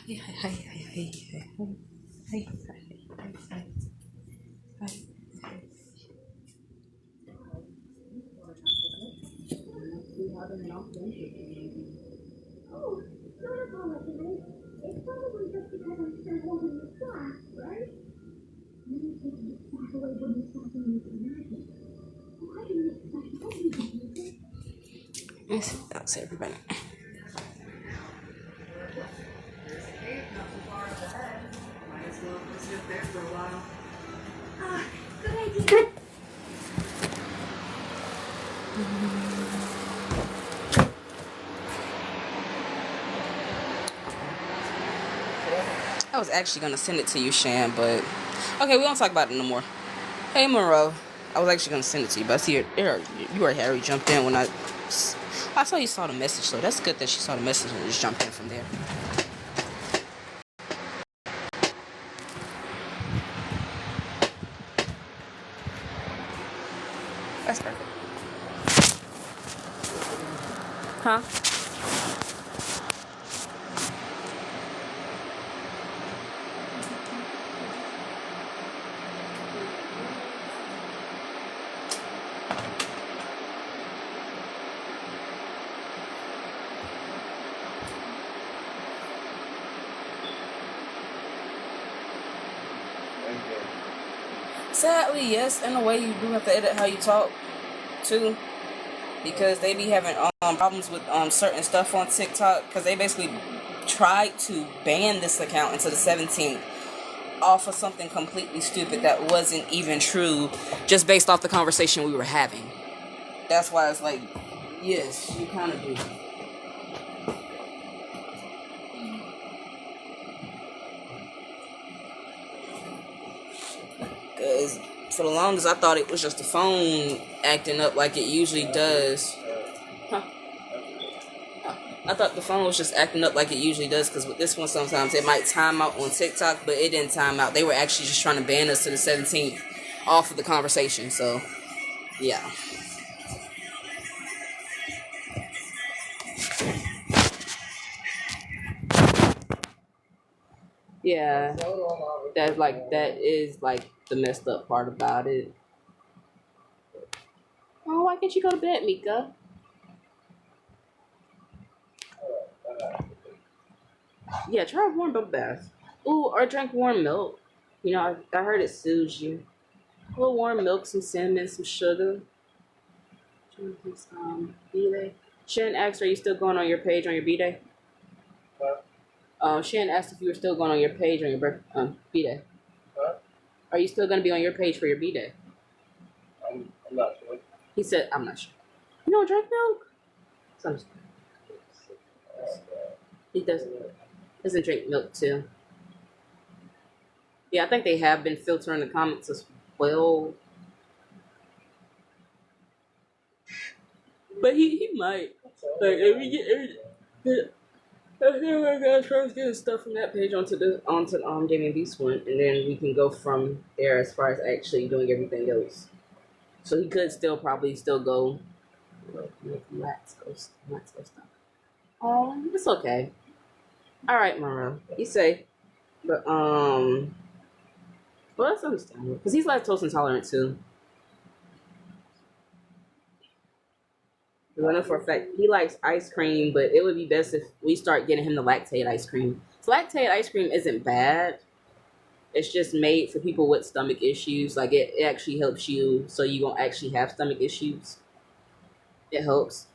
Hi, hi, hi, hi, hi, hi, hi, hi, hi. Oh, don't apologize. It's probably just because I'm still holding the glass, right? Maybe taking it back away wouldn't stop anything magic. Why do you expect everything to use it? Yes, that's everybody. Might as well just sit there for a while. Ah, good idea. I was actually gonna send it to you, Shan, but okay, we don't talk about it no more. Hey, Monroe, I was actually gonna send it to you, but I see you already Harry jumped in when I saw you saw the message, so that's good that she saw the message and just jumped in from there. That's perfect. Huh? Sadly, yes. In a way, you do have to edit how you talk too, because they be having problems with certain stuff on TikTok because they basically tried to ban this account until the 17th off of something completely stupid that wasn't even true, just based off the conversation we were having. That's why it's like, yes, you kind of do. Because for the longest, I thought it was just the phone acting up like it usually does. Huh? I thought the phone was just acting up like it usually does, because with this one, sometimes it might time out on TikTok, but it didn't time out. They were actually just trying to ban us to the 17th off of the conversation. So, yeah. Yeah. That is like the messed up part about it. Oh, why can't you go to bed, Mika? Yeah, try a warm bubble bath. Ooh, or drink warm milk. You know, I heard it soothes you. A little warm milk, some cinnamon, some sugar. B-Day. Shannon asked, are you still going on your page on your B-Day? Shannon asked if you were still going on your page on your B-Day. Are you still going to be on your page for your B-Day? I'm not sure. He said, I'm not sure. You don't drink milk? Some, he doesn't drink milk too. Yeah, I think they have been filtering the comments as well. But he might. Like, if we get I feel like I try to get stuff from that page onto Damien Beast one, and then we can go from there as far as actually doing everything else. So he could still probably still go. Let's go stuff. Oh, it's okay. All right, Mara. You say, but well, that's understandable because he's lactose intolerant too. I know for a fact he likes ice cream, but it would be best if we start getting him the lactate ice cream. So lactate ice cream isn't bad. It's just made for people with stomach issues. Like it actually helps you so you won't actually have stomach issues. It helps.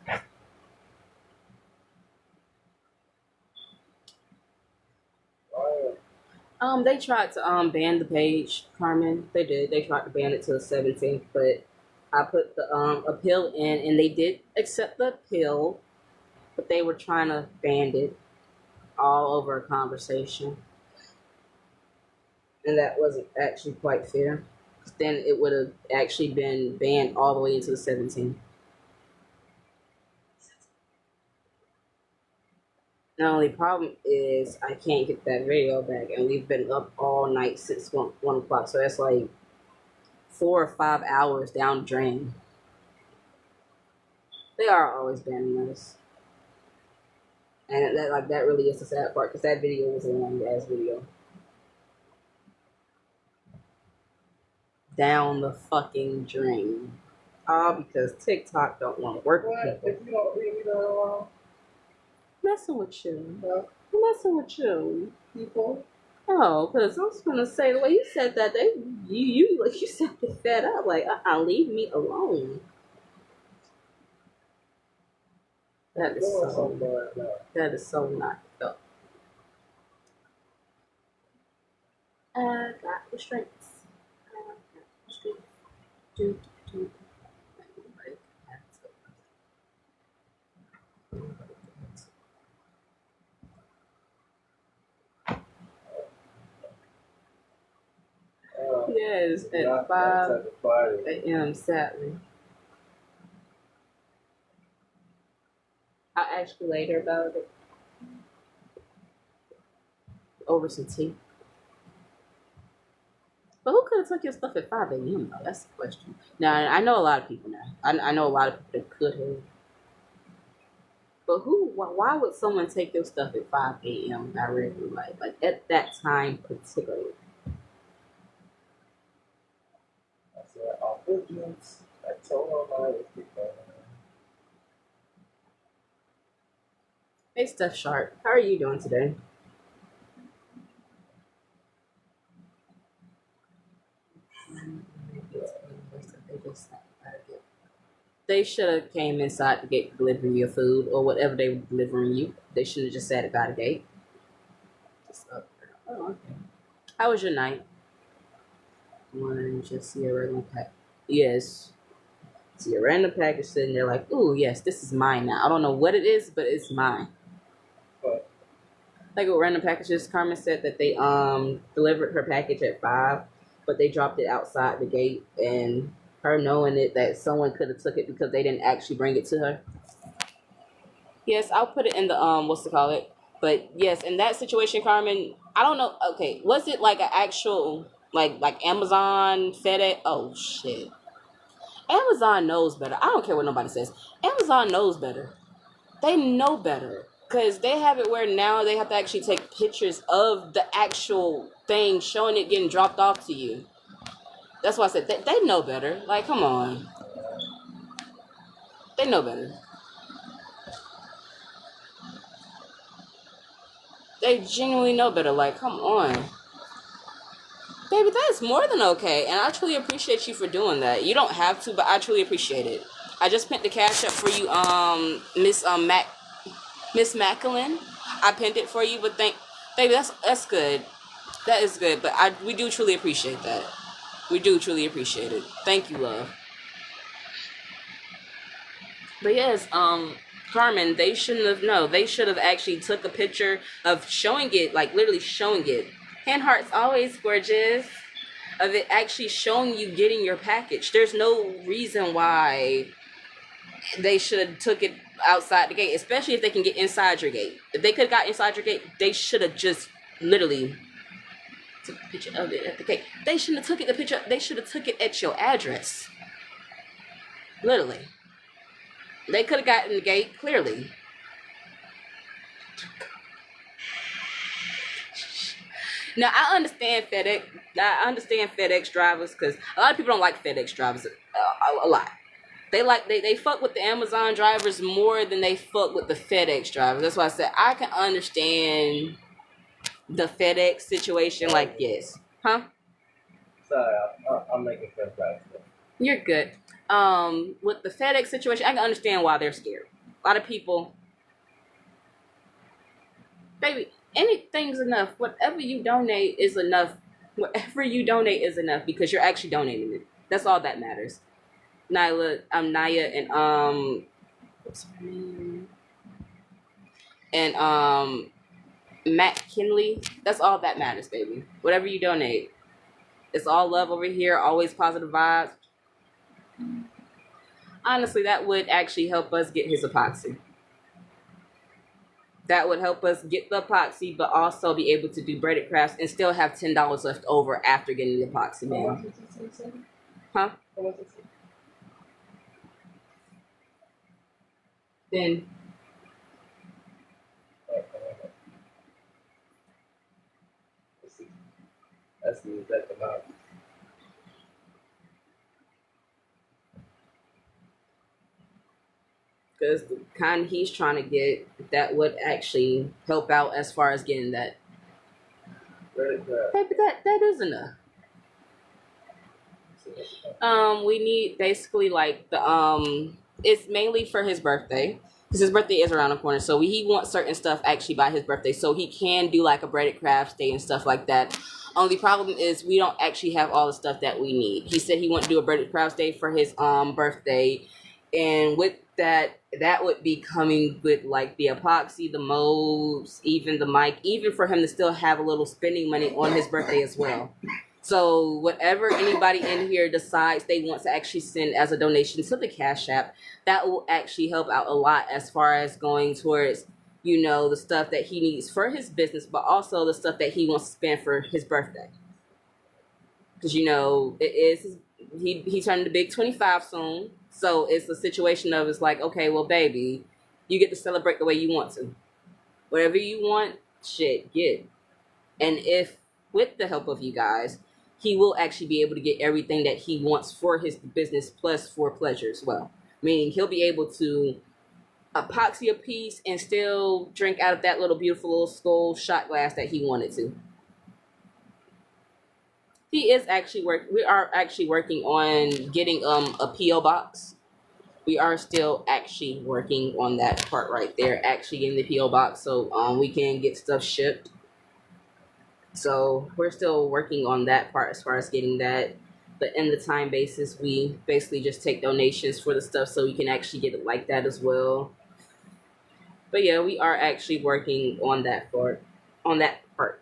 They tried to ban the page, Carmen. They did. They tried to ban it till the 17th, but I put the appeal in, and they did accept the appeal, but they were trying to ban it all over a conversation, and that wasn't actually quite fair. Then it would have actually been banned all the way into the 17th. The only problem is I can't get that video back, and we've been up all night since 1 o'clock, so that's like 4 or 5 hours down the drain. They are always banning us, And that really is the sad part, because that video was a long ass video. Down the fucking drain. All because TikTok don't want to work with people. If you don't leave me there alone, Messing with you. no Messing with you. people. Oh, because I was gonna say the way you said that, you set it fed up. Like, leave me alone. That is so not felt. Got restraints. Do. Yes, at 5 a.m. sadly. I'll ask you later about it. Over some tea. But who could have took your stuff at 5 a.m. though? That's the question. Now, I know a lot of people now. I know a lot of people that could have. But why would someone take your stuff at 5 a.m. directly? Like at that time particularly? I said, all pigeons. I told them I was Hey, Steph Sharp. How are you doing today? They should have came inside to get delivering your food or whatever they were delivering you. They should have just sat it by the gate. Just up there. Oh, okay. How was your night? One, just see a random pack. Yes. See a random package sitting there like, ooh, yes, this is mine now. I don't know what it is, but it's mine. What? Like with random packages, Carmen said that they delivered her package at 5, but they dropped it outside the gate, and her knowing it that someone could have took it because they didn't actually bring it to her. Yes, I'll put it in the what's to call it. But yes, in that situation, Carmen, I don't know. Okay, was it like an actual like Amazon, FedEx? Oh shit, Amazon knows better. I don't care what nobody says. Amazon knows better. They know better because they have it where now they have to actually take pictures of the actual thing, showing it getting dropped off to you. That's why I said they know better. Like, come on. They know better. They genuinely know better. Like, come on. Baby, that is more than okay. And I truly appreciate you for doing that. You don't have to, but I truly appreciate it. I just pinned the cash up for you, Miss Macklin. I pinned it for you, but baby, that's good. That is good. But we do truly appreciate that. We do truly appreciate it. Thank you, love. But yes, Carmen, they shouldn't have. No, they should have actually took a picture of showing it, like literally showing it. Hand hearts always gorgeous. Of it actually showing you getting your package. There's no reason why they should have took it outside the gate, especially if they can get inside your gate. If they could have got inside your gate, they should have just literally took a picture of it at the gate. They shouldn't have took it the picture. They should have took it at your address. Literally. They could have gotten the gate clearly. Now I understand FedEx. I understand FedEx drivers because a lot of people don't like FedEx drivers. A lot. They fuck with the Amazon drivers more than they fuck with the FedEx drivers. That's why I said I can understand the FedEx situation. Like, yes, huh? Sorry, I'm making French fries. You're good. With the FedEx situation, I can understand why they're scared. A lot of people, baby, anything's enough. Whatever you donate is enough. Whatever you donate is enough because you're actually donating it. That's all that matters. Naya, and what's her name? And Matt Kinley. That's all that matters, baby. Whatever you donate, it's all love over here. Always positive vibes. Honestly, that would actually help us get his epoxy. That would help us get the epoxy, but also be able to do braided crafts and still have $10 left over after getting the epoxy down. Huh? Then That's the exact amount. Because the kind he's trying to get, that would actually help out as far as getting that. Credit card. Hey, but that is enough. We need basically like the it's mainly for his birthday because his birthday is around the corner. So he wants certain stuff actually by his birthday, so he can do like a breaded crafts day and stuff like that. Only problem is we don't actually have all the stuff that we need. He said he wanted to do a breaded crafts day for his birthday, and with that, that would be coming with like the epoxy, the molds, even the mic, even for him to still have a little spending money on his birthday as well. So whatever anybody in here decides they want to actually send as a donation to the Cash App, that will actually help out a lot as far as going towards, you know, the stuff that he needs for his business, but also the stuff that he wants to spend for his birthday. Because, you know, it is, he turned the big 25 soon. So it's a situation of, it's like, okay, well, baby, you get to celebrate the way you want to. Whatever you want, shit, get. And if, with the help of you guys, he will actually be able to get everything that he wants for his business plus for pleasure as well. Meaning he'll be able to epoxy a piece and still drink out of that little beautiful little skull shot glass that he wanted to. He is actually we are actually working on getting a PO box. We are still actually working on that part right there, actually getting the PO box so we can get stuff shipped. So we're still working on that part as far as getting that. But in the time basis, we basically just take donations for the stuff so we can actually get it like that as well. But yeah, we are actually working on that part. On that part.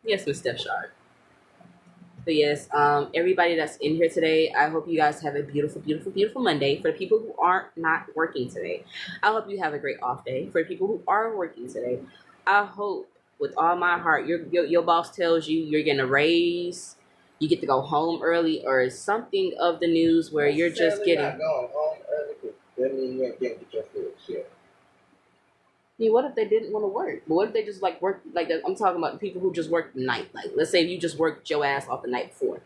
Yes, Miss Steph Shard. But yes, everybody that's in here today, I hope you guys have a beautiful, beautiful, beautiful Monday. For the people who aren't not working today, I hope you have a great off day. For the people who are working today, I hope with all my heart your boss tells you you're getting a raise, you get to go home early, or something of the news where you're just getting. Not going home early, that means you ain't getting your fair share. I mean, what if they didn't want to work? But what if they just like work like that? I'm talking about people who just work the night. Like, let's say you just worked your ass off the night before,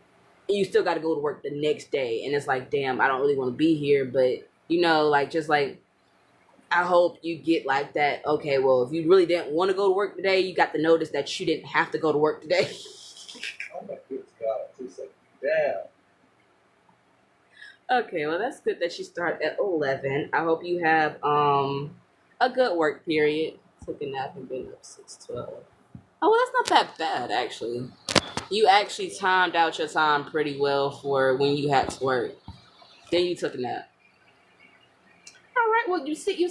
and you still got to go to work the next day, and it's like, damn, I don't really want to be here, but you know, like just like. I hope you get like that. Okay, well, if you really didn't want to go to work today, you got the notice that you didn't have to go to work today. Oh my goodness, God, 2 seconds. Damn. Okay, well, that's good that you start at 11. I hope you have a good work period. Took a nap and been up 6:12. Oh, well, that's not that bad, actually. You actually timed out your time pretty well for when you had to work. Then you took a nap. All right, well, you see,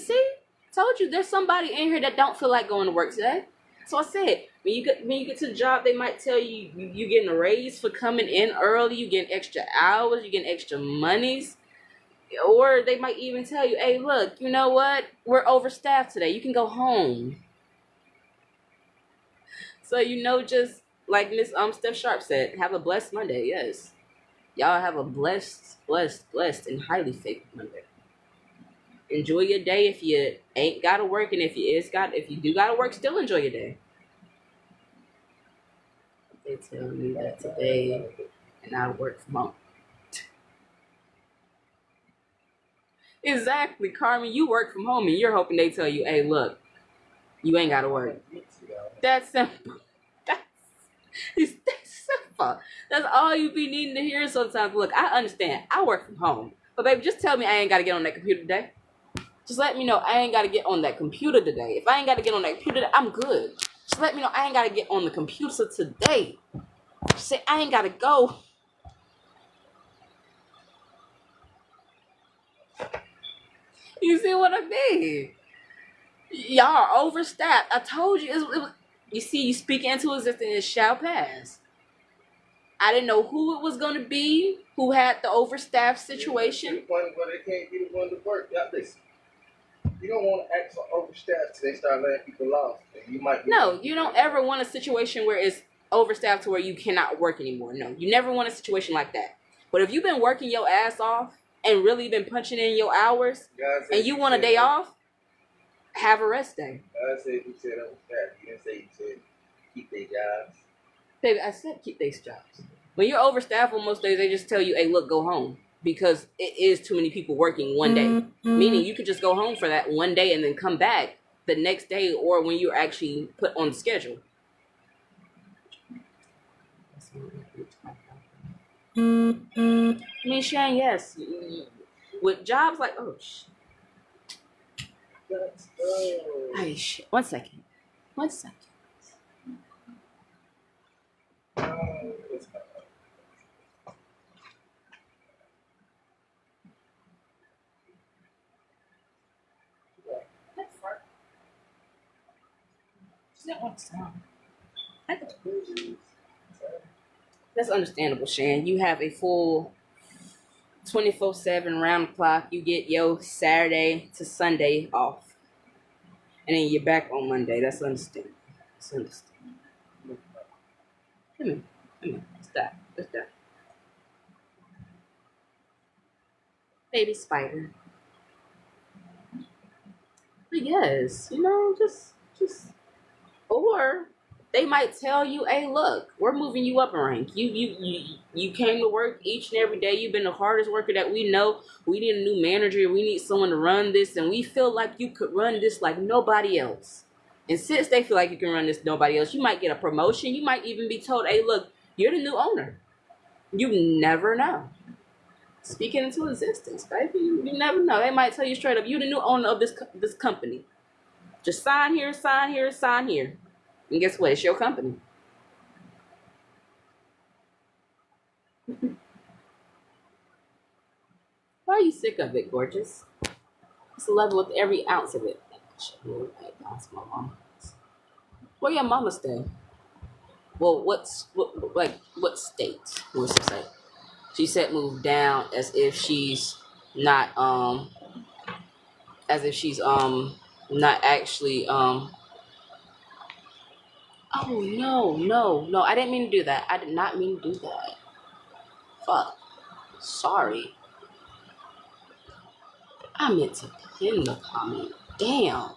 told you there's somebody in here that don't feel like going to work today. So I said, when you get to the job, they might tell you you getting a raise for coming in early, you getting extra hours, you getting extra monies, or they might even tell you, hey, look, you know what? We're overstaffed today. You can go home. So you know, just like Miss Steph Sharp said, have a blessed Monday. Yes, y'all have a blessed, and highly favored Monday. Enjoy your day if you ain't gotta work, and if you do gotta work, still enjoy your day. They tell me that today, and I work from home. Exactly, Carmen. You work from home, and you're hoping they tell you, "Hey, look, you ain't gotta work." That's simple. That's simple. That's all you be needing to hear sometimes. Look, I understand. I work from home, but baby, just tell me I ain't gotta get on that computer today. Just let me know I ain't got to get on that computer today. If I ain't got to get on that computer, I'm good. Just let me know I ain't got to get on the computer today. Just say I ain't got to go. You see what I mean? Y'all are overstaffed. I told you. You see, you speak into existence, it shall pass. I didn't know who it was going to be, who had the overstaffed situation. To the point where they can't get one to work. Yeah, listen. You don't want to act so overstaffed till they start letting people off. You don't ever want a situation where it's overstaffed to where you cannot work anymore. No, you never want a situation like that. But if you've been working your ass off and really been punching in your hours, and you want a day off, have a rest day. God said he said overstaffed. He didn't say he said keep their jobs. Baby, I said keep their jobs. When you're overstaffed on most days, they just tell you, hey, look, go home. Because it is too many people working one day. Meaning you could just go home for that one day and then come back the next day or when you're actually put on the schedule. I mean, Shane, yes. With jobs like, oh, shit. Let's go. Hey, shit. 1 second. 1 second. Let's go. That's understandable, Shan. You have a full 24/7 round the clock. You get your Saturday to Sunday off. And then you're back on Monday. That's understandable. That's understandable. Come here. Come here. Stop. Stop. Baby spider. But yes, or they might tell you, hey, look, we're moving you up in rank. You came to work each and every day. You've been the hardest worker that we know. We need a new manager. We need someone to run this, and we feel like you could run this like nobody else. And since they feel like you can run this nobody else, you might get a promotion. You might even be told, hey, look, you're the new owner. You never know. Speaking into existence, baby. You never know. They might tell you straight up, you're the new owner of this company. Just sign here, sign here, sign here. And guess what? It's your company. Why are you sick of it, gorgeous? It's a level with every ounce of it. Where your mama stay? Well, what state? What's it say? She said move down as if she's not not actually Oh no, I didn't mean to do that. I did not mean to do that. Fuck. Sorry. I meant to pin the comment. Damn.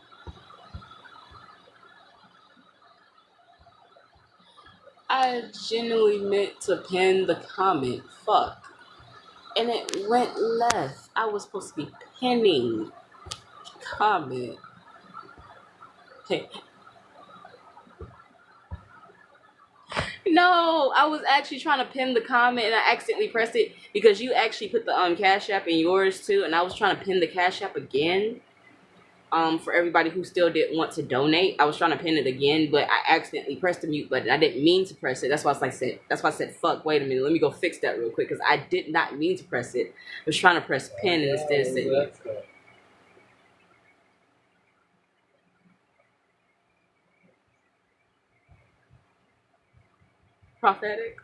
I genuinely meant to pin the comment. Fuck. And it went left. I was supposed to be pinning comment. Hey. No, I was actually trying to pin the comment and I accidentally pressed it because you actually put the Cash App in yours too, and I was trying to pin the Cash App again. For everybody who still didn't want to donate, I was trying to pin it again, but I accidentally pressed the mute button. I didn't mean to press it. That's why I said, fuck, wait a minute, let me go fix that real quick, because I did not mean to press it. I was trying to press pin and instead it said mute. Prophetic.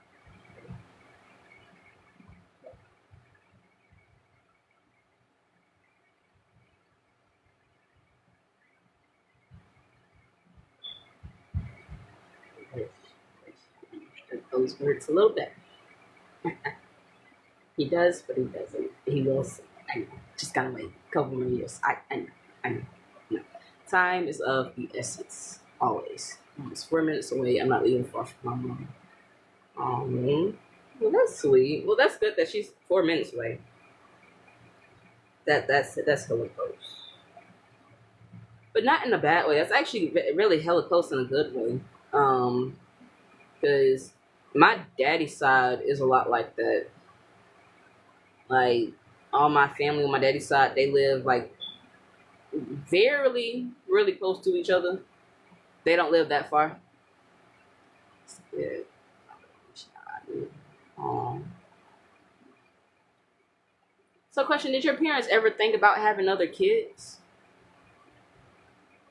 Those words a little bit. He does, but he doesn't. He will see. I know. Just gotta wait a couple more years. I know. No. Time is of the essence. Always. It's 4 minutes away. I'm not leaving far from my mom. Well, that's sweet. Well, that's good that she's 4 minutes away. That's hella close. But not in a bad way. That's actually really hella close in a good way. Because my daddy's side is a lot like that. Like, all my family on my daddy's side, they live like very, really close to each other. They don't live that far. Yeah. So, question: did your parents ever think about having other kids?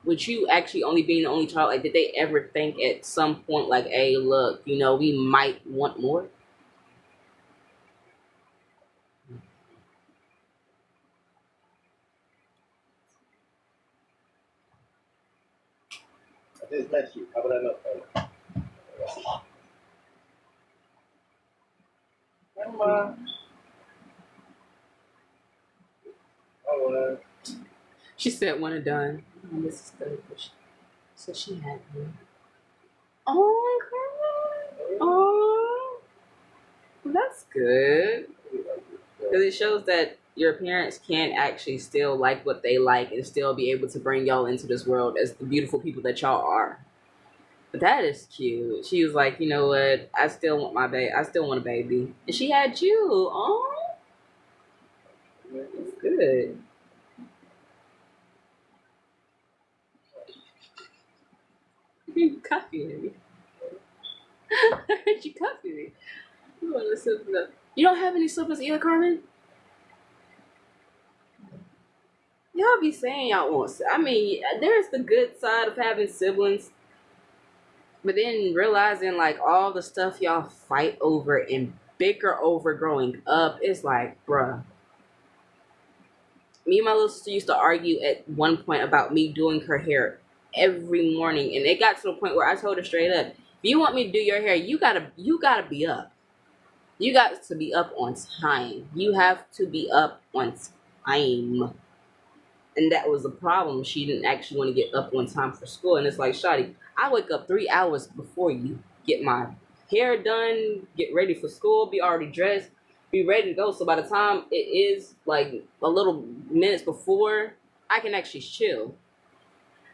With you actually only being the only child, like, did they ever think at some point, like, hey, look, we might want more? I just met you. How about I know? Grandma. She said when it done. Oh, this is good. So she had me. Oh, okay. Oh, that's good. Because it shows that your parents can actually still like what they like and still be able to bring y'all into this world as the beautiful people that y'all are. But that is cute. She was like, you know what? I still want my baby. I still want a baby, and she had you. Oh, that's good. You copied me. I heard you copied me. You want to slip up? You don't have any slippers either, Carmen. Y'all be saying y'all want. I mean, there's the good side of having siblings, but then realizing like all the stuff y'all fight over and bicker over growing up, it's like, bruh. Me and my little sister used to argue at one point about me doing her hair every morning, and it got to the point where I told her straight up, if you want me to do your hair, you gotta be up. You got to be up on time. You have to be up on time. And that was the problem. She didn't actually want to get up on time for school. And it's like, Shotty, I wake up 3 hours before you, get my hair done, get ready for school, be already dressed, be ready to go. So by the time it is like a little minutes before, I can actually chill.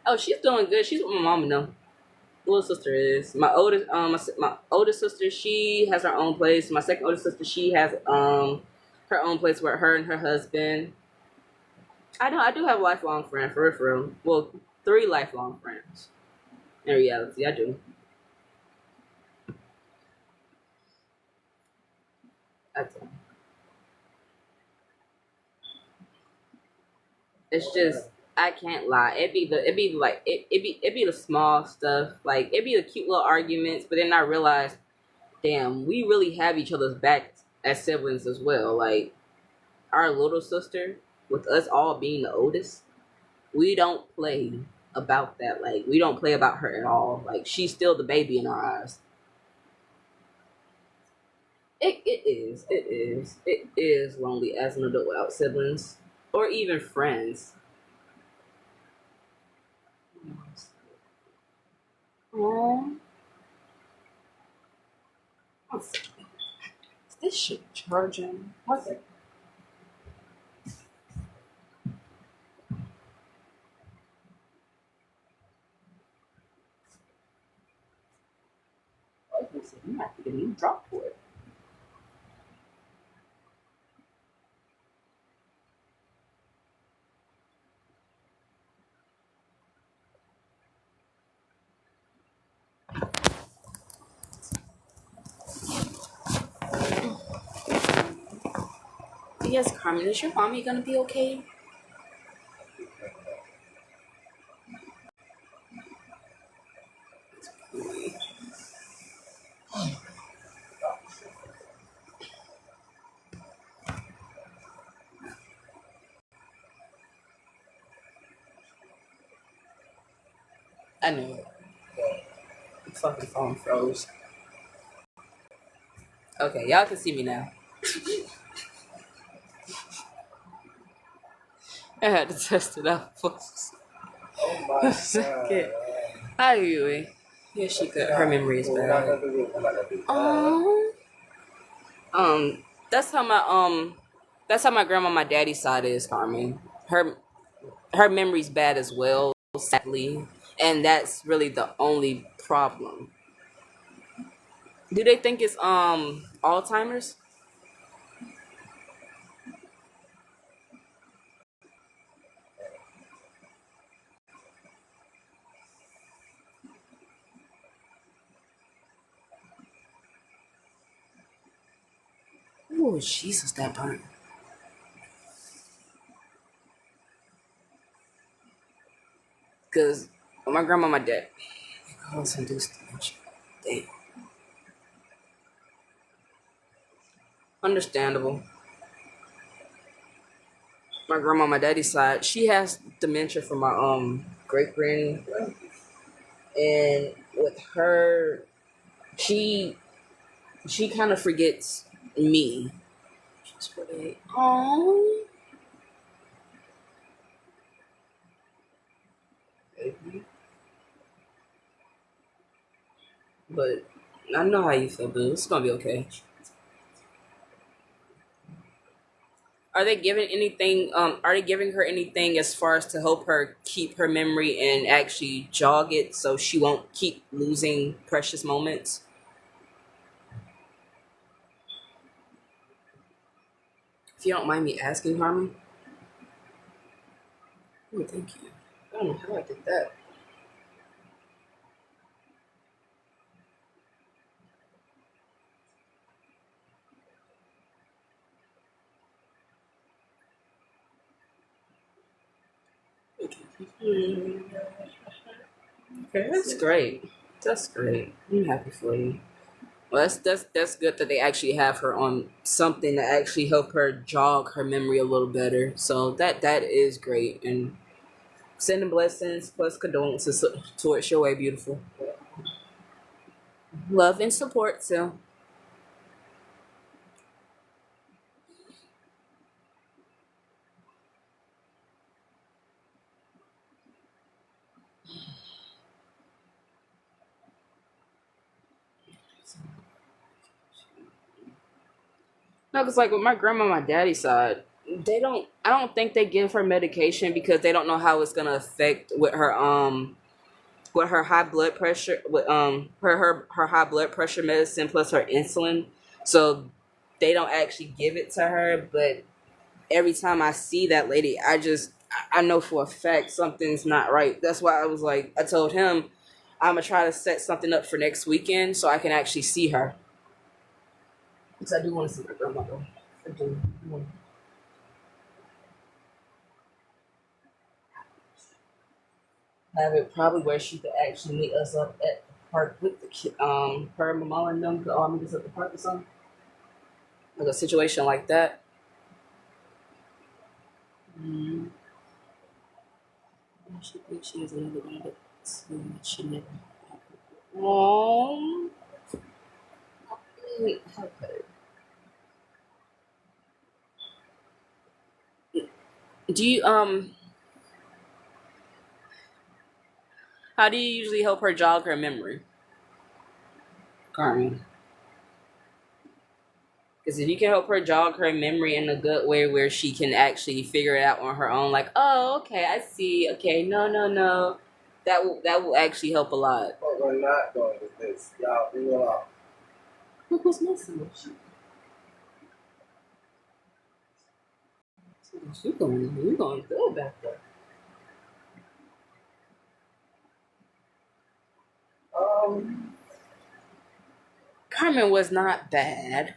Oh, she's doing good. She's with my mama now. Little sister is my oldest. My oldest sister, she has her own place. My second oldest sister, she has her own place with her and her husband. I do have a lifelong friend for real, for real. Well, 3 lifelong friends. In reality, I do. I do. It's just I can't lie. It be the small stuff. Like it be the cute little arguments, but then I realize, damn, we really have each other's back as siblings as well. Like our little sister, with us all being the oldest, we don't play about that. Like we don't play about her at all. Like she's still the baby in our eyes. It is lonely as an adult without siblings or even friends. Aww. Is this shit charging? What's it? You have to get a new drop for it. Yes, Carmen, is your mommy gonna be okay? I knew it. The fucking phone froze. Okay, y'all can see me now. I had to test it out first. Oh my Okay. god. Hi, Yui. Yeah, she could. Her memory is bad. Oh. Um, that's how my grandma, my daddy's side is, Carmen. Her memory's bad as well, sadly, and that's really the only problem. Do they think it's Alzheimer's? Oh Jesus, that burnt. Cause my grandma, my dad, alcohol's induced dementia. Damn, understandable. My grandma, my daddy's side, she has dementia from my great grand, and with her, she she kind of forgets me. She's 48. Oh, But I know how you feel, boo. It's gonna be okay. Are they giving anything? Are they giving her anything as far as to help her keep her memory and actually jog it so she won't keep losing precious moments? If you don't mind me asking, Harmon. Oh, thank you. I don't know how I did that. Okay, that's great. That's great. I'm happy for you. Well, that's good that they actually have her on something to actually help her jog her memory a little better. So that is great, and sending blessings plus condolences towards your way, beautiful. Love and support too. No, because like with my grandma, on my daddy's side, they don't. I don't think they give her medication because they don't know how it's gonna affect with her high blood pressure with her high blood pressure medicine plus her insulin. So they don't actually give it to her, but every time I see that lady, I know for a fact something's not right. That's why I was like, I told him I'm gonna try to set something up for next weekend so I can actually see her. Because I do want to see my grandmother. I do. Have it probably where she could actually meet us up at the park with the kid, her, my mom, and them could all meet us at the park or something. Like a situation like that. Mm. She thinks she has another one, but she never. Oh, help her. Do you How do you usually help her jog her memory, Carmen? Because if you can help her jog her memory in a good way where she can actually figure it out on her own, like, oh, okay, I see. Okay, no, no, no, that will actually help a lot. What we're not doing is this. Y'all, leave it alone. Look what's missing. You going good back there. Um, Carmen was not bad.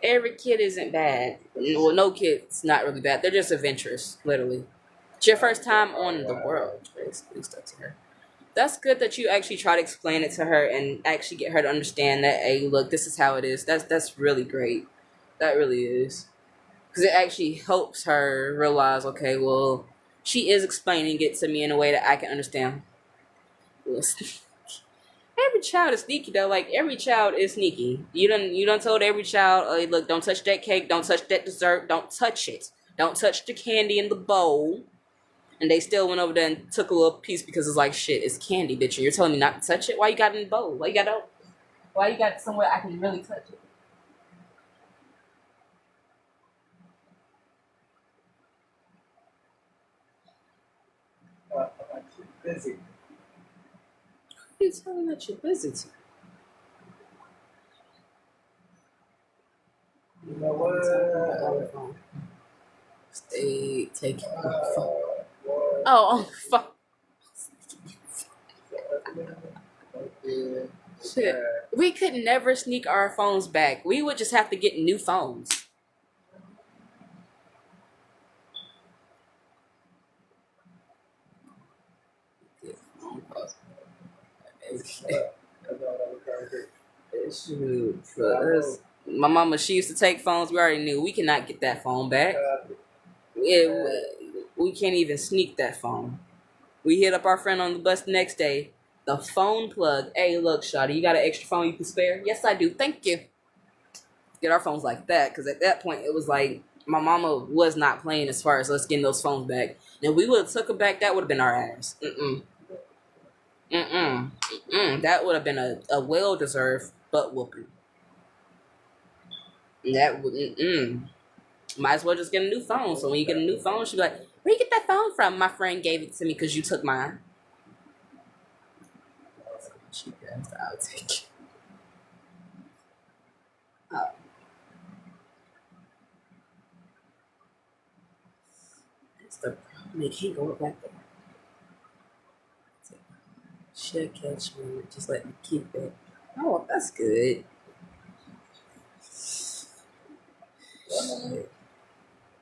Every kid isn't bad. Well, no kid's not really bad. They're just adventurous, literally. It's your first time on the world, basically, stuff to her. That's good that you actually try to explain it to her and actually get her to understand that, hey, look, this is how it is. That's really great. That really is. Because it actually helps her realize, okay, well, she is explaining it to me in a way that I can understand. Every child is sneaky though. Like every child is sneaky. You done told every child, hey, look, don't touch that cake, don't touch that dessert, don't touch it. Don't touch the candy in the bowl. And they still went over there and took a little piece because it's like shit, it's candy, bitch. You're telling me not to touch it? Why you got it in the bowl? Why you got it somewhere I can really touch it? I'm too busy. You telling me that you're busy too? You know what? Stay taking my phone. What? Oh, fuck. Okay. Shit. We could never sneak our phones back. We would just have to get new phones. Shoot, for us. My mama, she used to take phones. We already knew we cannot get that phone back. We can't even sneak that phone. We hit up our friend on the bus the next day. The phone plug. Hey, look, Shawty, you got an extra phone you can spare? Yes, I do. Thank you. Get our phones like that, because at that point it was like my mama was not playing as far as us getting those phones back. And if we would have took them back, that would have been our ass. That would have been a well-deserved butt whooping. That would, Might as well just get a new phone. So when you get a new phone, she'll be like, where you get that phone from? My friend gave it to me because you took mine. She does. I'll take it. That's the problem. They can't go back there. Should catch me. Just let me keep it. Oh, that's good. Shit.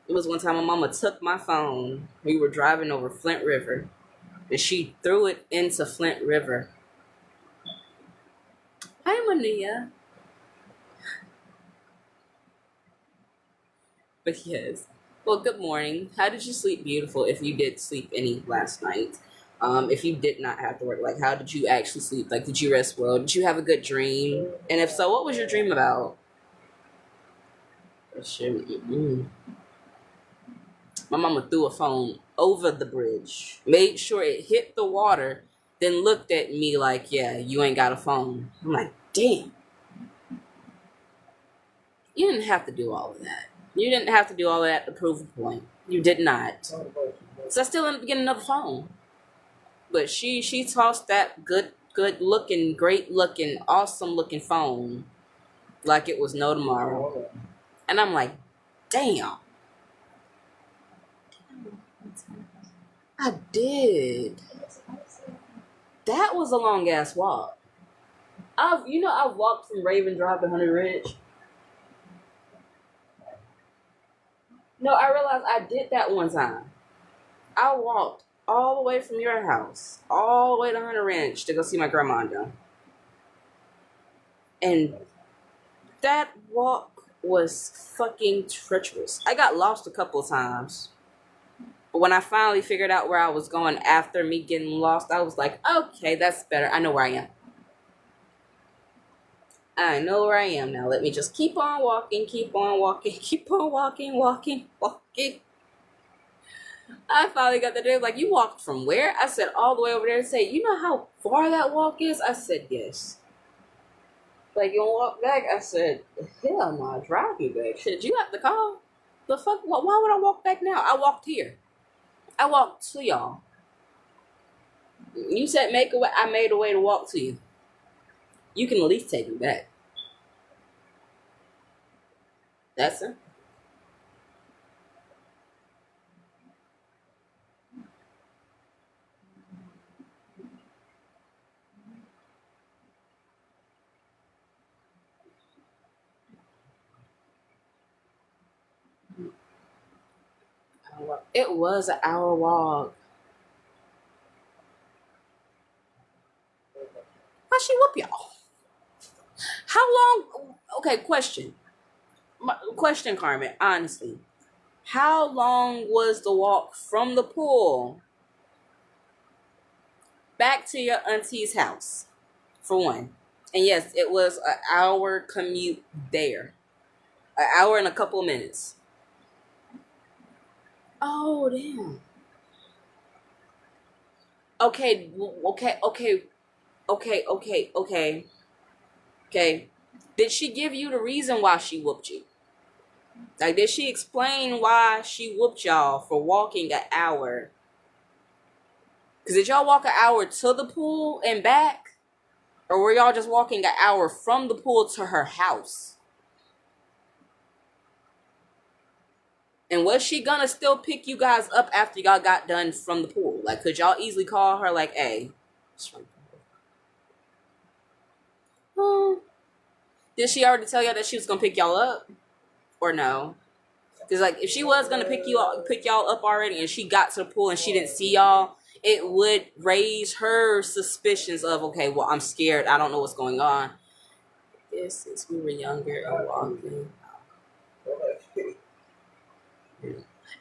It was one time my mama took my phone. We were driving over Flint River, and she threw it into Flint River. Hi, Mania. But yes. Well, good morning. How did you sleep, beautiful? If you did sleep any last night, if you did not have to work, like how did you actually sleep? Like, did you rest well? Did you have a good dream? And if so, what was your dream about? My mama threw a phone over the bridge, made sure it hit the water, then looked at me like, yeah, you ain't got a phone. I'm like, damn. You didn't have to do all of that. You didn't have to do all of that to prove a point. You did not. So I still ended up getting another phone. But she tossed that good looking, great looking, awesome looking phone like it was no tomorrow. And I'm like, damn. I did. That was a long ass walk. I've walked from Raven Drive to Honey Ridge. No, I realized I did that one time. I walked all the way from your house, all the way to Hunter Ranch to go see my grandma down. And that walk was fucking treacherous. I got lost a couple of times. But when I finally figured out where I was going after me getting lost, I was like, okay, that's better. I know where I am. I know where I am now. Let me just keep on walking, keep on walking, keep on walking. I finally got the day like, you walked from where? I said, all the way over there. And say, you know how far that walk is? I said, yes. Like, you want to walk back? I said, hell no, drive me back. Shit, you have to call. The fuck? Why would I walk back now? I walked here. I walked to y'all. You said make a way. I made a way to walk to you. You can at least take me back. That's it. It was an hour walk. Why she whoop y'all? How long? Okay, question. Question, Carmen. Honestly, how long was the walk from the pool back to your auntie's house? For one, and yes, it was an hour commute there. An hour and a couple of minutes. Oh damn. Okay. Did she give you the reason why she whooped you? Like, did she explain why she whooped y'all for walking an hour? Because did y'all walk an hour to the pool and back? Or were y'all just walking an hour from the pool to her house? And was she gonna still pick you guys up after y'all got done from the pool? Like, could y'all easily call her like, hey, did she already tell y'all that she was gonna pick y'all up? Or no? Because, like, if she was gonna pick y'all up already and she got to the pool and she didn't see y'all, it would raise her suspicions of, okay, well, I'm scared. I don't know what's going on. Yes, since we were younger and walking.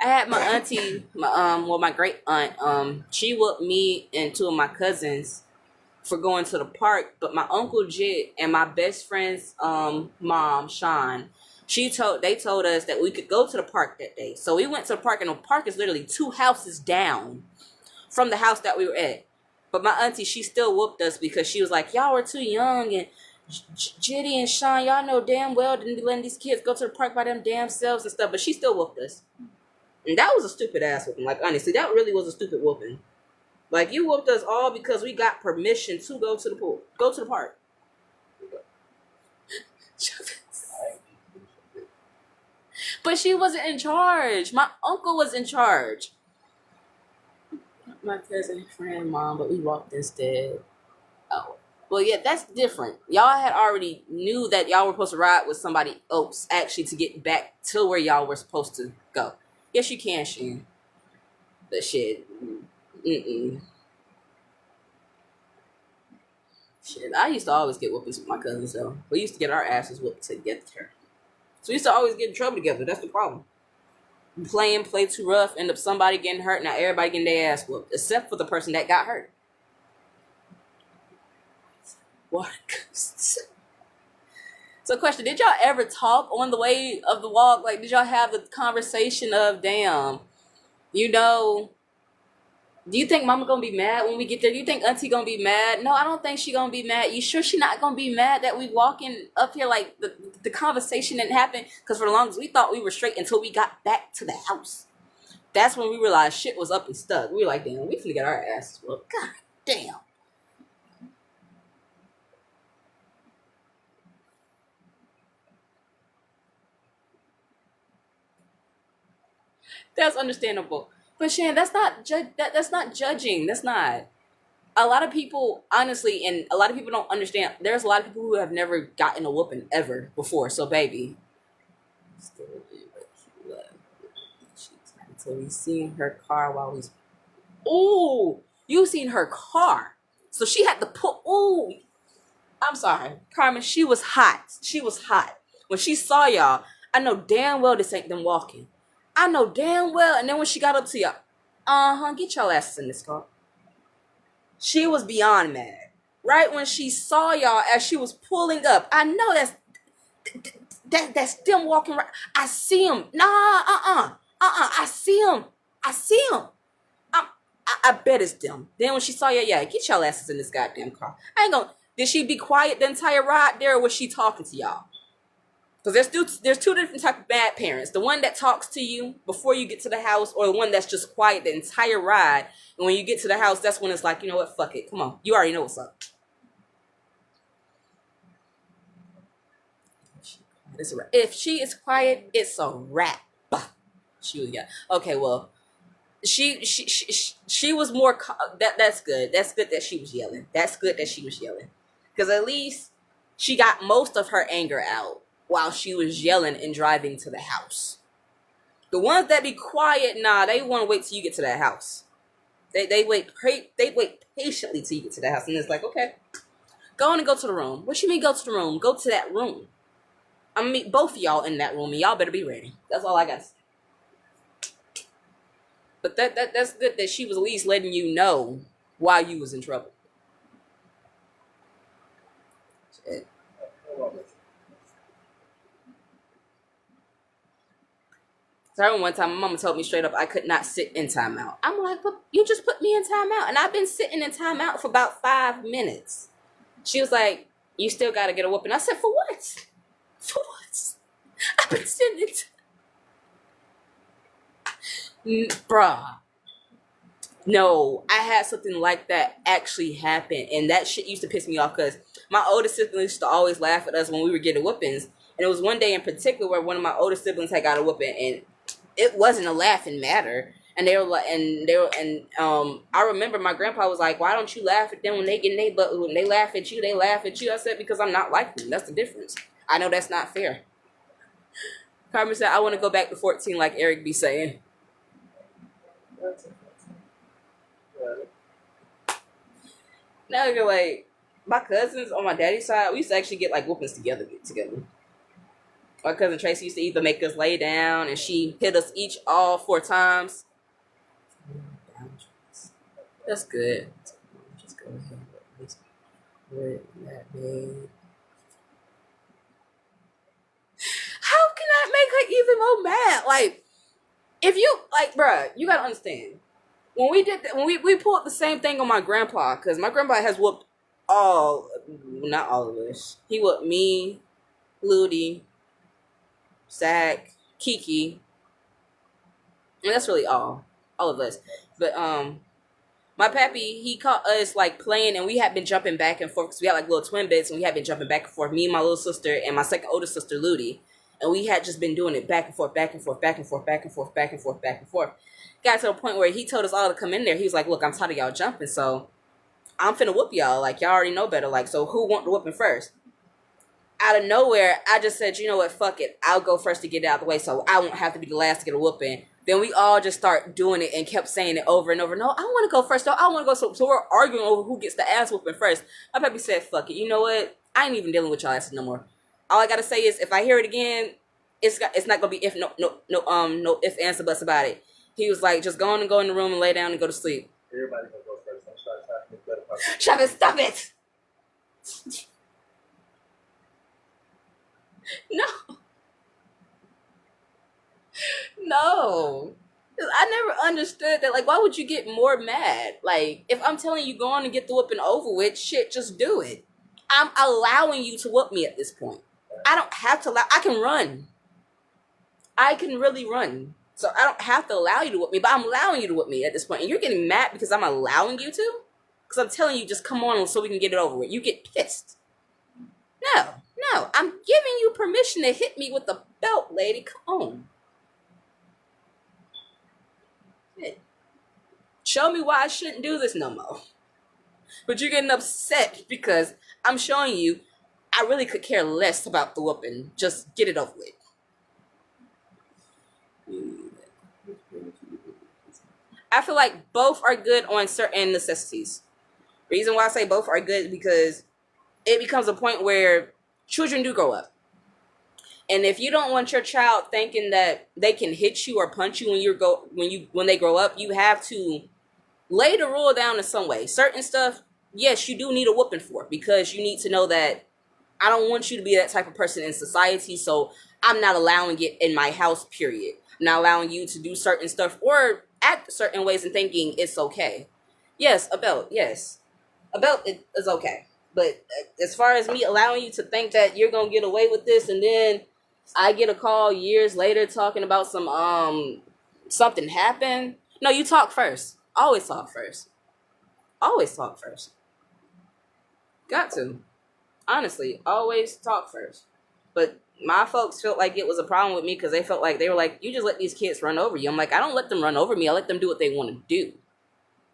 I had my auntie, my great aunt, she whooped me and two of my cousins for going to the park, but my uncle Jit and my best friend's mom, Sean, they told us that we could go to the park that day. So we went to the park, and the park is literally 2 houses down from the house that we were at. But my auntie, she still whooped us because she was like, y'all were too young, and Jitty and Sean, y'all know damn well didn't be letting these kids go to the park by them damn selves and stuff. But she still whooped us. And that was a stupid ass whooping. Like, honestly, that really was a stupid whooping. Like, you whooped us all because we got permission to go to the pool. Go to the park. But she wasn't in charge. My uncle was in charge. My cousin, friend, mom, but we walked instead. Oh. Well, yeah, that's different. Y'all had already knew that y'all were supposed to ride with somebody else, actually, to get back to where y'all were supposed to go. Yes, you can, Shane. But shit. Mm-mm. Shit, I used to always get whoopings with my cousins, though. We used to get our asses whooped together. So we used to always get in trouble together. That's the problem. Play too rough, end up somebody getting hurt. Now everybody getting their ass whooped, except for the person that got hurt. What? So, question: did y'all ever talk on the way of the walk? Like, did y'all have the conversation of, damn, you know? Do you think Mama gonna be mad when we get there? Do you think Auntie gonna be mad? No, I don't think she gonna be mad. You sure she not gonna be mad that we walking up here like the conversation didn't happen? Because for the longest we thought we were straight until we got back to the house. That's when we realized shit was up and stuck. We were like, damn, we finna get our asses whooped. God damn. That's understandable. But Shan, that's not that's not judging. That's not. A lot of people, honestly, and a lot of people don't understand. There's a lot of people who have never gotten a whooping ever before. So, baby, so we seen her car while we. Ooh, you seen her car. So she had to pull. Ooh, I'm sorry, Carmen. She was hot. She was hot when she saw y'all. I know damn well this ain't them walking. I know damn well. And then when she got up to y'all, get your asses in this car. She was beyond mad. Right when she saw y'all as she was pulling up, I know that's them walking right. I see him. I see him. I see him. I bet it's them. Then when she saw y'all, yeah, get y'all asses in this goddamn car. I ain't gonna. Did she be quiet the entire ride there, or was she talking to y'all? Because there's two different type of bad parents. The one that talks to you before you get to the house, or the one that's just quiet the entire ride. And when you get to the house, that's when it's like, you know what, fuck it. Come on. You already know what's up. If she is quiet, it's a wrap. She was, yeah. Okay, well, she was more, that's good. That's good that she was yelling. That's good that she was yelling. Because at least she got most of her anger out while she was yelling and driving to the house. The ones that be quiet, nah, they want to wait till you get to that house. They wait patiently till you get to the house, and it's like, okay, go on and go to the room. What you mean go to the room? Go to that room. I'm gonna meet both of y'all in that room, and y'all better be ready. That's all I got to say. But that's good that she was at least letting you know while you was in trouble. Shit. So I remember one time my mama told me straight up I could not sit in timeout. I'm like, but you just put me in timeout. And I've been sitting in timeout for about 5 minutes. She was like, you still got to get a whooping. I said, for what? For what? I've been sitting in bruh. No, I had something like that actually happen. And that shit used to piss me off because my older siblings used to always laugh at us when we were getting whoopings. And it was one day in particular where one of my older siblings had got a whooping, and it wasn't a laughing matter. And they were like, I remember my grandpa was like, why don't you laugh at them when they get in their butt? When they laugh at you, they laugh at you. I said, because I'm not like them. That's the difference. I know that's not fair. Carmen said, I want to go back to 14 like Eric be saying. Now you're like, my cousins on my daddy's side, we used to actually get like whoopings together. My cousin Tracy used to either make us lay down, and she hit us each all 4 times. That's good. Just go ahead with that big. How can I make her even more mad? Like, if you, like, bruh, you gotta understand. when we did that, when we pulled the same thing on my grandpa, because my grandpa has whooped not all of us. He whooped me, Ludi, Zach, Kiki, and that's really all of us. But my pappy, he caught us like playing, and we had been jumping back and forth because we had like little twin beds, and we had been jumping back and forth. Me and my little sister and my second oldest sister, Ludi, and we had just been doing it back and forth, back and forth, back and forth, back and forth, back and forth, back and forth. Got to the point where he told us all to come in there. He was like, "Look, I'm tired of y'all jumping, so I'm finna whoop y'all. Like y'all already know better. Like, so who want the whooping first?" Out of nowhere, I just said, "You know what? Fuck it. I'll go first to get it out of the way, so I won't have to be the last to get a whooping." Then we all just start doing it and kept saying it over and over. No, I want to go first. No, I want to go. So we're arguing over who gets the ass whooping first. My pappy said, "Fuck it. You know what? I ain't even dealing with y'all asses no more. All I gotta say is, if I hear it again, it's not gonna be no if ands or buts about it." He was like, "Just go on and go in the room and lay down and go to sleep." Everybody gonna go first. Don't start talking better part. Travis, stop it! No. No. I never understood that. Like, why would you get more mad? Like, if I'm telling you go on and get the whooping over with, shit, just do it. I'm allowing you to whoop me at this point. I don't have to allow. I can run. I can really run. So I don't have to allow you to whoop me, but I'm allowing you to whoop me at this point. And you're getting mad because I'm allowing you to? Because I'm telling you, just come on so we can get it over with. You get pissed. No. I'm giving you permission to hit me with the belt, lady. Come on. Show me why I shouldn't do this no more. But you're getting upset because I'm showing you I really could care less about the whooping. Just get it over with. I feel like both are good on certain necessities. Reason why I say both are good is because it becomes a point where children do grow up. And if you don't want your child thinking that they can hit you or punch you when they grow up, you have to lay the rule down in some way. Certain stuff, yes, you do need a whooping for, because you need to know that I don't want you to be that type of person in society, so I'm not allowing it in my house, period. I'm not allowing you to do certain stuff or act certain ways and thinking it's okay. Yes, a belt, yes. A belt is okay. But as far as me allowing you to think that you're going to get away with this, and then I get a call years later talking about something happened. No, you talk first. Always talk first. Always talk first. Got to. Honestly, always talk first. But my folks felt like it was a problem with me because they felt like, they were like, you just let these kids run over you. I'm like, I don't let them run over me. I let them do what they want to do.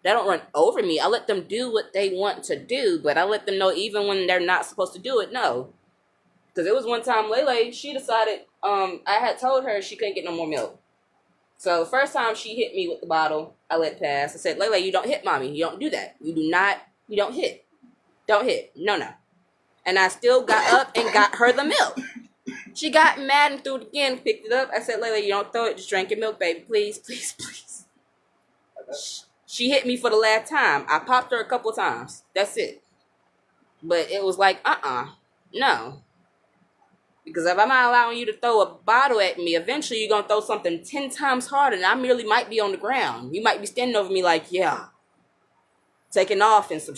They don't run over me. I let them do what they want to do, but I let them know even when they're not supposed to do it, no. Because it was one time, Lele, she decided, I had told her she couldn't get no more milk. So the first time she hit me with the bottle, I let pass. I said, Lele, you don't hit mommy. You don't do that. You don't hit. Don't hit. No. And I still got up and got her the milk. She got mad and threw it again, picked it up. I said, Lele, you don't throw it. Just drink your milk, baby. Please, please, please. She hit me for the last time. I popped her a couple times. That's it. But it was like, no. Because if I'm not allowing you to throw a bottle at me, eventually you're going to throw something 10 times harder, and I merely might be on the ground. You might be standing over me like, yeah, taking off and some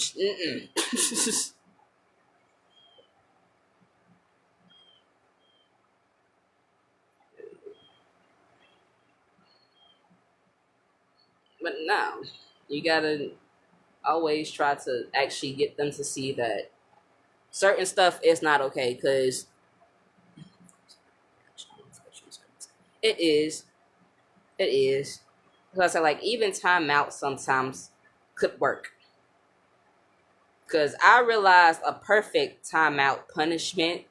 But no, you got to always try to actually get them to see that certain stuff is not okay, because it is. Because I like, even timeout sometimes could work. Because I realized a perfect timeout punishment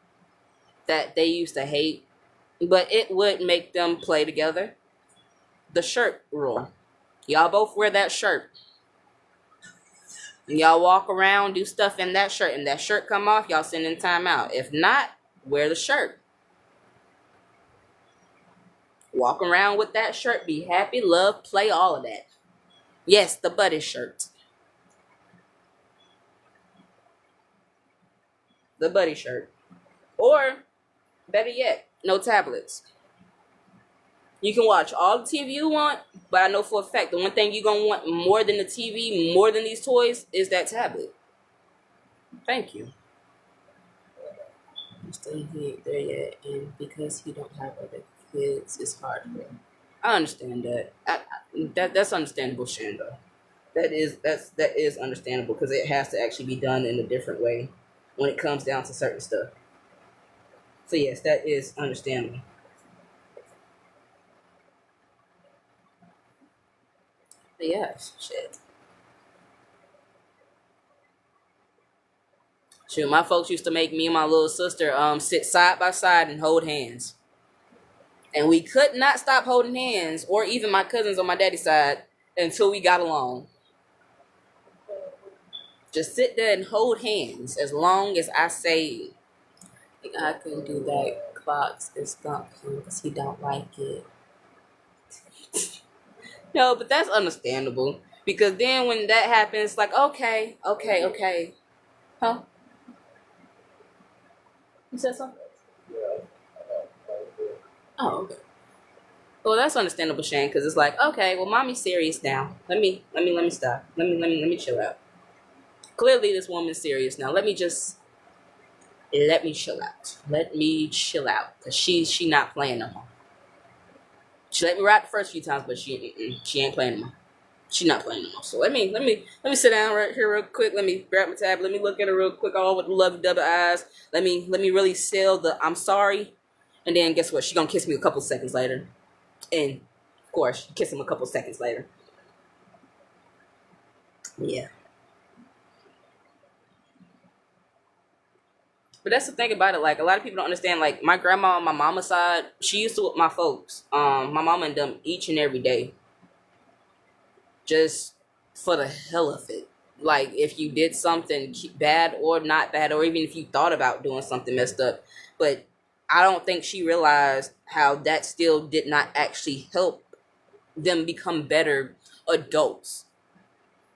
that they used to hate, but it would make them play together. The shirt rule. Y'all both wear that shirt. Y'all walk around, do stuff in that shirt, and that shirt come off, y'all send in timeout. If not, wear the shirt. Walk around with that shirt, be happy, love, play, all of that. Yes, the buddy shirt. The buddy shirt. Or, better yet, no tablets. You can watch all the TV you want, but I know for a fact the one thing you're going to want more than the TV, more than these toys, is that tablet. Thank you. Still he ain't there yet, and because he don't have other kids, it's hard for him. I understand that. That's understandable, Shanda. That is understandable because it has to actually be done in a different way when it comes down to certain stuff. So yes, that is understandable. But yes, shit. Shoot, my folks used to make me and my little sister sit side by side and hold hands. And we could not stop holding hands, or even my cousins on my daddy's side, until we got along. Just sit there and hold hands as long as I say I can do that. Clocks is thump him because he don't like it. No, but that's understandable. Because then when that happens, like, okay. Huh? You said something? Oh, okay. Well, that's understandable, Shane, because it's like, okay, well, mommy's serious now. Let me stop. Let me chill out. Clearly, this woman's serious now. Let me chill out. Let me chill out, because she not playing no more. She let me ride the first few times, but she ain't playing no more. She's not playing no more. So let me sit down right here real quick. Let me grab my tab. Let me look at her real quick, all with love double eyes. Let me really seal the I'm sorry, and then guess what? She gonna kiss me a couple seconds later, and of course, kiss him a couple seconds later. Yeah. But that's the thing about it. Like, a lot of people don't understand. Like, my grandma on my mama's side, she used to with my folks. My mama and them each and every day, just for the hell of it. Like, if you did something bad or not bad, or even if you thought about doing something messed up, but I don't think she realized how that still did not actually help them become better adults.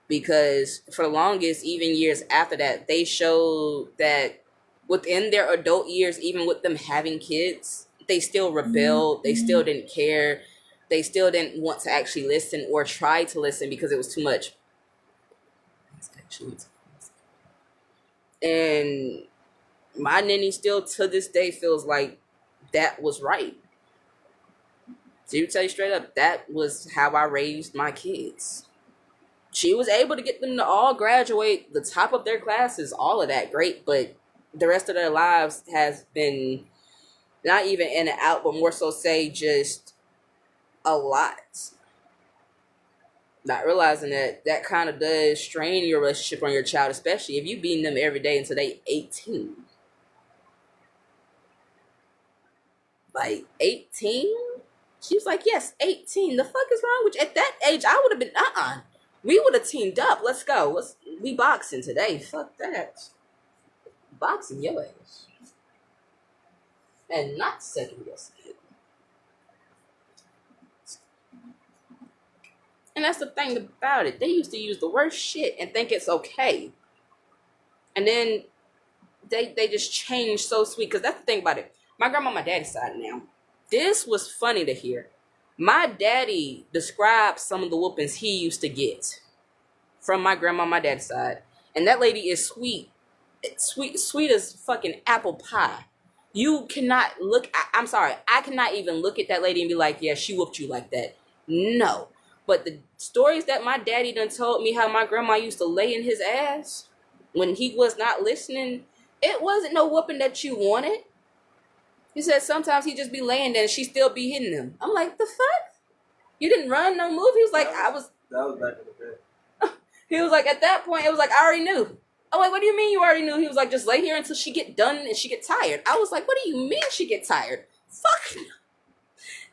Because for the longest, even years after that, they showed that within their adult years, even with them having kids, they still rebelled. They still didn't care. They still didn't want to actually listen or try to listen because it was too much. And my nanny still to this day feels like that was right. To tell you straight up, that was how I raised my kids. She was able to get them to all graduate the top of their classes, all of that, great, but the rest of their lives has been not even in and out, but more so say just a lot. Not realizing that kind of does strain your relationship on your child, especially if you beating them every day until they 18. Like 18? She was like, yes, 18. The fuck is wrong with you? At that age, I would have been, we would have teamed up. Let's go. We boxing today. Fuck that. Boxing your ass. And not second guessing it. And that's the thing about it. They used to use the worst shit and think it's okay. And then they just changed so sweet. Because that's the thing about it. My grandma on my daddy's side now. This was funny to hear. My daddy described some of the whoopings he used to get from my grandma on my dad's side. And that lady is sweet. Sweet as fucking apple pie. You cannot look, I'm sorry, I cannot even look at that lady and be like, yeah, she whooped you like that. No. But the stories that my daddy done told me how my grandma used to lay in his ass when he was not listening, it wasn't no whooping that you wanted. He said sometimes he just be laying there and she still be hitting him. I'm like, the fuck? You didn't run no move? He was like, That was back in the day. He was like, at that point, it was like, I already knew. I'm like, what do you mean you already knew? He was like, just lay here until she get done and she get tired. I was like, what do you mean she get tired? Fuck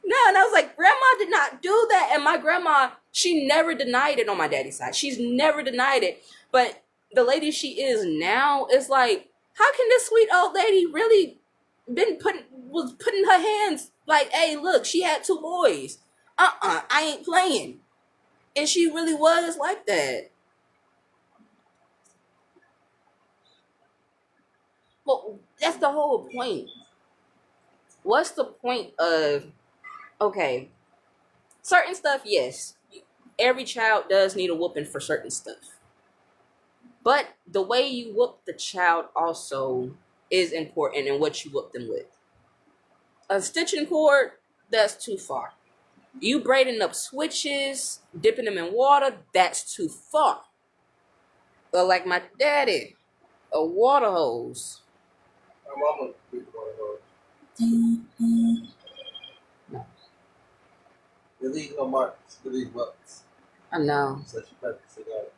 no. And I was like, grandma did not do that. And my grandma, she never denied it on my daddy's side. She's never denied it. But the lady she is now is like, how can this sweet old lady really was putting her hands like, hey, look, she had 2 boys. I ain't playing. And she really was like that. Well, that's the whole point. What's the point of, okay, Certain stuff, yes. Every child does need a whooping for certain stuff. But the way you whoop the child also is important in what you whoop them with. A stitching cord, that's too far. You braiding up switches, dipping them in water, that's too far. But like my daddy, a water hose. My mama did one of those. No, They leave no marks. They leave bucks. I know. So she practiced it out.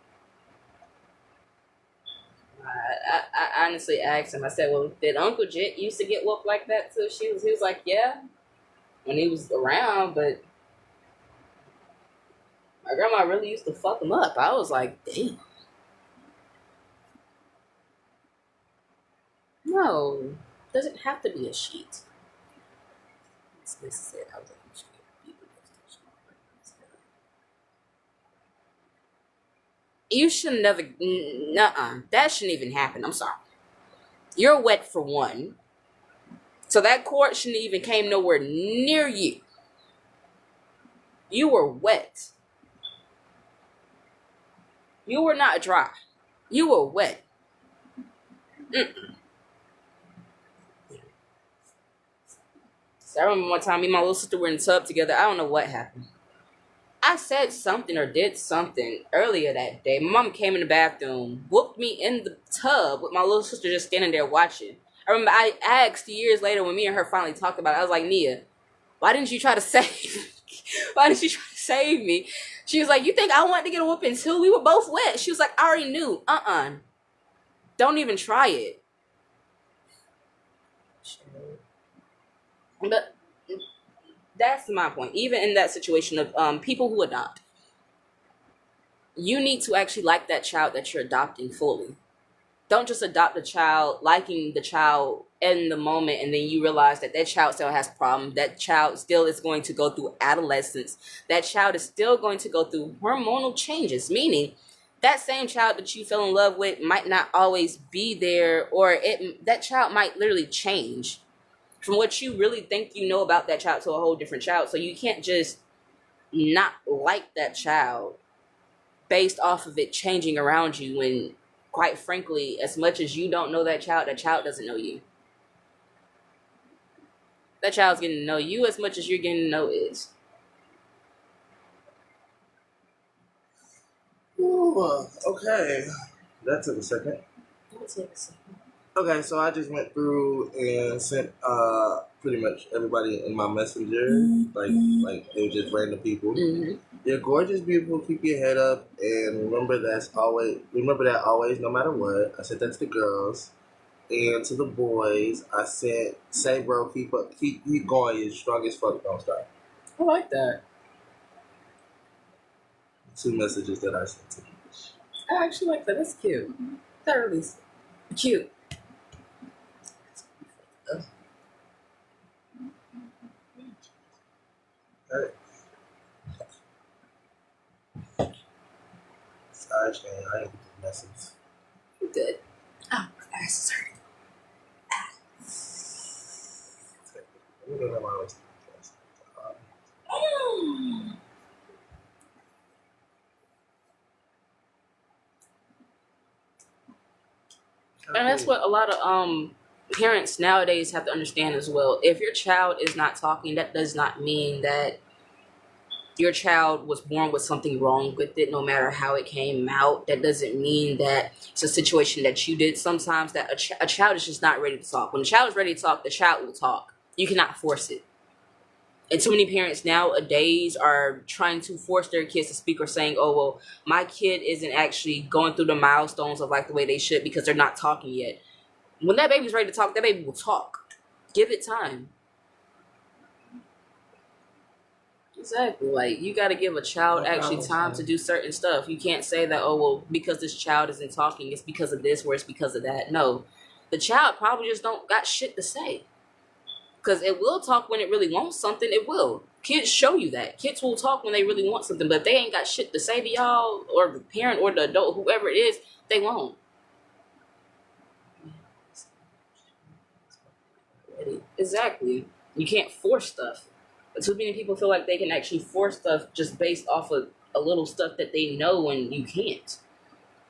I honestly asked him. I said, "Well, did Uncle Jet used to get whooped like that too?" He was like, "Yeah, when he was around, but my grandma really used to fuck him up." I was like, "Damn, no, doesn't have to be a sheet." This said, I was like, "You should never, nuh-uh, that shouldn't even happen. I'm sorry. You're wet for one, so that cord shouldn't even came nowhere near you. You were wet. You were not dry. You were wet." Mm-mm. So I remember one time me and my little sister were in the tub together. I don't know what happened. I said something or did something earlier that day. My mom came in the bathroom, whooped me in the tub with my little sister just standing there watching. I remember I asked years later when me and her finally talked about it. I was like, "Nia, why didn't you try to save me? Why didn't you try to save me?" She was like, "You think I wanted to get a whooping too? We were both wet." She was like, "I already knew. Don't even try it." But that's my point. Even in that situation of people who adopt, you need to actually like that child that you're adopting fully. Don't just adopt a child, liking the child in the moment, and then you realize that that child still has problems. That child still is going to go through adolescence. That child is still going to go through hormonal changes, meaning that same child that you fell in love with might not always be there, or that child might literally change from what you really think you know about that child to a whole different child. So you can't just not like that child based off of it changing around you when, quite frankly, as much as you don't know that child doesn't know you. That child's getting to know you as much as you're getting to know it. Ooh, okay. That took a second. Okay, so I just went through and sent pretty much everybody in my messenger, like it was just random people. Mm-hmm. You're gorgeous, beautiful. Keep your head up, and remember that always, no matter what. I said that to the girls, and to the boys, I said, "Say, bro, keep going. You're strong as fuck. Don't stop." I like that. 2 messages that I sent to you. I actually like that. That's cute. That really is cute. Hey. Sorry, Shane, I didn't get the message. You good. Oh, my ass is hurting. We don't know why I was And that's what a lot of parents nowadays have to understand as well. If your child is not talking, that does not mean that your child was born with something wrong with it, no matter how it came out. That doesn't mean that it's a situation that you did. Sometimes that a child is just not ready to talk. When a child is ready to talk, the child will talk. You cannot force it. And too many parents nowadays are trying to force their kids to speak or saying, "Oh, well, my kid isn't actually going through the milestones of like the way they should because they're not talking yet." When that baby's ready to talk, that baby will talk. Give it time. Exactly. Like, you got to give a child actually time to do certain stuff. You can't say that, "Oh, well, because this child isn't talking, it's because of this or it's because of that." No. The child probably just don't got shit to say. Because it will talk when it really wants something. It will. Kids show you that. Kids will talk when they really want something. But if they ain't got shit to say to y'all, or the parent or the adult, whoever it is, they won't. Exactly. You can't force stuff. Too many people feel like they can actually force stuff just based off of a little stuff that they know when you can't.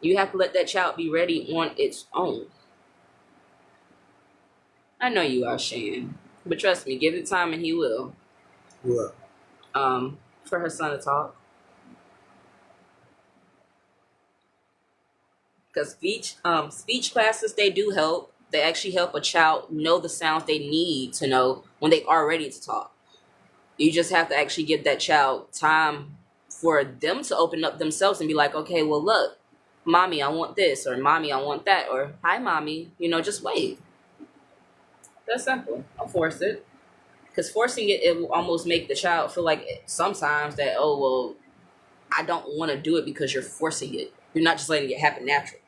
You have to let that child be ready on its own. I know you are, Shan. But trust me, give it time and he will. What? For her son to talk. Because speech classes, they do help. They actually help a child know the sounds they need to know when they are ready to talk. You just have to actually give that child time for them to open up themselves and be like, okay, well, look, mommy, I want this, or mommy, I want that, or hi, mommy, just wait. That's simple. Don't force it. Because forcing it, it will almost make the child feel like sometimes that, oh, well, I don't want to do it because you're forcing it. You're not just letting it happen naturally.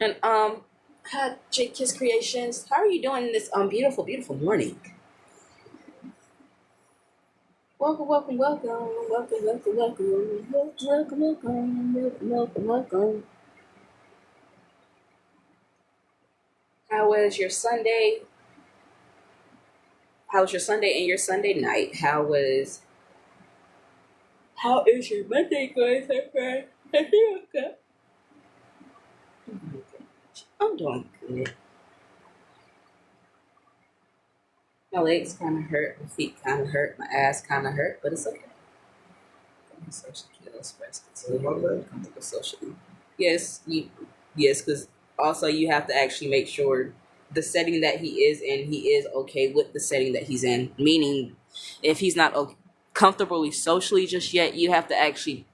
And hi, Jake Kiss Creations. How are you doing this beautiful, beautiful morning? Welcome, welcome, welcome, welcome, welcome, welcome, welcome, welcome, welcome, welcome. How was your Sunday? How was your Sunday and your Sunday night? How is your Monday going so far? Okay. I'm doing good. My legs kind of hurt, my feet kind of hurt, my ass kind of hurt, but it's okay. Social skills, comfortable socially. Yes, yes, because also you have to actually make sure the setting that he is in, he is okay with the setting that he's in. Meaning, if he's not comfortably socially just yet, you have to actually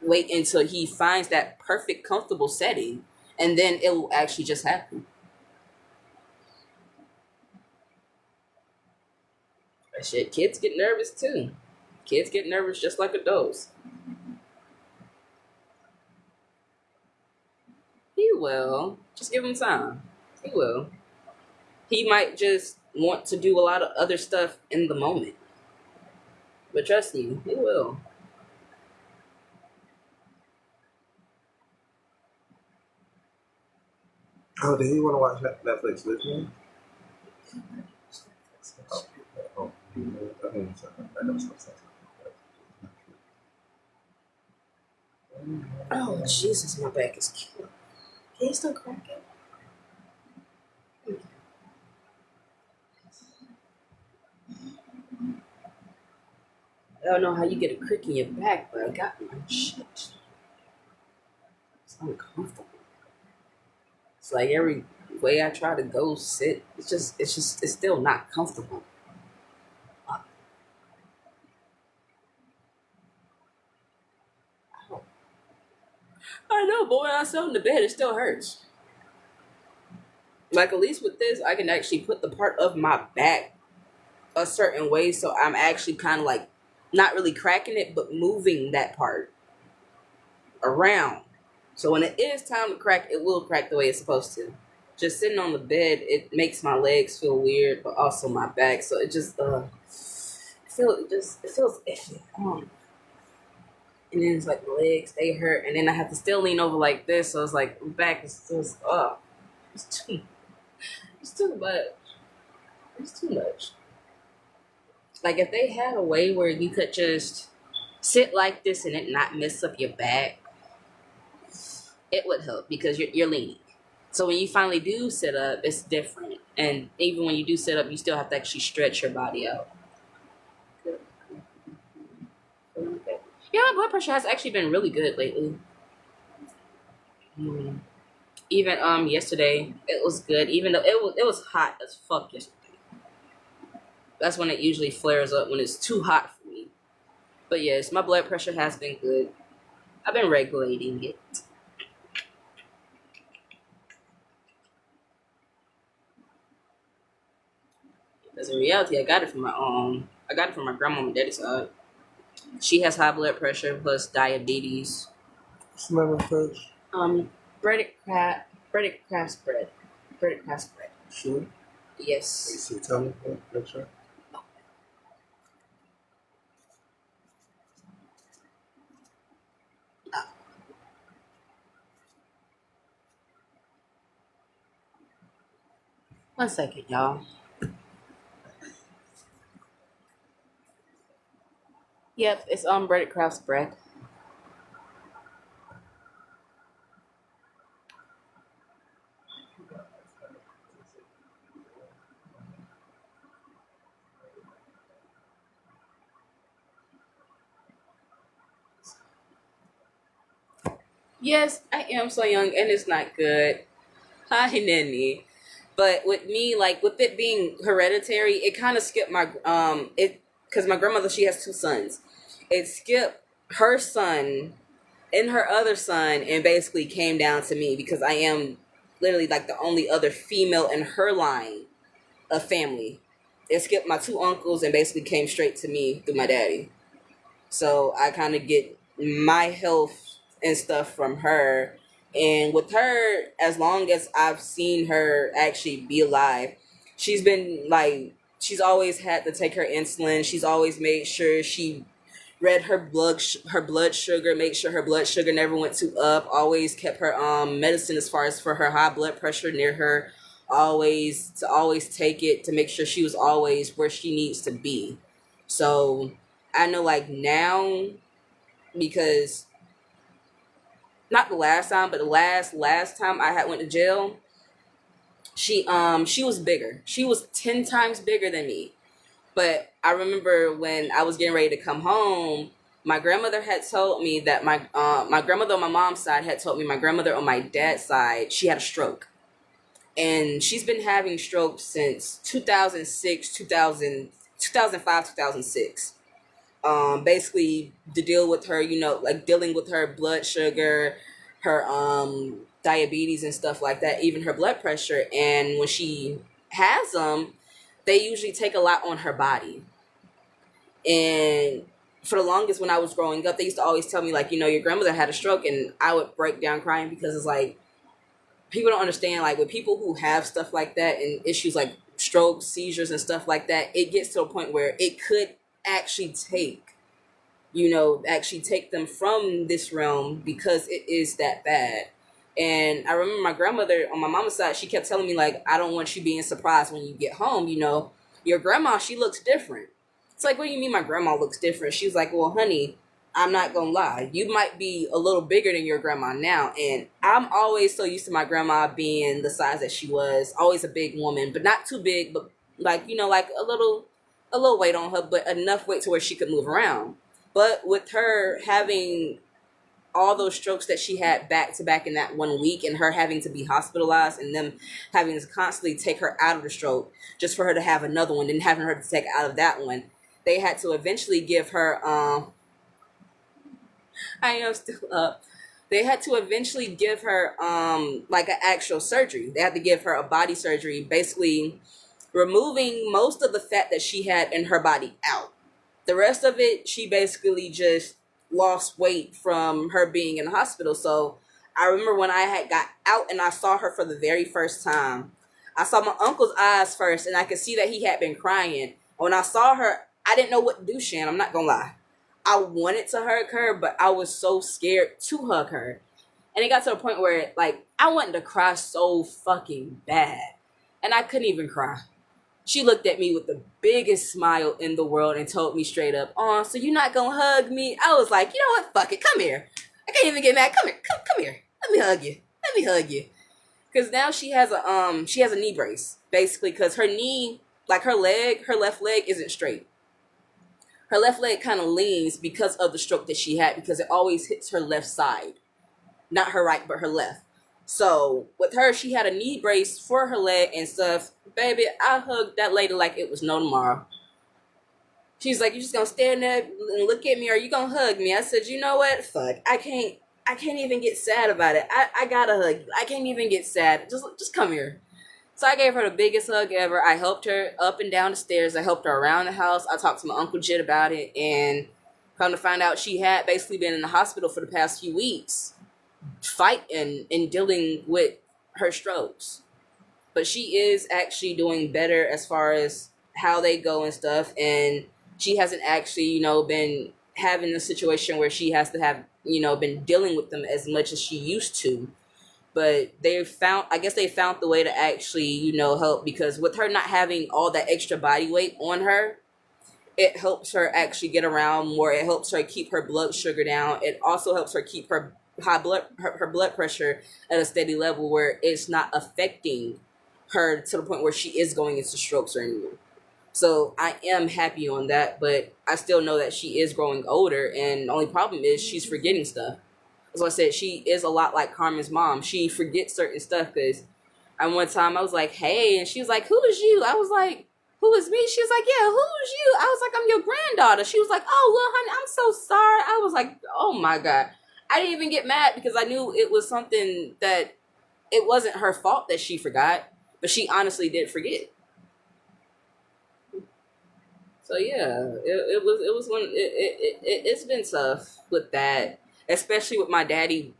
wait until he finds that perfect, comfortable setting, and then it will actually just happen. But shit, kids get nervous too. Kids get nervous just like adults. He will. Just give him time. He will. He might just want to do a lot of other stuff in the moment. But trust me, he will. Oh, did he want to watch Netflix with me? Oh, Oh, Jesus, my back is killing. Can you still crack it? I don't know how you get a crick in your back, but I got one. Shit. It's uncomfortable. It's like every way I try to go sit, it's still not comfortable. I know, but when I sit on the bed, it still hurts. Like, at least with this, I can actually put the part of my back a certain way, so I'm actually kind of like not really cracking it, but moving that part around. So when it is time to crack, it will crack the way it's supposed to. Just sitting on the bed, it makes my legs feel weird, but also my back. So it just it feels iffy. And then it's like my legs, they hurt, and then I have to still lean over like this. So it's like my back is just it's too much. It's too much. Like if they had a way where you could just sit like this and it not mess up your back, it would help because you're leaning. So when you finally do sit up, it's different. And even when you do sit up, you still have to actually stretch your body out. Yeah, my blood pressure has actually been really good lately. Even yesterday, it was good. Even though it was hot as fuck yesterday. That's when it usually flares up when it's too hot for me. But yes, my blood pressure has been good. I've been regulating it. Because in reality, I got it from my grandma and daddy's side. She has high blood pressure plus diabetes. Smell first. Breaded crab spread. Breaded crab spread. Sure. Yes. See, tell me, make sure. One second, y'all. Yep, it's breaded crust bread. Yes, I am so young, and it's not good. Hi, Nanny. But with me, like with it being hereditary, it kind of skipped my it because my grandmother, she has two sons. It skipped her son and her other son, and basically came down to me because I am literally like the only other female in her line of family. It skipped my two uncles and basically came straight to me through my daddy. So I kind of get my health and stuff from her. And with her, as long as I've seen her actually be alive, she's been like, she's always had to take her insulin. She's always made sure she read her blood sugar, make sure her blood sugar never went too up. Always kept her medicine as far as for her high blood pressure near her. Always take it to make sure she was always where she needs to be. So I know like now, because not the last time, but the last time I had went to jail, she was bigger. She was 10 times bigger than me. But I remember when I was getting ready to come home, my grandmother had told me that my grandmother on my mom's side had told me my grandmother on my dad's side, she had a stroke. And she's been having strokes since 2006, 2005, 2006. Basically to deal with her, like dealing with her blood sugar, her diabetes and stuff like that, even her blood pressure. And when she has them, they usually take a lot on her body. And for the longest, when I was growing up, they used to always tell me like, your grandmother had a stroke, and I would break down crying because it's like people don't understand, like with people who have stuff like that and issues like strokes, seizures and stuff like that, it gets to a point where it could actually take them from this realm because it is that bad. And I remember my grandmother on my mama's side, she kept telling me like, I don't want you being surprised when you get home, your grandma, she looks different. It's like, what do you mean my grandma looks different? She was like, well, honey, I'm not gonna lie. You might be a little bigger than your grandma now. And I'm always so used to my grandma being the size that she was, always a big woman, but not too big, but like, like a little weight on her, but enough weight to where she could move around. But with her having all those strokes that she had back to back in that 1 week, and her having to be hospitalized, and them having to constantly take her out of the stroke just for her to have another one, then having her to take out of that one, they had to eventually give her I am still up. They had to eventually give her like an actual surgery. They had to give her a body surgery, basically removing most of the fat that she had in her body out. The rest of it, she basically just lost weight from her being in the hospital. So I remember when I had got out and I saw her for the very first time, I saw my uncle's eyes first, and I could see that he had been crying. When I saw her, I didn't know what to do, Shan. I'm not gonna lie. I wanted to hug her, but I was so scared to hug her. And it got to a point where, like, I wanted to cry so fucking bad. And I couldn't even cry. She looked at me with the biggest smile in the world and told me straight up, "Oh, so you're not gonna hug me?" I was like, you know what? Fuck it. Come here. I can't even get mad. Come here. Come here. Let me hug you. Let me hug you. Because now she has a knee brace, basically, because her knee, like her left leg isn't straight. Her left leg kind of leans because of the stroke that she had, because it always hits her left side, not her right, but her left. So with her, she had a knee brace for her leg and stuff. Baby, I hugged that lady like it was no tomorrow. She's like, "You just gonna stand there and look at me, or you gonna hug me?" I said, "You know what? Fuck. I can't even get sad about it. I gotta hug you. I can't even get sad. Just come here." So I gave her the biggest hug ever. I helped her up and down the stairs. I helped her around the house. I talked to my Uncle Jit about it, and come to find out, she had basically been in the hospital for the past few weeks, fighting and dealing with her strokes. But she is actually doing better as far as how they go and stuff. And she hasn't actually, been having a situation where she has to have, been dealing with them as much as she used to. But I guess they found the way to actually, help, because with her not having all that extra body weight on her, it helps her actually get around more. It helps her keep her blood sugar down. It also helps her keep her her blood pressure at a steady level where it's not affecting her to the point where she is going into strokes or anything. So I am happy on that, but I still know that she is growing older, and the only problem is she's forgetting stuff. So I said she is a lot like Carmen's mom. She forgets certain stuff because and one time I was like, hey, and she was like, who is you? I was like, who is me? She was like, yeah, who's you? I was like, I'm your granddaughter. She was like, oh, well, honey, I'm so sorry. I was like, oh my God. I didn't even get mad because I knew it was something that it wasn't her fault that she forgot, but she honestly did forget. So yeah, it was one it's been tough with that, especially with my daddy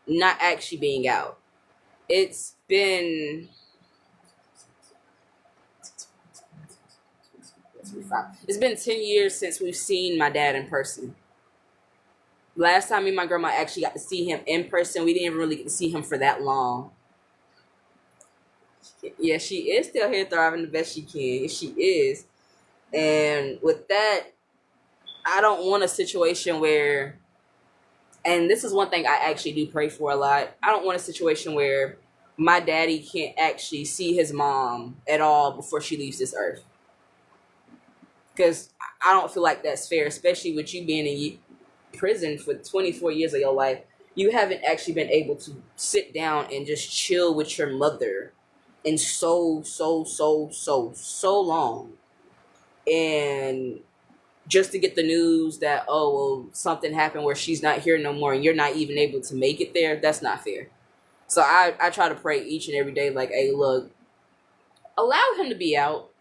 not actually being out. It's been it's been 10 years since we've seen my dad in person. Last time me and my grandma actually got to see him in person, we didn't even really get to see him for that long. Yeah, she is still here thriving the best she can. She is. And with that, I don't want a situation where, and this is one thing I actually do pray for a lot. I don't want a situation where my daddy can't actually see his mom at all before she leaves this earth. Because I don't feel like that's fair, especially with you being in prison for 24 years of your life. You haven't actually been able to sit down and just chill with your mother in so long. And just to get the news that, oh, well, something happened where she's not here no more and you're not even able to make it there, that's not fair. So I try to pray each and every day, like, hey, look, allow him to be out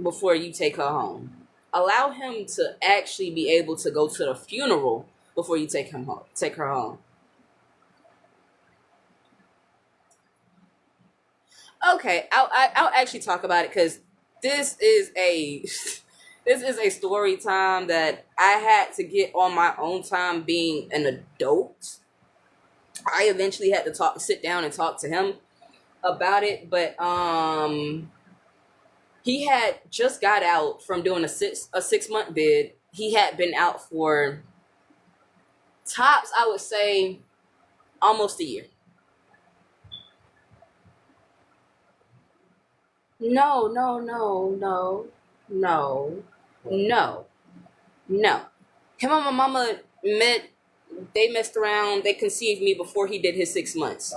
before you take her home. Allow him to actually be able to go to the funeral before you take her home. Okay, I'll actually talk about it because this is a this is a story time that I had to get on my own time being an adult. I eventually had to sit down and talk to him about it, but he had just got out from doing a 6 month bid. He had been out for tops, I would say, almost a year. No, no, no, no, no, no, no. Him and my mama met. They messed around. They conceived me before he did his 6 months.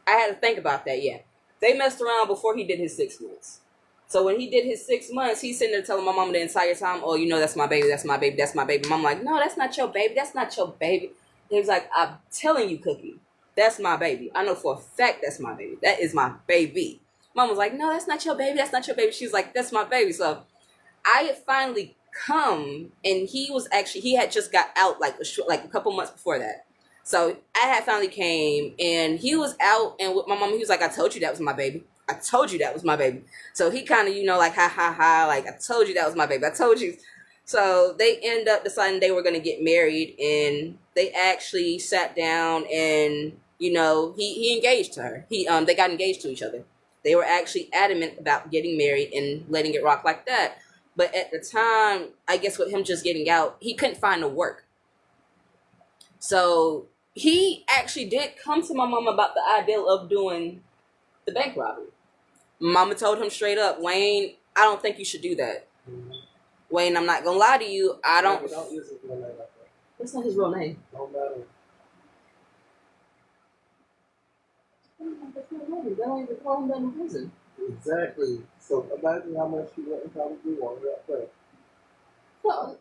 I had to think about that. Yeah, they messed around before he did his 6 months. So when he did his 6 months, he's sitting there telling my mama the entire time, "Oh, you know that's my baby. That's my baby. That's my baby." Mom like, "No, that's not your baby. That's not your baby." He was like, "I'm telling you, Cookie, that's my baby. I know for a fact that's my baby. That is my baby." Mom was like, "No, that's not your baby. That's not your baby." She was like, "That's my baby." So I had finally come, and he had just got out like a couple months before that. So I had finally came, and he was out, and with my mom, he was like, "I told you that was my baby. I told you that was my baby." So he kind of, like, ha ha ha, like, "I told you that was my baby. I told you." So they end up deciding they were going to get married, and they actually sat down, and he engaged her. They got engaged to each other. They were actually adamant about getting married and letting it rock like that. But at the time, I guess with him just getting out, he couldn't find no work. So he actually did come to my mom about the idea of doing the bank robbery. Mama told him straight up, "Wayne, I don't think you should do that. Mm-hmm. Wayne, I'm not going to lie to you. I don't use his real name like that. That's not his real name. Don't matter. That's not name. They don't even call him that in prison." Exactly. So imagine how much you wouldn't probably want that play. No,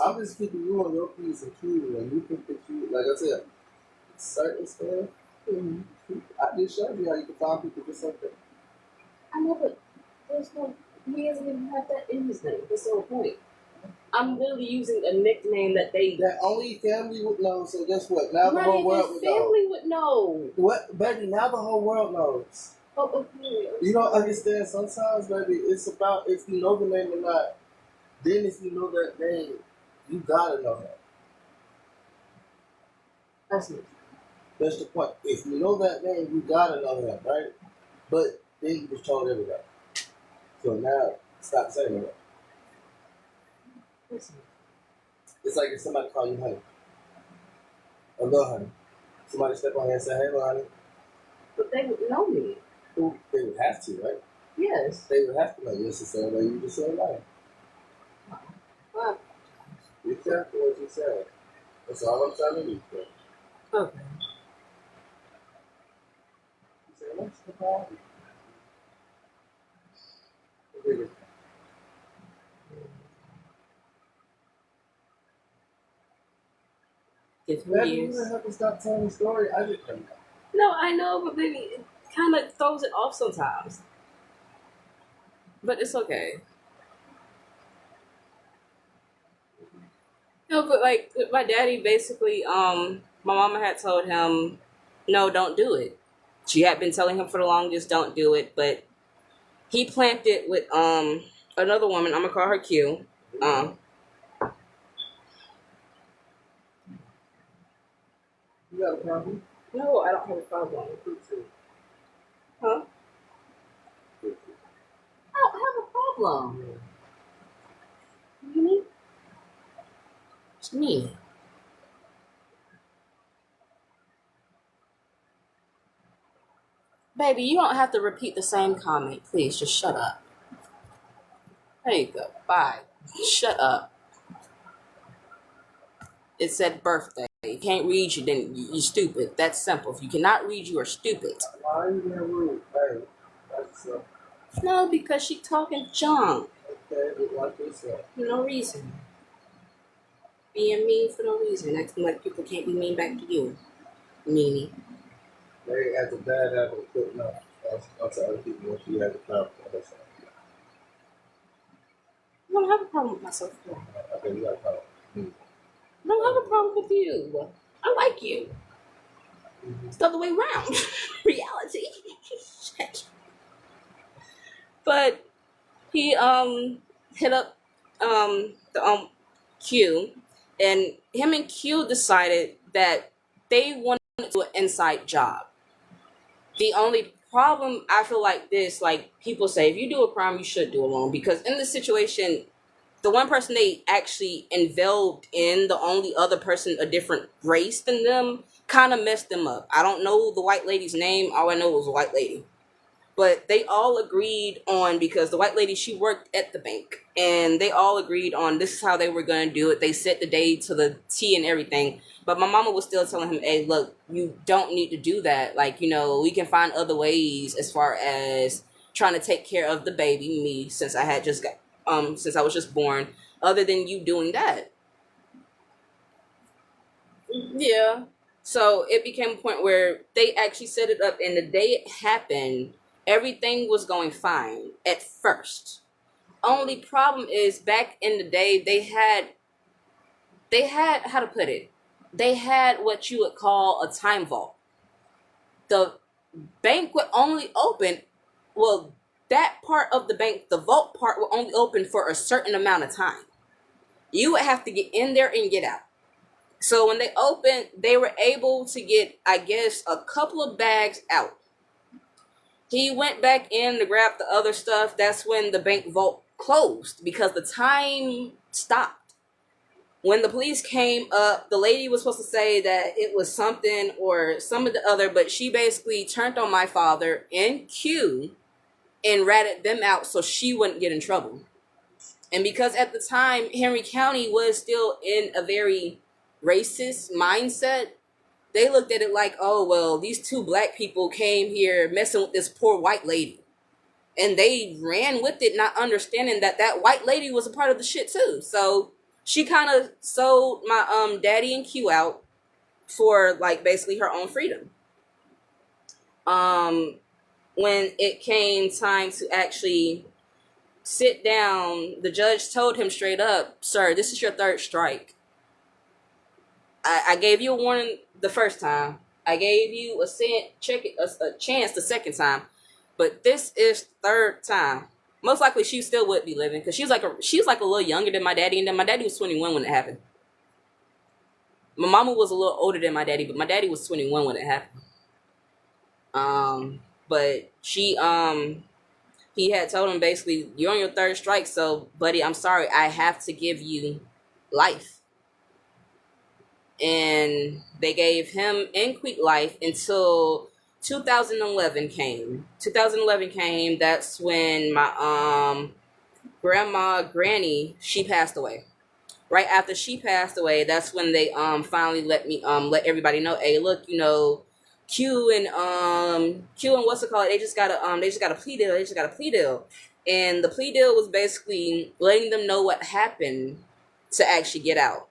I'm just keeping you on your P's and Q's, and you think that you, like I said, certain stuff. Mm-hmm. I just showed you how you can find people for something. I know, but he doesn't even have that in his name. That's the whole point. I'm literally using a nickname that only family would know. So guess what? Now the whole world would know. Family would know. What, baby? Now the whole world knows. Oh, okay. You don't understand. Sometimes, baby, it's about if you know the name or not. Then if you know that name, you gotta know that. That's the point. If you know that name, you gotta know that, right? But then you just told everybody. So now, stop saying that. Listen. It's like if somebody call you honey. Or little honey. Somebody step on here and say, hey, little honey. But they would know me. They would have to, right? Yes. They would have to know you just the same way you just said life. Well, Be careful what you say. That's all I'm telling you. okay. You say, what's the problem? Really? Different You years. don't have to stop telling the story. I just don't know. No, I know, but maybe it kind of throws it off sometimes. But it's okay. No, but like my daddy basically, my mama had told him, no, don't do it. She had been telling him for the longest, don't do it, but he planted with another woman. I'm gonna call her Q. You got a problem? No, I don't have a problem. Huh? I don't have a problem. You mean? It's me. Baby, you don't have to repeat the same comment. Please, just shut up. There you go. Bye. Shut up. It said birthday. You can't read, you're stupid. That's simple. If you cannot read, you are stupid. Why are you being rude? Hey, that's No, because she talking junk. okay, but like yourself. For no reason. Being mean for no reason. Acting like people can't be mean back to you. Meanie. They had the bad habit of putting up onto other people when you had the problem. I don't have a problem with myself. Okay, you got a problem. I don't have a problem with you. I like you. It's the other way around. Reality. But he hit up the Q, and him and Q decided that they wanted to do an inside job. The only problem I feel like this, like people say, if you do a crime, you should do alone, because in this situation, the one person they actually involved in, the only other person a different race than them, kind of messed them up. I don't know the white lady's name. All I know was a white lady. But they all agreed on, because the white lady, she worked at the bank, and they all agreed on this is how they were going to do it. They set the day to the T and everything. But my mama was still telling him, hey, look, you don't need to do that. Like, we can find other ways as far as trying to take care of the baby, me, since I had just got, since I was just born, other than you doing that. Yeah. So it became a point where they actually set it up, and the day it happened, everything was going fine at first. Only problem is, back in the day, they had how to put it, they had what you would call a time vault. The bank would only open, well, that part of the bank, the vault part, would only open for a certain amount of time. You would have to get in there and get out. So when they opened, they were able to get, I guess, a couple of bags out. He went back in to grab the other stuff. That's when the bank vault closed, because the time stopped. When the police came up, the lady was supposed to say that it was something or some of the other, but she basically turned on my father and Q and ratted them out so she wouldn't get in trouble. And because at the time, Henry County was still in a very racist mindset, they looked at it like, oh, well, these two black people came here messing with this poor white lady. And they ran with it, not understanding that that white lady was a part of the shit too. So she kind of sold my daddy and Q out for, like, basically her own freedom. When it came time to actually sit down, the judge told him straight up, sir, this is your third strike. I gave you a warning the first time. I gave you a chance the second time. But this is third time. Most likely she still would be living, because she was like a little younger than my daddy, and then my daddy was 21 when it happened. My mama was a little older than my daddy, but my daddy was 21 when it happened. But he he had told him basically, you're on your third strike, so buddy, I'm sorry, I have to give you life. And they gave him and Queek life until 2011 came. 2011 came. That's when my granny, she passed away. Right after she passed away, that's when they finally let everybody know, hey, look, Q and what's it called? They just got a plea deal. They just got a plea deal, and the plea deal was basically letting them know what happened to actually get out.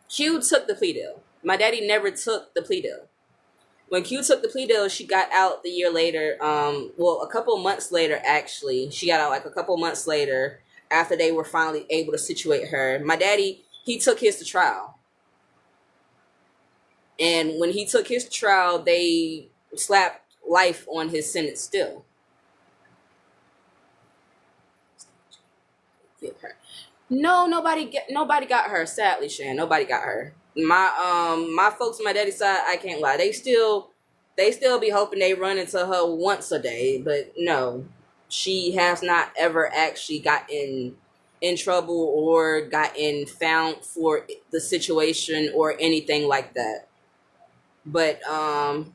Q took the plea deal. My daddy never took the plea deal. When Q took the plea deal, she got out the year later. A couple months later, actually. She got out like a couple months later after they were finally able to situate her. My daddy, he took his to trial. And when he took his to trial, they slapped life on his sentence still. Get her. No, nobody got her. Sadly, Shan, nobody got her. My folks on my daddy's side, I can't lie. They still be hoping they run into her once a day, but no, she has not ever actually gotten in trouble or gotten found for the situation or anything like that. But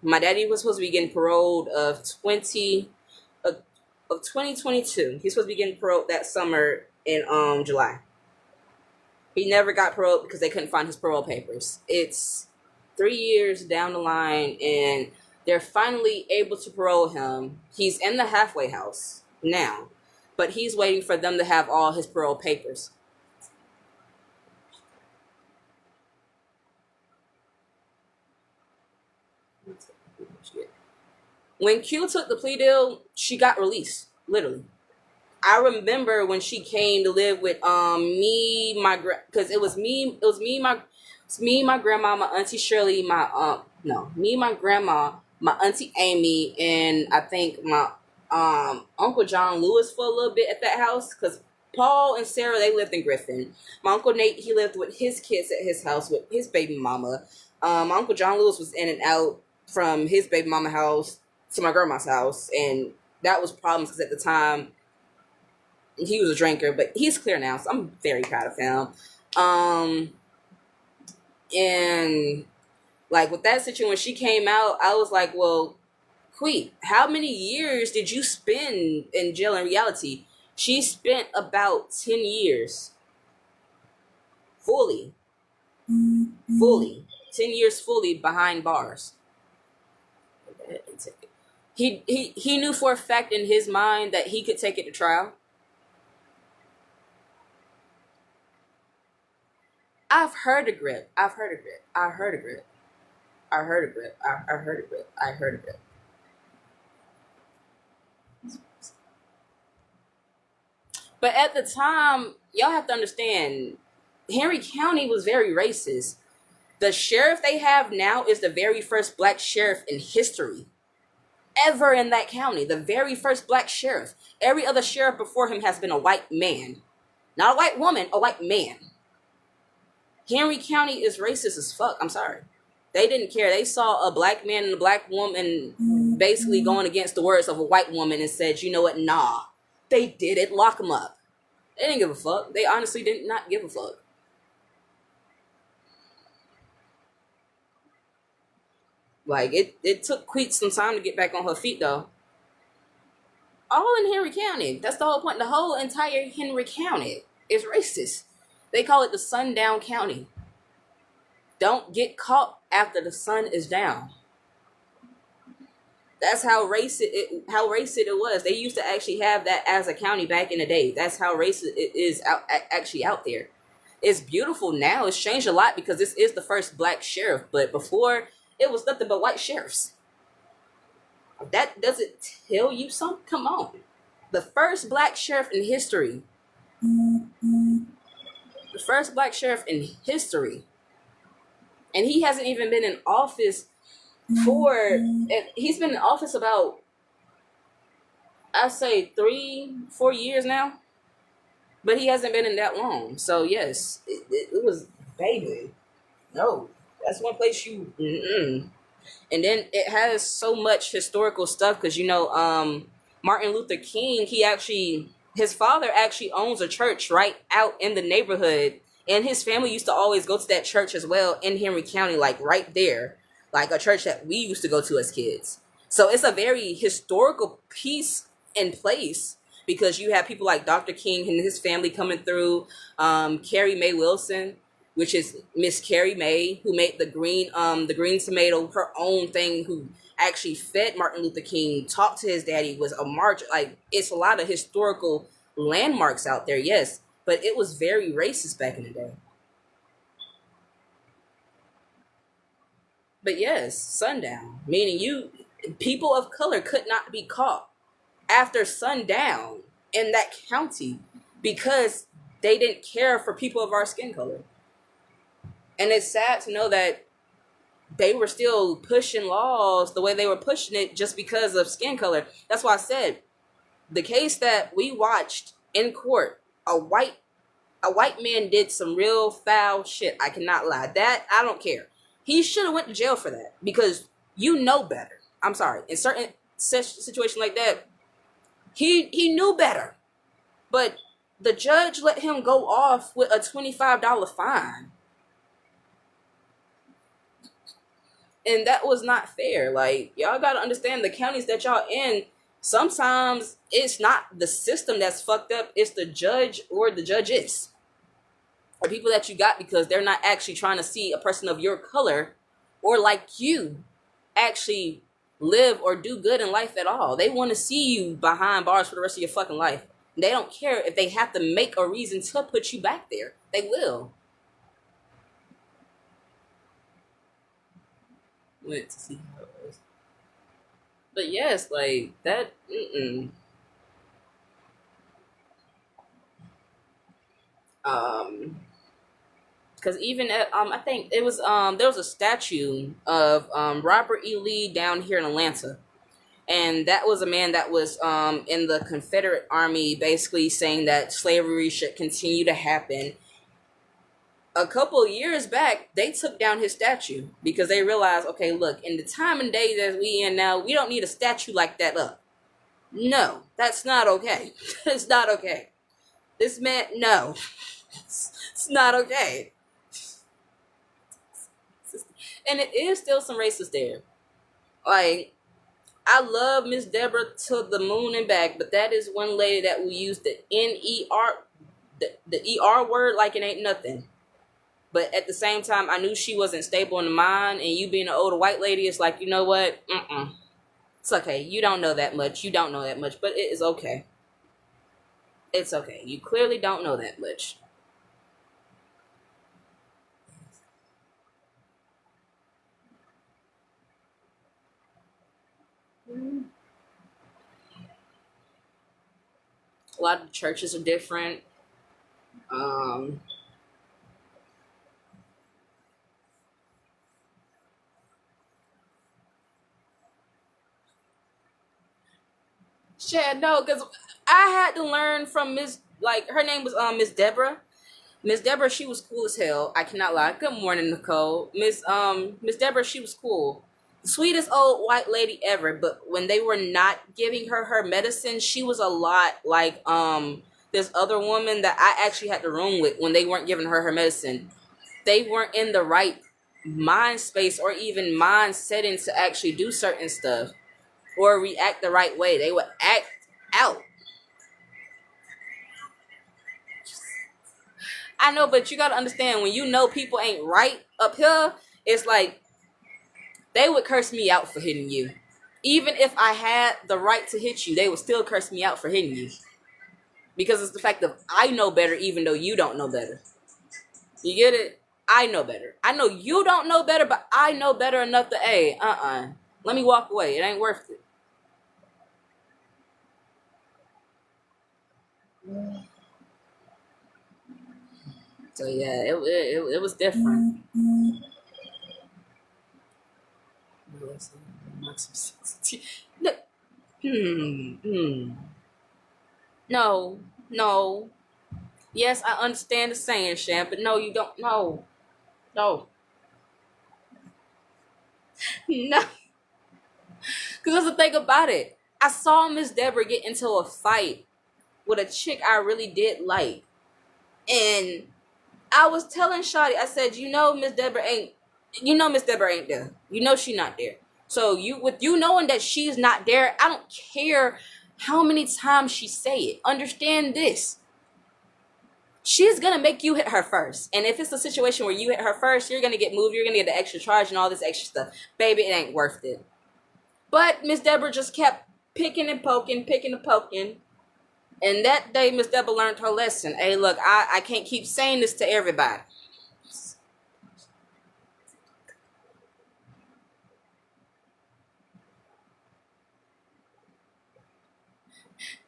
my daddy was supposed to be getting paroled of 2022. He's supposed to be getting paroled that summer in July. He never got paroled because they couldn't find his parole papers. It's 3 years down the line, and they're finally able to parole him. He's in the halfway house now, but he's waiting for them to have all his parole papers. When Q took the plea deal, she got released, literally. I remember when she came to live with because it was me, my grandma, my auntie Shirley, my grandma, my auntie Amy, and I think my Uncle John Lewis for a little bit at that house, because Paul and Sarah, they lived in Griffin. My Uncle Nate, he lived with his kids at his house with his baby mama. My Uncle John Lewis was in and out from his baby mama house to my grandma's house, and that was problems because at the time he was a drinker, but he's clear now, so I'm very proud of him. And like with that situation, when she came out, I was like, well, Queet, how many years did you spend in jail in reality? She spent about 10 years. Fully. 10 years fully behind bars. He knew for a fact in his mind that he could take it to trial. I've heard a grip. But at the time, y'all have to understand, Henry County was very racist. The sheriff they have now is the very first black sheriff in history ever in that county. The very first black sheriff. Every other sheriff before him has been a white man. Not a white woman, a white man. Henry County is racist as fuck. I'm sorry. They didn't care. They saw a black man and a black woman basically going against the words of a white woman and said, you know what? Nah. They did it. Lock them up. They didn't give a fuck. They honestly did not give a fuck. Like, it took Queet some time to get back on her feet, though. All in Henry County. That's the whole point. The whole entire Henry County is racist. They call it the sundown county. Don't get caught after the sun is down. That's how racist it was. They used to actually have that as a county back in the day. That's how racist it is actually out there. It's beautiful now. It's changed a lot because this is the first black sheriff. But before, it was nothing but white sheriffs. That doesn't tell you something? Come on. The first black sheriff in history. The first black sheriff in history. And he hasn't even been in office he's been in office about, I'd say 3-4 years now. But he hasn't been in that long. So yes, it was, baby. No, that's one place you, And then it has so much historical stuff because, Martin Luther King, his father actually owns a church right out in the neighborhood, and his family used to always go to that church as well in Henry County, like right there, like a church that we used to go to as kids. So it's a very historical piece in place because you have people like Dr. King and his family coming through, Carrie Mae Wilson, which is Miss Carrie Mae, who made the green tomato her own thing, who actually fed Martin Luther King, talked to his daddy, was a march. Like, it's a lot of historical landmarks out there, yes, but it was very racist back in the day. But yes, sundown, meaning people of color could not be caught after sundown in that county because they didn't care for people of our skin color. And it's sad to know that they were still pushing laws the way they were pushing it just because of skin color. That's why I said the case that we watched in court, a white man did some real foul shit. I cannot lie. That I don't care. He should have went to jail for that because you know better. I'm sorry. In certain situations like that, he knew better. But the judge let him go off with a $25 fine. And that was not fair. Like, y'all gotta understand the counties that y'all in, sometimes it's not the system that's fucked up, it's the judge or the judges. Or people that you got because they're not actually trying to see a person of your color or like you actually live or do good in life at all. They want to see you behind bars for the rest of your fucking life. They don't care if they have to make a reason to put you back there. They will. Went to see how it was. But yes, like that. Because even at, I think it was there was a statue of Robert E. Lee down here in Atlanta, and that was a man that was in the Confederate Army, basically saying that slavery should continue to happen. A couple of years back, they took down his statue because they realized, okay, look, in the time and day that we in now, we don't need a statue like that up. No, that's not okay. It's not okay. This man, no, it's not okay. And it is still some racist there. Like, I love Miss Deborah to the moon and back, but that is one lady that will use the N-E-R, the E-R word like it ain't nothing. But at the same time, I knew she wasn't stable in the mind, and you being an older white lady, it's like, you know what? It's okay. You don't know that much. You don't know that much, but it is okay. It's okay. You clearly don't know that much. A lot of the churches are different. Shit, no, because I had to learn from Miss, like, her name was Miss Deborah. Miss Deborah, she was cool as hell. I cannot lie. Good morning, Nicole. Miss Deborah, she was cool. The sweetest old white lady ever. But when they were not giving her medicine, she was a lot like this other woman that I actually had to room with when they weren't giving her medicine. They weren't in the right mind space or even mind setting to actually do certain stuff or react the right way. They would act out. I know, but you gotta understand, when you know people ain't right up here, it's like they would curse me out for hitting you. Even if I had the right to hit you, they would still curse me out for hitting you. Because it's the fact that I know better even though you don't know better. You get it? I know better. I know you don't know better, but I know better enough to, hey, let me walk away. It ain't worth it. So yeah, it was different. Look, no. Yes, I understand the saying, Shan, but no, you don't. No. No. Because that's the thing about it. I saw Miss Deborah get into a fight with a chick I really did like. And I was telling Shawty, I said, Miss Deborah ain't there. You know she not there. So with you knowing that she's not there, I don't care how many times she say it. Understand this. She's going to make you hit her first. And if it's a situation where you hit her first, you're going to get moved. You're going to get the extra charge and all this extra stuff. Baby, it ain't worth it. But Miss Deborah just kept picking and poking. And that day, Miss Deborah learned her lesson. Hey, look, I can't keep saying this to everybody.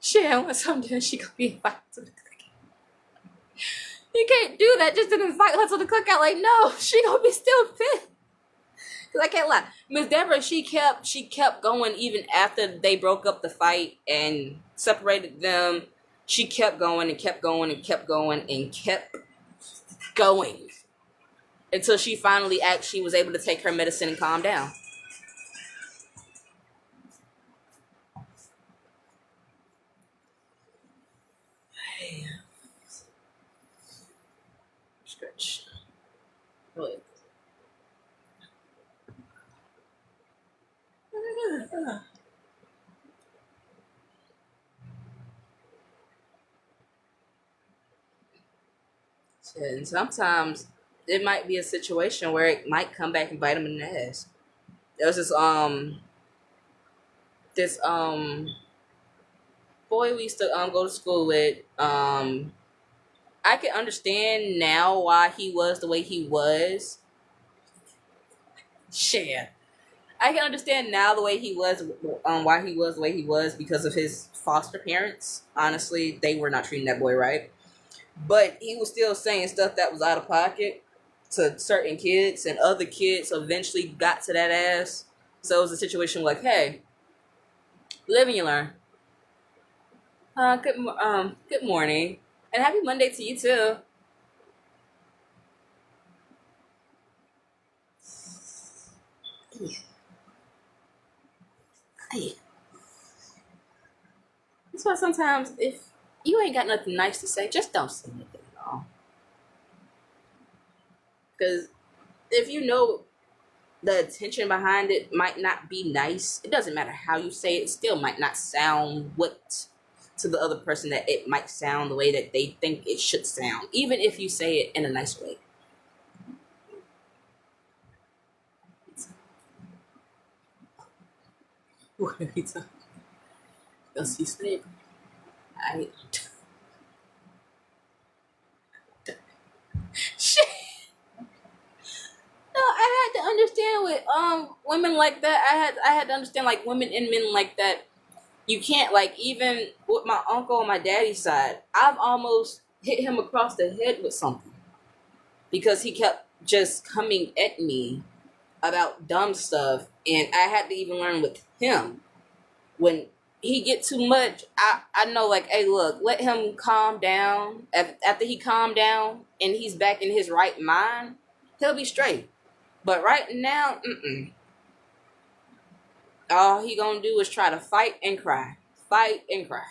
Shit, when someday she gonna be invited to the cookout. You can't do that just to invite her to the cookout. Like, no, she gonna be still pissed. Cause I can't lie, Miss Deborah, she kept going even after they broke up the fight and separated them. She kept going and kept going and kept going and kept going until she finally actually was able to take her medicine and calm down. Stretch. Really. And sometimes it might be a situation where it might come back and bite him in the ass. There was this boy we used to go to school with. I can understand now why he was the way he was. Shit. I can understand now the way he was, why he was the way he was, because of his foster parents. Honestly, they were not treating that boy right. But he was still saying stuff that was out of pocket to certain kids, and other kids eventually got to that ass. So it was a situation like, hey, live and you learn. Good morning, and happy Monday to you too. Hey. That's why sometimes if you ain't got nothing nice to say, just don't say anything at all. Because if you know the intention behind it might not be nice, it doesn't matter how you say it, it still might not sound what to the other person that it might sound the way that they think it should sound, even if you say it in a nice way. What are you talking? Does he sleep? Shit. No, I had to understand with women like that. I had to understand like women and men like that. You can't, like, even with my uncle on my daddy's side, I've almost hit him across the head with something because he kept just coming at me about dumb stuff, and I had to even learn with him when he get too much. I know, like, hey, look, let him calm down. After he calm down and he's back in his right mind, he'll be straight. But right now, all he gonna do is try to fight and cry. Fight and cry.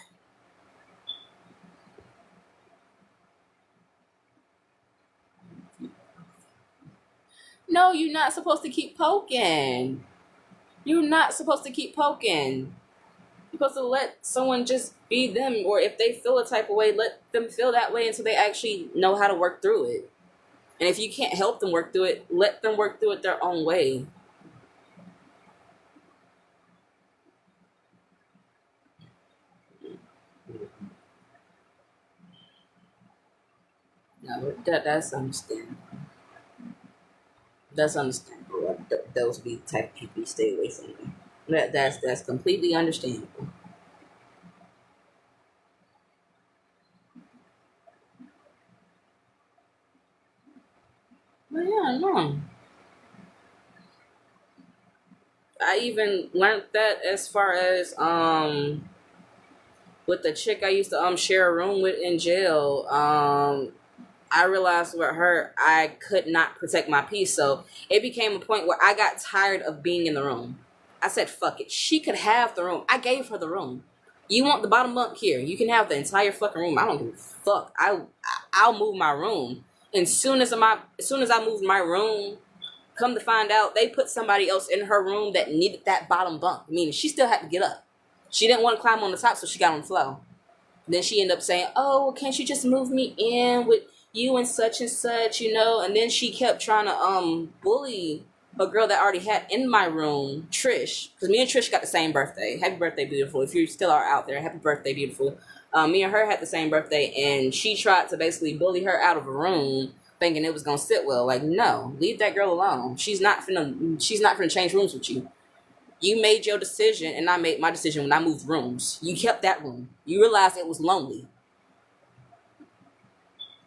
No, you're not supposed to keep poking. You're not supposed to keep poking. You're supposed to let someone just be them, or if they feel a type of way, let them feel that way until they actually know how to work through it. And if you can't help them work through it, let them work through it their own way. No, that's understandable. That's understandable. Those be the type of people you stay away from them. That's completely understandable. But yeah, no. I even learned that as far as with the chick I used to share a room with in jail. I realized with her I could not protect my peace, so it became a point where I got tired of being in the room. I said, fuck it. She could have the room. I gave her the room. You want the bottom bunk here? You can have the entire fucking room. I don't give a fuck. I'll move my room. And as soon as I moved my room, come to find out, they put somebody else in her room that needed that bottom bunk. Meaning she still had to get up. She didn't want to climb on the top, so she got on the floor. Then she ended up saying, oh, can't you just move me in with you and such, you know? And then she kept trying to bully a girl that I already had in my room, Trish. Because me and Trish got the same birthday. Happy birthday, beautiful. If you still are out there, happy birthday, beautiful. Me and her had the same birthday, and she tried to basically bully her out of a room thinking it was going to sit well. Like, no, leave that girl alone. She's not finna change rooms with you. You made your decision, and I made my decision when I moved rooms. You kept that room. You realized it was lonely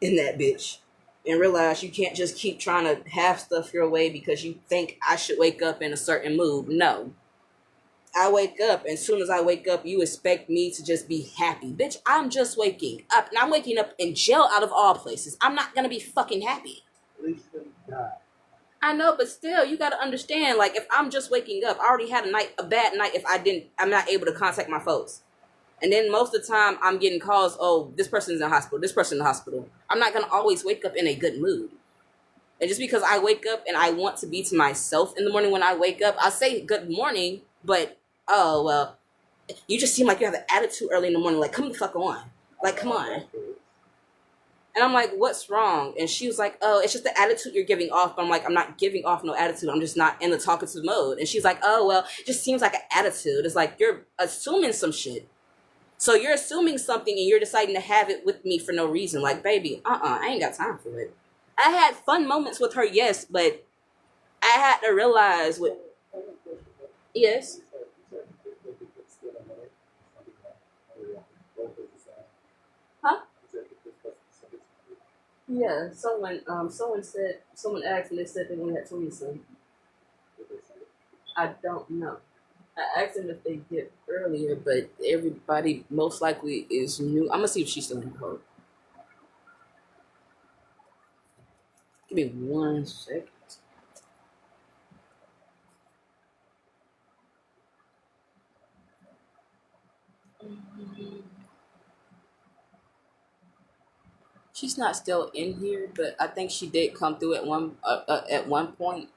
in that bitch. And realize you can't just keep trying to have stuff your way because you think I should wake up in a certain mood. No. I wake up, and as soon as I wake up, you expect me to just be happy. Bitch, I'm just waking up. And I'm waking up in jail out of all places. I'm not going to be fucking happy. At least you didn't die. I know, but still, you gotta understand, like, if I'm just waking up, I already had a bad night if I'm not able to contact my folks. And then most of the time, I'm getting calls, oh, this person's in the hospital, this person's in the hospital. I'm not gonna always wake up in a good mood. And just because I wake up and I want to be to myself in the morning when I wake up, I say good morning, but, oh, well, you just seem like you have an attitude early in the morning, like, come the fuck on. Like, come on. And I'm like, what's wrong? And she was like, oh, it's just the attitude you're giving off. But I'm like, I'm not giving off no attitude. I'm just not in the talkative mode. And she's like, oh, well, it just seems like an attitude. It's like, you're assuming some shit. So you're assuming something and you're deciding to have it with me for no reason. Like, baby, I ain't got time for it. I had fun moments with her, yes, but I had to realize what... Yes? Huh? Yeah, someone asked and they said they only had 20 some. I don't know. I asked them if they did earlier, but everybody most likely is new. I'm gonna see if she's still in code. Give me 1 second. She's not still in here, but I think she did come through at one point.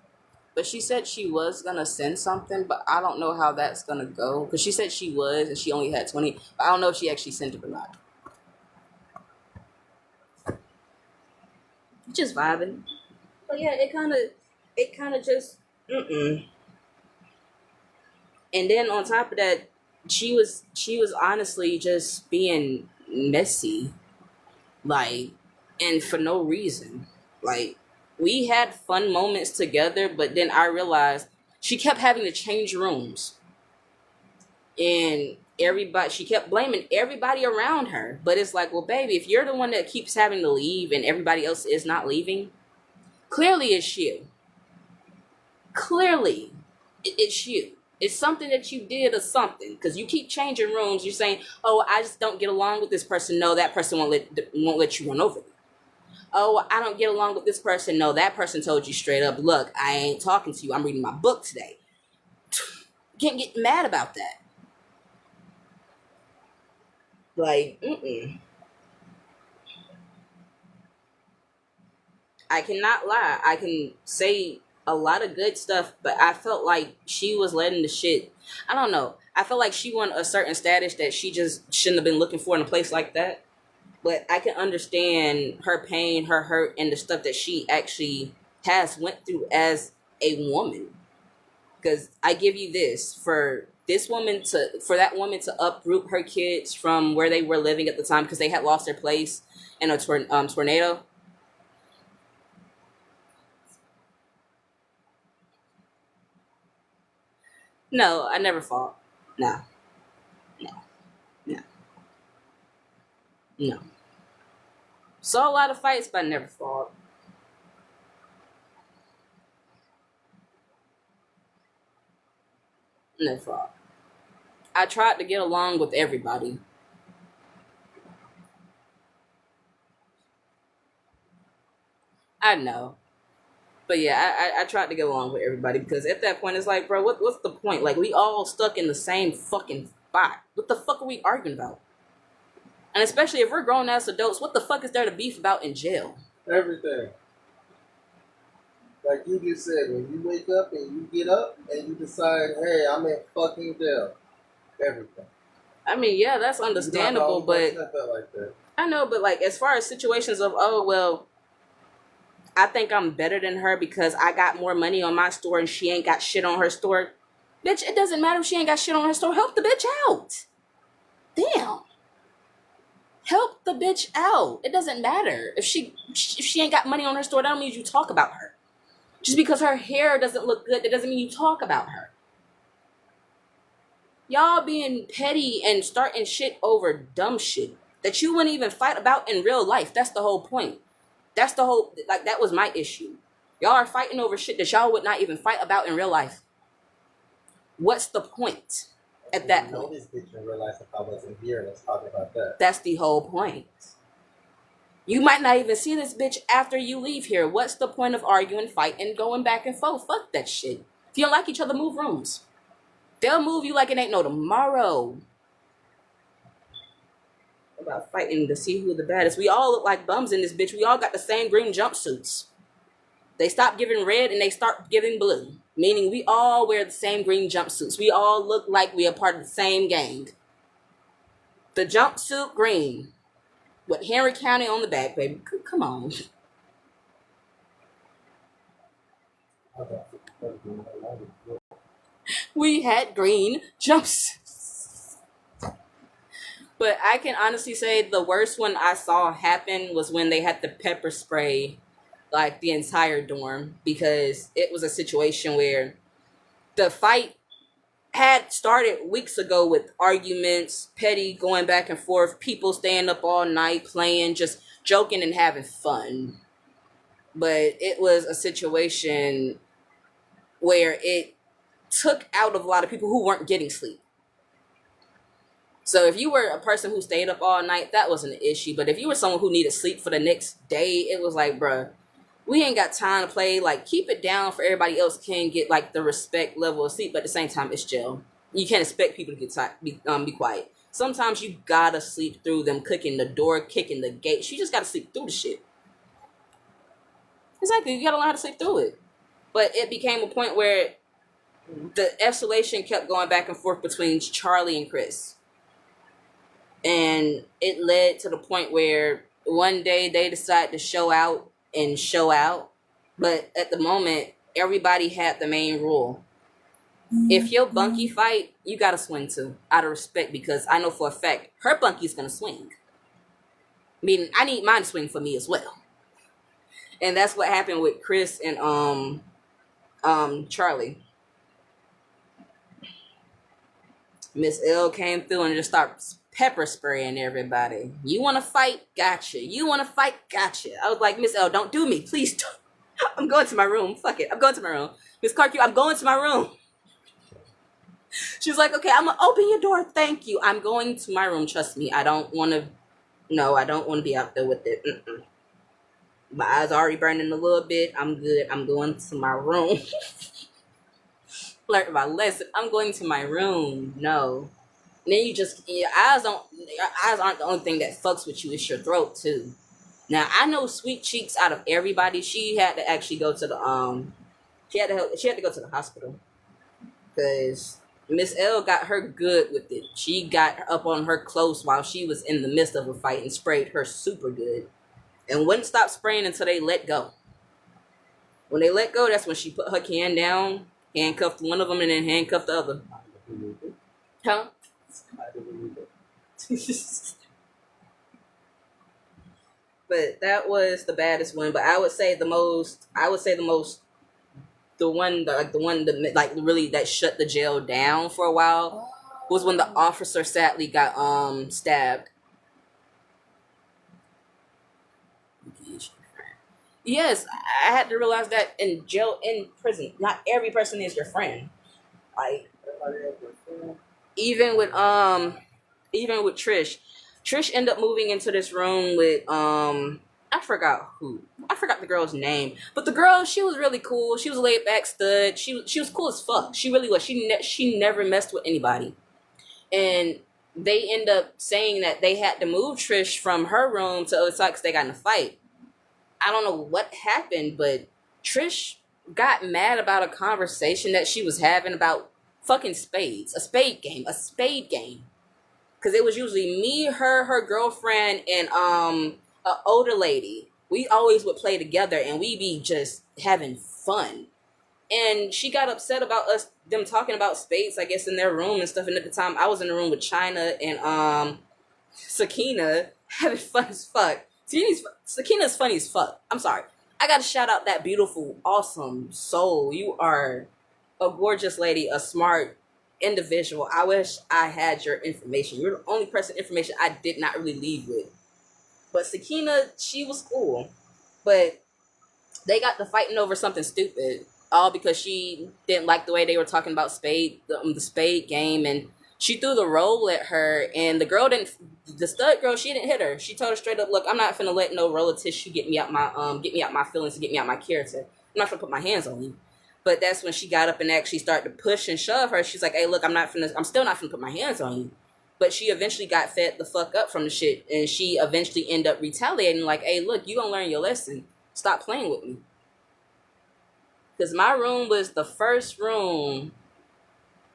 But she said she was gonna send something, but I don't know how that's gonna go. Because she said she was, and she only had 20. But I don't know if she actually sent it or not. Just vibing. But yeah, it kind of just. And then on top of that, she was honestly just being messy, like, and for no reason. Like, we had fun moments together, but then I realized she kept having to change rooms. And she kept blaming everybody around her. But it's like, well, baby, if you're the one that keeps having to leave and everybody else is not leaving, clearly it's you. Clearly, it's you. It's something that you did or something. Because you keep changing rooms. You're saying, oh, I just don't get along with this person. No, that person won't let you run over them. Oh, I don't get along with this person. No, that person told you straight up, look, I ain't talking to you. I'm reading my book today. You can't get mad about that. Like, I cannot lie. I can say a lot of good stuff, but I felt like she was letting the shit, I don't know. I felt like she wanted a certain status that she just shouldn't have been looking for in a place like that. But I can understand her pain, her hurt, and the stuff that she actually has went through as a woman. Because I give you this, for that woman to uproot her kids from where they were living at the time because they had lost their place in a tornado. No, I never fought. No. Saw a lot of fights, but I never fought. Never fought. I tried to get along with everybody. I know. But yeah, I tried to get along with everybody because at that point it's like, bro, what's the point? Like we all stuck in the same fucking spot. What the fuck are we arguing about? And especially if we're grown ass adults, what the fuck is there to beef about in jail? Everything. Like you just said, when you wake up and you get up and you decide, hey, I'm in fucking jail. Everything. I mean, yeah, that's understandable, but I felt like that. I know, but like as far as situations of, oh well, I think I'm better than her because I got more money on my store and she ain't got shit on her store. Bitch, it doesn't matter if she ain't got shit on her store. Help the bitch out. Damn. Help the bitch out. It doesn't matter. If she ain't got money on her store, that don't mean you talk about her. Just because her hair doesn't look good, that doesn't mean you talk about her. Y'all being petty and starting shit over dumb shit that you wouldn't even fight about in real life. That's the whole point. That's the whole, like, that was my issue. Y'all are fighting over shit that y'all would not even fight about in real life. What's the point at that point? I know this bitch in real life if I wasn't here. Let's talk about that. That's the whole point. You might not even see this bitch after you leave here. What's the point of arguing, fighting, going back and forth? Fuck that shit. If you don't like each other, move rooms. They'll move you like it ain't no tomorrow. About fighting to see who the baddest. We all look like bums in this bitch. We all got the same green jumpsuits. They stop giving red and they start giving blue. Meaning we all wear the same green jumpsuits. We all look like we are part of the same gang. The jumpsuit green. With Henry County on the back, baby. Come on. We had green jumpsuits. But I can honestly say the worst one I saw happen was when they had to pepper spray like the entire dorm, because it was a situation where the fight had started weeks ago with arguments, petty going back and forth, people staying up all night playing, just joking and having fun. But it was a situation where it took out of a lot of people who weren't getting sleep. So if you were a person who stayed up all night, that wasn't an issue. But if you were someone who needed sleep for the next day, it was like, bruh, we ain't got time to play. Like, keep it down for everybody else can get like the respect level of sleep. But at the same time, it's jail. You can't expect people to get be quiet. Sometimes you gotta sleep through them cooking the door, kicking the gate. You just gotta sleep through the shit. Exactly, you gotta learn how to sleep through it. But it became a point where the escalation kept going back and forth between Charlie and Chris. And it led to the point where one day they decided to show out. But at the moment, everybody had the main rule. If your bunkie fight, you gotta swing too, out of respect, because I know for a fact her bunkie's gonna swing. Meaning I need mine to swing for me as well. And that's what happened with Chris and Charlie. Miss L came through and just started pepper spraying everybody. You want to fight? Gotcha. You want to fight? Gotcha. I was like, Miss L, don't do me. Please don't. I'm going to my room. Fuck it. I'm going to my room. Miss Clark, I'm going to my room. She was like, okay, I'm going to open your door. Thank you. I'm going to my room. Trust me. I don't want to be out there with it. Mm-mm. My eyes are already burning a little bit. I'm good. I'm going to my room. Learned my lesson. I'm going to my room. No. And then your eyes aren't the only thing that fucks with you. It's your throat too. Now I know Sweet Cheeks out of everybody, she had to actually go to the she had to go to the hospital because Miss L got her good with it. She got up on her close while she was in the midst of a fight and sprayed her super good, and wouldn't stop spraying until they let go. When they let go, that's when she put her can down, handcuffed one of them, and then handcuffed the other. Huh? But that was the baddest one. But I would say the one that really that shut the jail down for a while was when the officer sadly got stabbed. Yes, I had to realize that in prison, not every person is your friend. Like even with Trish ended up moving into this room with I forgot who. I forgot the girl's name. But the girl, she was really cool. She was a laid back stud. She was cool as fuck. She really was. She never messed with anybody. And they end up saying that they had to move Trish from her room to the other side because they got in a fight. I don't know what happened, but Trish got mad about a conversation that she was having about fucking spades. A spade game. Because it was usually me, her girlfriend, and an older lady. We always would play together, and we be just having fun. And she got upset about them talking about spades, I guess, in their room and stuff. And at the time, I was in the room with China and Sakina, having fun as fuck. Sakina's funny as fuck. I'm sorry. I gotta shout out that beautiful, awesome soul. You are a gorgeous lady, a smart individual. I wish I had your information. You're the only information I did not really leave with. But Sakina, she was cool. But they got to fighting over something stupid. All because she didn't like the way they were talking about the spade game, and she threw the roll at her, and the stud girl, she didn't hit her. She told her straight up, look, I'm not finna let no roll of tissue get me out my feelings and get me out my character. I'm not finna put my hands on you. But that's when she got up and actually started to push and shove her. She's like, hey, look, I'm still not finna put my hands on you. But she eventually got fed the fuck up from the shit, and she eventually ended up retaliating like, hey, look, you gonna learn your lesson. Stop playing with me. Because my room was the first room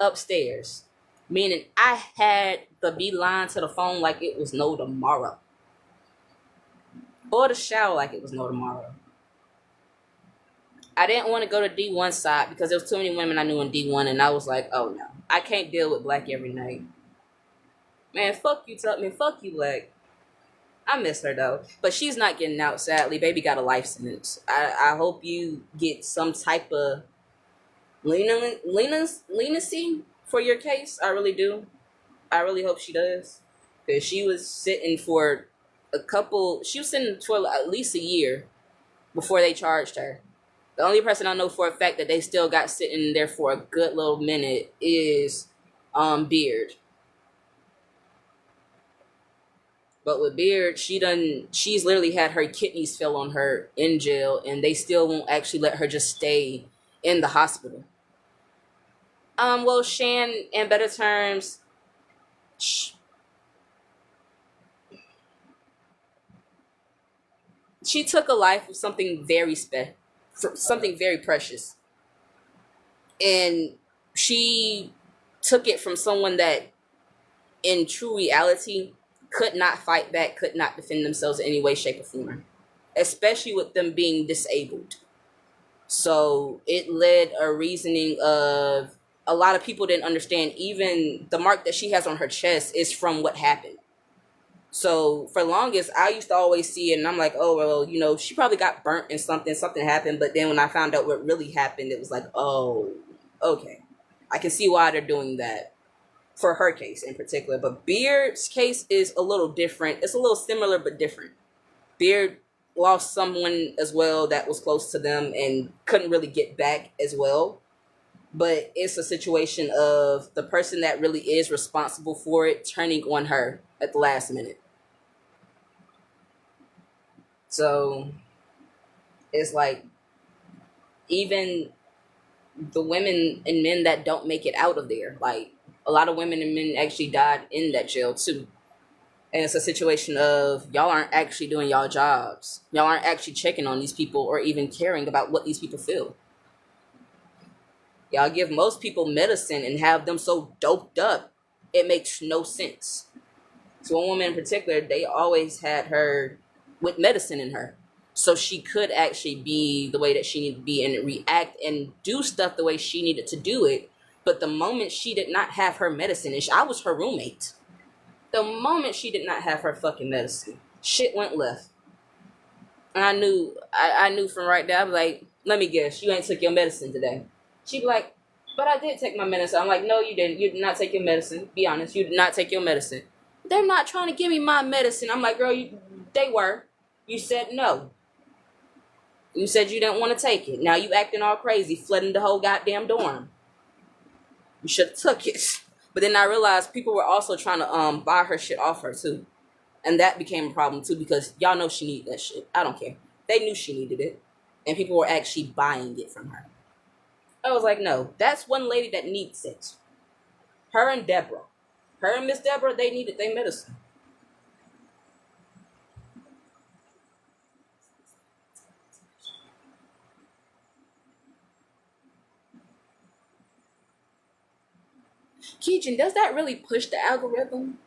upstairs. Meaning I had the beeline to the phone like it was no tomorrow. Or the shower like it was no tomorrow. I didn't want to go to D1 side because there was too many women I knew in D1, and I was like, oh no. I can't deal with Black every night. Man, fuck you, Tubman. Fuck you, Black. I miss her though. But she's not getting out, sadly. Baby got a life sentence. I hope you get some type of leniency for your case. I really do. I really hope she does. Because she was sitting for at least a year before they charged her. The only person I know for a fact that they still got sitting there for a good little minute is Beard. But with Beard, she's literally had her kidneys fail on her in jail, and they still won't actually let her just stay in the hospital. Well, Shan, in better terms, she took a life of something something very precious. And she took it from someone that, in true reality, could not fight back, could not defend themselves in any way, shape, or form. Especially with them being disabled. So it led a reasoning of a lot of people didn't understand even the mark that she has on her chest is from what happened. So for longest, I used to always see it and I'm like, oh, well, she probably got burnt and something happened. But then when I found out what really happened, it was like, oh, okay. I can see why they're doing that for her case in particular. But Beard's case is a little different. It's a little similar, but different. Beard lost someone as well that was close to them and couldn't really get back as well. But it's a situation of the person that really is responsible for it turning on her at the last minute. So it's like even the women and men that don't make it out of there, like a lot of women and men actually died in that jail too. And it's a situation of y'all aren't actually doing y'all jobs. Y'all aren't actually checking on these people or even caring about what these people feel. Y'all give most people medicine and have them so doped up, it makes no sense. So one woman in particular, they always had her with medicine in her. So she could actually be the way that she needed to be and react and do stuff the way she needed to do it. But the moment she did not have her medicine, and I was her roommate, the moment she did not have her fucking medicine, shit went left. And I knew from right there, I was like, let me guess, you ain't took your medicine today. She'd be like, but I did take my medicine. I'm like, no, you didn't. You did not take your medicine. Be honest, you did not take your medicine. They're not trying to give me my medicine. I'm like, girl, they were. You said no. You said you didn't want to take it. Now you acting all crazy, flooding the whole goddamn dorm. You should have took it. But then I realized people were also trying to buy her shit off her too. And that became a problem too because y'all know she needed that shit. I don't care. They knew she needed it. And people were actually buying it from her. I was like, no, that's one lady that needs it. Her and Deborah. Her and Miss Deborah, they needed their medicine. Keegan, does that really push the algorithm?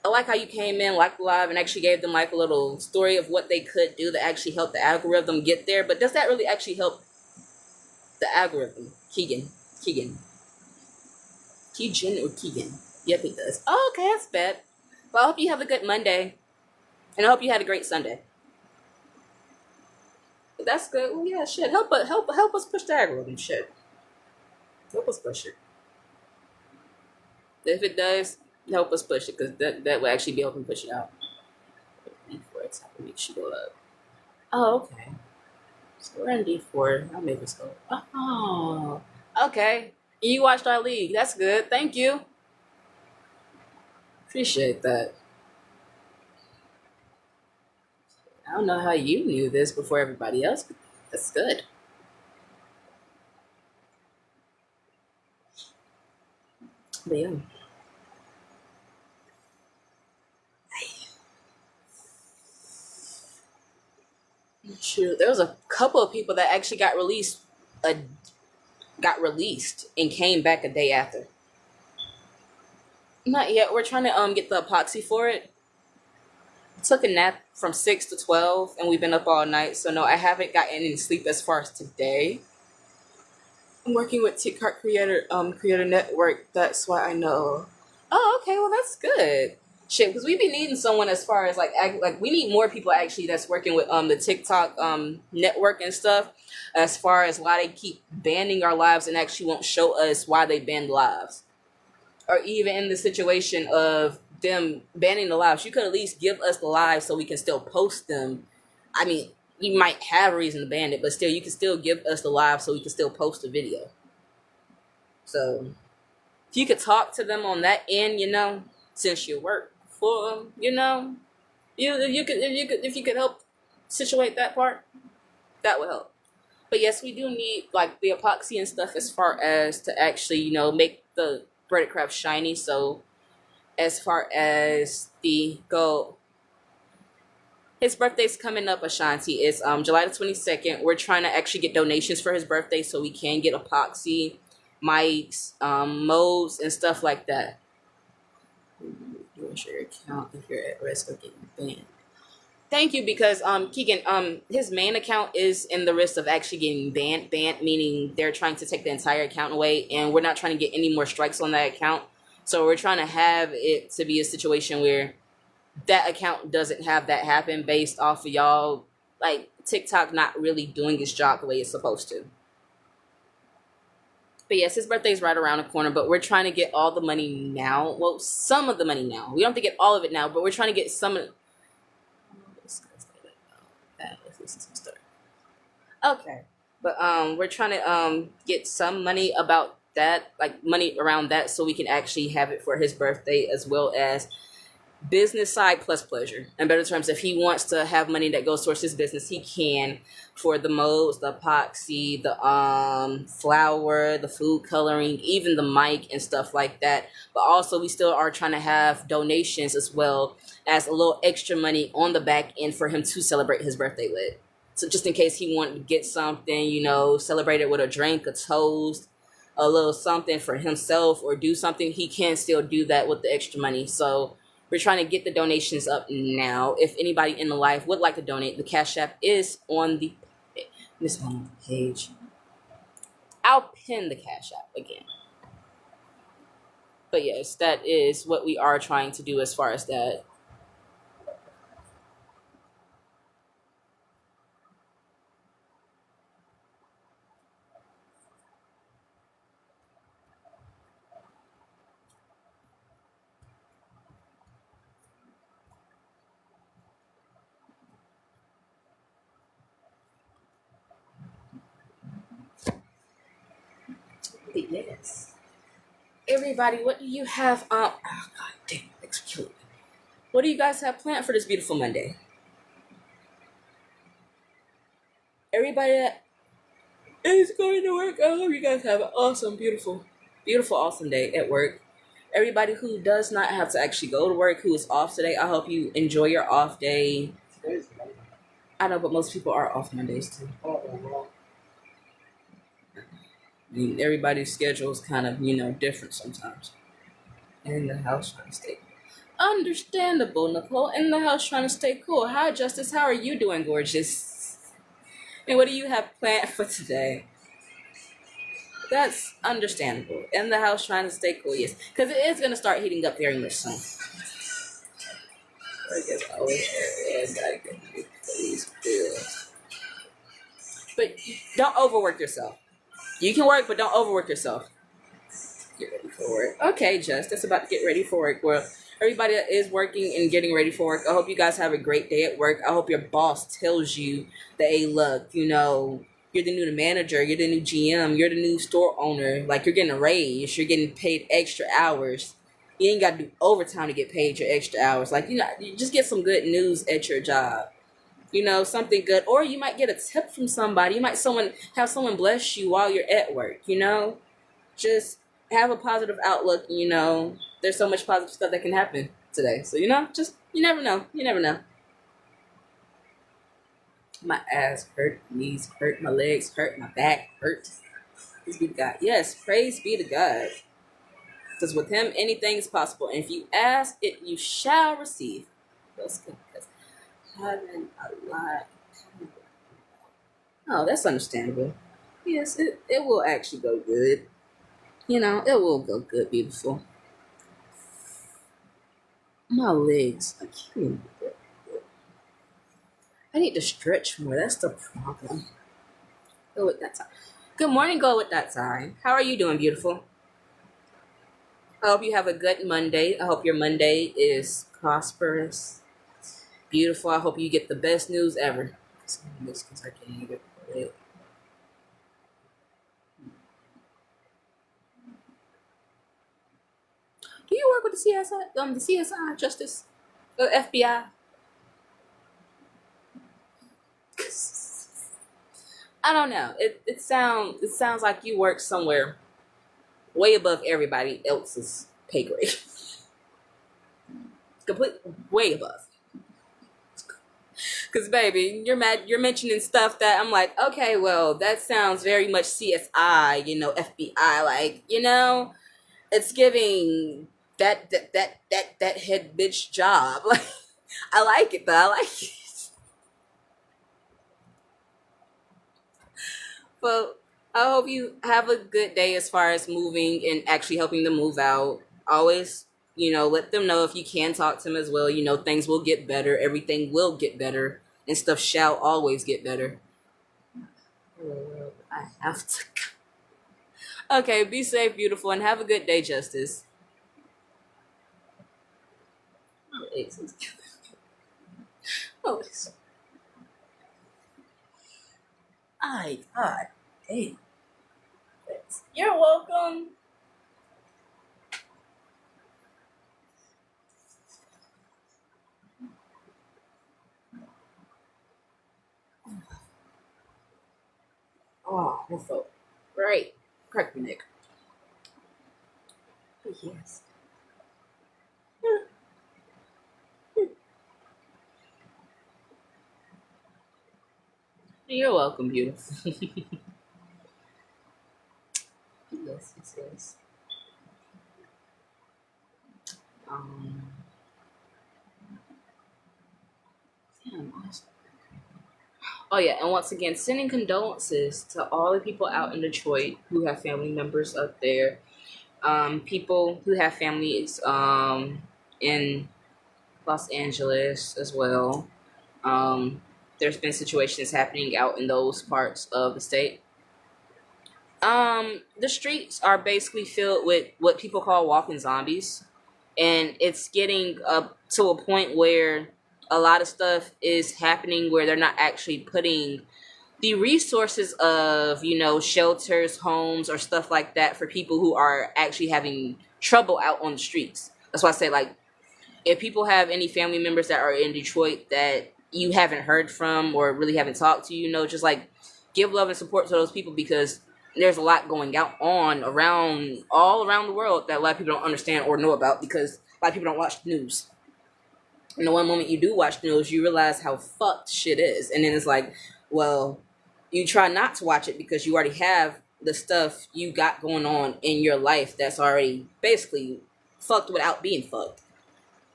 I like how you came in, like live, and actually gave them like a little story of what they could do to actually help the algorithm get there. But does that really actually help the algorithm? Keegan. Keegan or Keegan? Yep, it does. Oh, okay, that's bad. Well, I hope you have a good Monday. And I hope you had a great Sunday. That's good. Well, yeah, shit. Help us push the algorithm. Shit. Help us push it. If it does, help us push it, because that will actually be helping push it out. D4, it's how to make sure go up. Oh, okay. So we're in D4. I'll make this go. Oh, okay. You watched our league. That's good. Thank you. Appreciate that. I don't know how you knew this before everybody else, but that's good. But yeah. Shoot, there was a couple of people that actually got released and came back a day after. Not yet. We're trying to get the epoxy for it. Took a nap from 6 to 12 and we've been up all night, so no, I haven't gotten any sleep as far as today. I'm working with TikTok creator network, that's why I know. Oh, okay, well that's good. Shit, because we be needing someone as far as like we need more people actually that's working with the TikTok network and stuff, as far as why they keep banning our lives and actually won't show us why they banned lives. Or even in the situation of them banning the lives, you could at least give us the lives so we can still post them. I mean, you might have a reason to ban it, but still, you can still give us the live so we can still post a video. So, if you could talk to them on that end, since you work for them, if you could help situate that part, that would help. But yes, we do need like the epoxy and stuff as far as to actually, make the breaded craft shiny. So as far as the gold, his birthday's coming up, Ashanti. It's July the 22nd. We're trying to actually get donations for his birthday so we can get epoxy, mics, modes, and stuff like that. Share your account if you're at risk of getting banned. Thank you, because Keegan, his main account is in the risk of actually getting banned, meaning they're trying to take the entire account away, and we're not trying to get any more strikes on that account. So we're trying to have it to be a situation where that account doesn't have that happen based off of y'all, like TikTok not really doing its job the way it's supposed to. But yes, his birthday's right around the corner, but we're trying to get all the money now. Well, some of the money now. We don't have to get all of it now, but we're trying to get some of it. Okay. But we're trying to get some money about that, like money around that, so we can actually have it for his birthday, as well as business side plus pleasure. In better terms, if he wants to have money that goes towards his business, he can, for the molds, the epoxy, the flour, the food coloring, even the mic and stuff like that. But also we still are trying to have donations as well as a little extra money on the back end for him to celebrate his birthday with. So just in case he wanted to get something, celebrate it with a drink, a toast, a little something for himself, or do something, he can still do that with the extra money. So we're trying to get the donations up now. If anybody in the live would like to donate, the Cash App is on the page. I'll pin the Cash App again. But yes, that is what we are trying to do as far as that. But yes. Everybody, what do you have? Oh god damn, excuse me. What do you guys have planned for this beautiful Monday? Everybody that is going to work, I hope you guys have an awesome, beautiful, beautiful, awesome day at work. Everybody who does not have to actually go to work, who is off today, I hope you enjoy your off day. I know, but most people are off Mondays too. I mean, everybody's schedule is kind of, different sometimes. In the house trying to stay understandable, Nicole. In the house trying to stay cool. Hi, Justice. How are you doing, gorgeous? And what do you have planned for today? That's understandable. In the house trying to stay cool, yes. Because it is going to start heating up very much soon. I guess I always gotta get these pills. But don't overwork yourself. You can work, but don't overwork yourself. Get ready for work. Okay, That's about to get ready for work. Well, everybody that is working and getting ready for work, I hope you guys have a great day at work. I hope your boss tells you that, hey, look, you're the new manager, you're the new GM, you're the new store owner. Like, you're getting a raise, you're getting paid extra hours. You ain't got to do overtime to get paid your extra hours. Like, you just get some good news at your job. Something good. Or you might get a tip from somebody. You might have someone bless you while you're at work, Just have a positive outlook. There's so much positive stuff that can happen today. So, just, you never know. You never know. My ass hurt, my knees hurt, my legs hurt, my back hurt. Praise be to God. Yes, praise be to God. Because with him, anything is possible. And if you ask it, you shall receive. That's good. Because having a lot. Oh, that's understandable. Yes, it will actually go good. It will go good, beautiful. My legs, I can't. I need to stretch more. That's the problem. Go with that time. Good morning, go with that time. How are you doing, beautiful? I hope you have a good Monday. I hope your Monday is prosperous, beautiful. I hope you get the best news ever. Because I can't even do you work with the CSI, Justice, the FBI? I don't know. It sounds like you work somewhere way above everybody else's pay grade. Way above. Because, baby, you're mentioning stuff that I'm like, okay, well, that sounds very much CSI, FBI, like, it's giving that head bitch job. Like, I like it, though. I like it. Well, I hope you have a good day as far as moving and actually helping them move out. Always, let them know if you can talk to them as well. Things will get better. Everything will get better. And stuff shall always get better. I have to go. Okay, be safe, beautiful, and have a good day, Justice. Oh, my God. Damn. You're welcome. Oh, that felt right. Crack me neck. Yes. You're welcome, beautiful. Yes. Damn, oh yeah, and once again, sending condolences to all the people out in Detroit who have family members up there. People who have families in Los Angeles as well. There's been situations happening out in those parts of the state. The streets are basically filled with what people call walking zombies, and it's getting up to a point where a lot of stuff is happening where they're not actually putting the resources of shelters, homes, or stuff like that for people who are actually having trouble out on the streets. That's why I say, like, If people have any family members that are in Detroit that you haven't heard from or really haven't talked to, just like give love and support to those people, because there's a lot going out on around all around the world that a lot of people don't understand or know about, because a lot of people don't watch the news. And the one moment you do watch the news, you realize how fucked shit is. And then it's like, well, you try not to watch it because you already have the stuff you got going on in your life that's already basically fucked without being fucked.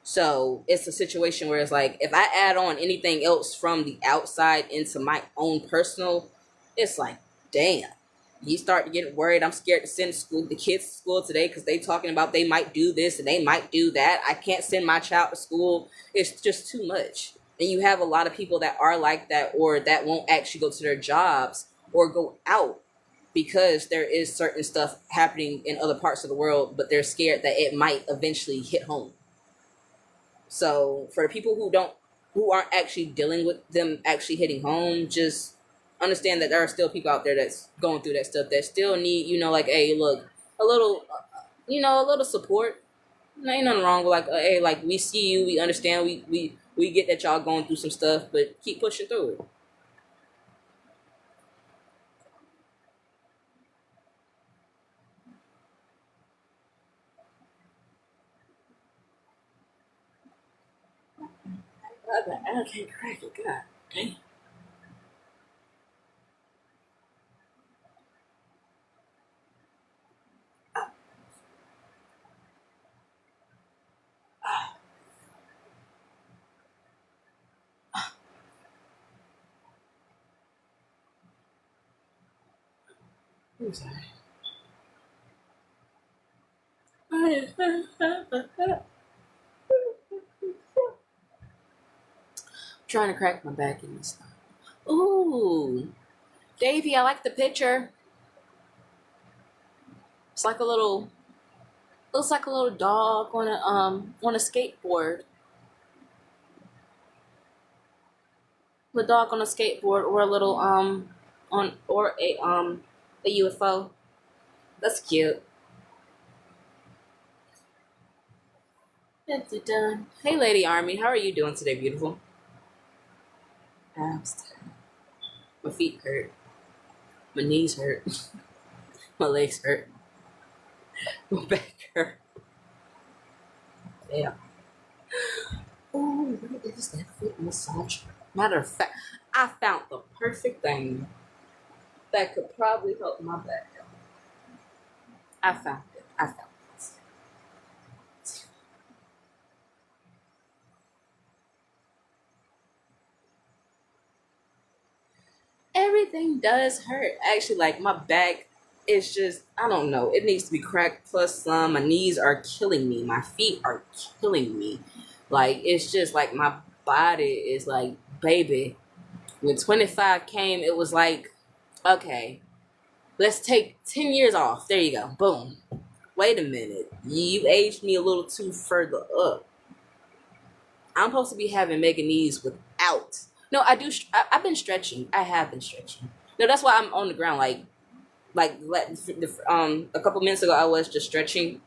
So it's a situation where it's like, if I add on anything else from the outside into my own personal, it's like, damn. You start to get worried. I'm scared to send the kids to school today because they talking about they might do this and they might do that. I can't send my child to school. It's just too much. And you have a lot of people that are like that, or that won't actually go to their jobs or go out because there is certain stuff happening in other parts of the world, but they're scared that it might eventually hit home. So for the people who aren't actually dealing with them actually hitting home, just understand that there are still people out there that's going through that stuff that still need, like, hey, look, a little, a little support. Ain't nothing wrong with, like, hey, like, we see you, we understand, we get that y'all going through some stuff, but keep pushing through it. I can't crack it, God damn. I'm sorry. Trying to crack my back in this time. Ooh, Davey, I like the picture. It's like a little, looks like a little dog on a skateboard. The dog on a skateboard, or a little on or a UFO. That's cute. Dun-dun-dun. Hey, Lady Army, how are you doing today, beautiful? I'm tired. My feet hurt. My knees hurt. My legs hurt. My back hurt. Yeah. Oh, what is that foot massager? Matter of fact, I found the perfect thing that could probably help my back. I found it. I found it. Everything does hurt. Actually, like, my back is just, I don't know. It needs to be cracked plus some. My knees are killing me. My feet are killing me. Like, it's just like my body is like, baby. When 25 came, it was like, okay, let's take 10 years off. There you go. Boom. Wait a minute. You aged me a little too further up. I'm supposed to be having mega knees without. No, I do. I've been stretching. I have been stretching. No, that's why I'm on the ground. A couple minutes ago, I was just stretching.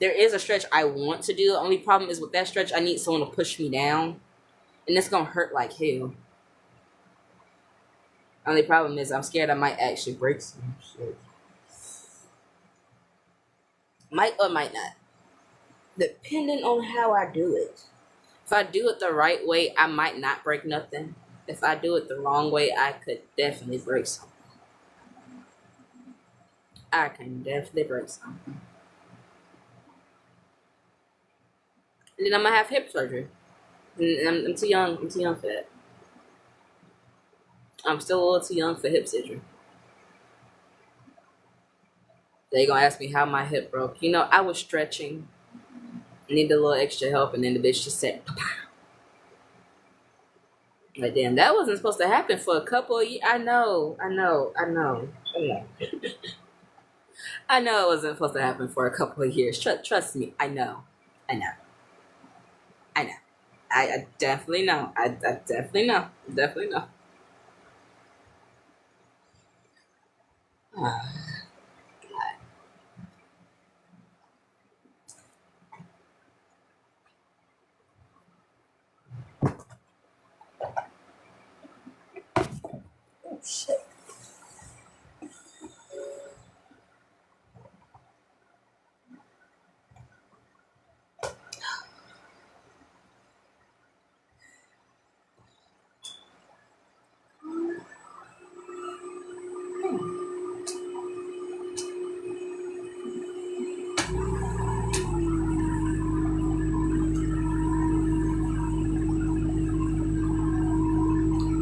There is a stretch I want to do. The only problem is with that stretch, I need someone to push me down, and it's gonna hurt like hell. Only problem is I'm scared I might actually break some shit. Might or might not, depending on how I do it. If I do it the right way, I might not break nothing. If I do it the wrong way, I could definitely break something. I can definitely break something. And then I'm gonna have hip surgery. And I'm too young. I'm too young for that. I'm still a little too young for hip surgery. They gonna ask me how my hip broke. I was stretching. I needed a little extra help, and then the bitch just said, "Pow." Like, damn, that wasn't supposed to happen for a couple of years. I know. I know it wasn't supposed to happen for a couple of years. Trust me, I know. I know. I know. I definitely know. I definitely know. Definitely know. shit.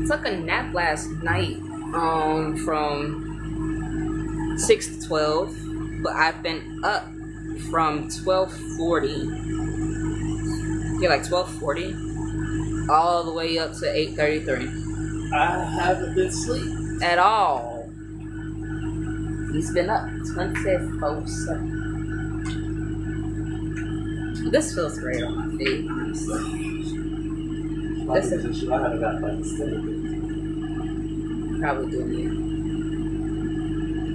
Took a nap last night from 6 to 12, but I've been up from 12:40, yeah, like 12:40 all the way up to 8:33. I haven't been asleep At all. He's been up 24/7. This feels great on my feet, honestly. This is issue. I haven't got like steady. Probably doing it.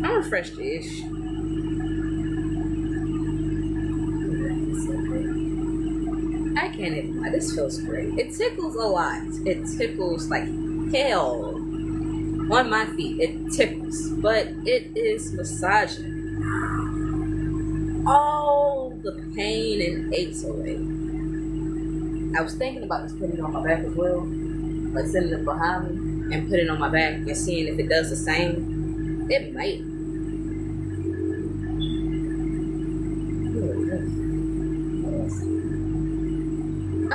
I'm refreshed-ish. I can't even lie. This feels great. It tickles a lot. It tickles like hell on my feet. It tickles, but it is massaging all the pain and aches away. I was thinking about just putting it on my back as well, like sitting it behind me and putting it on my back and seeing if it does the same. It might.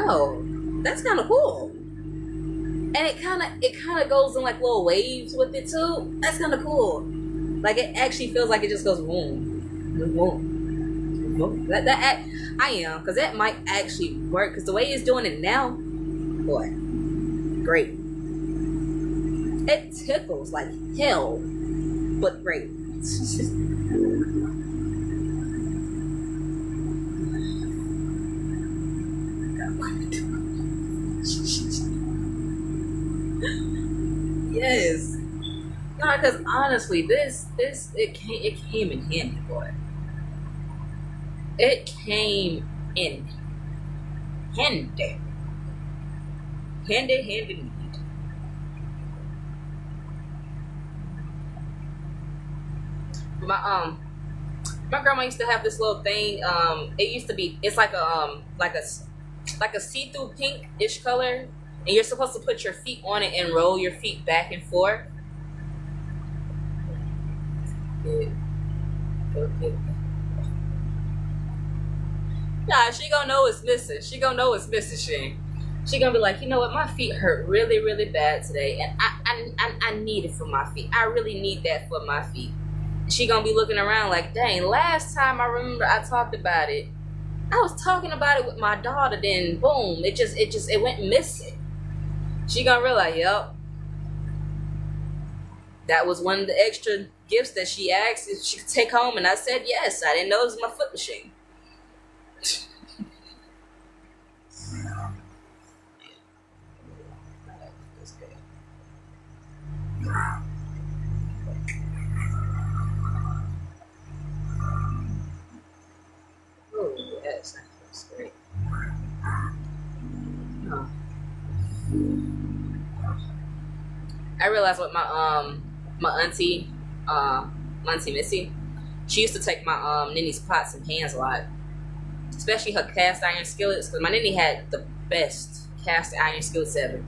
Oh, that's kind of cool. And it kind of goes in like little waves with it too. That's kind of cool. Like it actually feels like it just goes boom, boom, boom. I am, because that might actually work. Because the way it's doing it now, boy, great. It tickles like hell, but great. Yes. No, because honestly, it came in handy, boy. It came in handy. Handy. My grandma used to have this little thing. It used to be. It's like a see-through pink-ish color, and you're supposed to put your feet on it and roll your feet back and forth. Okay. Nah, she gonna know it's missing. She gonna be like, you know what? My feet hurt really, really bad today, and I need it for my feet. I really need that for my feet. She gonna be looking around like, dang, last time I remember I talked about it, I was talking about it with my daughter, then boom, it went missing. She gonna realize, yep, that was one of the extra gifts that she asked if she could take home, and I said yes. I didn't know it was my foot machine. Oh yes, that feels great. Huh. I realized what my auntie Missy, she used to take my Nini's pots and pans a lot, especially her cast iron skillets, because my Nini had the best cast iron skillets ever.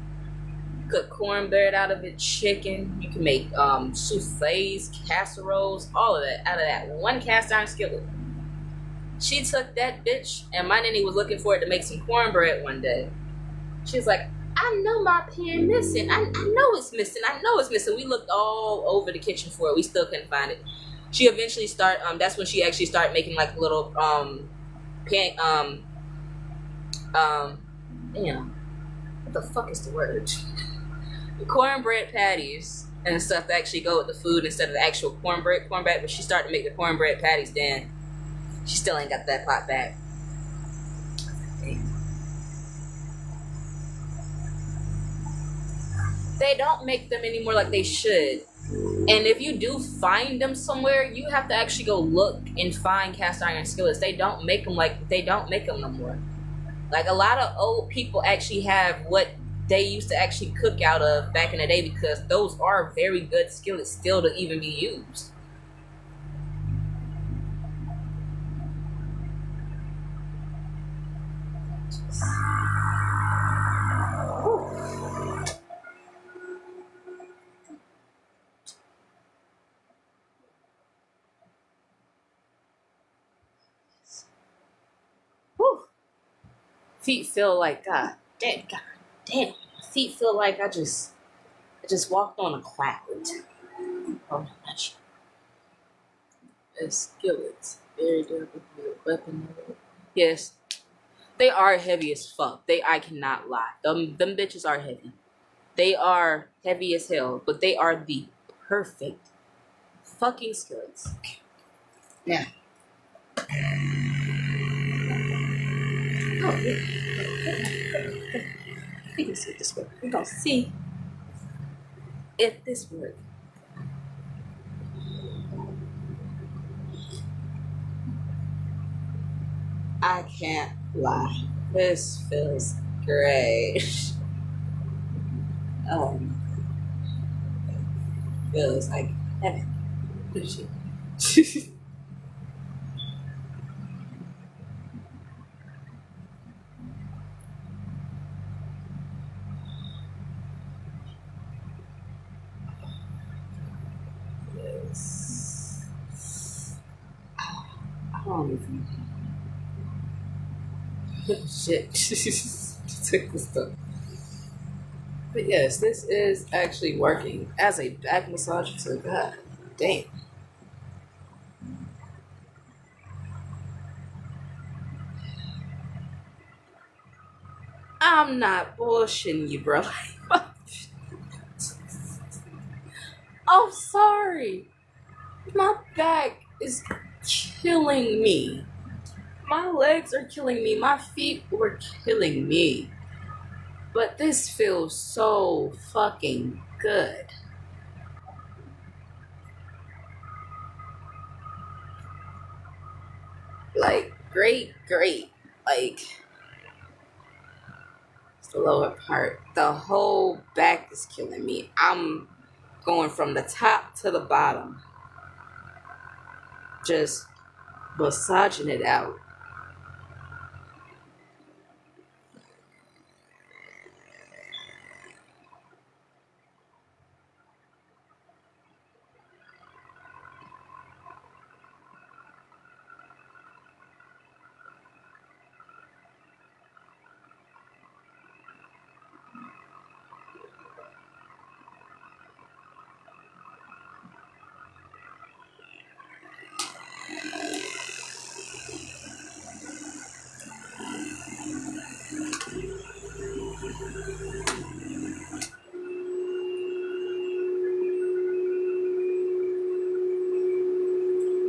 Cook cornbread out of it, chicken. You can make souffles, casseroles, all of that out of that one cast iron skillet. She took that bitch, and my Nini was looking for it to make some cornbread one day. She was like, I know my pan missing. I know it's missing. We looked all over the kitchen for it. We still couldn't find it. She eventually that's when she actually started making like little damn, what the fuck is the word? Cornbread patties and stuff that actually go with the food instead of the actual cornbread. But she started to make the cornbread patties, then she still ain't got that pot back. They don't make them anymore like they should. And if you do find them somewhere, you have to actually go look and find cast iron skillets. They don't make them no more. Like a lot of old people actually have what they used to actually cook out of back in the day, because those are very good skillets still to even be used. Whew. Feet feel like God damn. Feet feel like I just walked on a cloud. Oh my gosh. Skillets. Very difficult weapon. Yes. They are heavy as fuck. I cannot lie. Them bitches are heavy. They are heavy as hell, but they are the perfect fucking skillets. Yeah. Oh, yeah. We can see if this works. We're gonna see if this works. I can't lie. This feels great. Feels like heaven. Yes. I don't even. Shit. Took the stuff. But yes, this is actually working as a back massager. So god damn. I'm not bullshitting you, bro. I'm sorry. My back is killing me. My legs are killing me. My feet were killing me. But this feels so fucking good. Like, great. Like, it's the lower part. The whole back is killing me. I'm going from the top to the bottom. Just massaging it out.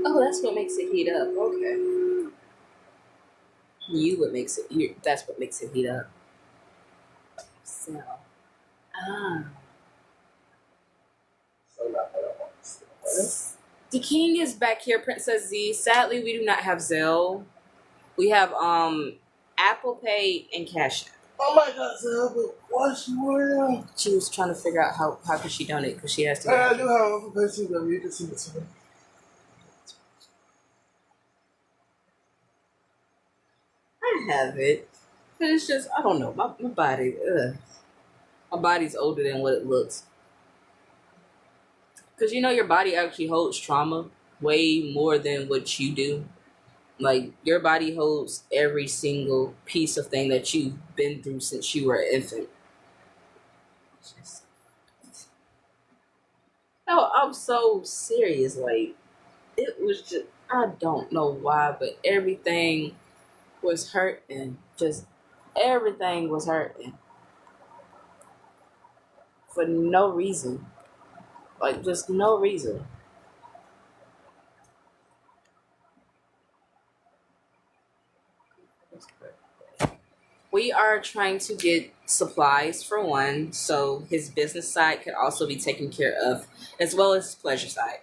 Oh, that's what makes it heat up. Okay. That's what makes it heat up. So, the king is back here, Princess Z. Sadly, we do not have Zelle. We have Apple Pay and Cash App. Oh my god, Zell, what's wrong? She was trying to figure out how could she donate, because she has to. I do have Apple Pay too, though. You can send it to me. I have it, but it's just I don't know. My body, my body's older than what it looks. Because your body actually holds trauma way more than what you do. Like, your body holds every single piece of thing that you've been through since you were an infant. No, I'm so serious. Like, it was just, I don't know why, but everything was hurting. Just everything was hurting. For no reason. Like, just no reason. We are trying to get supplies for one, so his business side could also be taken care of, as well as his pleasure side.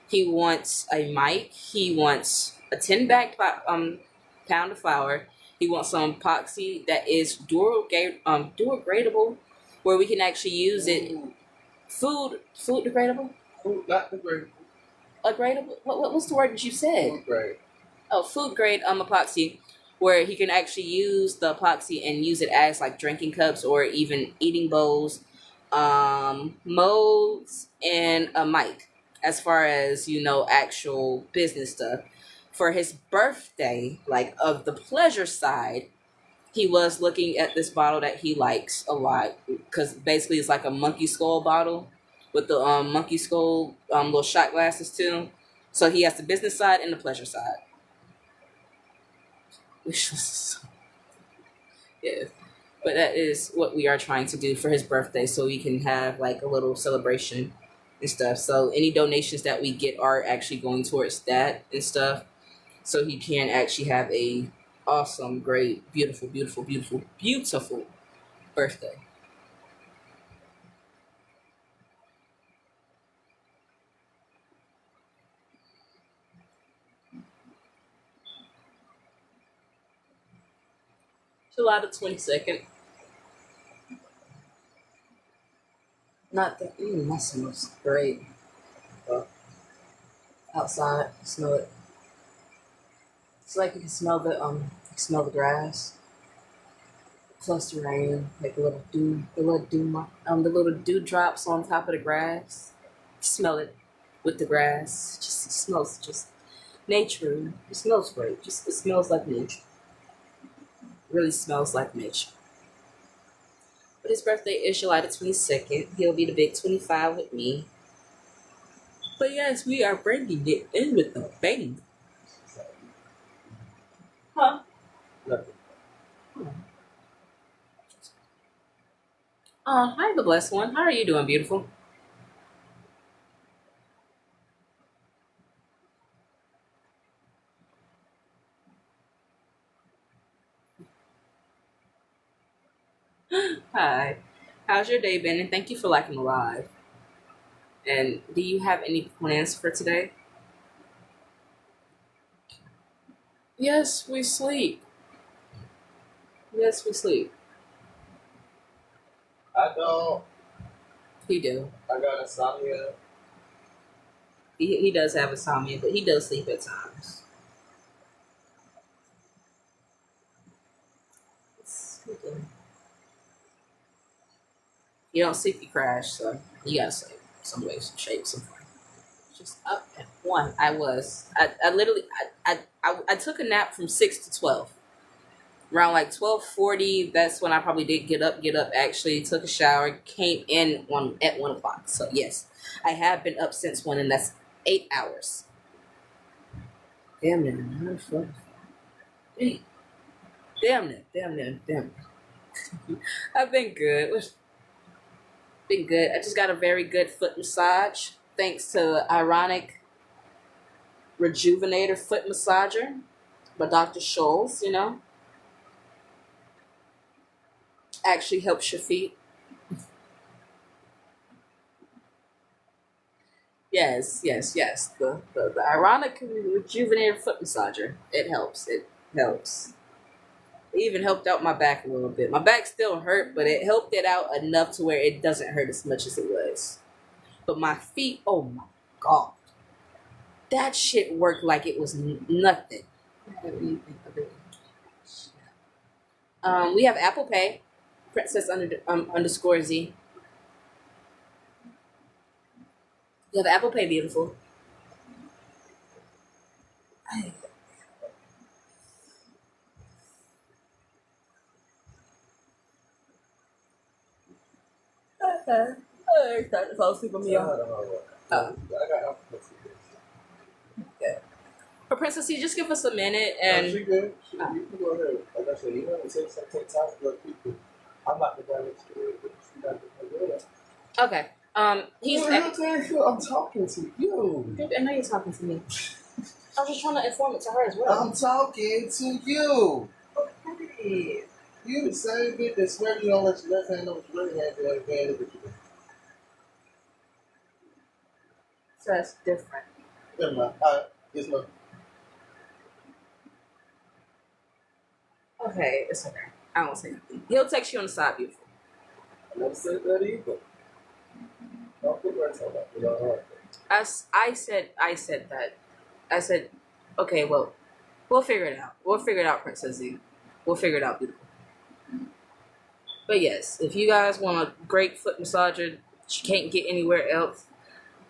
He wants a mic. He wants a 10-bag pound of flour. He wants some epoxy that is dual gradable. where we can actually use it. Food degradable? Food, not the grade. Degradable? What's the word that you said? Food grade. Oh, food grade epoxy, where he can actually use the epoxy and use it as like drinking cups or even eating bowls, molds, and a mic. As far as actual business stuff. For his birthday, like of the pleasure side, he was looking at this bottle that he likes a lot because basically it's like a monkey skull bottle with the monkey skull little shot glasses too. So he has the business side and the pleasure side. Which was yeah. But that is what we are trying to do for his birthday so we can have like a little celebration and stuff. So any donations that we get are actually going towards that and stuff. So he can actually have a awesome, great, beautiful, beautiful, beautiful, beautiful birthday. July the 22nd. Not that. That smells great. Outside, smell it. It's like you can smell the grass. Plus the rain, like the little dew drops on top of the grass. Smell it with the grass. Just it smells just nature. It smells great. Just it smells like nature. Really smells like nature. But his birthday is July the 22nd. He'll be the big 25 with me. But yes, we are bringing it in with a bang. Huh? Nothing. Hi, the blessed one. How are you doing, beautiful? Hi. How's your day been? And thank you for liking the live. And do you have any plans for today? Yes, we sleep. Yes, we sleep. I don't. He do. I got insomnia. He does have insomnia, but he does sleep at times. You don't sleep, you crash, so you gotta sleep. Some way, some shape, some form. Just up at one. I literally I took a nap from 6 to 12. Around like 12:40, that's when I probably did get up, actually, took a shower, came in at 1 o'clock. So yes, I have been up since 1, and that's 8 hours. Damn near 9:40. Damn near. I've been good. Been good. I just got a very good foot massage thanks to Ironic Rejuvenator Foot Massager by Dr. Scholl's, actually helps your feet. Yes. The Ironic Rejuvenator Foot Massager. It helps. It helps. It even helped out my back a little bit. My back still hurt, but it helped it out enough to where it doesn't hurt as much as it was. But my feet, oh my God. That shit worked like it was nothing. We have Apple Pay. Princess underscore Z. You have Apple Pay, beautiful. Okay. I started to fall asleep on me. Okay. But Princess, you just give us a minute and. She good. She go ahead. Like I said, it takes time for people. I'm not the guy that's good, but she got the good. Okay. He's. I'm talking to you. Dude, I know you're talking to me. I was just trying to inform it to her as well. I'm talking to you. Okay. You the same bitch that swear you don't let your left hand know what your right hand doing and look at you. So that's different. Never mind. It's no. Okay, it's okay. I won't say nothing. He'll text you on the side, beautiful. Never said that either. Don't put words on that. You don't know. I said that. I said, okay, well, we'll figure it out. We'll figure it out, Princess Z. We'll figure it out, beautiful. But yes, if you guys want a great foot massager that you can't get anywhere else,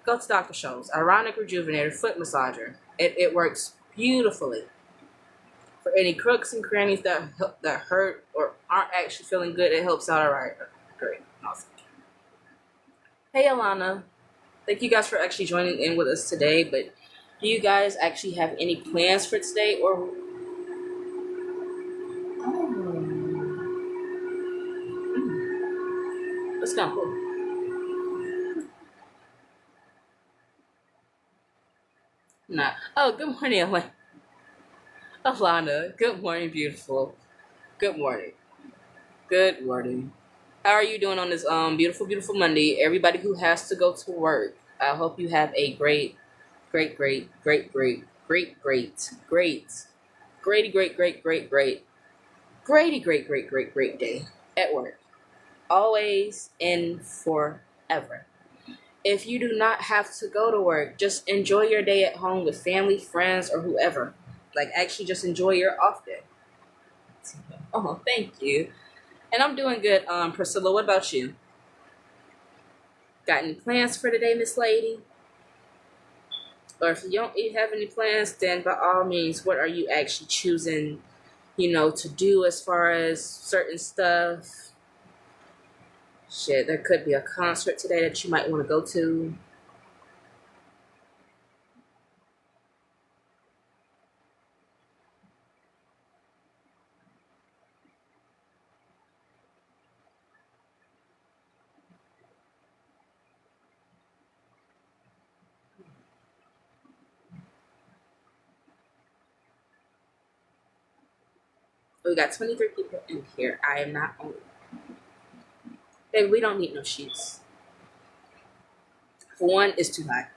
go to Dr. Scholl's Ironic Rejuvenator Foot Massager. It works beautifully for any crooks and crannies that hurt or aren't actually feeling good. It helps out. All right, great, awesome. Hey, Alana. Thank you guys for actually joining in with us today. But do you guys actually have any plans for today, or? That's kind of cool. Nah. Oh, good morning, Alana. Good morning, beautiful. Good morning. Good morning. How are you doing on this beautiful Monday? Everybody who has to go to work, I hope you have a great, great, great, great, great, great, great, great, Grady, great, great, great, great, Grady, great, great, great, great day at work. Always and forever. If you do not have to go to work, just enjoy your day at home with family, friends, or whoever. Like, actually just enjoy your off day. Oh, thank you. And I'm doing good, Priscilla. What about you? Got any plans for today, Miss Lady? Or if you don't have any plans, then by all means, what are you actually choosing, to do as far as certain stuff? Shit, there could be a concert today that you might want to go to. We got 23 people in here. I am not on. Baby, we don't need no sheets. For one, it's too hot.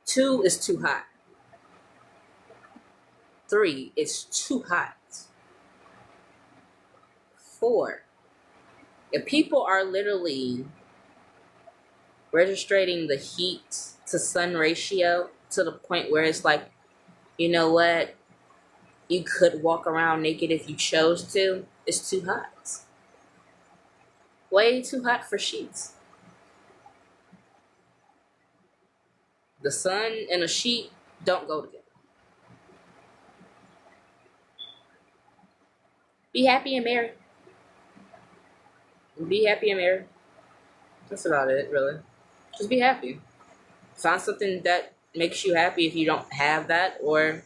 Two, is too hot. Three, it's too hot. Four, if people are literally registering the heat to sun ratio to the point where it's like, you know what, you could walk around naked if you chose to, it's too hot. Way too hot for sheets. The sun and a sheet don't go together. Be happy and married. Be happy and married. That's about it, really. Just be happy. Find something that makes you happy if you don't have that, or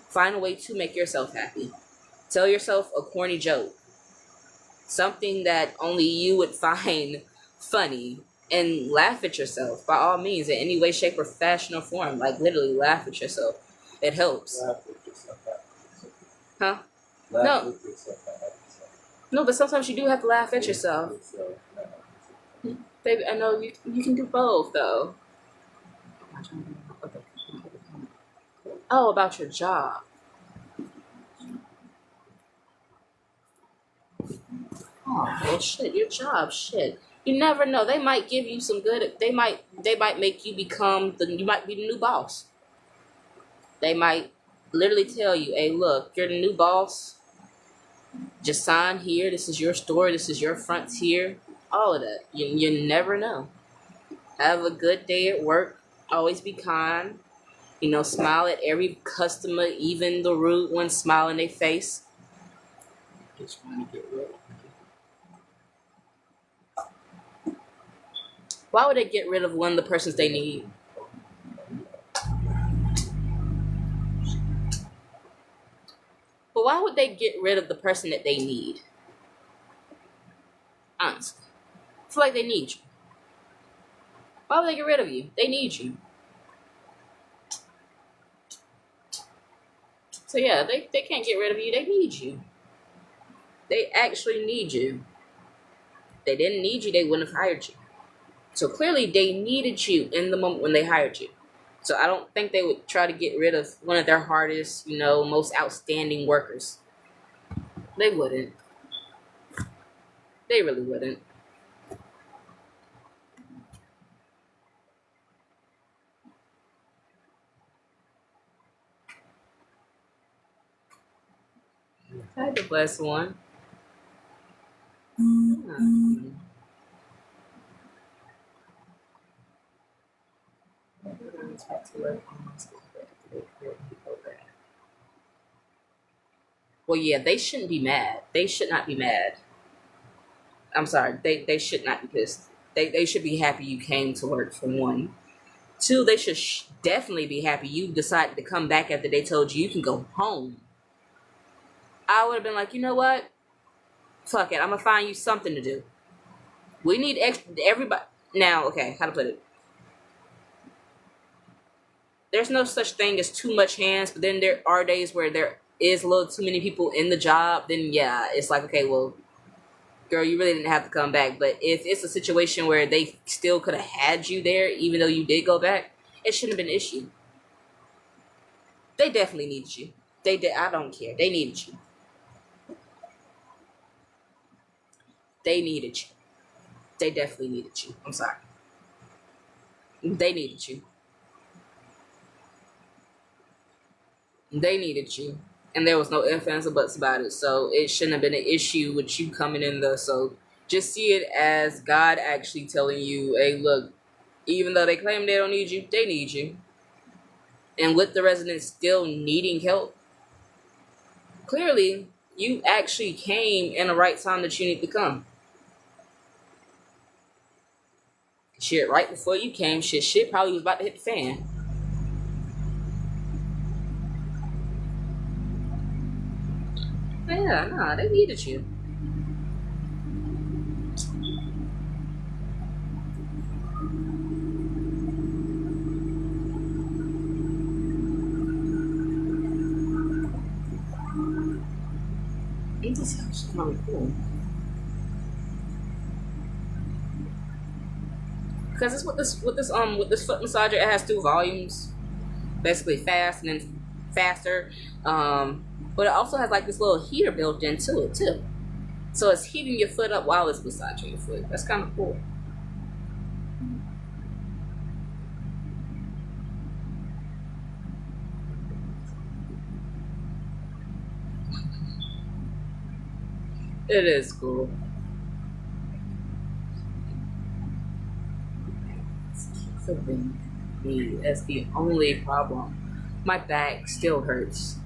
find a way to make yourself happy. Tell yourself a corny joke. Something that only you would find funny, and laugh at yourself by all means in any way, shape, or fashion or form. Like, literally laugh at yourself. It helps. Laugh with yourself. Huh? Laugh No. with yourself. No, but sometimes you do have to laugh at yourself. Baby, I know you can do both, though. Oh, about your job. Oh, well, shit, your job, shit. You never know. They might give you some good. They might make you become you might be the new boss. They might literally tell you, "Hey, look, you're the new boss. Just sign here. This is your store. This is your frontier." All of that. You never know. Have a good day at work. Always be kind. Smile at every customer, even the rude ones. Smile in their face. Just trying to get rid of. Why would they get rid of one of the persons they need? But why would they get rid of the person that they need? Honestly. I feel like they need you. Why would they get rid of you? They need you. So yeah, they can't get rid of you. They need you. They actually need you. If they didn't need you, they wouldn't have hired you. So clearly they needed you in the moment when they hired you. So I don't think they would try to get rid of one of their hardest, most outstanding workers. They wouldn't. They really wouldn't. I had the blessed one. Hmm. Well, yeah, they shouldn't be mad. They should not be mad. I'm sorry. They should not be pissed. They should be happy you came to work, for one. Two, they should definitely be happy you decided to come back after they told you you can go home. I would have been like, you know what? Fuck it. I'm going to find you something to do. We need everybody. Now, okay, how to put it? There's no such thing as too much hands, but then there are days where there is a little too many people in the job. Then, yeah, it's like, okay, well, girl, you really didn't have to come back. But if it's a situation where they still could have had you there, even though you did go back, it shouldn't have been an issue. They definitely needed you. They did. I don't care. They needed you. They needed you. They definitely needed you. I'm sorry. They needed you. They needed you. And there was no ifs, ands, or buts about it. So it shouldn't have been an issue with you coming in there. So just see it as God actually telling you, hey, look, even though they claim they don't need you, they need you. And with the residents still needing help, clearly you actually came in the right time that you need to come. Shit, right before you came, shit probably was about to hit the fan. But yeah, nah, they needed you. This house is really cool. Because it's with this foot massager, it has two volumes, basically fast and then faster. But it also has like this little heater built into it too, so it's heating your foot up while it's massaging your foot. That's kind of cool. It is cool. That's the only problem. My back still hurts.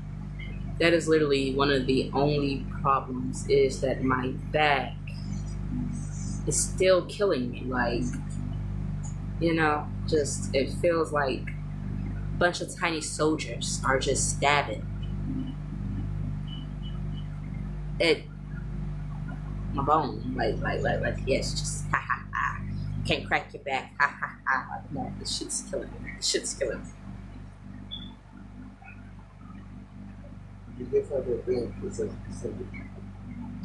That is literally one of the only problems, is that my back is still killing me. Like, just it feels like a bunch of tiny soldiers are just stabbing at my bone. Like, yes, just ha ha ha. Can't crack your back, ha ha ha. No, this shit's killing me. This shit's killing me. You give her the thing.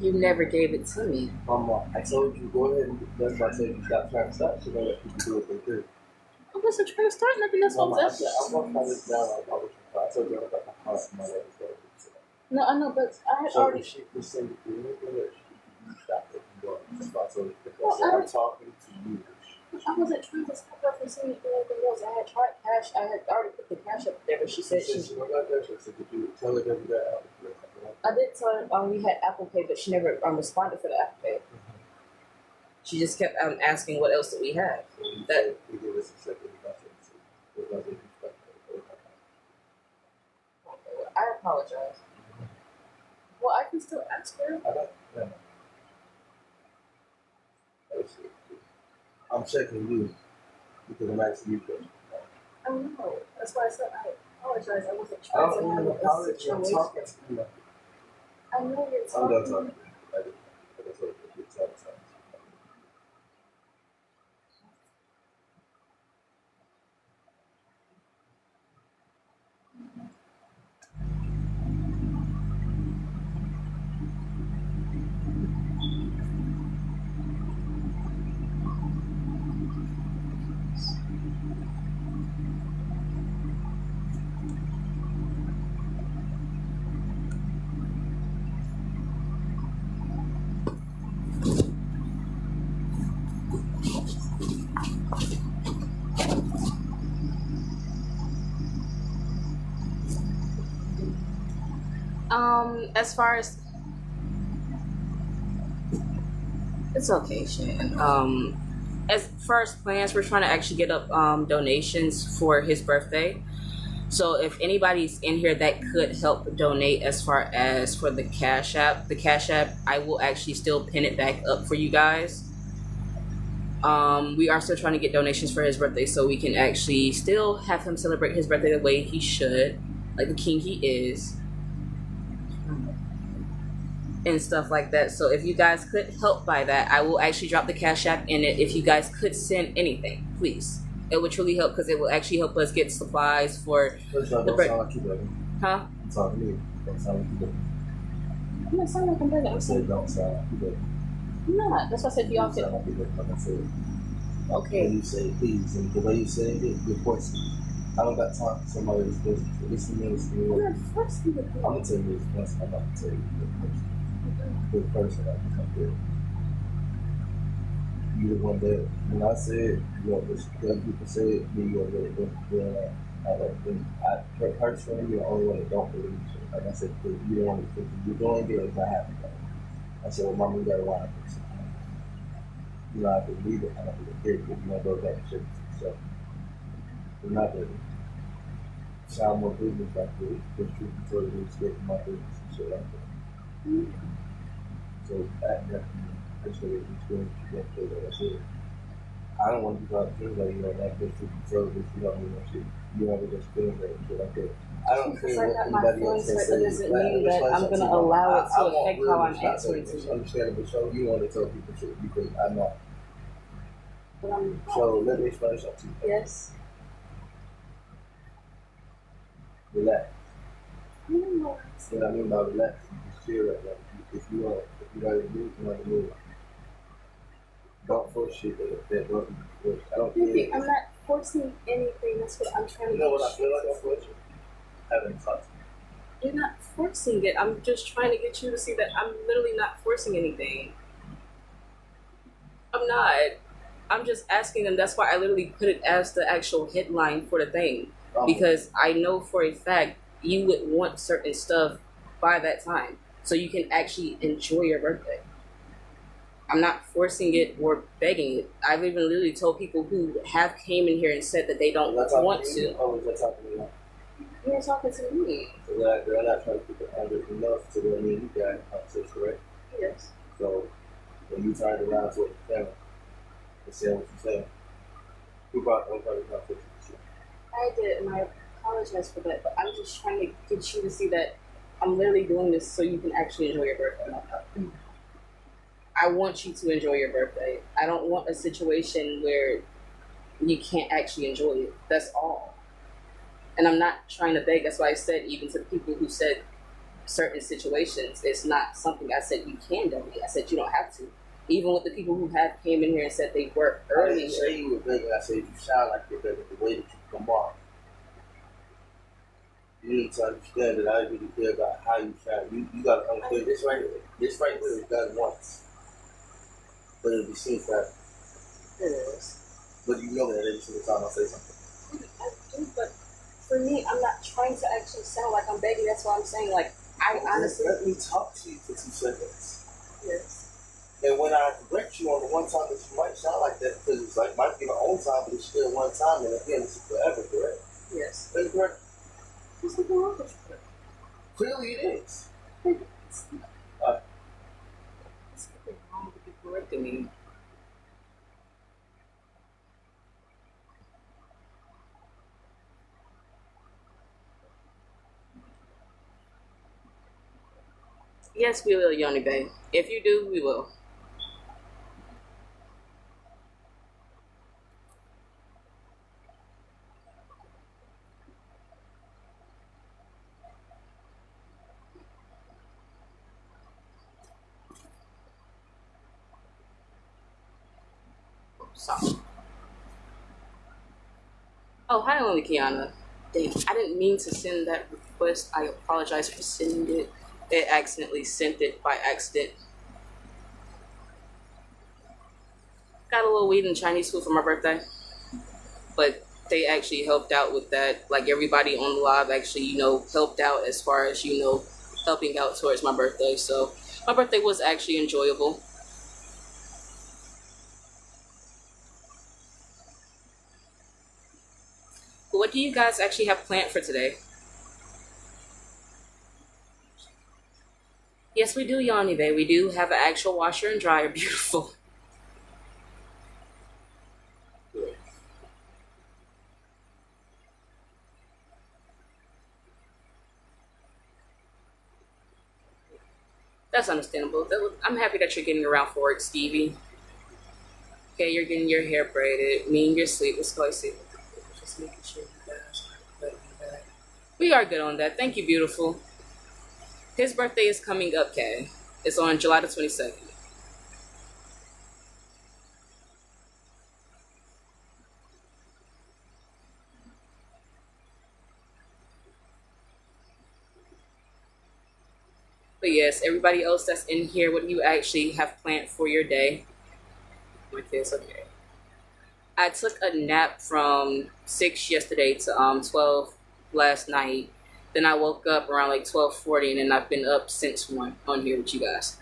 You never gave it to me. Mama, I told you go ahead and that's why I said you stop trying to stop. So don't let people do what they do. I wasn't trying to start nothing. That's what Mama, I'm I said I'm gonna try this down. I told you about my car. My leg is going. No, I know, but I had So already. if she was saying to you, you stop it and go. That's why I told you. Well, I'm talking to you. I wasn't trying to stop her from saying anything else. I had tried cash. I had already put the cash up there, but she said she. She got that. She said, "Did you tell her that you got out?" I did tell her we had Apple Pay, but she never responded for the Apple Pay. She just kept asking what else did we have. That we give us a second. I apologize. Well, I can still ask her. I don't know. I'm checking you because I'm asking you questions. I don't know. That's why I said I apologize. I wasn't I trying to don't have know a how you're situation. talking to me. I know you're I'm done talking. talking. I just want to get time. As far as it's okay, Shan. As far as plans, we're trying to actually get up donations for his birthday. So if anybody's in here that could help donate as far as for the Cash App, I will actually still pin it back up for you guys. We are still trying to get donations for his birthday so we can actually still have him celebrate his birthday the way he should, like the king he is, and stuff like that. So if you guys could help by that, I will actually drop the Cash App in it. If you guys could send anything, please. It would truly help because it will actually help us get supplies for the birthday. Huh? It's on me. Don't sound like you begging. I'm not sounding like I'm begging. I said don't sound like you begging. I'm not. That's why I said you all Don't sound like you begging, like I said. Okay. When you say please, and the way you say it, you're forcing me. I don't got time for somebody that's busy. So listen to me. I'm not forcing you. I'm gonna tell you this once. I'm not gonna tell you the person I can come through. You the one that when I said you know this other people say it, you are really I personally you're the only one that don't believe it. Like I said, you don't want to think you're doing it, it's not happening. I said, well, mama, you gotta lie. You don't have to believe it, I don't believe it, because you're gonna go back and shit. So we're not gonna sound more business like this, just truth be told, you escape from my business and shit like that. So that definitely that's what it experience you get to that I said. I don't want to be talking things like, you know, that just to control this, you don't need no shit. You have to just feel that and shit like that. I don't care what anybody else says. That doesn't mean that I'm going to allow it to affect how I'm answering to you. Understandable, so you want to tell people shit because I'm not. But I'm not. So let me explain something to you. Yes. Relax. I don't know. What I mean by relax, you just chill right now. If you gotta move, you gotta move. Don't force shit that don't be forced. I don't care. I'm not forcing anything. That's what I'm trying to You know what I feel like I'm forcing? Having thoughts. You're not forcing it. I'm just trying to get you to see that I'm literally not forcing anything. I'm not. I'm just asking them. That's why I literally put it as the actual headline for the thing. Because I know for a fact you would want certain stuff by that time. So you can actually enjoy your birthday. I'm not forcing it or begging it. I've even literally told people who have came in here and said that they don't want to. Oh, is that talking to me? You're talking to me. So they're not trying to keep it under enough to where me and you got in conversation, right? Yes. So when you turned around to the family and said what you said, who brought the conversation? I did, and I apologize for that, but I'm just trying to get you to see that I'm literally doing this so you can actually enjoy your birthday. I want you to enjoy your birthday. I don't want a situation where you can't actually enjoy it. That's all. And I'm not trying to beg. That's why I said, even to people who said certain situations, it's not something I said you can donate. I said you don't have to. Even with the people who have came in here and said they worked early. I didn't say you were begging. I said you sound like you're begging the way that you come off. You need to understand that I really care about how you sound. You got to understand this right here. This right here is done once. But it'll be seen forever. It is. But you know that every single time I say something. I do, but for me, I'm not trying to actually sound like I'm begging. That's why I'm saying, like, I honestly... Let me talk to you for 2 seconds. Yes. And when I correct you on the one time that you might sound like that, because it's like, might be my own time, but it's still one time, and again, it's forever, correct? Yes. Is it correct? What's the wrong with it? Clearly it is. It's not. There's nothing wrong with you correcting me. Yes, we will, Yoni Bay. If you do, we will. Sorry. Oh, hi, Lonely Kiana. Damn, I didn't mean to send that request. I apologize for sending it. They accidentally sent it by accident. Got a little weed and Chinese food for my birthday. But they actually helped out with that. Like, everybody on the live actually, helped out as far as, helping out towards my birthday. So my birthday was actually enjoyable. But what do you guys actually have planned for today? Yes, we do, Yanni Bay. We do have an actual washer and dryer. Beautiful. That's understandable. I'm happy that you're getting around for it, Stevie. Okay, you're getting your hair braided. Me and your sleep was spicy. Just making sure you guys are good on that. We are good on that. Thank you, beautiful. His birthday is coming up, Kay. It's on July the 22nd. But yes, everybody else that's in here, what do you actually have planned for your day? My kids, okay. I took a nap from 6 yesterday to 12 last night. Then I woke up around like 12:40, and then I've been up since 1 on here with you guys.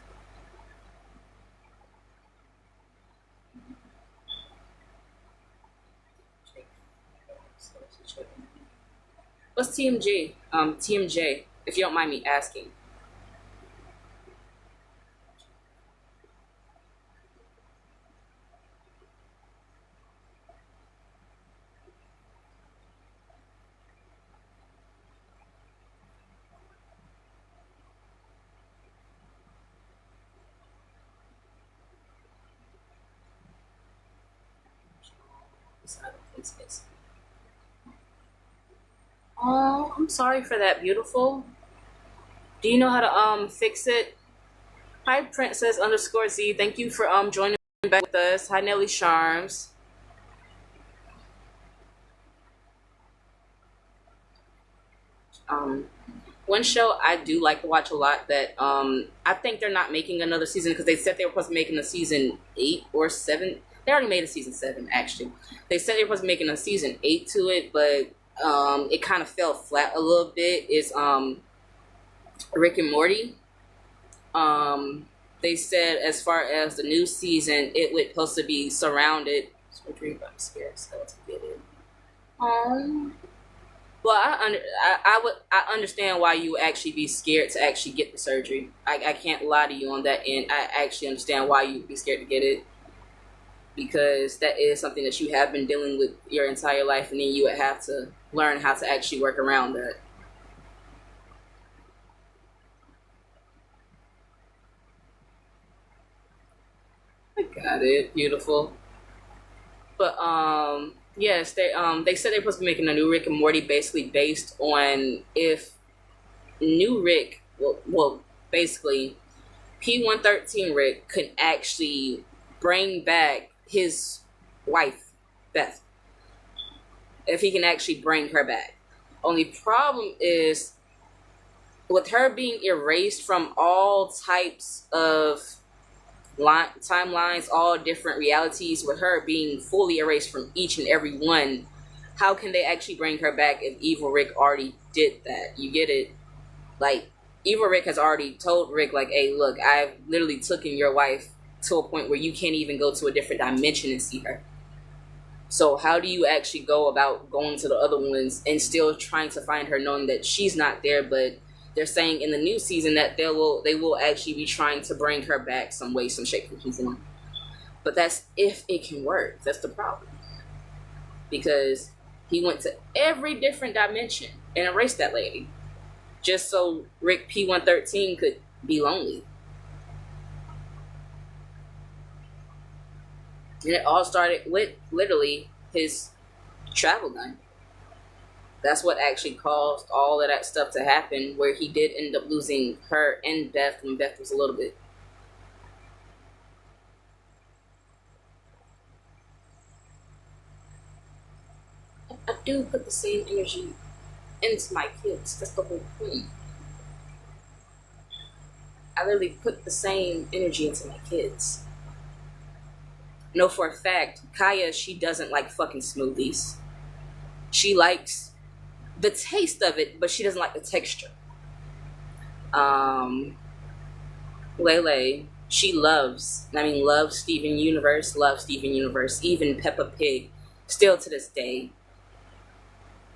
What's TMG? TMJ, if you don't mind me asking. Oh, I'm sorry for that, beautiful. Do you know how to fix it? Hi, Princess underscore Z. Thank you for joining back with us. Hi, Nelly Charms. Um, One show I do like to watch a lot that I think they're not making another season because they said they were supposed to be making a season 8 or 7. They already made a season 7 actually. They said they were supposed to be making a season 8 to it, but it kind of fell flat a little bit. Is Rick and Morty. They said as far as the new season, it was supposed to be surrounded. I'm scared, so to get it. Well, I understand why you would actually be scared to actually get the surgery. I can't lie to you on that end. I actually understand why you'd be scared to get it, because that is something that you have been dealing with your entire life, and then you would have to learn how to actually work around that. I got it. Beautiful. But yes, they said they're supposed to be making a new Rick and Morty, basically based on if new Rick, well basically P113 Rick could actually bring back his wife Beth, if he can actually bring her back. Only problem is with her being erased from all types of timelines, all different realities, with her being fully erased from each and every one, how can they actually bring her back if Evil Rick already did that? You get it? Like, Evil Rick has already told Rick, like, hey, look, I've literally taken your wife to a point where you can't even go to a different dimension and see her. So how do you actually go about going to the other ones and still trying to find her, knowing that she's not there? But they're saying in the new season that they will actually be trying to bring her back some way, some shape, some form. But that's if it can work. That's the problem. Because he went to every different dimension and erased that lady, just so Rick P113 could be lonely. And it all started with literally his travel gun. That's what actually caused all of that stuff to happen, where he did end up losing her and Beth when Beth was a little bit. I do put the same energy into my kids. That's the whole point. I literally put the same energy into my kids. No, for a fact, Kaya, she doesn't like fucking smoothies. She likes the taste of it, but she doesn't like the texture. Um, Lele, she loves Steven Universe, loves Steven Universe, even Peppa Pig, still to this day.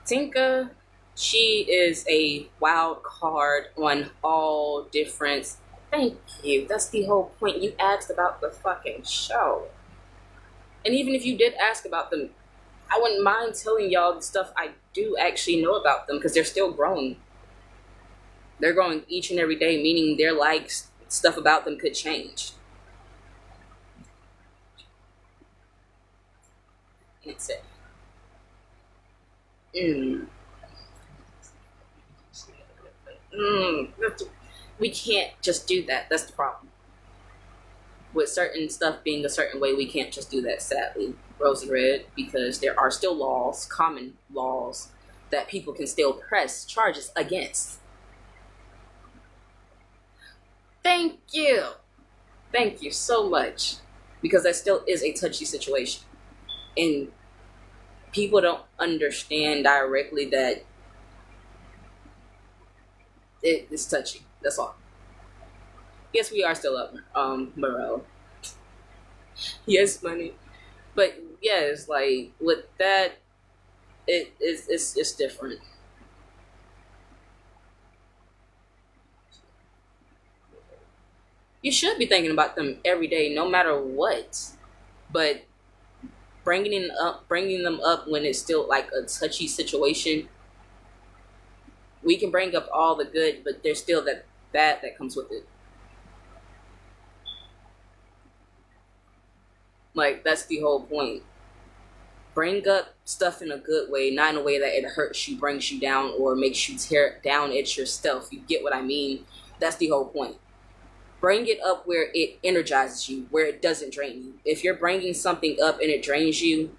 Tinka, she is a wild card on all different. Thank you. That's the whole point. You asked about the fucking show. And even if you did ask about them, I wouldn't mind telling y'all the stuff I do actually know about them because they're still growing. They're growing each and every day, meaning their likes, stuff about them could change. That's it. Mm. We can't just do that. That's the problem. With certain stuff being a certain way, we can't just do that, sadly, Rose and Red, because there are still laws, common laws, that people can still press charges against. Thank you. Thank you so much. Because that still is a touchy situation. And people don't understand directly that it's touchy. That's all. Yes, we are still up, Morel. Yes, money. But yes, like with that, it's different. You should be thinking about them every day, no matter what. But bringing them up when it's still like a touchy situation. We can bring up all the good, but there's still that bad that comes with it. Like that's the whole point. Bring up stuff in a good way, not in a way that it hurts you, brings you down, or makes you tear down at yourself. You get what I mean? That's the whole point. Bring it up where it energizes you, where it doesn't drain you. If you're bringing something up and it drains you,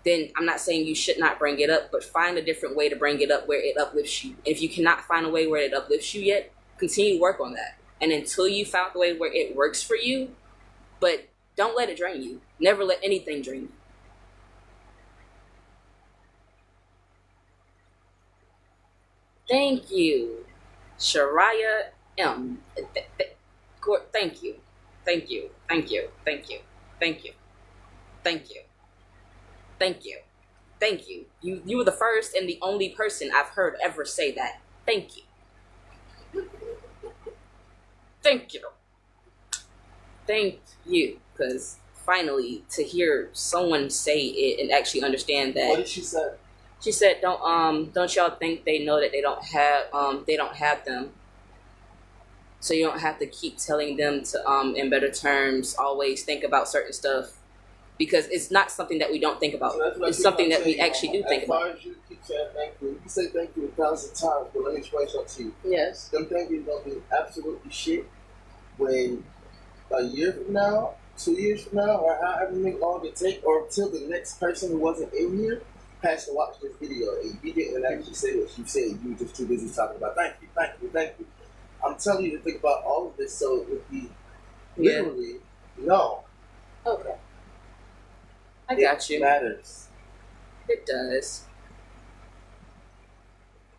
then I'm not saying you should not bring it up, but find a different way to bring it up where it uplifts you. If you cannot find a way where it uplifts you yet, continue to work on that. And until you found the way where it works for you, but don't let it drain you. Never let anything drain you. Thank you, Shariah M. Thank you. Thank you. Thank you. Thank you. Thank you. Thank you. Thank you. Thank you. You were the first and the only person I've heard ever say that. Thank you. Thank you. Thank you. Because finally, to hear someone say it and actually understand that. What did she say? She said, don't y'all think they know that they don't have them. So you don't have to keep telling them to, in better terms, always think about certain stuff. Because it's not something that we don't think about. So it's something that we actually do think about. As far as you keep saying thank you, you can say thank you 1,000 times, but let me explain something to you. Yes. Them thank yous don't mean absolutely shit when a year from now, 2 years from now, or however long it take, or until the next person who wasn't in here has to watch this video and you didn't actually say what you said. You were just too busy talking about thank you, thank you, thank you. I'm telling you to think about all of this so it would be literally no. Okay. I got you. It matters. It does.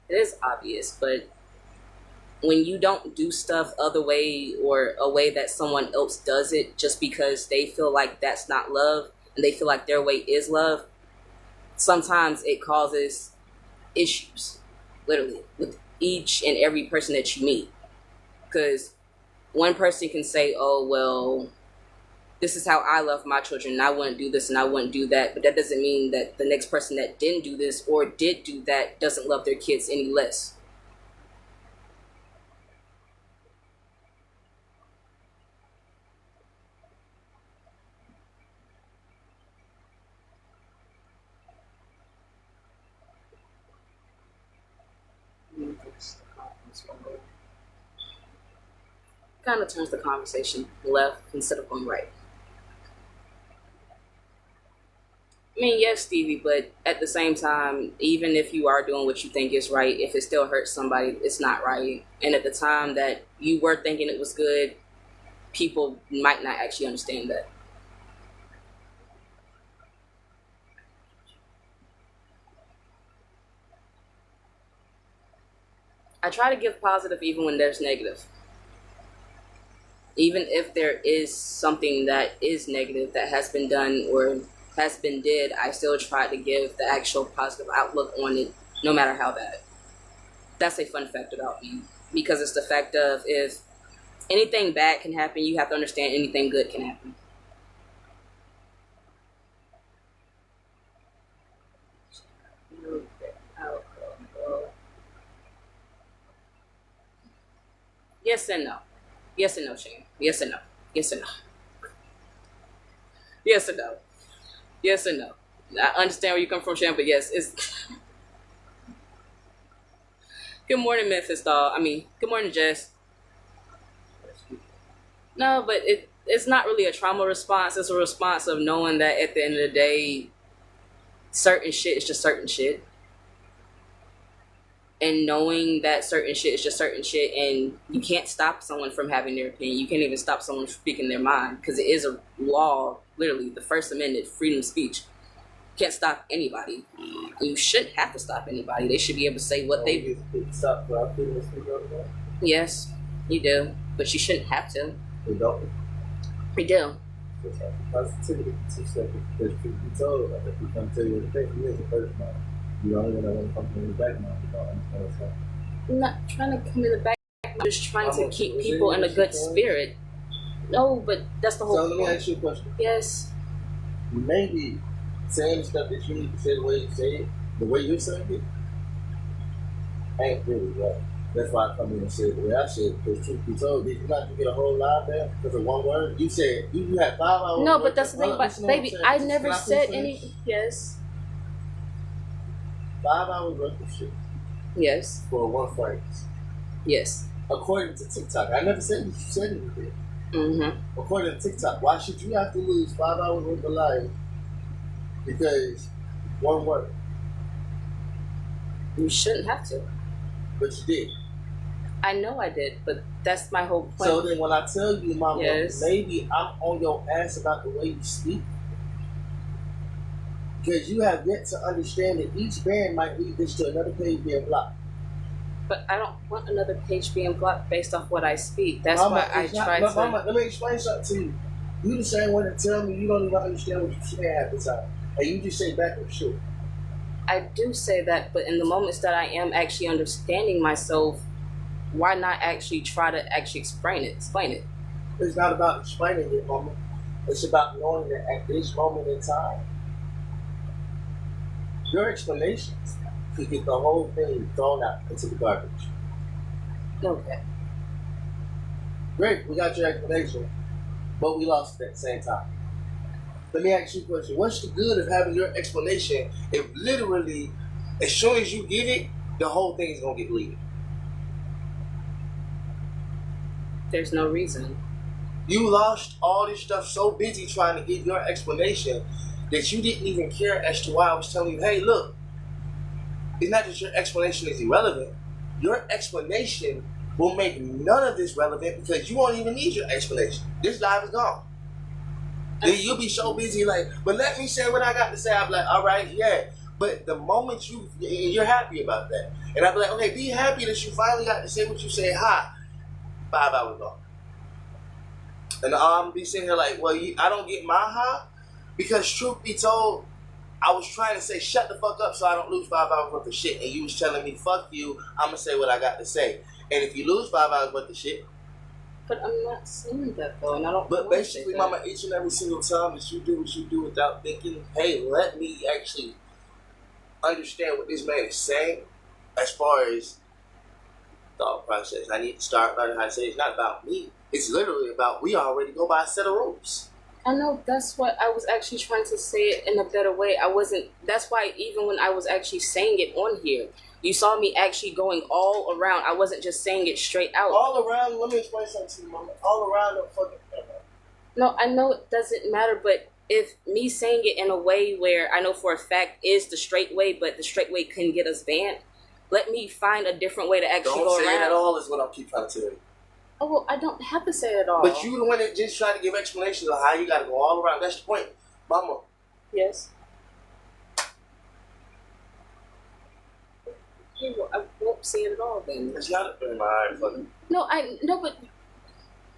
It is obvious, but when you don't do stuff other way or a way that someone else does it just because they feel like that's not love and they feel like their way is love, sometimes it causes issues, literally, with each and every person that you meet. Because one person can say, oh, well, this is how I love my children, and I wouldn't do this and I wouldn't do that. But that doesn't mean that the next person that didn't do this or did do that doesn't love their kids any less. Kind of turns the conversation left instead of going right. I mean, yes, Stevie, but at the same time, even if you are doing what you think is right, if it still hurts somebody, it's not right. And at the time that you were thinking it was good, people might not actually understand that. I try to give positive even when there's negative. Even if there is something that is negative that has been done or has been did, I still try to give the actual positive outlook on it, no matter how bad. That's a fun fact about me, because it's the fact of if anything bad can happen, you have to understand anything good can happen. Yes and no. Yes and no, Shane. Yes and no. Yes and no. Yes and no. Yes and no. I understand where you come from, Shane, but yes, it's. Good morning, Memphis, doll. Good morning, Jess. No, but it's not really a trauma response. It's a response of knowing that at the end of the day, certain shit is just certain shit. And knowing that certain shit is just certain shit, and you can't stop someone from having their opinion. You can't even stop someone from speaking their mind, because it is a law, literally, the First Amendment, freedom of speech. You can't stop anybody. You shouldn't have to stop anybody. They should be able to say what they... Stop for our freedom of speech over there? Yes, you do. But you shouldn't have to. We don't. We do. Positivity. Because truth be told, if we come tell you the thing, you is the first mind. You don't even want to come from the back mind. You don't understand what's happening. I'm not trying to come in the back. I'm just trying to keep people in a good spirit. No, but that's the whole point. So let me ask you a question. Yes. You may be saying stuff that you need to say the way you say it, the way you're saying it, ain't really right. That's why I come in and say it the way I say it. Because truth be told, did you not get a whole line there because of one word? You said you had 5 hours. No, but that's the thing about baby. I never said any. Yes. 5 hours worth of shit. Yes. For one phrase. Yes. According to TikTok, I never said what you said anything. Mm-hmm. According to TikTok, why should you have to lose 5 hours worth of life because one word? You shouldn't have to. But you did. I know I did, but that's my whole point. So then when I tell you, Mama, yes. Maybe I'm on your ass about the way you speak, because you have yet to understand that each band might lead this to another page being blocked. But I don't want another page being blocked based off what I speak. That's Mama, why I try to... Mama, let me explain something to you. You the same one that tell me you don't even understand what you're saying half the time. And you just say backwards shit. I do say that, but in the moments that I am actually understanding myself, why not actually try to actually explain it? It's not about explaining it, Mama. It's about knowing that at this moment in time, your explanations could get the whole thing thrown out into the garbage. Okay. Great, we got your explanation, but we lost it at the same time. Let me ask you a question. What's the good of having your explanation if literally, as soon as you get it, the whole thing is going to get deleted? There's no reason. You lost all this stuff so busy trying to give your explanation that you didn't even care as to why I was telling you, hey, look, it's not that your explanation is irrelevant. Your explanation will make none of this relevant because you won't even need your explanation. This live is gone. Then you'll be so busy like, but let me say what I got to say. I'll be like, all right, yeah. But the moment you're happy about that. And I'll be like, okay, be happy that you finally got to say what you say. 5 hours gone. And I'm be sitting here like, well, I don't get my high. Because truth be told, I was trying to say shut the fuck up so I don't lose 5 hours worth of shit. And you was telling me, fuck you, I'm going to say what I got to say. And if you lose 5 hours worth of shit. But I'm not saying that though, and I don't. But basically, Mama, each and every single time that you do what you do without thinking, hey, let me actually understand what this man is saying as far as thought process. I need to start learning how to say it's not about me. It's literally about we already go by a set of rules. I know, that's what I was actually trying to say it in a better way. That's why even when I was actually saying it on here, you saw me actually going all around. I wasn't just saying it straight out. All around, let me explain something to you, Mama. All around the fucking camera. No, I know it doesn't matter, but if me saying it in a way where I know for a fact is the straight way, but the straight way couldn't get us banned, let me find a different way to actually go around. Don't say it at all is what I keep trying to tell you. Oh, well, I don't have to say it at all. But you the one that just trying to give explanations of how you got to go all around. That's the point, Mama. Yes. Okay, well, I won't don't see it at all then. It's not in my eye, fucking. No, I know, but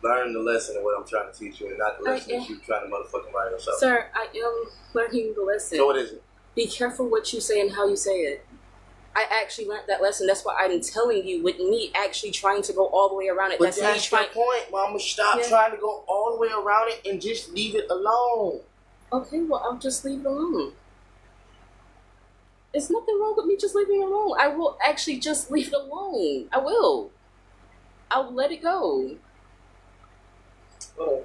Learn the lesson of what I'm trying to teach you, and not the lesson that you trying to motherfucking write yourself. sir, I am learning the lesson. So what is it? Be careful what you say and how you say it. I actually learned that lesson. That's why I'm telling you, with me actually trying to go all the way around it. But that's that's me the trying. point, Mama. Stop trying to go all the way around it and just leave it alone. Okay, well, I'll just leave it alone. There's nothing wrong with me just leaving it alone. I will actually just leave it alone. I will. I'll let it go. Whatever.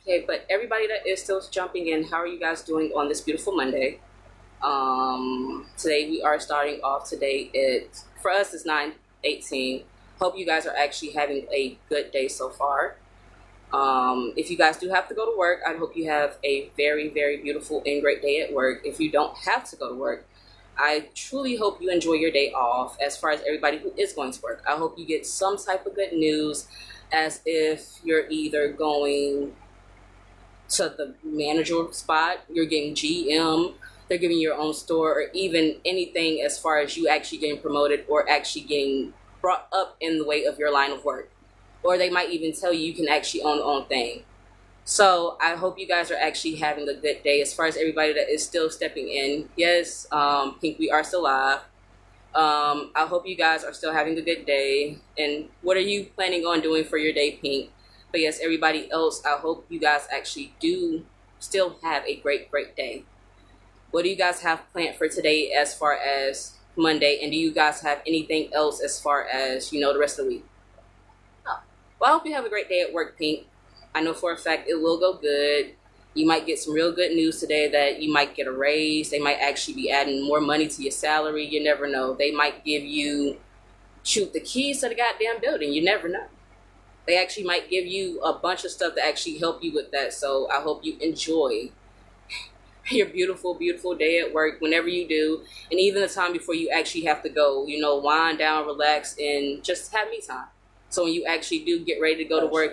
Okay, but everybody that is still jumping in, how are you guys doing on this beautiful Monday? Today we are starting off today for us it's 9:18. Hope you guys are actually having a good day so far. If you guys do have to go to work, I hope you have a very, very beautiful and great day at work. If you don't have to go to work, I truly hope you enjoy your day off. As far as everybody who is going to work, I hope you get some type of good news, as if you're either going to the manager spot, you're getting GM, they're giving you your own store, or even anything as far as you actually getting promoted or actually getting brought up in the way of your line of work. Or they might even tell you can actually own your own thing. So I hope you guys are actually having a good day. As far as everybody that is still stepping in, yes, Pink, we are still live. I hope you guys are still having a good day. And what are you planning on doing for your day, Pink? But yes, everybody else, I hope you guys actually do still have a great, great day. What do you guys have planned for today as far as Monday? And do you guys have anything else as far as, the rest of the week? Oh. Well, I hope you have a great day at work, Pink. I know for a fact it will go good. You might get some real good news today that you might get a raise. They might actually be adding more money to your salary. You never know. They might give you, the keys to the goddamn building. You never know. They actually might give you a bunch of stuff to actually help you with that. So I hope you enjoy your beautiful, beautiful day at work whenever you do. And even the time before you actually have to go, wind down, relax, and just have me time. So when you actually do get ready to go to work.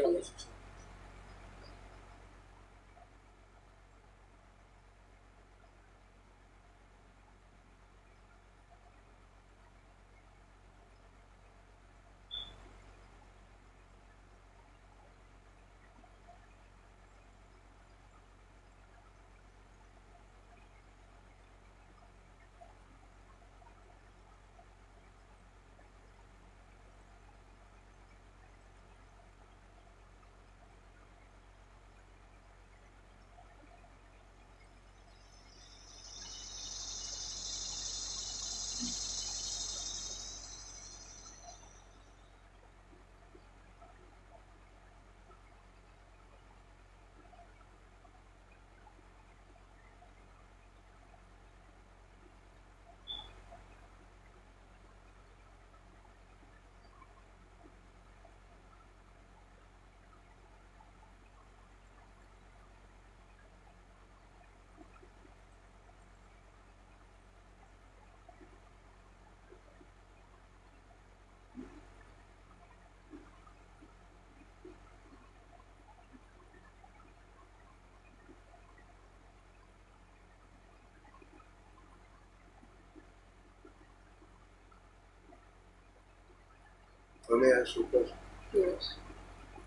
Let me ask you a question. Yes.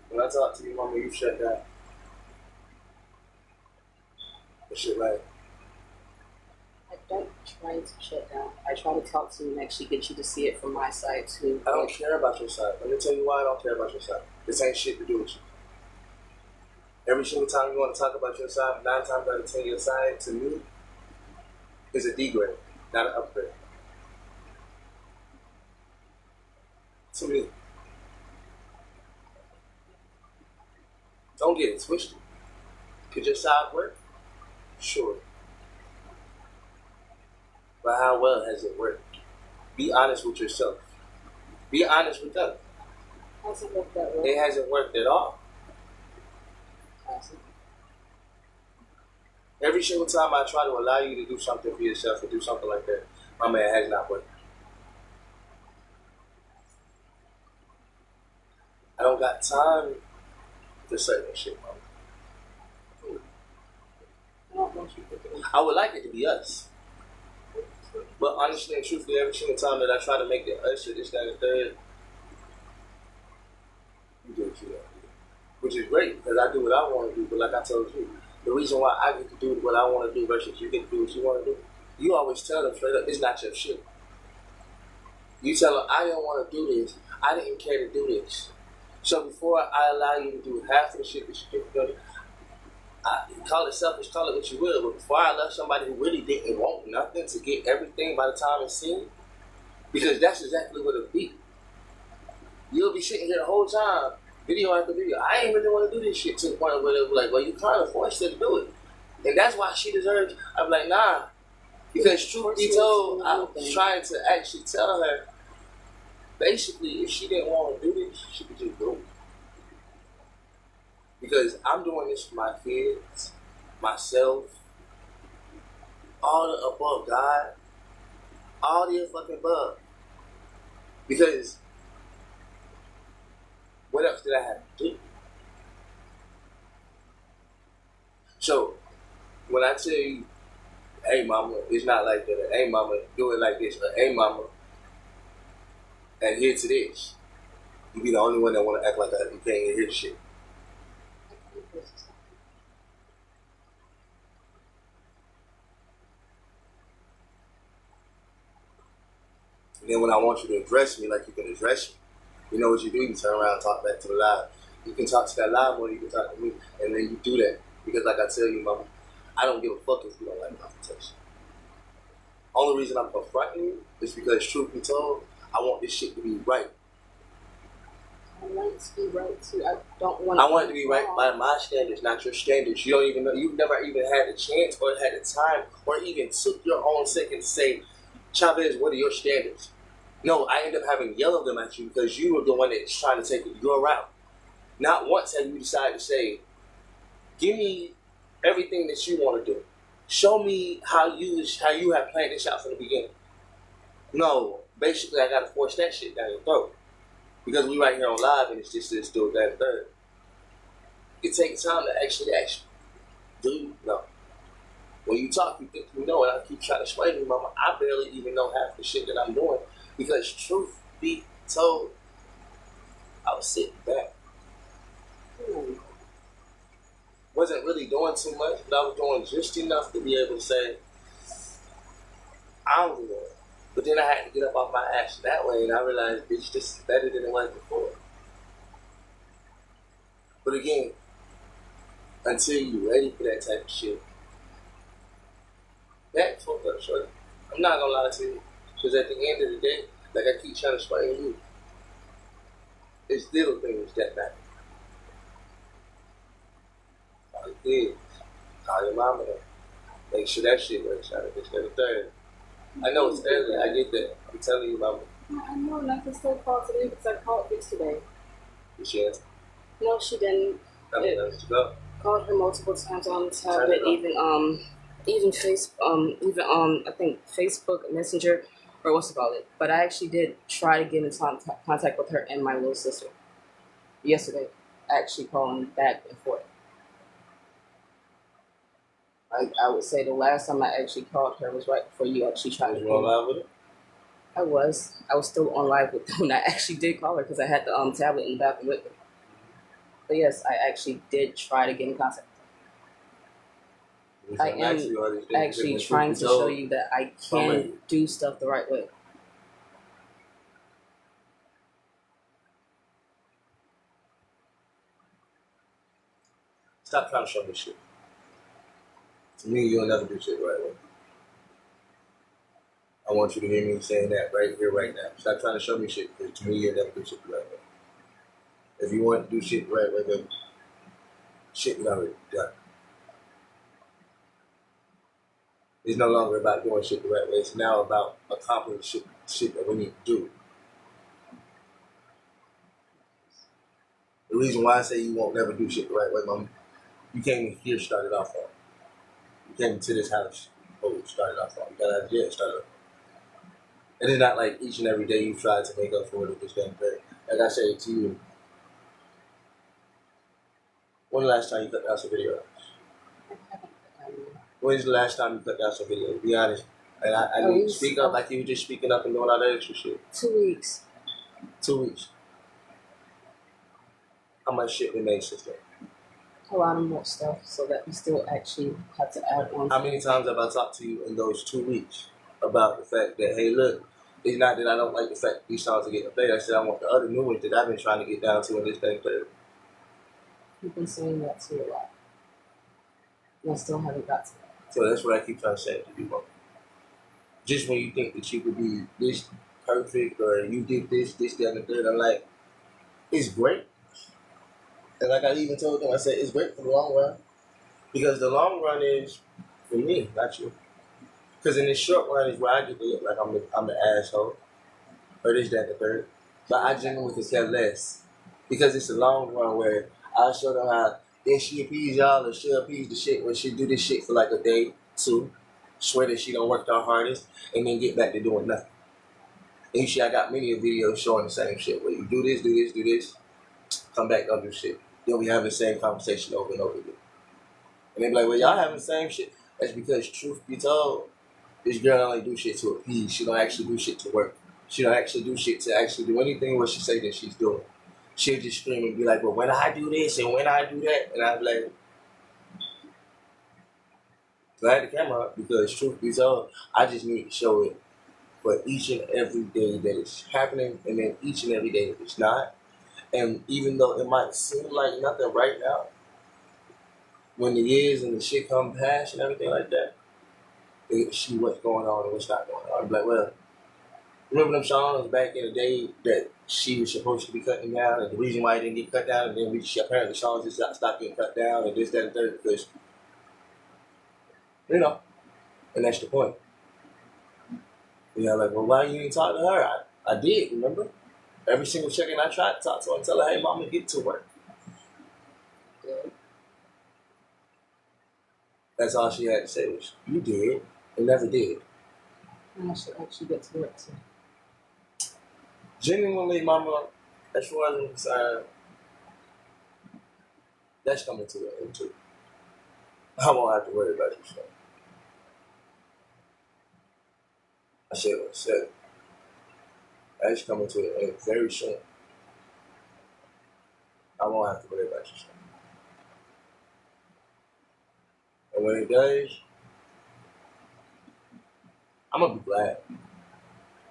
When I talk to you, Mama, you shut down. That shit like. I don't try to shut down. I try to talk to you and actually get you to see it from my side too. I don't care about your side. Let me tell you why I don't care about your side. This ain't shit to do with you. Every single time you want to talk about your side, 9 times out of 10, your side to me is a degrade, not an upgrade. To me. Don't get it twisted. Could your side work? Sure. But how well has it worked? Be honest with yourself. Be honest with them. Hasn't worked that well. It hasn't worked at all. Every single time I try to allow you to do something for yourself or do something like that, my man has not worked. I don't got time for certain shit, mama. I don't want you to do. I would like it to be us. But honestly and truthfully, every single time that I try to make it us or this, that, and the third, you do what you want to do. Which is great, because I do what I want to do, but like I told you, the reason why I get to do what I want to do versus you get to do what you want to do, you always tell them straight up, it's not your shit. You tell them, I don't want to do this. I didn't care to do this. So before I allow you to do half of the shit that you think you're going to do, call it selfish, call it what you will, but before I love somebody who really didn't want nothing to get everything by the time it's seen, because that's exactly what it'll be. You'll be sitting here the whole time, video after video. I ain't really want to do this shit to the point where they'll be like, well, you kind of forced her to do it. And that's why she deserves, I'm like, nah. Because truth be told, I was trying to actually tell her, basically, if she didn't want to do this, she could just do it. Because I'm doing this for my kids, myself, all the above God, all the fucking above. Because what else did I have to do? So when I tell you, hey mama, it's not like that, or, hey mama, do it like this, or hey mama, adhere to this, you be the only one that want to act like that. You can't even hear the shit. And then when I want you to address me like you can address me, you know what you do? You turn around and talk back to the live. You can talk to that live more than you can talk to me. And then you do that. Because like I tell you, mama, I don't give a fuck if you don't like confrontation. Only reason I'm confronting you is because, truth be told, I want this shit to be right. I want it to be right too. I want it to be right by my standards, not your standards. You don't even know. You've never even had the chance or had the time or even took your own second to say, Chavez, what are your standards? No, I end up having to yell at them at you because you were the one that's trying to take your route. Not once have you decided to say, give me everything that you want to do. Show me how you have planned this out from the beginning. No, basically I gotta force that shit down your throat. Because we right here on live and it's just this, do that, and third. It takes time to actually ask you. Do you know? When you talk, you think you know, and I keep trying to explain to you, mama, I barely even know half the shit that I'm doing. Because truth be told, I was sitting back. Wasn't really doing too much, but I was doing just enough to be able to say, I'm doing it. But then I had to get up off my ass that way, and I realized, bitch, this is better than it was before. But again, until you're ready for that type of shit, back the fuck up, shorty. I'm not gonna lie to you. Because at the end of the day, like I keep trying to explain to you, it's little things that matter. All it is, call your mama up. Make sure that shit works out. It's the third. I know it's early, I get that. I'm telling you, mama. I know, nothing still called today because I called yesterday. Did she answer? No, she didn't. Called her multiple times on the tablet, even I think Facebook Messenger, or what's it called it. But I actually did try to get in contact with her and my little sister yesterday. Actually calling back and forth. I would say the last time I actually called her was right before you actually tried to call her. On live with her? I was still on live with them when I actually did call her because I had the tablet in the bathroom with me. But yes, I actually did try to get in contact with her. I am actually trying to show you that I can do stuff the right way. Stop trying to show me shit. To me, you'll never do shit the right way. I want you to hear me saying that right here, right now. Stop trying to show me shit, because to me, you'll never do shit the right way. If you want to do shit the right way, then shit is already done. It's no longer about doing shit the right way. It's now about accomplishing shit that we need to do. The reason why I say you won't never do shit the right way, mom, you came here started off on. You came to this house, started off on. You got out of jail, started off on. And it's not like each and every day you try to make up for it or this, that, and that. Like I say to you, When the last time you cut down some videos? When's the last time you cut down some videos? Be honest. And I need to speak up like you were just speaking up and doing all that extra shit. 2 weeks. 2 weeks. How much shit we made since then? A lot of more stuff, so that we still actually have to add on. How many times have I talked to you in those 2 weeks about the fact that, hey, look, it's not that I don't like the fact that these songs are getting played. I said I want the other new ones that I've been trying to get down to in this thing played. You've been saying that too a lot. And I still haven't got to that. So that's what I keep trying to say to people. Just when you think that you could be this perfect or you did this, that, and the third, I'm like, it's great. And like I even told them, I said, it's great for the long run. Because the long run is for me, not you. Because in the short run is where I get to look like I'm the asshole. Or this, that, and the third. But I genuinely could care less. Because it's a long run where I'll show them how then she appease y'all or she'll appease the shit when she do this shit for like a day, two. Swear that she don't work her hardest and then get back to doing nothing. And you see, I got many videos showing the same shit where you do this, do this, do this, come back, don't do shit. Then we have the same conversation over and over again. And they be like, well, y'all having the same shit. That's because, truth be told, this girl only do shit to appease. She don't actually do shit to work. She don't actually do shit to actually do anything what she say that she's doing. She'll just scream and be like, well, when I do this and when I do that, and I'm like, so I had the camera up because, truth be told, I just need to show it for each and every day that it's happening, and then each and every day that it's not. And even though it might seem like nothing right now, when the years and the shit come past and everything like that, they see what's going on and what's not going on. I'm like, well, remember them songs back in the day that she was supposed to be cutting down, and the reason why it didn't get cut down, and then apparently songs just stopped getting cut down, and this, that, and third, because, you know, and that's the point. You know, like, well, why you didn't talk to her? I did, remember? Every single check-in I tried to talk to her and tell her, hey, mama, get to work. Yeah. That's all she had to say was, you did, and never did. And I should actually get to work too. Genuinely, mama, as far as I'm concerned, that's coming to an end too. I won't have to worry about you, so. I said what I said. That's coming to an end very soon. I won't have to worry about you, so. And when it does, I'm gonna be glad.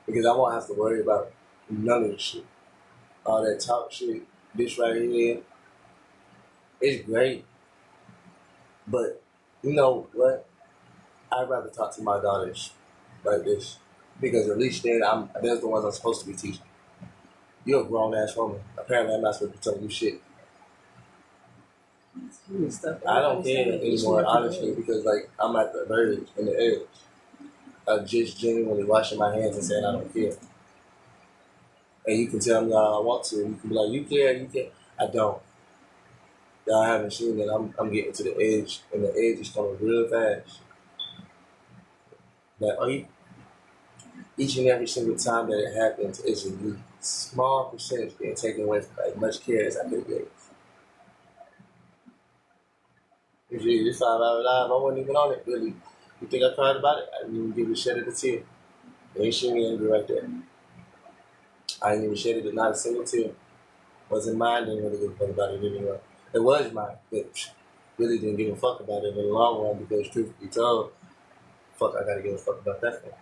Because I won't have to worry about none of the shit. All that talk shit, this right here, it's great. But you know what? I'd rather talk to my daughters like this. Because at least then they're the ones I'm supposed to be teaching. You're a grown ass woman. Apparently I'm not supposed to be telling you shit. I don't care anymore, honestly, because like I'm at the verge and the edge of just genuinely washing my hands and saying I don't care. And you can tell me all I want to. You can be like, you care, you care. I don't. Y'all haven't seen that I'm getting to the edge, and the edge is coming real fast. Like, each and every single time that it happens, it's a small percentage being taken away from as much care as I could give. Usually, this 5 hour live, I wasn't even on it, really. You think I cried about it? I didn't even give a shed of a tear. They ain't seen me angry right there. I didn't even shed it, not a single tear. Wasn't mine, didn't really give a fuck about it anyway. It was mine, but really didn't give a fuck about it in the long run because, truth be told, fuck, I gotta give a fuck about that thing.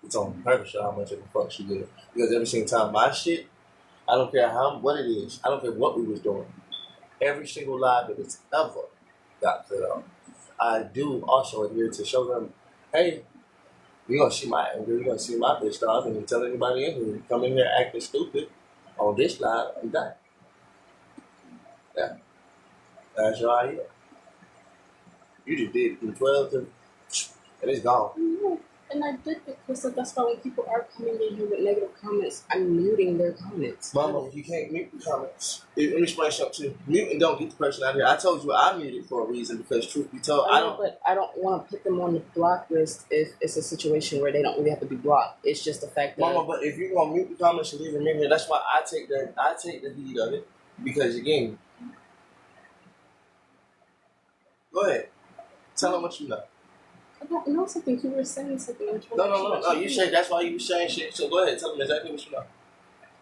It's on purpose, how much of a fuck she did. Because every single time my shit, I don't care what it is, I don't care what we was doing. Every single live that it's ever got cut off. I do also adhere to show them, hey, you're gonna see my anger, you're gonna see my bitch off, and you tell anybody in here, you come in here acting stupid on this live, I'm done. Yeah. That's your idea. You just did from 12 to, and it's gone. And I did because that's why when people are coming in here with negative comments, I'm muting their comments. Mama, you can't mute the comments. Let me explain something to you. Mute and don't get the person out here. I told you I muted for a reason because, truth be told, But I don't want to put them on the block list if it's a situation where they don't really have to be blocked. It's just the fact that. Mama, but if you're gonna mute the comments and leave them in here, that's why I take the heat of it. Because again, Go ahead. Tell them what you know. I don't know something. You were saying something. I'm trying No. You said that's why you were saying shit. So go ahead. Tell them exactly what you know.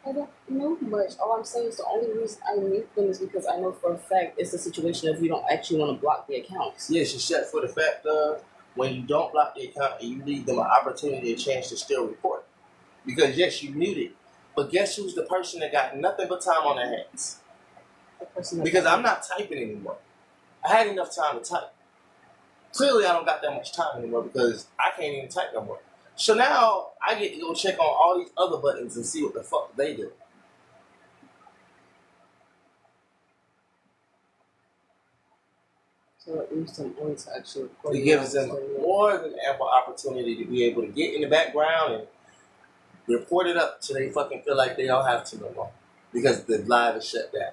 I don't know much. All I'm saying is the only reason I mute them is because I know for a fact it's a situation of you don't actually want to block the accounts. Yes, except for the fact of when you don't block the account and you leave them an opportunity, a chance to still report. Because yes, you muted. But guess who's the person that got nothing but time on their hands? The person that Because I'm not typing anymore. I had enough time to type. Clearly, I don't got that much time anymore because I can't even type no more. So now I get to go check on all these other buttons and see what the fuck they do. So it leaves them only to actually record. It gives them more than ample opportunity to be able to get in the background and report it up till they fucking feel like they don't have to no more because the live is shut down.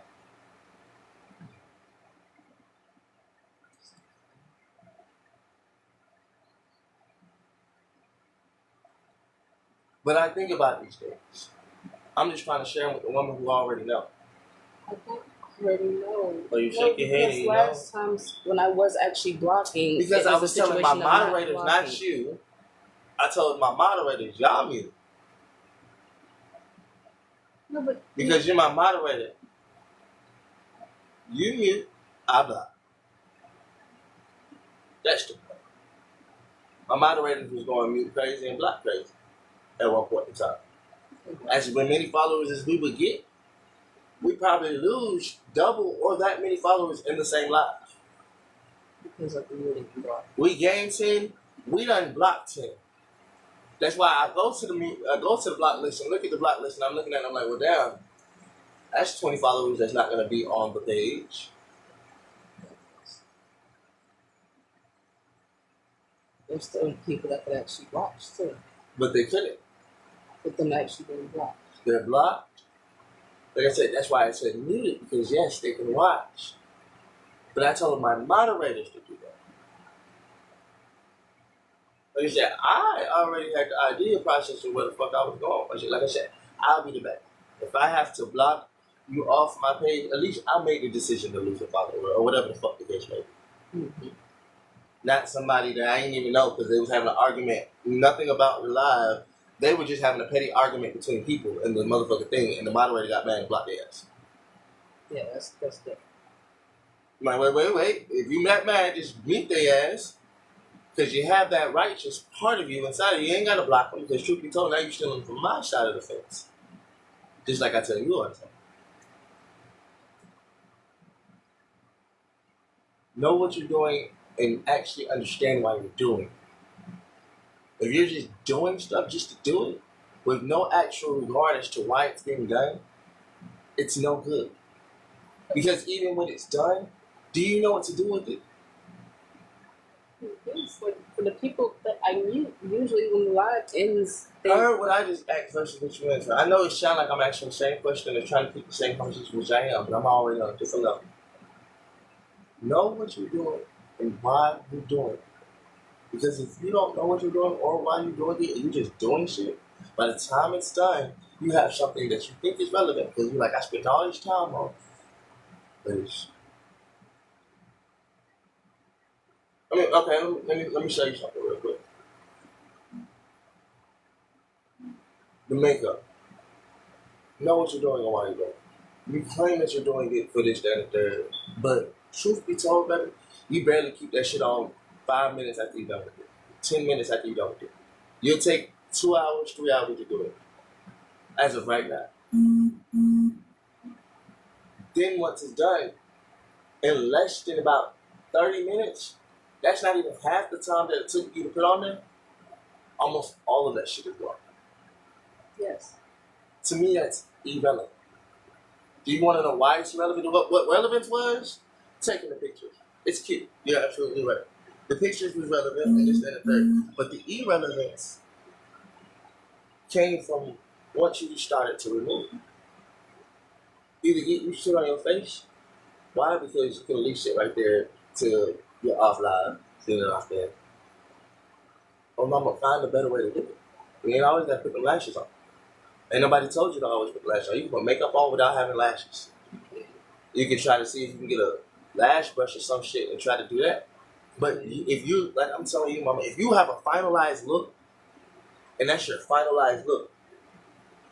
But I think about these things. I'm just trying to share them with the woman who already know. I don't already know. Oh, you shake your head and you know? Last times when I was actually blocking, Because I was telling my moderators, not not you. I told my moderators, y'all mute. No, but Because you're my moderator. You mute, I block. That's the point. My moderators was going mute crazy and block crazy at one point in time. As many followers as we would get, we probably lose double or that many followers in the same live. because of the muting block. We gain 10, we done blocked 10. That's why I go to the block list and look at the block list and I'm looking at it, I'm like, well damn, that's 20 followers that's not gonna be on the page. There's still people that could actually watch too, But they couldn't. but them actually being blocked. They're blocked. Like I said, that's why I said muted, because yes, they can watch. But I told my moderators to do that. Like I said, I already had the idea process of where the fuck I was going. Like I said, I'll be the best. If I have to block you off my page, at least I made the decision to lose a follower or whatever the fuck the case may be. Mm-hmm. Not somebody that I didn't even know because they was having an argument, nothing about the live. They were just having a petty argument between people and the motherfucking thing, and the moderator got mad and blocked their ass. Yeah, that's different. I'm like, wait. If you not mad, just meet their ass. Because you have that righteous part of you inside of you. You ain't got to block them because truth be told, now you're stealing from my side of the fence. Just like I tell you all the time. Know what you're doing and actually understand why you're doing it. If you're just doing stuff just to do it, with no actual regard as to why it's being done, it's no good. Because even when it's done, do you know what to do with it? It's like for the people that I mute, usually when the live ends, I heard what I just asked versus what you answered. I know it sounds like I'm asking the same question and trying to keep the same conversation, which I am, but I'm already on a different level. Know what you're doing and why you're doing it. Because if you don't know what you're doing or why you're doing it and you're just doing shit, by the time it's done, you have something that you think is relevant because you're like, I spent all this time on this. I mean, okay, let me show you something real quick. The makeup. Know what you're doing and why you're doing it. You claim that you're doing it for this, that, and third, but truth be told, baby, you barely keep that shit on 5 minutes after you're done with it. 10 minutes after you're done with it. You'll take 2 hours, 3 hours to do it. As of right now. Then once it's done, in less than about 30 minutes, that's not even half the time that it took you to put on there. Almost all of that shit is gone. yes. To me, that's irrelevant. Do you want to know why it's relevant? What relevance was? Taking the pictures. It's cute. You're absolutely right. The pictures was relevant and this, that, and the third. But the irrelevance came from once you started to remove. Either get you shit on your face. Why? Because you can leave shit right there till you're offline, sitting off there. Or mama, find a better way to do it. You ain't always got to put the lashes on. Ain't nobody told you to always put lashes on. You can put makeup on without having lashes. You can try to see if you can get a lash brush or some shit and try to do that. But if you, like I'm telling you, mama, if you have a finalized look, and that's your finalized look,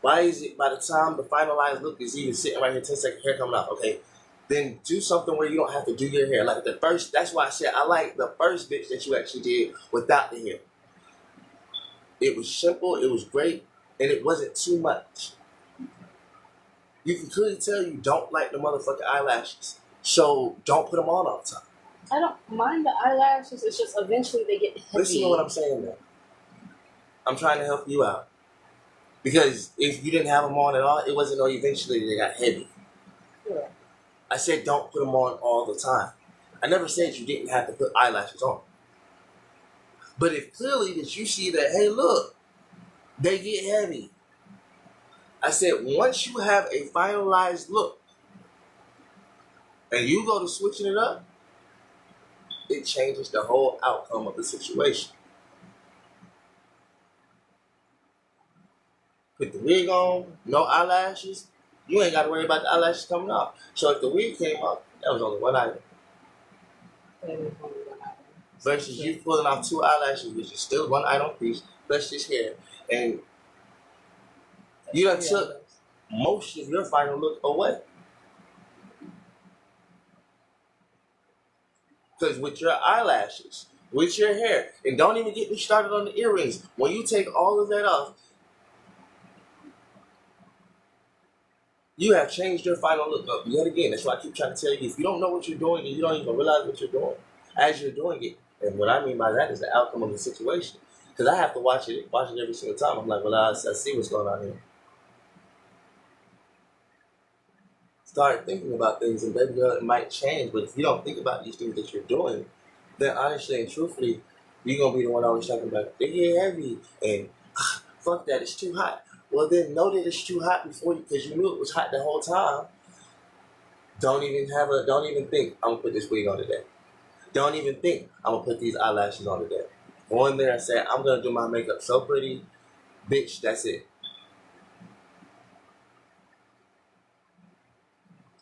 why is it by the time the finalized look is even sitting right here, 10-second hair coming out, okay, then do something where you don't have to do your hair. Like the first, that's why I said I like the first bitch that you actually did without the hair. It was simple, it was great, and it wasn't too much. You can clearly tell you don't like the motherfucking eyelashes, so don't put them on all the time. I don't mind the eyelashes. It's just eventually they get heavy. Listen to what I'm saying, man. I'm trying to help you out. Because if you didn't have them on at all, it wasn't until eventually they got heavy. Yeah. I said don't put them on all the time. I never said you didn't have to put eyelashes on. But if clearly that you see that, hey, look, they get heavy. I said once you have a finalized look and you go to switching it up, it changes the whole outcome of the situation. Put the wig on, no eyelashes, you ain't got to worry about the eyelashes coming off. So if the wig came off, that was only one item. Versus you pulling off 2 eyelashes, which is still one item piece, plus this hair. And you done took most of your final look away. Because with your eyelashes, with your hair, and don't even get me started on the earrings, when you take all of that off, you have changed your final look up yet again. That's why I keep trying to tell you, if you don't know what you're doing and you don't even realize what you're doing as you're doing it, and what I mean by that is the outcome of the situation. Because I have to watch it every single time. I'm like, well, I see what's going on here. Start thinking about things, and baby girl, it might change. But if you don't think about these things that you're doing, then honestly and truthfully, you're gonna be the one always talking about they get heavy and fuck that, it's too hot. Well, then know that it's too hot before you, because you knew it was hot the whole time. Don't even think I'm gonna put this wig on today. Don't even think I'm gonna put these eyelashes on today. Go in there and say I'm gonna do my makeup so pretty, bitch. That's it.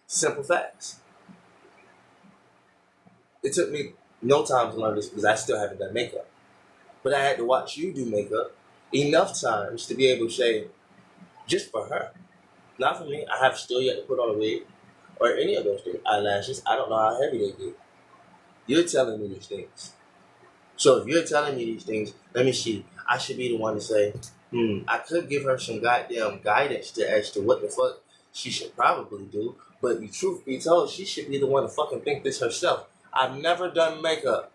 Simple facts. It took me no time to learn this because I still haven't done makeup. But I had to watch you do makeup enough times to be able to say, just for her. Not for me. I have still yet to put on a wig or any of those things. Eyelashes, I don't know how heavy they get. You're telling me these things. So if you're telling me these things, let me see. I should be the one to say, I could give her some goddamn guidance as to what the fuck she should probably do. But the truth be told, she should be the one to fucking think this herself. I've never done makeup.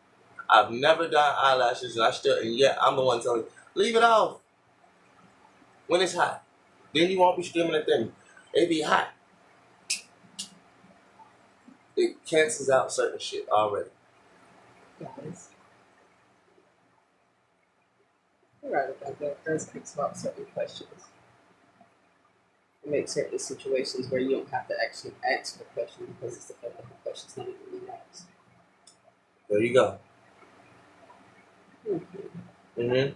I've never done eyelashes, and yet I'm the one telling you, leave it off when it's hot. Then you won't be screaming at them. It be hot. It cancels out certain shit already. Guys, you're right about that. It does answer about certain questions. It makes certain situations where you don't have to actually ask the question because it's the fact that the question's not even being asked. There you go. Mm-hmm.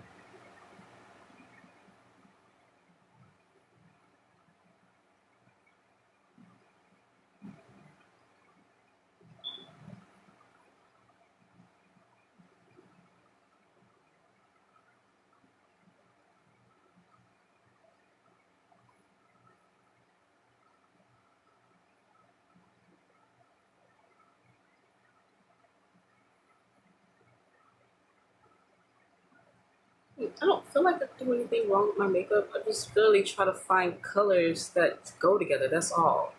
I don't feel like I do anything wrong with my makeup. I just really try to find colors that go together. That's all.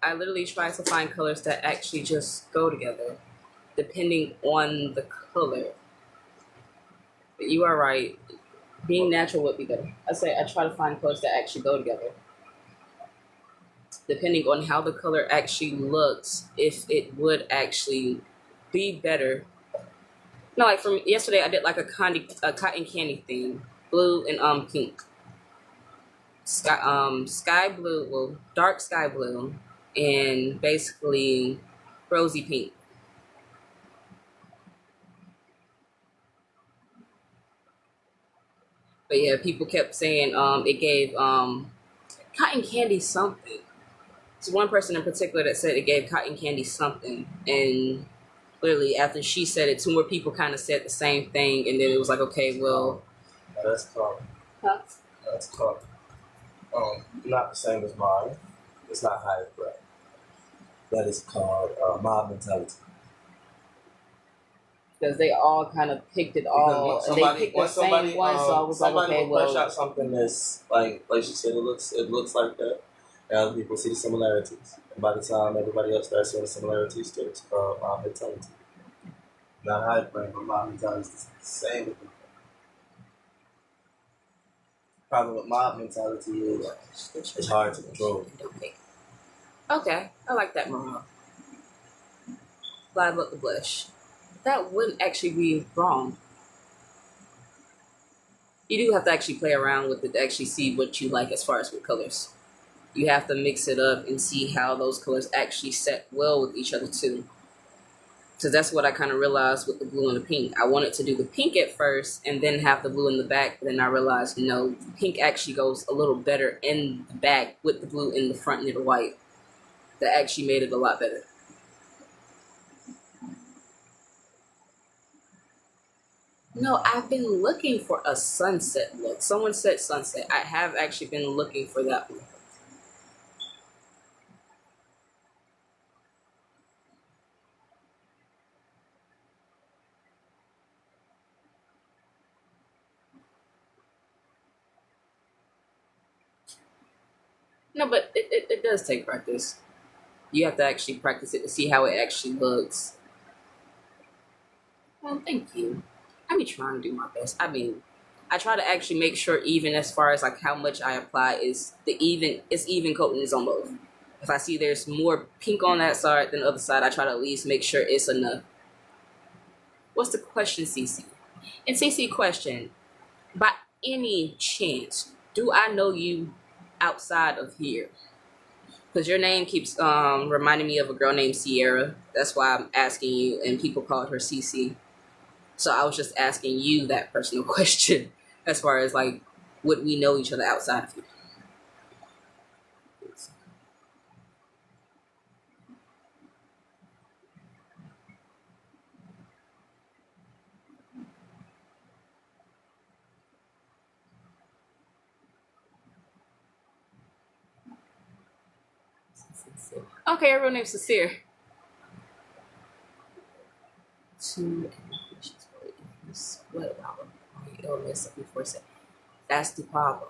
I literally try to find colors that actually just go together, depending on the color. But you are right. Being natural would be better. I say I try to find colors that actually go together. Depending on how the color actually looks, if it would actually be better. No, like from yesterday, I did like a cotton candy thing, blue and pink, sky blue, well, dark sky blue, and basically rosy pink. But yeah, people kept saying it gave cotton candy something. It's one person in particular that said it gave cotton candy something, and clearly after she said it, two more people kind of said the same thing, and then it was like, okay, well, That's called. huh? That's called. Not the same as mine. It's not high but that is called mob mentality. Because they all kind of picked it all, and they picked the same one, so I was like, somebody okay, will push well, out something that's like she said, it looks like that, and other people see the similarities. And by the time everybody else starts seeing the similarities, to it's called mob mentality. Not high brain, but mob mentality is the same. Problem with mob mentality is it's hard to control. okay, I like that more. Glad about the blush. That wouldn't actually be wrong. You do have to actually play around with it to actually see what you like as far as with colors. You have to mix it up and see how those colors actually set well with each other too. So that's what I kind of realized with the blue and the pink. I wanted to do the pink at first and then have the blue in the back. But then I realized, no, the pink actually goes a little better in the back with the blue in the front near the white. That actually made it a lot better. No, I've been looking for a sunset look. Someone said sunset. I have actually been looking for that one. No, but it does take practice. You have to actually practice it to see how it actually looks. Well, thank you. I be trying to do my best. I mean, I try to actually make sure even as far as like how much I apply is it's even coating is on both. If I see there's more pink on that side than the other side, I try to at least make sure it's enough. What's the question, CC? And CC question, by any chance, do I know you outside of here? Because your name keeps reminding me of a girl named Sierra. That's why I'm asking you, and people called her CC. So I was just asking you that personal question as far as like, would we know each other outside of here? Okay, everyone named Sincere. What about illness before sex? That's the problem.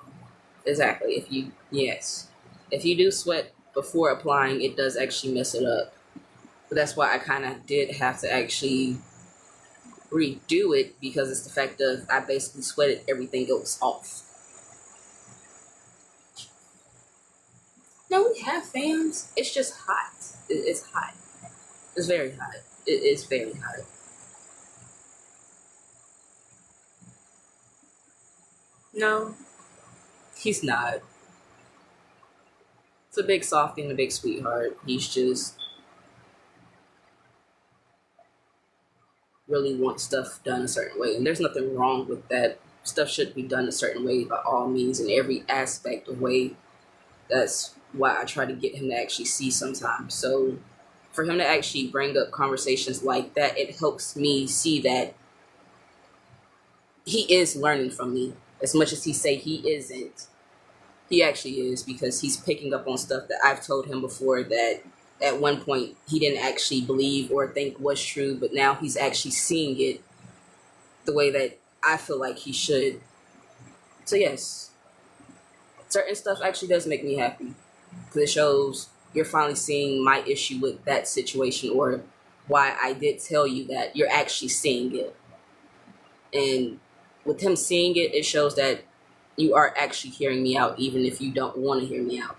Exactly. If you do sweat before applying, it does actually mess it up. But that's why I kind of did have to actually redo it because it's the fact of I basically sweated everything else off. No, we have fans. It's just hot. It's hot. It's very hot. It's very hot. No, he's not. It's a big softie and a big sweetheart. He's just really wants stuff done a certain way. And there's nothing wrong with that. Stuff should be done a certain way by all means in every aspect of way. That's why I try to get him to actually see sometimes. So for him to actually bring up conversations like that, it helps me see that he is learning from me. As much as he say he isn't, he actually is because he's picking up on stuff that I've told him before that at one point he didn't actually believe or think was true, but now he's actually seeing it the way that I feel like he should. So yes, certain stuff actually does make me happy because it shows you're finally seeing my issue with that situation or why I did tell you that you're actually seeing it. And with him seeing it, it shows that you are actually hearing me out even if you don't want to hear me out.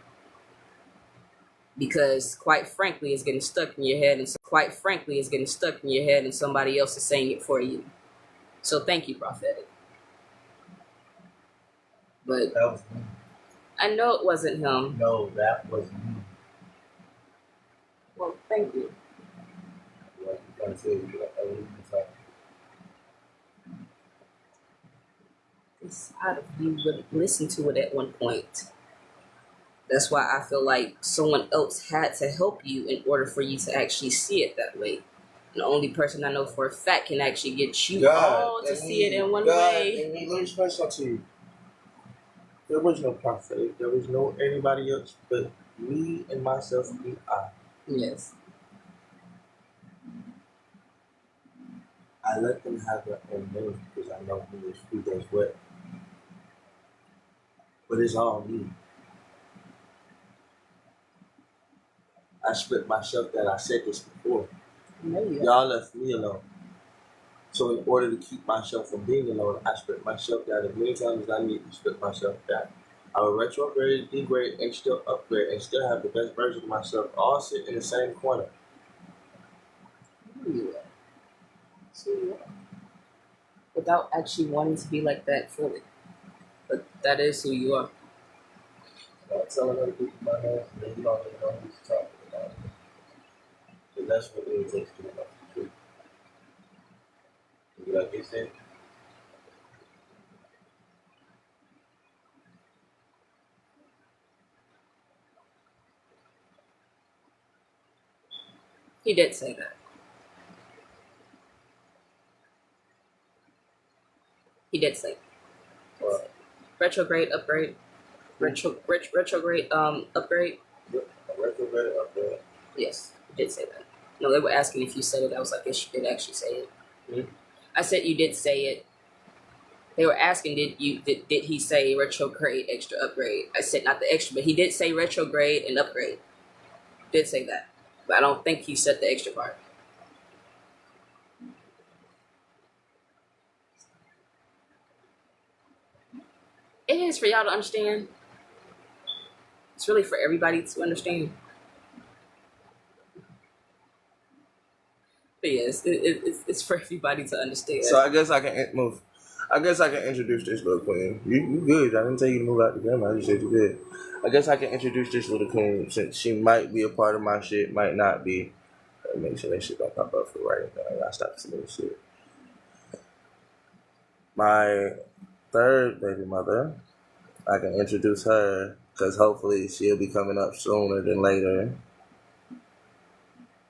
Because quite frankly, it's getting stuck in your head, and somebody else is saying it for you. So thank you, Prophetic. But That was me. I know it wasn't him. No, that was me. Well, thank you. Like you trying to say, This side of you would listen to it at one point. That's why I feel like someone else had to help you in order for you to actually see it that way. And the only person I know for a fact can actually get you all to see it in one way. And let me explain something to you. There was no prophet. There was no anybody else but me and myself and I. Yes. I let them have their own name because I know who does what. But it's all me. I split myself that I said this before. Y'all left me alone. So in order to keep myself from being alone, I split myself down as many times as I need to split myself down. I would retrograde, degrade, and still upgrade, and still have the best version of myself all sit in the same corner. Yeah. So, without actually wanting to be like that fully. But that is who you are. Telling other people my name, and then you don't even know who's talking about it. So that's what it takes to about the truth. Like you said, He did say that. He did say that. well, Retrograde, upgrade. Retrograde, upgrade. a retrograde up there. Yes, he did say that. No, they were asking if you said it. I was like, yes, you did actually say it. Mm-hmm. I said you did say it. They were asking, did he say retrograde, extra, upgrade? I said not the extra, but he did say retrograde and upgrade. Did say that, but I don't think he said the extra part. It is for y'all to understand. It's really for everybody to understand. But yes, it's for everybody to understand. So I guess I can move. I guess I can introduce this little queen. You good. I didn't tell you to move out the game. I just said you good. I guess I can introduce this little queen since she might be a part of my shit, might not be. Make sure that shit don't pop up for writing. I gotta stop some little shit. My third baby mother, I can introduce her because hopefully she'll be coming up sooner than later.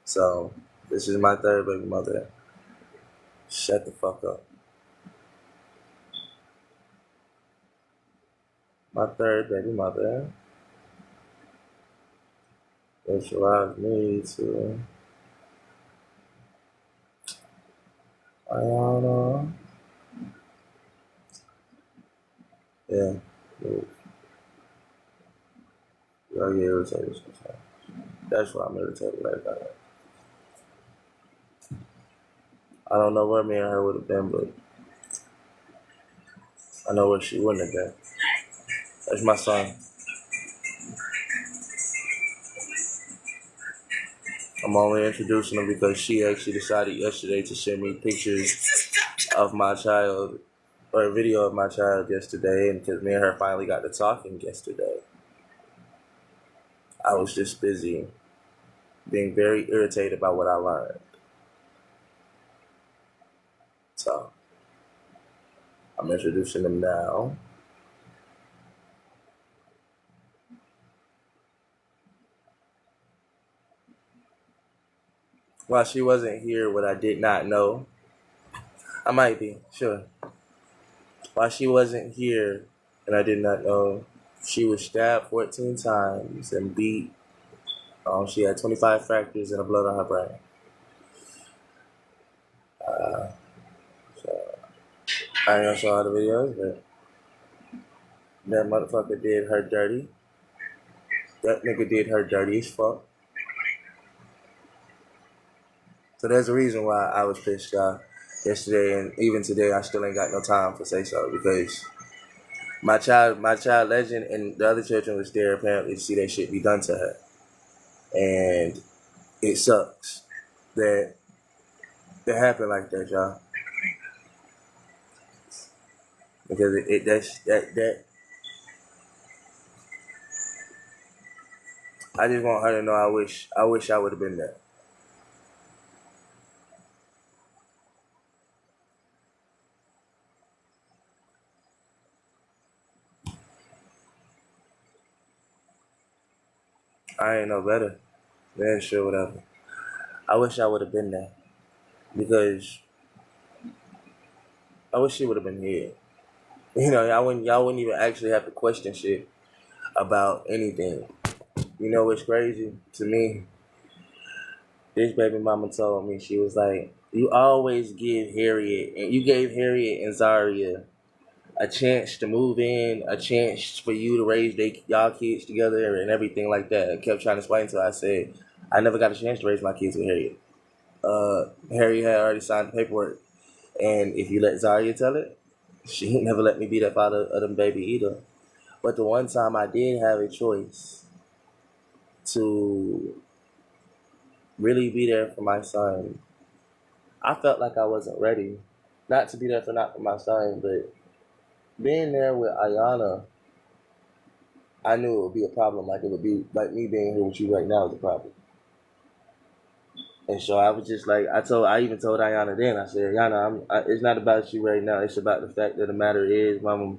So this is my third baby mother. Shut the fuck up. My third baby mother, which allows me to Ayana. Yeah. I get irritated sometimes. That's why I'm irritated right now. I don't know where me and her would have been, but I know where she wouldn't have been. That's my son. I'm only introducing her because she actually decided yesterday to send me pictures of my child, or a video of my child yesterday, and because me and her finally got to talking yesterday. I was just busy being very irritated about what I learned. So, I'm introducing them now. While she wasn't here, what I did not know, I might be, sure. While she wasn't here, and I did not know, she was stabbed 14 times and beat. She had 25 fractures and a blood on her brain. So I ain't gonna show all the videos, but that motherfucker did her dirty. That nigga did her dirty as fuck. So there's a reason why I was pissed off yesterday, and even today I still ain't got no time to say so, because my child legend and the other children was there apparently to see that shit be done to her. And it sucks that it happened like that, y'all. Because that I just want her to know I wish I would have been there. I ain't no better. Man, sure, whatever. I wish I would have been there because I wish she would have been here. You know, y'all wouldn't even actually have to question shit about anything. You know what's crazy to me? This baby mama told me, she was like, "You always give Harriet, and you gave Harriet and Zaria a chance to move in, a chance for you to raise y'all kids together and everything like that." I kept trying to explain to her. I said, "I never got a chance to raise my kids with Harriet. Harriet had already signed the paperwork, and if you let Zaria tell it, she ain't never let me be that father of them baby either. But the one time I did have a choice to really be there for my son, I felt like I wasn't ready. Not to be there not for my son, but being there with Ayana, I knew it would be a problem. Like it would be like me being here with you right now is a problem. And so I was just like, I even told Ayana then, I said, Ayana, it's not about you right now. It's about the fact that the matter is, Mama,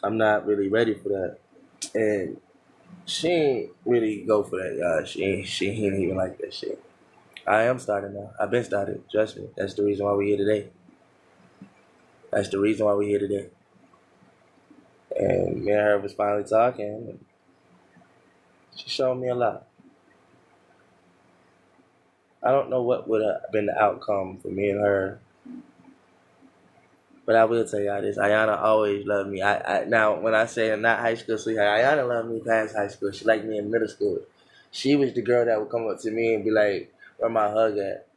I'm not really ready for that. And she ain't really go for that, y'all. She ain't even like that shit. I am starting now. I've been started. Trust me. That's the reason why we're here today. That's the reason why we're here today. And me and her was finally talking. And she showed me a lot. I don't know what would have been the outcome for me and her, but I will tell y'all this: Ayana always loved me. Now when I say I'm not high school sweetheart, Ayana loved me past high school. She liked me in middle school. She was the girl that would come up to me and be like, "Where my hug at?"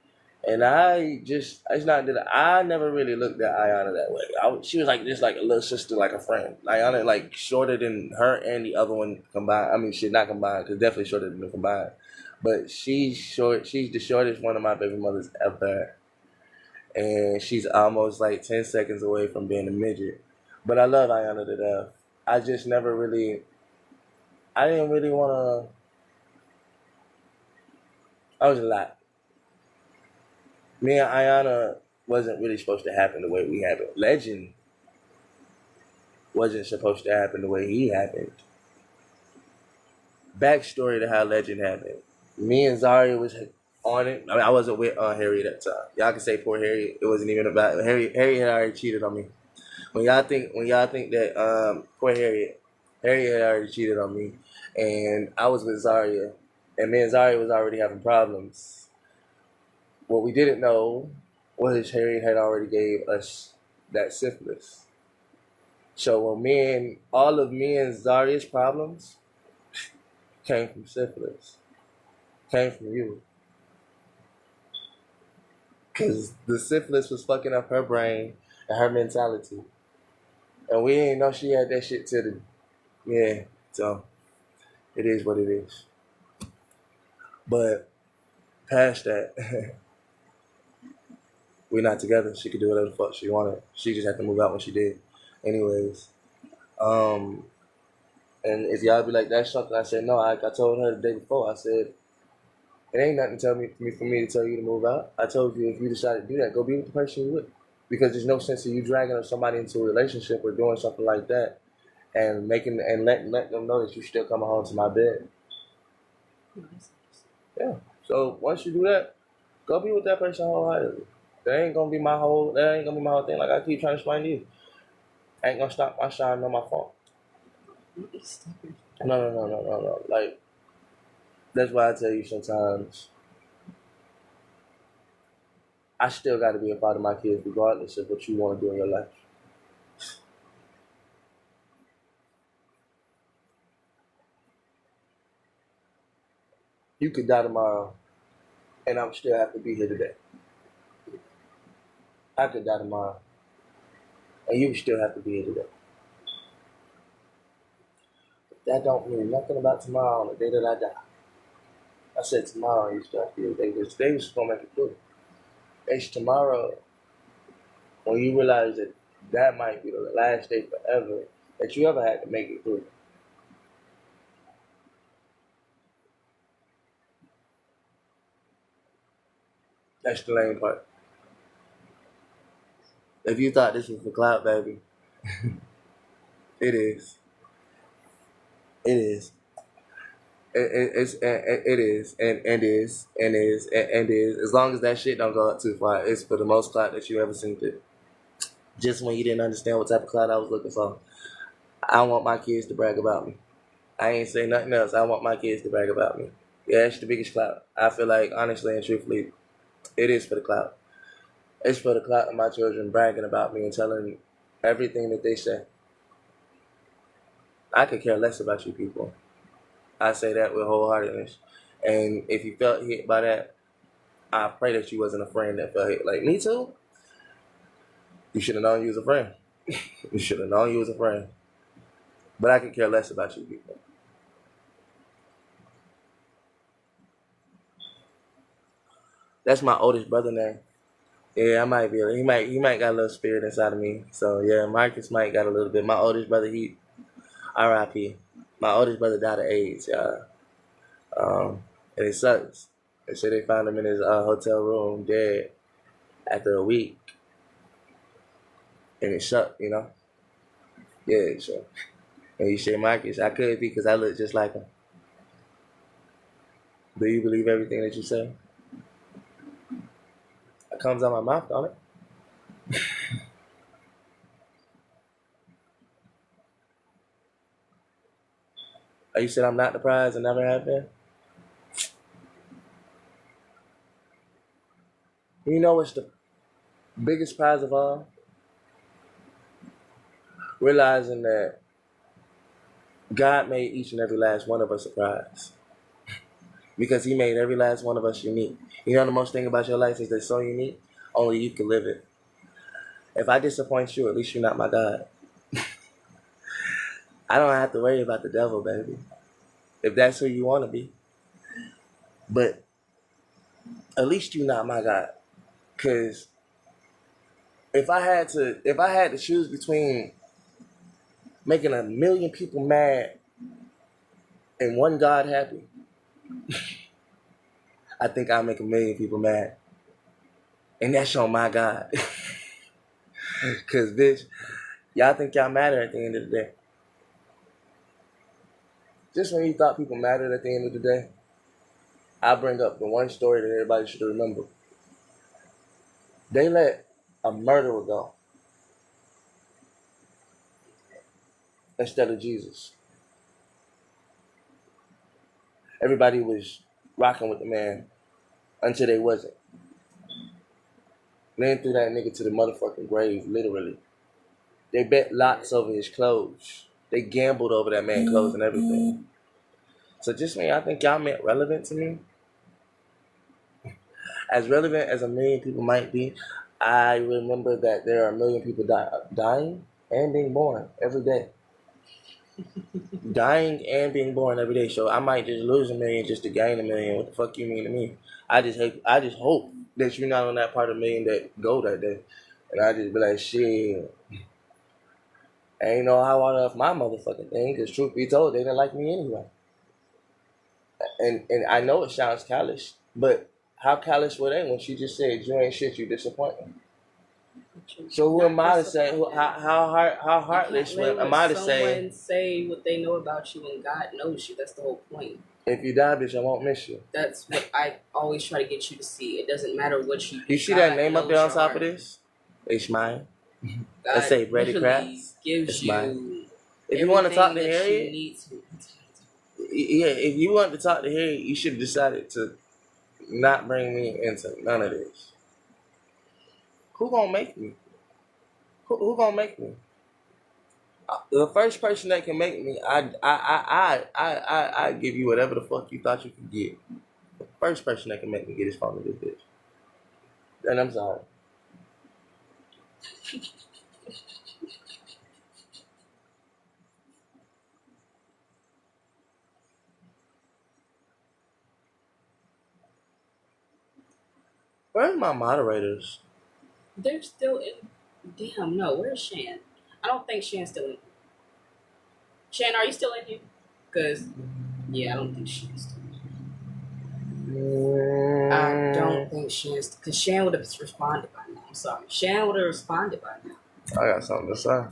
And it's not that I never really looked at Ayana that way. She was like just like a little sister, like a friend. Ayana like shorter than her and the other one combined. I mean, shit, not combined, because definitely shorter than them combined. But she's short. She's the shortest one of my baby mothers ever, and she's almost like 10 seconds away from being a midget. But I love Ayana to death. I just never really. I didn't really want to. I was a lot. Me and Ayana wasn't really supposed to happen the way we happened. Legend wasn't supposed to happen the way he happened. Backstory to how Legend happened. Me and Zaria was on it. I mean, I wasn't with Harriet at the time. Y'all can say poor Harriet. It wasn't even about Harriet had already cheated on me. When y'all think that poor Harriet had already cheated on me, and I was with Zaria, and me and Zaria was already having problems. What we didn't know was Harriet had already gave us that syphilis. So when all of me and Zaria's problems came from syphilis, came from you. Because the syphilis was fucking up her brain and her mentality. And we didn't know she had that shit till so it is what it is. But past that, we're not together. She could do whatever the fuck she wanted. She just had to move out when she did. Anyways, and if y'all be like, that's something, I said, no, I told her the day before, I said, it ain't nothing for me to tell you to move out. I told you if you decide to do that, go be with the person you with. Because there's no sense of you dragging somebody into a relationship or doing something like that and letting them know that you still coming home to my bed. Yeah. So once you do that, go be with that person wholeheartedly. That ain't gonna be my whole thing. Like I keep trying to explain to you. Ain't gonna stop my shine on my phone. No. Like that's why I tell you sometimes I still gotta be a part of my kids regardless of what you wanna do in your life. You could die tomorrow and I'm still have to be here today. I could die tomorrow and you still have to be here today. But that don't mean nothing about tomorrow on the day that I die. I said tomorrow you still have to be here today. Today was gonna make it through. It's tomorrow when you realize that that might be the last day forever that you ever had to make it through. That's the lame part. If you thought this was for clout, baby, it is. It is. It is and is. As long as that shit don't go up too far, it's for the most clout that you ever seen it. Just when you didn't understand what type of clout I was looking for, I want my kids to brag about me. I ain't say nothing else. I want my kids to brag about me. Yeah, it's the biggest clout. I feel like, honestly and truthfully, it is for the clout. It's for the clout of my children bragging about me and telling everything that they say. I could care less about you people. I say that with wholeheartedness. And if you felt hit by that, I pray that you wasn't a friend that felt hit. Like, me too? You should have known you was a friend. You should have known you was a friend. But I could care less about you people. That's my oldest brother name. Yeah, I might be. He might got a little spirit inside of me. So yeah, Marcus might got a little bit. My oldest brother, he R.I.P. My oldest brother died of AIDS, y'all. And it sucks. They say they found him in his hotel room dead after a week, and it sucked, you know. Yeah, so. And you say Marcus, I could be because I look just like him. Do you believe everything that you say? It comes out my mouth, don't it? You said I'm not the prize and never have been? You know what's the biggest prize of all? Realizing that God made each and every last one of us a prize. Because he made every last one of us unique. You know the most thing about your life is they're so unique, only you can live it. If I disappoint you, at least you're not my God. I don't have to worry about the devil, baby. If that's who you want to be. But at least you're not my God. Because if I had to choose between making 1 million people mad and one God happy, I think I'll make 1 million people mad. And that's on my God. Because, bitch, y'all think y'all matter at the end of the day. Just when you thought people mattered at the end of the day, I bring up the one story that everybody should remember. They let a murderer go instead of Jesus. Everybody was rocking with the man until they wasn't. Then threw that nigga to the motherfucking grave, literally. They bet lots over his clothes. They gambled over that man's clothes and everything. So just when I think y'all meant relevant to me, as relevant as 1 million people might be, I remember that there are 1 million people dying and being born every day. Dying and being born every day. So I might just lose 1 million just to gain 1 million. What the fuck you mean to me? I just hope that you're not on that part of 1 million that go that day. And I just be like, shit. Ain't no how on earth my motherfucking thing, because truth be told, they didn't like me anyway. And I know it sounds callous, but how callous were they when she just said, you ain't shit, you disappointing? So who am I to say, how heartless am I to say? Someone say what they know about you and God knows you. That's the whole point. If you die, bitch, I won't miss you. That's what I always try to get you to see. It doesn't matter what you do. You see that name up there on top of this? It's mine. Let's say Brady Crafts. Gives you mine. If you want to talk to Harriet, yeah, if you want to talk to Harriet, you should have decided to not bring me into none of this. Who gonna make me? Who gonna make me? The first person that can make me, I give you whatever the fuck you thought you could get. The first person that can make me get his phone to this bitch. And I'm sorry. Where's my moderators? They're still in. Damn, no. Where's Shan? I don't think Shan's still in here. Shan, are you still in here? Because, yeah, I don't think Shan's still in here. I don't think Shan's... Because Shan would have responded by now. I'm sorry. Shan would have responded by now. I got something to say.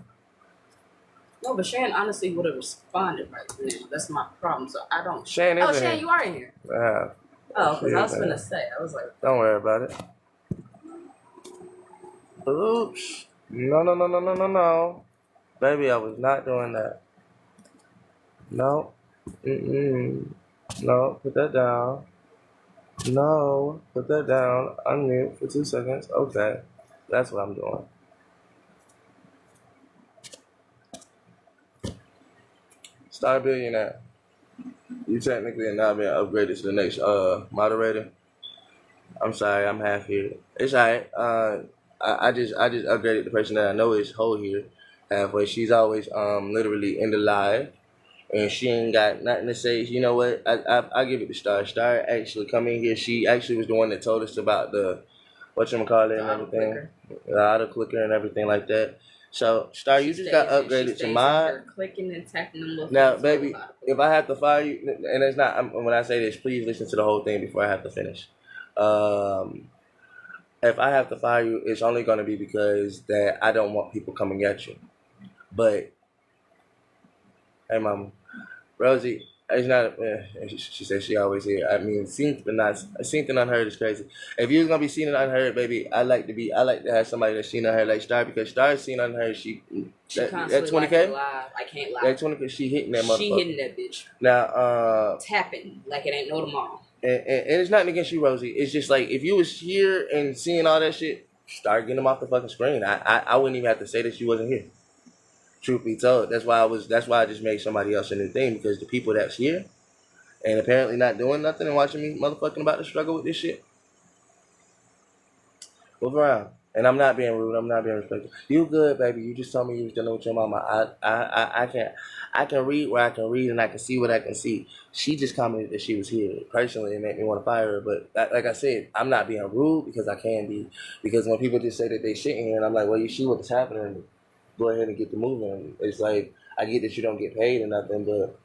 No, but Shan honestly would have responded right now. That's my problem. So I don't. Shan Oh, is in Shan, here. you are in here. Yeah. Oh, She because I is was in gonna here. say, I was like, Don't worry about it. Oops. No. Baby, I was not doing that. No. Mm-mm. No, put that down. No, put that down. Unmute for 2 seconds. Okay. That's what I'm doing. Star Billionaire. You technically are now being upgraded to the next moderator. I'm sorry, I'm half here. It's alright. I just upgraded the person that I know is whole here halfway. She's always literally in the live, and she ain't got nothing to say. You know what? I give it to Star. Star actually come in here. She actually was the one that told us about the whatchamacallit and everything, the auto clicker and everything like that. So Star, you just got upgraded to mod. Clicking and tapping them. Now, baby, if I have to fire you, and it's not when I say this, please listen to the whole thing before I have to finish. If I have to fire you, it's only going to be because that I don't want people coming at you. But hey, mama, Rosie, it's not. She says she always here. I mean, seen but not seen and unheard is crazy. If you was gonna be seen and unheard, baby, I like to have somebody that's seen and unheard like Star, because Star seen and unheard. She that constantly 20K. Live. I can't lie. That 20K, she hitting that motherfucker. She hitting that bitch. Now, tapping like it ain't no tomorrow. And it's nothing against you, Rosie. It's just like if you was here and seeing all that shit, start getting them off the fucking screen. I wouldn't even have to say that you wasn't here. Truth be told, that's why I just made somebody else a new thing, because the people that's here and apparently not doing nothing and watching me motherfucking about to struggle with this shit. Move around. And I'm not being rude. I'm not being respectful. You good, baby. You just told me you was dealing with your mama. I can read where I can read, and I can see what I can see. She just commented that she was here. Personally, it made me want to fire her. But like I said, I'm not being rude because I can be. Because when people just say that they shit in here, and I'm like, well, you see what's happening. Go ahead and get the moving. It's like, I get that you don't get paid or nothing, but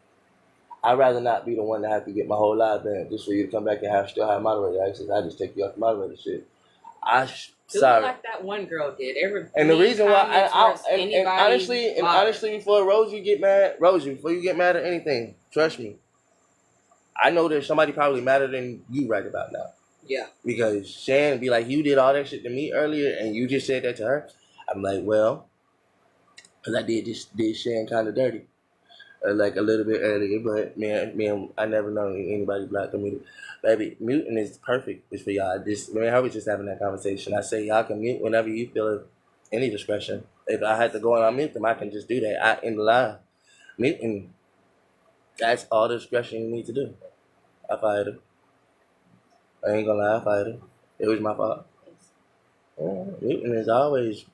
I'd rather not be the one to have to get my whole life in just for you to come back and still have moderator access. I just take you off the moderator shit. Sorry. Like that one girl did. And the reason why honestly, before you get mad at anything, trust me, I know there's somebody probably madder than you right about now. Yeah. Because Shan be like, you did all that shit to me earlier, and you just said that to her. I'm like, well, because I did Shan kind of dirty, like a little bit earlier, but man, I never known anybody black to me. Baby, muting is perfect. It's for y'all. I was just having that conversation. I say y'all can mute whenever you feel any discretion. If I had to go and unmute them, I can just do that. In the live. Muting, that's all the discretion you need to do. I fired her. I ain't gonna lie, I fired her. It was my fault. Muting is always...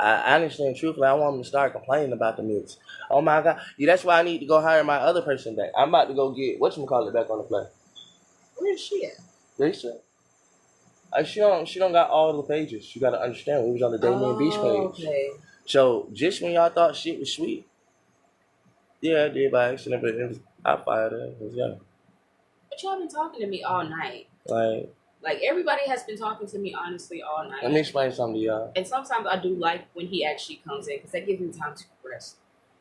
I honestly and truthfully, I want them to start complaining about the mutes. Oh my God. Yeah, that's why I need to go hire my other person back. I'm about to go get, whatchamacallit, back on the play. Where is she at? Lisa. She don't got all the pages. You got to understand. We was on the Damien Beach page. Okay. So just when y'all thought shit was sweet, yeah, I did by accident, but I fired her. Yeah. But y'all been talking to me all night. Like everybody has been talking to me honestly all night. Let me explain something to y'all. And sometimes I do like when he actually comes in, because that gives me time to rest.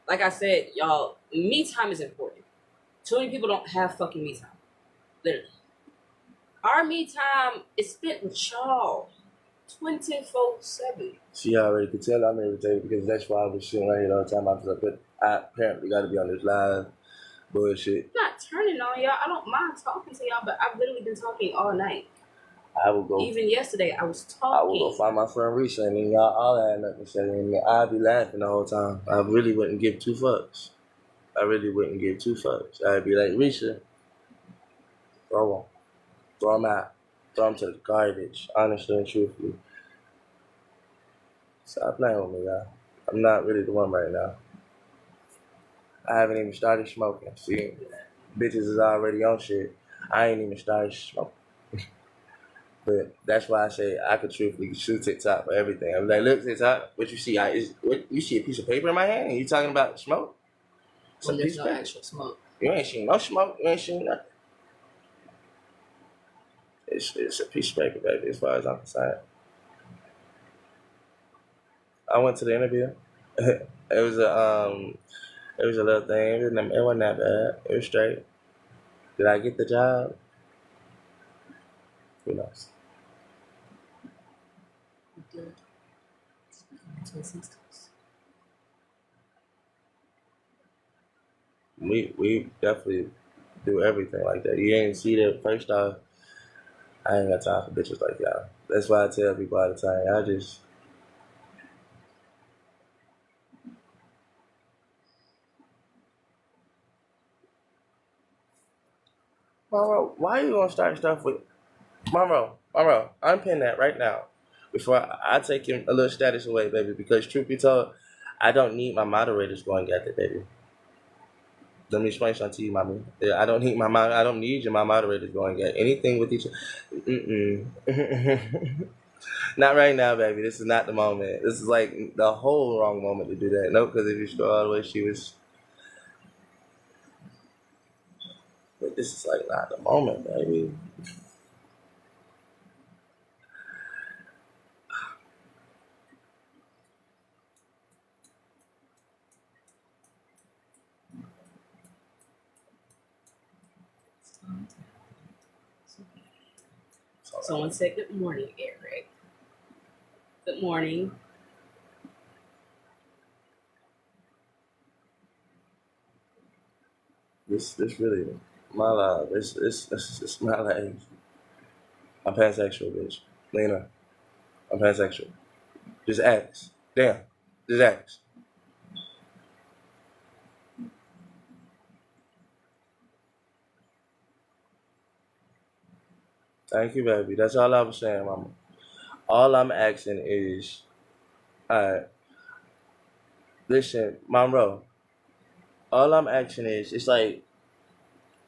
Like I said, y'all, me time is important. Too many people don't have fucking me time. Literally. Our me time is spent with y'all 24/7. She already could tell I'm irritated, because that's why I was sitting right here all the time. I apparently got to be on this live bullshit. I'm not turning on y'all. I don't mind talking to y'all, but I've literally been talking all night. I will go. Even yesterday, I was talking. I will go find my friend Risha, and then y'all all had nothing to say, and I'd be laughing the whole time. I really wouldn't give two fucks. I'd be like, Risha, throw them out. Throw them to the garbage, honestly and truthfully. Stop playing with me, y'all. I'm not really the one right now. I haven't even started smoking. See, bitches is already on shit. I ain't even started smoking. But that's why I say I could truthfully shoot TikTok for everything. I'm like, look, TikTok, what you see? You see a piece of paper in my hand, and you talking about smoke? Well, there's no actual smoke. You ain't seen no smoke. You ain't seen nothing. It's a piece of paper, baby, as far as I'm concerned. I went to the interview, It was a little thing. It wasn't that bad. It was straight. Did I get the job? Who knows? We definitely do everything like that. You ain't see that first off. I ain't got time for bitches like y'all. That's why I tell people all the time. I just Monroe, why you gonna start stuff with Monroe, unpin that right now. Before I take him a little status away, baby, because truth be told, I don't need my moderators going at it, baby. Let me explain something to you, mommy. I don't need I don't need my moderators going at anything with each other. Not right now, baby. This is not the moment. This is like the whole wrong moment to do that. No, because if you scroll all the way, she was. But this is like not the moment, baby. Someone said good morning, Eric. Good morning. This really my life. It's my life. I'm pansexual, bitch. Lena, I'm pansexual. Just ask. Damn. Just ask. Thank you, baby. That's all I was saying, mama. All I'm asking is, listen, Monroe. All I'm asking is, it's like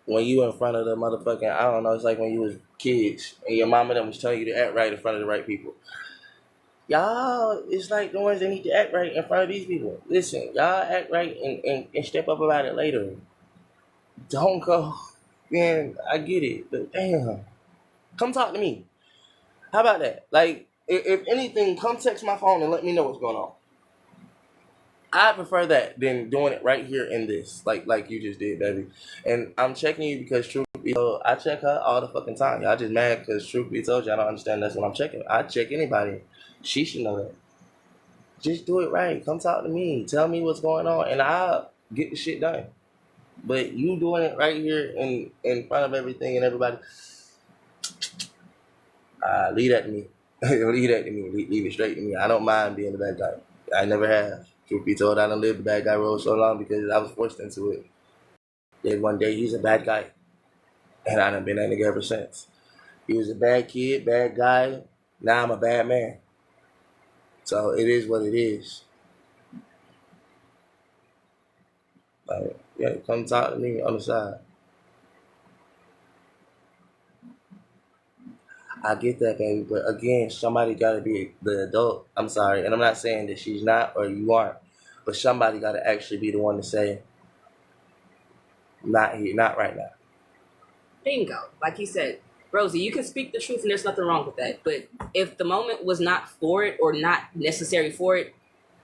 when you in front of the motherfucking, I don't know, it's like when you was kids and your mama them was telling you to act right in front of the right people. Y'all, it's like the ones that need to act right in front of these people. Listen, y'all act right and step up about it later. Don't go. Man, I get it, but damn. Come talk to me. How about that? Like, if anything, come text my phone and let me know what's going on. I prefer that than doing it right here in this, like you just did, baby. And I'm checking you because truth be told, I check her all the fucking time. Y'all just mad because truth be told, y'all don't understand that's what I'm checking. I check anybody. She should know that. Just do it right. Come talk to me. Tell me what's going on, and I'll get the shit done. But you doing it right here in front of everything and everybody, leave that to me. Leave that to me. Leave it straight to me. I don't mind being the bad guy. I never have. Truth be told, I done lived the bad guy role so long because I was forced into it. Then one day he's a bad guy, and I done been that nigga ever since. He was a bad kid, bad guy. Now I'm a bad man. So it is what it is. Like, yeah, come talk to me on the side. I get that, baby, but again, somebody gotta be the adult. I'm sorry, and I'm not saying that she's not or you aren't, but somebody gotta actually be the one to say, not here, not right now. Bingo. Like you said, Rosie, you can speak the truth and there's nothing wrong with that. But if the moment was not for it or not necessary for it,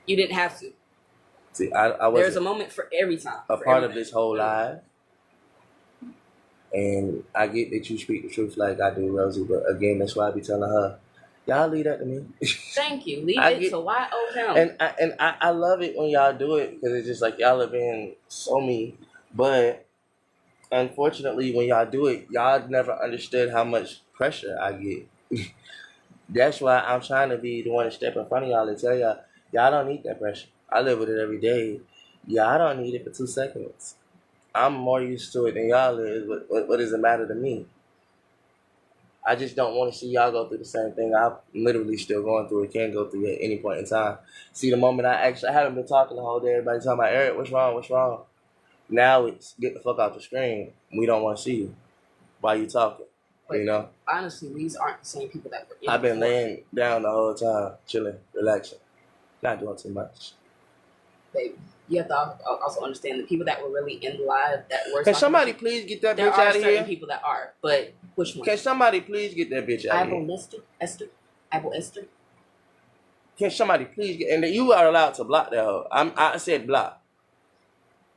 you didn't have to. See, I was There's a moment for every time. a part of this whole live, and I get that you speak the truth like I do, Rosie, but again, that's why I be telling her, y'all leave that to me. Thank you. Leave it to YO him. And I love it when y'all do it because it's just like y'all are being so mean. But unfortunately, when y'all do it, y'all never understood how much pressure I get. That's why I'm trying to be the one to step in front of y'all and tell y'all don't need that pressure. I live with it every day. Y'all don't need it for 2 seconds. I'm more used to it than y'all is. What does it matter to me? I just don't want to see y'all go through the same thing I'm literally still going through. It can go through at any point in time. See, the moment I haven't been talking the whole day, everybody talking about, Eric, what's wrong, what's wrong? Now it's get the fuck off the screen. We don't want to see you while you talking, but you know? Honestly, these aren't the same people that were in I've been before. laying down the whole time, chilling, relaxing, not doing too much. Baby, you have to also understand the people that were really in live that were. Can somebody please get that bitch out of here? There are certain people that are, but which one? Can somebody please get that bitch out of here? Esther. Can somebody please get? And you are allowed to block that hoe. I said block.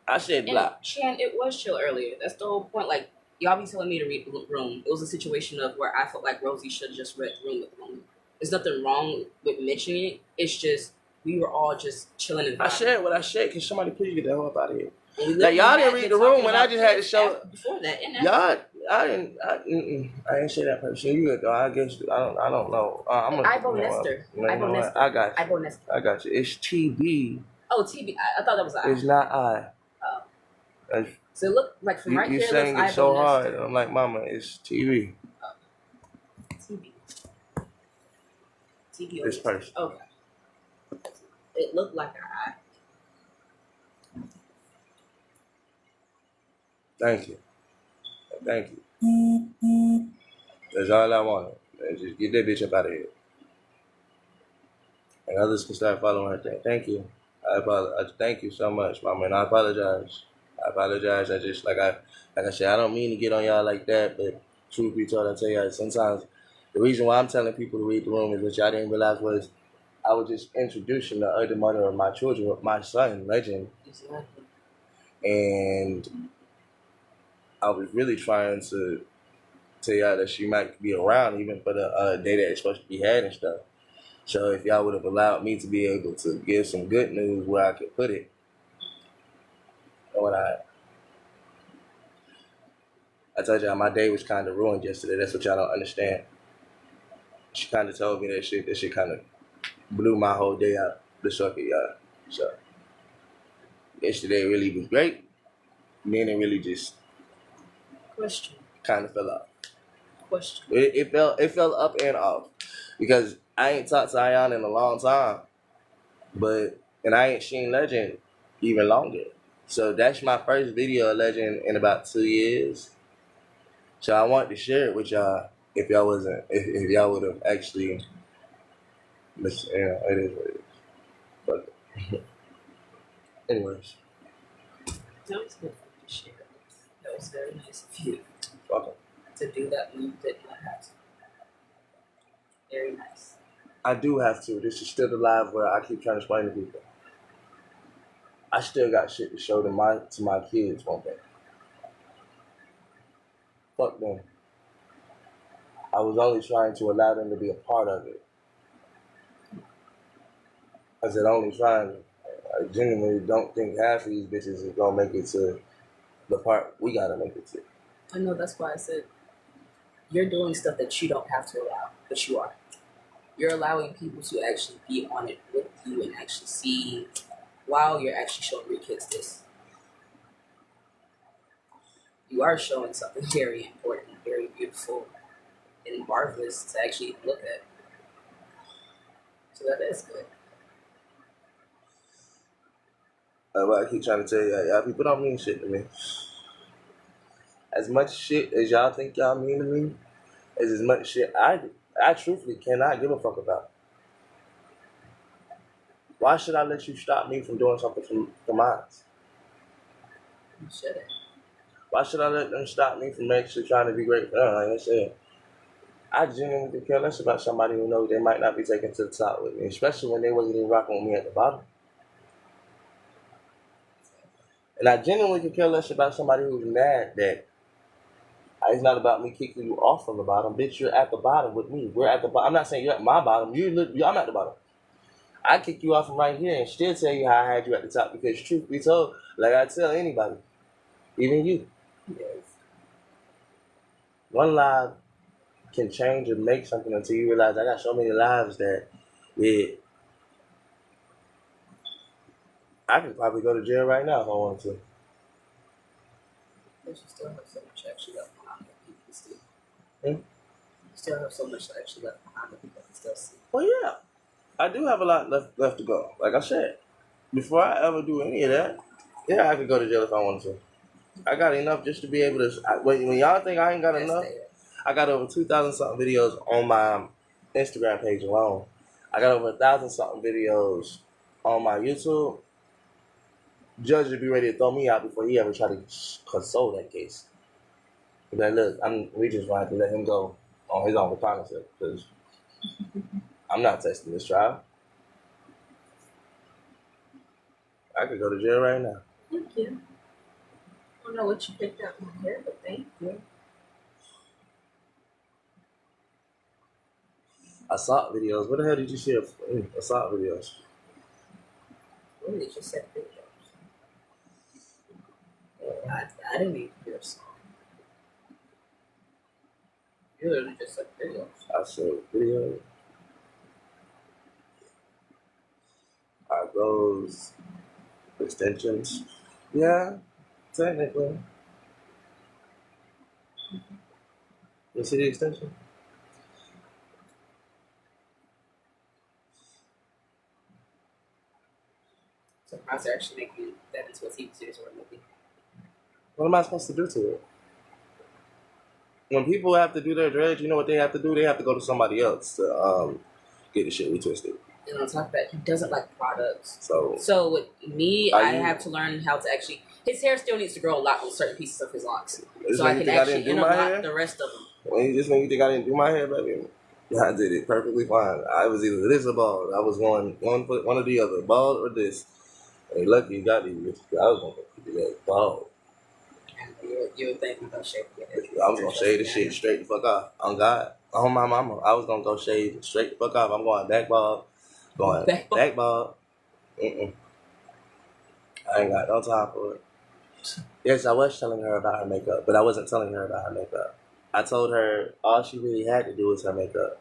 I said And block. Shan, it was chill earlier. That's the whole point. Like, y'all be telling me to read the room. It was a situation of where I felt like Rosie should have just read the room with the woman. There's nothing wrong with mentioning it. It's just we were all just chilling and vibing. I said what I said. Can somebody please get the hell up out of here? And we Like y'all didn't had read been the room talking when I about just had to kids show. after- before that. And Y'all, I didn't say that person. You good though? I guess I don't know. I'm gonna. Ibo Nestor. Ibo Nestor. I got you. Ibo Nestor. I got you. It's TB. Oh, TB. I thought that was I. It's not I. Oh. That's- So it looked like from right you here. saying it it so Ibo hard. Nestor. I'm like, Mama, it's TV. TB. TB. This person. Okay. It looked like an eye. Thank you. Thank you. That's all I wanted. Just get that bitch up out of here. And others can start following her thing. Thank you. Thank you so much, Mama. And I apologize. I just like I said, I don't mean to get on y'all like that, but truth be told, I tell y'all sometimes the reason why I'm telling people to read the room is what y'all didn't realize was I was just introducing the other mother of my children, my son, Legend. Exactly. And I was really trying to tell y'all that she might be around even for the day that it's supposed to be had and stuff. So if y'all would have allowed me to be able to give some good news where I could put it, when I told y'all my day was kind of ruined yesterday. That's what y'all don't understand. She kind of told me that shit. That shit kind of blew my whole day out the socket, y'all. So yesterday really was great. Then it really just Question. kind of fell off. Question. It fell up and off because I ain't talked to Ayan in a long time, and I ain't seen Legend even longer. So that's my first video of Legend in about 2 years. So I wanted to share it with y'all if y'all would have actually, it is what it is. But anyways, That was good to share. That was very nice of you welcome. to do that when you did not have to. Very nice. I do have to. This is still the live where I keep trying to explain to people. I still got shit to show to my kids one day. Fuck them. I was only trying to allow them to be a part of it. I said only trying. I genuinely don't think half of these bitches is gonna make it to the part we gotta make it to. I know, that's why I said you're doing stuff that you don't have to allow, but you are. You're allowing people to actually be on it with you and actually see while you're actually showing your kids this. You are showing something very important, very beautiful, and marvelous to actually look at. So that is good. What I keep trying to tell y'all people don't mean shit to me. As much shit as y'all think y'all mean to me, is as much shit I truthfully cannot give a fuck about. Why should I let you stop me from doing something for mine? You shouldn't. Why should I let them stop me from actually trying to be great? Like I said, I genuinely could care less about somebody who knows they might not be taken to the top with me, especially when they wasn't even rocking with me at the bottom. And I genuinely could care less about somebody who's mad that it's not about me kicking you off from the bottom. Bitch, you're at the bottom with me. We're at the bottom. I'm not saying you're at my bottom. I'm at the bottom. I kick you off from right here and still tell you how I had you at the top because truth be told, like I tell anybody, even you, Yes. one live can change and make something until you realize I got so many lives that I could probably go to jail right now if I wanted to. But you still have so much actually left behind that people can see. Hmm? You still have so much actually left behind that people can still see. Well, yeah, I do have a lot left to go. Like I said, before I ever do any of that, yeah, I could go to jail if I wanted to. I got enough just to be able to. When y'all think I ain't got enough, I got over 2,000 something videos on my Instagram page alone. I got over 1,000 something videos on my YouTube. Judge would be ready to throw me out before he ever tried to console that case. He'd be like, look, we just want to let him go on his own recognizance because I'm not testing this trial. I could go to jail right now. Thank you. I don't know what you picked out my hair, but thank you. Assault videos. What the hell did you see? Assault videos. Really just said videos. I didn't need to hear a song. You literally just said videos. I said videos. Are those extensions? Yeah, technically. You see the extension? Surprised they're actually making that into a TV series or a movie. What am I supposed to do to it? When people have to do their dreads, you know what they have to do? They have to go to somebody else to get the shit retwisted. And on top of that, he doesn't like products. So with me, I have to learn how to actually. His hair still needs to grow a lot on certain pieces of his locks, so I can actually interlock the rest of them. When you think I didn't do my hair, baby, I did it perfectly fine. I was either this or bald. I was going one or the other, bald or this. And lucky you got these. I was gonna keep it bald. You would think you're gonna shave it. I was gonna shave the shit straight the fuck off. On God, on my mama, I was gonna go shave straight the fuck off. I'm going back bald. Going back bald. I ain't got no time for it. Yes, I was telling her about her makeup, but I wasn't telling her about her makeup. I told her all she really had to do was her makeup.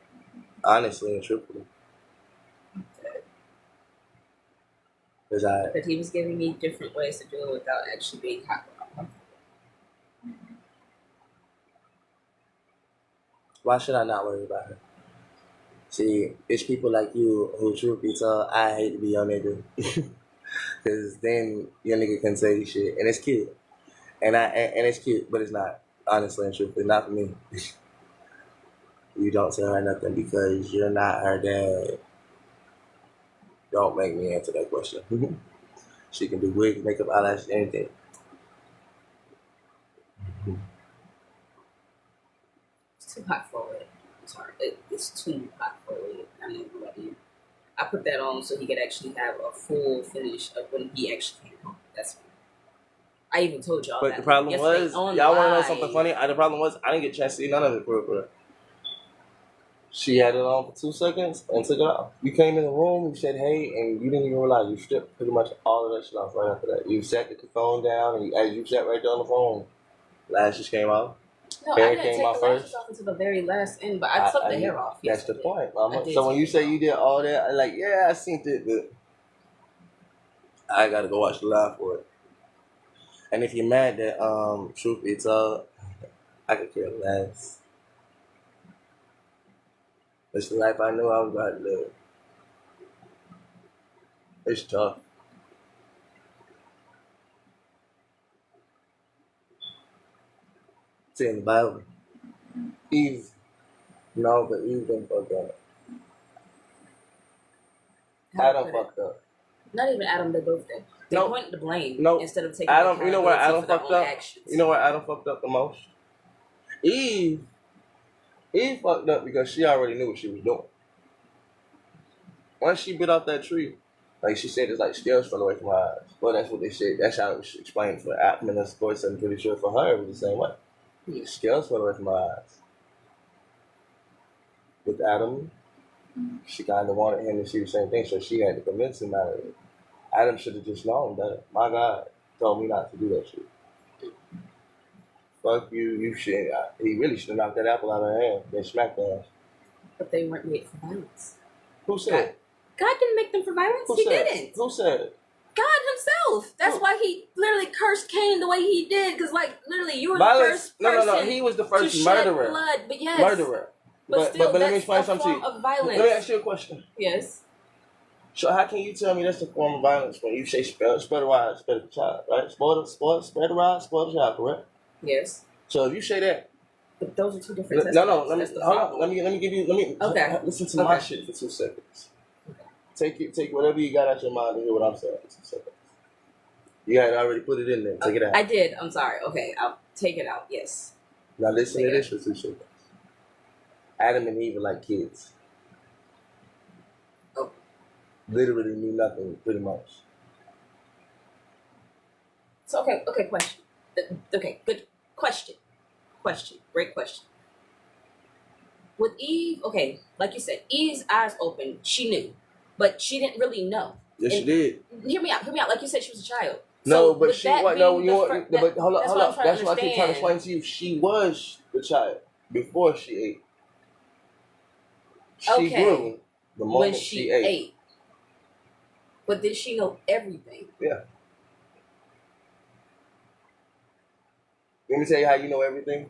Honestly and truthfully. But he was giving me different ways to do it without actually being hot. Why should I not worry about her? See, it's people like you who, truth be told, I hate to be your nigga. Because then your nigga can say shit, and it's cute. And it's cute, but it's not. Honestly and truthfully, not for me. You don't tell her nothing because you're not her dad. Don't make me answer that question. She can do wigs, makeup, eyelashes, anything. It's too hot for it. I'm sorry. It's too hot for it. I mean, I put that on so he could actually have a full finish of when he actually came home. That's fine. I even told y'all but that. The problem was, y'all want to know something funny? The problem was, I didn't get a chance to see none of it for real. She had it on for 2 seconds and took it off. You came in the room, you said hey, and you didn't even realize you stripped pretty much all of that shit off right after that. You sat the phone down, and as you sat right there on the phone, lashes came off. No, I didn't take the lashes off until the very last end, but I took the hair off. That's the point, mama. So when you say you did all that, I'm like, yeah, I seen it, but I gotta go watch the live for it. And if you're mad that, truth be told, I could care less. It's the life I knew I was about to live. It's tough. It's in the Bible. Eve. No, but Eve didn't fuck up. Adam fucked up. Not even Adam, they both did. They pointed the blame instead of taking Adam. You know where Adam fucked up? Actions. You know where Adam fucked up the most? Eve fucked up because she already knew what she was doing. Once she bit off that tree, like she said, it's like scales fell away from her eyes. Well, that's what they said. That's how it was explained for Adam, and of course, I'm pretty sure for her it was the same way. Yeah. Scales fell away from her eyes. With Adam, she kind of wanted him to see the same thing, so she had to convince him out of it. Adam should have just known that. My God told me not to do that shit. Fuck you, you shit. He really should have knocked that apple out of her hand. Then smacked her ass. But they weren't made for violence. Who said? God didn't make them for violence. He didn't. Who said? God himself. That's why he literally cursed Cain the way he did. Because, like, literally, you were the first person. No. He was the first to murderer. Shed blood. But yes. Murderer. But still, let me that's explain a something form to you. of violence. Let me ask you a question. Yes. So how can you tell me that's a form of violence when you say spread the rod, spread the child, right? Spread the rod, spoil the child, correct? Yes. So if you say that, but those are two different. No. Let me give you. Okay. Listen to my shit for 2 seconds. Okay. Take whatever you got out your mind to hear what I'm saying for 2 seconds. You had already put it in there. Take it out. I did. I'm sorry. Okay, I'll take it out. Yes. Now listen to this for 2 seconds. Adam and Eve are like kids. Oh. Literally knew nothing, pretty much. So okay, question. Okay, good question. Great question. With Eve, okay, like you said, Eve's eyes open. She knew, but she didn't really know. Yes, And she did. Hear me out. Like you said, she was a child. No, So but with she that what? No, being you the want? But hold up, that's hold what I'm up. trying to That's why I keep trying to understand. explain to you. She was the child before she ate. She Okay, grew the when moment she she ate. ate, but did she know everything? Yeah. Let me tell you how you know everything.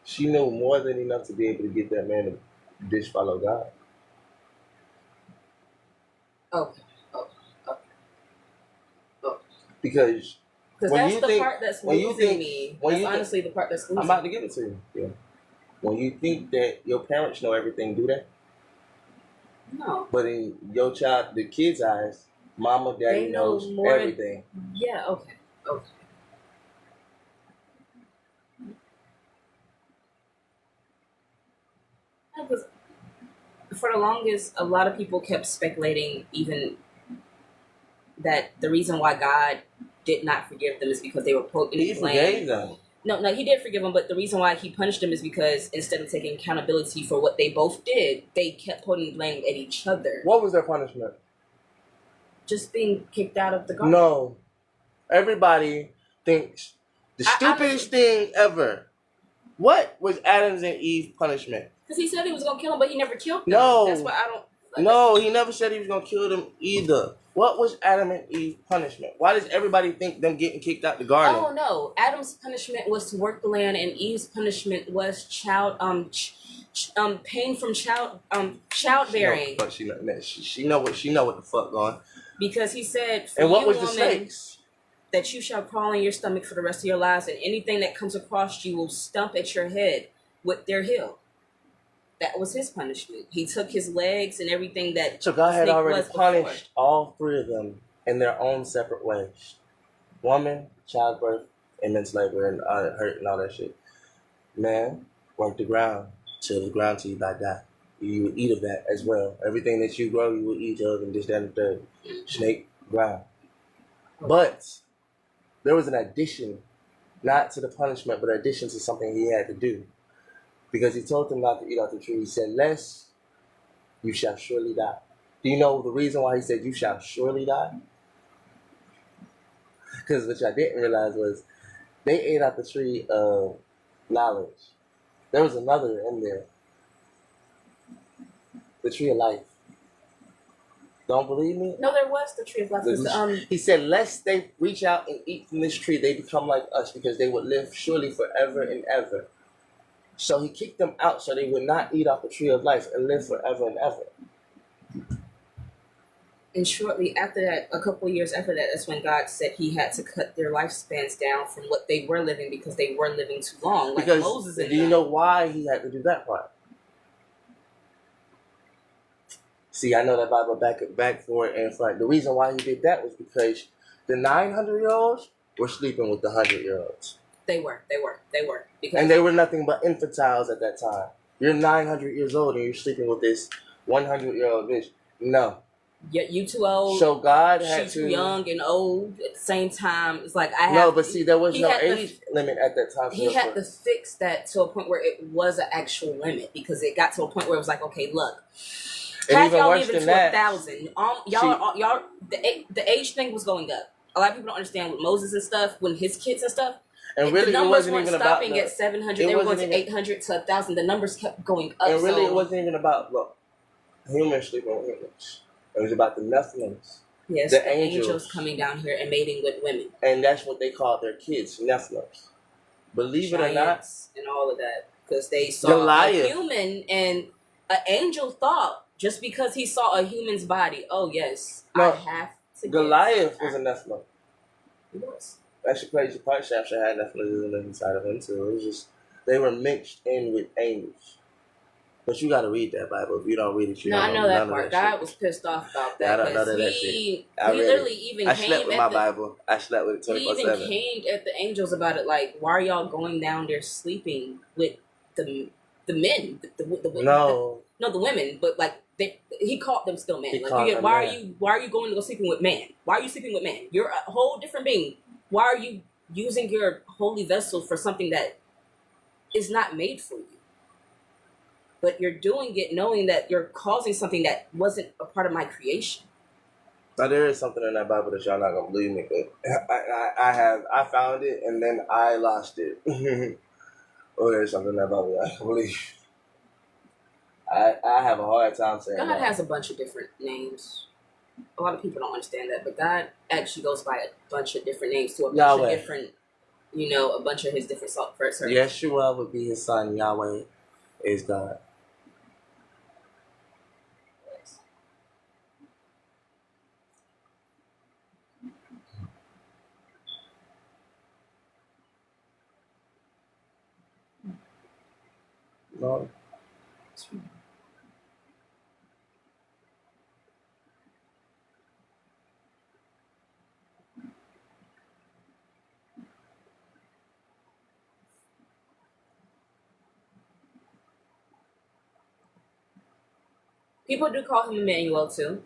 She knew more than enough to be able to get that man to dish follow God. Okay, okay, okay, okay. Because Because when that's you the think, part that's when you losing think, me. when That's you think, honestly the part that's losing I'm about to give it to you. Yeah. When you think that your parents know everything, do that. No, But in your child, the kid's eyes, mama, daddy they know knows more. everything. Yeah, okay, okay. Because for the longest, a lot of people kept speculating, even that the reason why God did not forgive them is because they were poking He and forgave blame. them. No, he did forgive them, but the reason why he punished them is because instead of taking accountability for what they both did, they kept pointing blame at each other. What was their punishment? Just being kicked out of the garden. No. Everybody thinks the I stupidest thing ever. What was Adam's and Eve's punishment? Because he said he was gonna kill them, but he never killed them. No. That's why I don't. No, he never said he was going to kill them either. What was Adam and Eve's punishment? Why does everybody think them getting kicked out the garden? Oh no! Adam's punishment was to work the land, and Eve's punishment was pain from childbearing. But she know what the fuck going. Because he said, "For And what you, was the woman, snakes? that you shall crawl in your stomach for the rest of your lives, and anything that comes across you will stump at your head with their heel." That was his punishment. He took his legs and everything that. So God had snake already was punished before. all three of them in their own separate ways. Woman, childbirth, and men's labor, and hurt and all that shit. Man, work the ground, till the ground till you about die. You will eat of that as well. Everything that you grow, you will eat of, and this, that, and the third. Snake, ground. But there was an addition, not to the punishment, but addition to something he had to do. Because he told them not to eat off the tree. He said, lest you shall surely die. Do you know the reason why he said you shall surely die? Because what I didn't realize was they ate out the tree of knowledge. There was another in there. The tree of life. Don't believe me? No, there was the tree of life. He said, lest they reach out and eat from this tree, they become like us because they would live surely forever and ever. So he kicked them out so they would not eat off the tree of life and live forever and ever. And shortly after that, a couple of years after that, that's when God said he had to cut their lifespans down from what they were living because they were living too long. Like Because Moses and do you know why he had to do that part? See, I know that Bible back for it and front. The reason why he did that was because the 900-year-olds were sleeping with the 100-year-olds. They were. Because And they were nothing but infantiles at that time. You're 900 years old and you're sleeping with this 100-year-old bitch. No. You too old. So God had she's to. Too young and old at the same time. It's like No, but see, there was no had age limit at that time. He had to fix that to a point where it was an actual limit because it got to a point where it was like, okay, look, half y'all living to 1,000. Y'all, the age thing was going up. A lot of people don't understand with Moses and stuff, when his kids and stuff. And really, the numbers it wasn't weren't even stopping about at 700. They were going to 800 to 1,000. The numbers kept going up. And really, it wasn't even about humans sleeping with humans. It was about the Nephilims. Yes, the angels coming down here and mating with women. And that's what they called their kids, Nephilims. Believe it or not. And all of that. Because they saw Goliath. A human and an angel thought, just because he saw a human's body, oh yes, I have to Goliath was a Nephilim. He was. That's the crazy part. Shapshire had Nephilim inside of him too. It was just, they were mixed in with angels. But you got to read that Bible. If you don't read it, you don't know. I know that part. God was pissed off about that. I don't know that shit. He literally even I slept with my Bible. I slept with it 24/7. He even came at the angels about it. Like, why are y'all going down there sleeping with the men? The women, but like he called them still man. He Like, called you get, them why man. are you going to go sleeping with man? Why are you sleeping with man? You're a whole different being. Why are you using your holy vessel for something that is not made for you? But you're doing it knowing that you're causing something that wasn't a part of my creation. Now there is something in that Bible that y'all not gonna believe me, but I found it and then I lost it. Oh, there's something in that Bible I can believe. I have a hard time saying God that. has a bunch of different names. A lot of people don't understand that, but God actually goes by a bunch of different names to a bunch Yahweh. of different, a bunch of his different servants. Yeshua would be his son. Yahweh is God. No. People do call him Emmanuel too.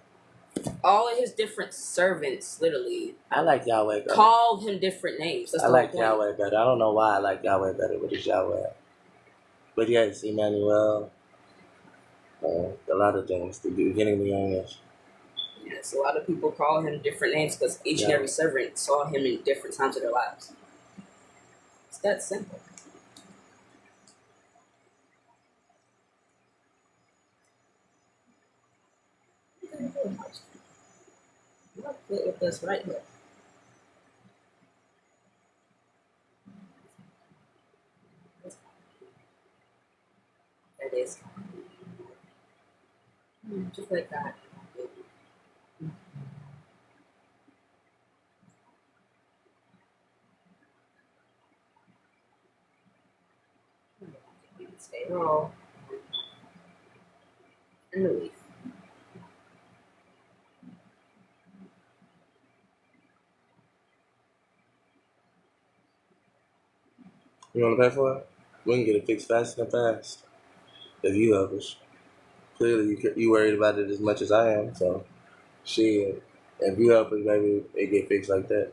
All of his different servants, literally, I like Yahweh better. called him different names. That's I the like whole point. Yahweh better. I don't know why I like Yahweh better, but it's Yahweh. But yes, Emmanuel. A lot of things. The beginning of the youngest. Yes, a lot of people call him different names because each and every servant saw him in different times of their lives. It's that simple. Let's put with this right here. That is just like that. Stay roll and release. You want to pay for it? We can get it fixed fast and fast. If you help us. Clearly, you worried about it as much as I am, so shit. If you help us, maybe it get fixed like that.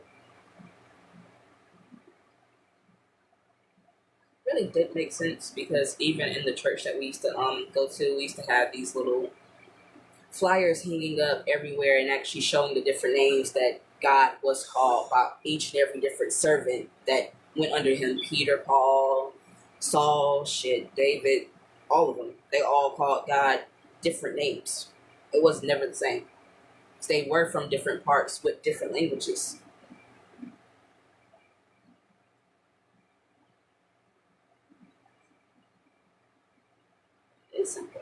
Really did make sense because even in the church that we used to go to, we used to have these little flyers hanging up everywhere and actually showing the different names that God was called by each and every different servant that went under him. Peter, Paul, Saul, David, all of them. They all called God different names. It was never the same. They were from different parts with different languages. It's simple.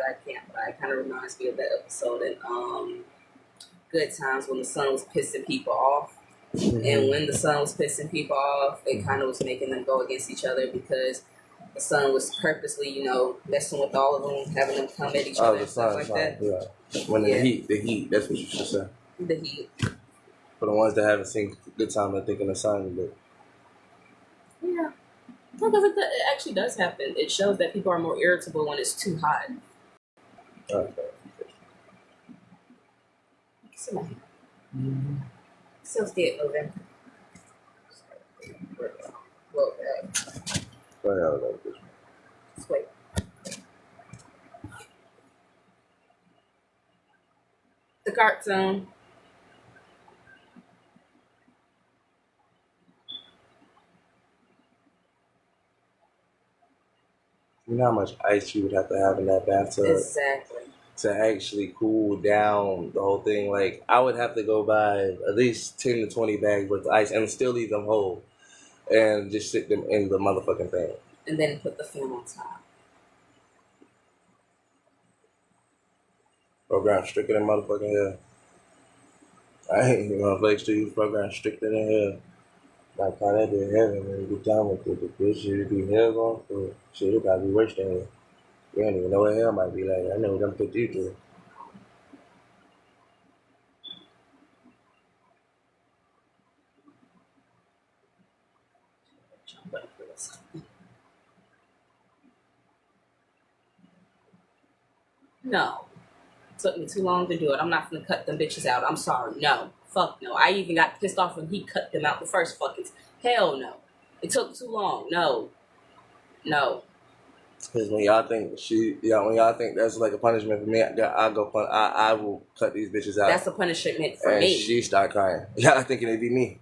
I can't, but it kind of reminds me of that episode in Good Times when the sun was pissing people off. Mm-hmm. And when the sun was pissing people off, it kind of was making them go against each other because the sun was purposely, messing with all of them, having them come at each other and stuff like that. Yeah. When the heat, that's what you should say. The heat. For the ones that haven't seen Good Time, I think in the sun, but yeah. It actually does happen. It shows that people are more irritable when it's too hot. Okay. Mm-hmm. So stay moving. Well, just wait. The cartoon. You know how much ice you would have to have in that bathtub? Exactly. To actually cool down the whole thing. Like, I would have to go buy at least 10 to 20 bags worth of ice and still leave them whole. And just stick them in the motherfucking thing. And then put the fan on top. Program stricter than motherfucking hell. I ain't even gonna flex to you. Program stricter than hell. Like how that did heaven when you get down with it. But this shit be hell going through. Shit, it gotta be worse than hell. You don't even know what hell might be like. I know them put you through. No. It took me too long to do it. I'm not gonna cut them bitches out. I'm sorry. No. Fuck no. I even got pissed off when he cut them out the first fucking hell no. It took too long. No. No. Because when y'all think when y'all think that's like a punishment for me, I will cut these bitches out. That's a punishment for and me. She start crying. Y'all thinking it'd be me?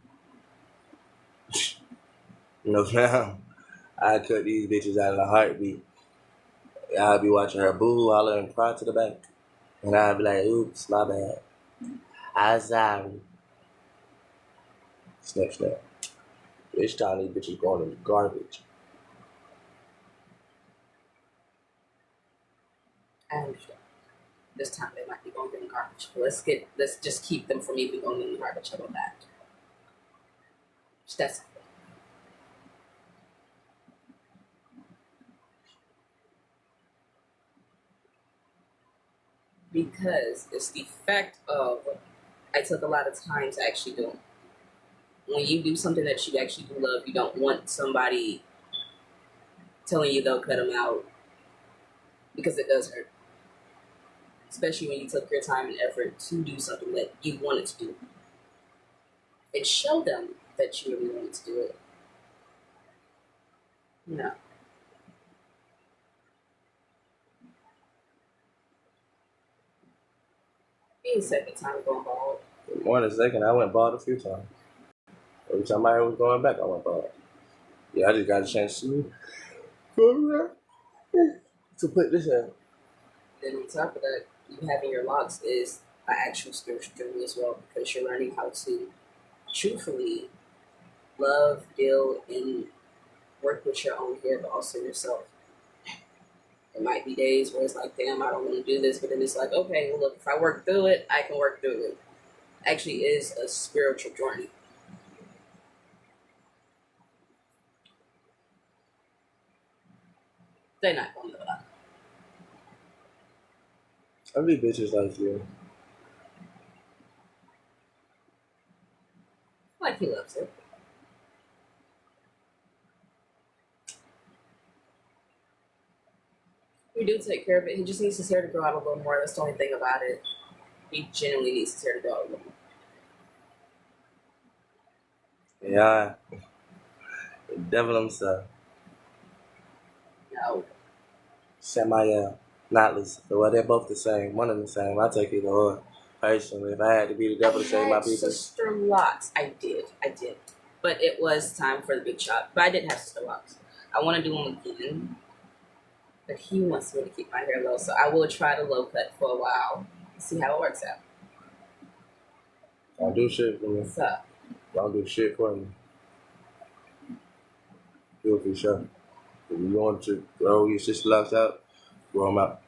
No, fam. I cut these bitches out in a heartbeat. I'll be watching her boo, holler, and cry to the back, and I'll be like, "Oops, my bad. I'm sorry." Snap, snap. This time these bitches going in the garbage. I understand. This time they might be going in the garbage. Let's just keep them from even going in the garbage. How about that? That's because it's the fact of I took a lot of time to actually do it. When you do something that you actually do love, you don't want somebody telling you they'll cut them out because it does hurt. Especially when you took your time and effort to do something that you wanted to do. And show them that you really wanted to do it. No. Being second time going bald. More than a second, I went bald a few times. Every time I was going back, I went bald. Yeah, I just got a chance to put this in. Then on top of that, you having your locks is an actual spiritual journey as well because you're learning how to truthfully love, deal, and work with your own hair, but also yourself. There might be days where it's like, damn, I don't want to do this, but then it's like, okay, well, look, if I work through it, I can work through it. Actually is a spiritual journey. They're not going to know that. I be bitches like you. Like he loves it. We do take care of it. He just needs his hair to grow out a little more. That's the only thing about it. He genuinely needs his hair to grow out a little more. Yeah. The devil himself. No. Samael. Knotless. Well, they're both the same. One of the same. I take it or personally. If I had to be the devil to save my people. Sister locks. I did. But it was time for the big shot. But I did have sister locks. I want to do them again. But he wants me to keep my hair low. So I will try the low cut for a while. See how it works out. Don't do shit for me. What's up? Don't do shit for me. Do it for sure. If you want to grow your sister locks out, grow them out.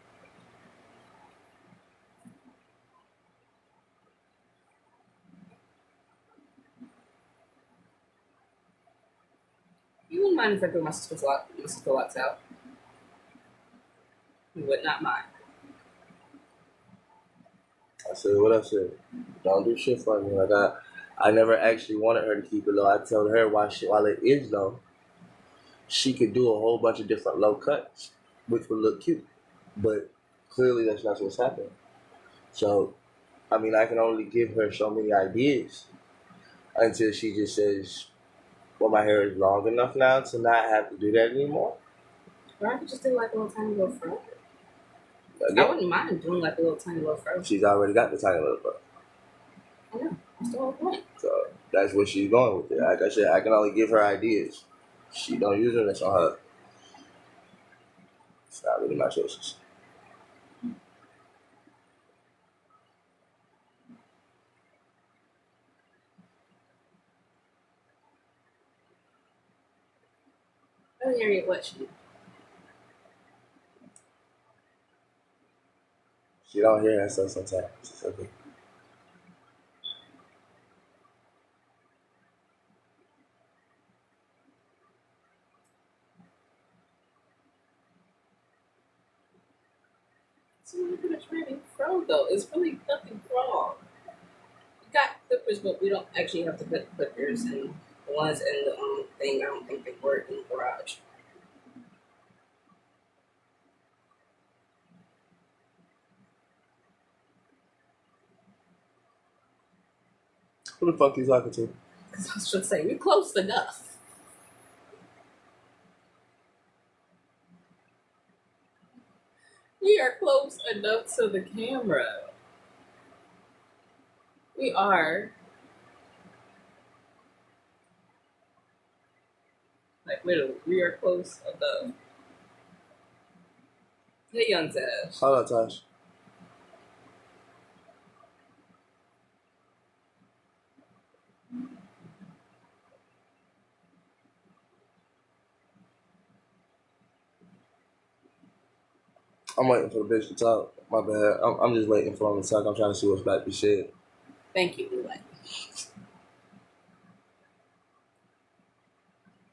You wouldn't mind if I grew my sister locks out? You would not mind. I said what I said. Don't do shit for me. Like I never actually wanted her to keep it low. I told her while it is low, she could do a whole bunch of different low cuts, which would look cute. But clearly that's not what's happening. So, I mean, I can only give her so many ideas until she just says, well, my hair is long enough now to not have to do that anymore. Or I could just do like a little tiny little fro. Again, I wouldn't mind doing like a little tiny little fro. she's already got the tiny little fro. I know. That's the whole point. So that's where she's going with it. Like I said, I can only give her ideas. She don't use them, that's on her. It's not really my choices. I don't hear you watching. She don't hear that stuff sometimes. It's okay. So look at a tiny fro though. It's really nothing wrong. We got clippers, but we don't actually have to put clippers, and the ones in the thing, I don't think they work in the garage. Who the fuck you talking to? Because I was just saying, we're close enough. We are close enough to the camera. We are. Like, literally, we are close enough. Hey, young Tash. Hold on, Tosh. I'm waiting for the bitch to talk. My bad. I'm just waiting for him to talk. I'm trying to see what's back to shit. Thank you, Eli.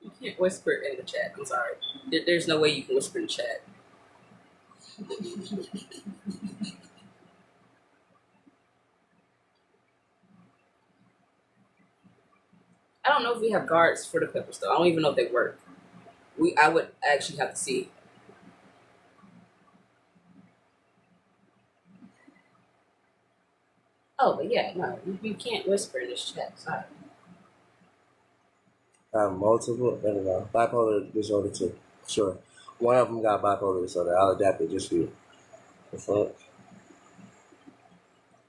You can't whisper in the chat. I'm sorry. There's no way you can whisper in the chat. I don't know if we have guards for the Clippers though. I don't even know if they work. I would actually have to see. Oh, but yeah, no, you can't whisper in this chat. Sorry. I have multiple, never mind. Bipolar disorder too. Sure. One of them got bipolar disorder. I'll adapt it just for you. The fuck?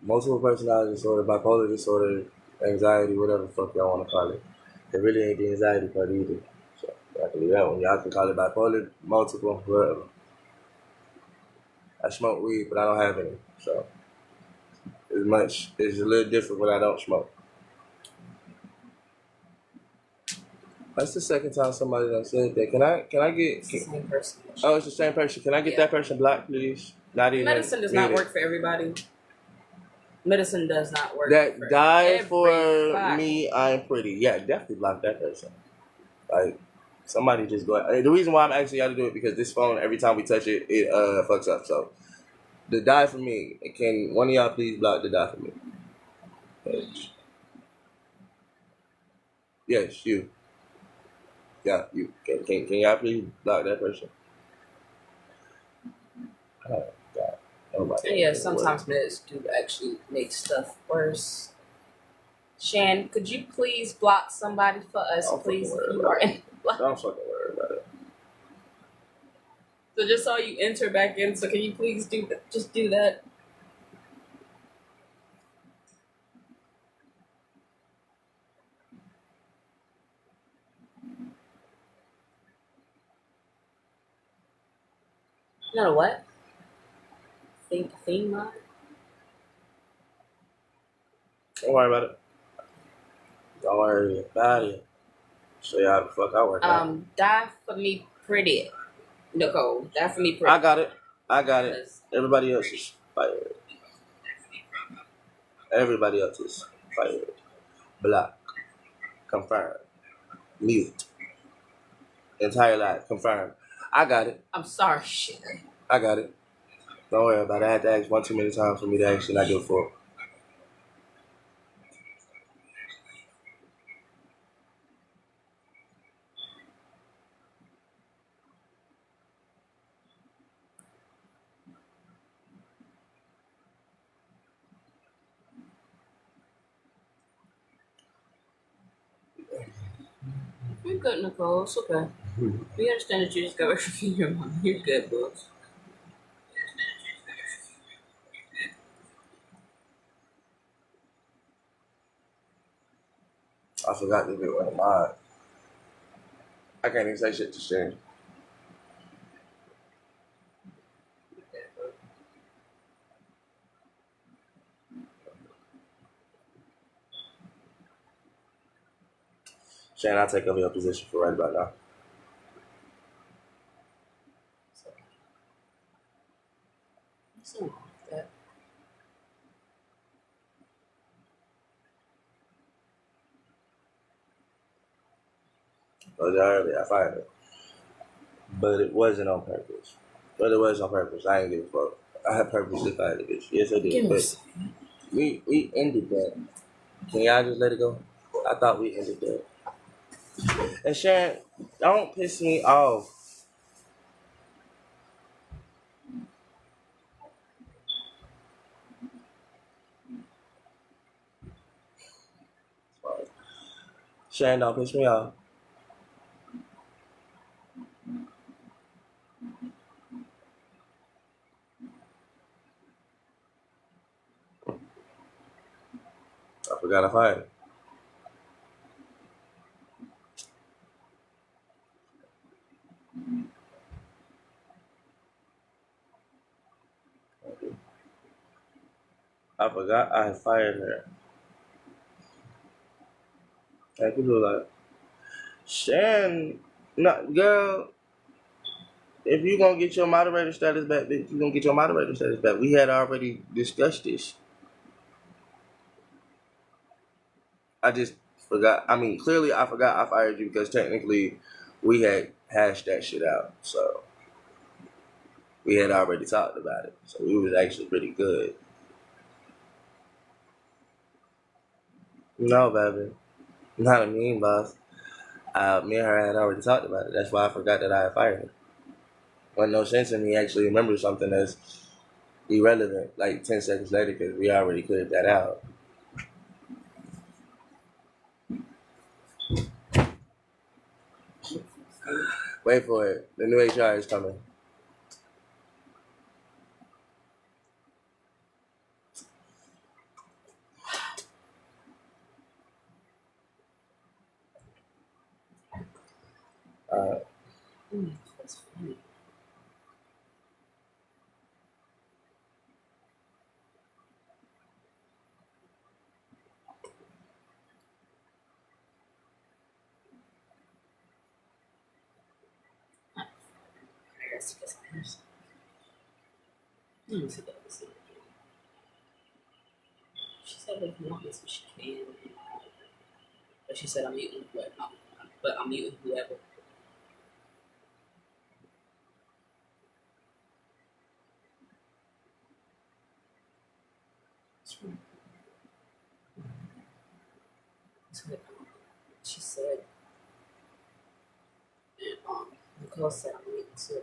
Multiple personality disorder, bipolar disorder, anxiety, whatever the fuck y'all want to call it. It really ain't the anxiety part either. So I can do that one. Y'all can call it bipolar, multiple, whatever. I smoke weed, but I don't have any. So it's a little different when I don't smoke. That's the second time somebody done said that. Can I get? It's the same person. Oh, it's the same person. Can I get that person blocked, please? Not even. Medicine does not work for everybody. Medicine does not work. That died for everybody. me. I'm pretty. Yeah, definitely block that person. Like somebody just go. The reason why I'm asking y'all to do it because this phone, every time we touch it, it fucks up. So the die for me. Can one of y'all please block the die for me? Yes, you. Yeah, you. Can y'all please block that person? Oh God. Oh my God. Yeah, sometimes meds do actually make stuff worse. Shan, could you please block somebody for us, please? If you are in Don't fucking worry about it. So just saw you enter back in. So can you please just do that? You know what? Theme mod? Don't worry about it. Don't worry about it. Show y'all the fuck I work out. Die for me pretty. Nicole, die for me pretty. I got it. Everybody else is fired. Everybody else is fired. Block. Confirm. Mute. Entire life. Confirm. I got it. I'm sorry, shit. I got it. Don't worry about it. I had to ask one too many times for me to actually not give a fuck. You're good, Nicole. It's okay. We understand that you just got everything in your mom. You're good, boo. I forgot to do one of mine. I can't even say shit to Shane. Shane, I'll take over your position for right about now. Something like that. Told you already, I fired her. But it wasn't on purpose. But it was on purpose. I ain't give a fuck. I had purpose to fire the bitch. Yes, I did. But we ended that. Can y'all just let it go? I thought we ended that. And Sharon, don't piss me off. Shane, don't piss me off. I forgot I fired. I forgot I fired her. And people were like, Shan, no, girl, if you gonna get your moderator status back, bitch, you gonna get your moderator status back. We had already discussed this. I just forgot. I mean, clearly I forgot I fired you because technically we had hashed that shit out. So we had already talked about it. So we was actually pretty good. No, baby. Not a mean boss. Me and her had already talked about it. That's why I forgot that I had fired her. Wasn't no sense in me actually remember something that's irrelevant like 10 seconds later because we already cleared that out. Wait for it. The new HR is coming. That's funny. Let me see that. She said if you want this, she can. But she said I'm muting whoever. But I'm muting whoever. She said, and Nicole said I'm muting too.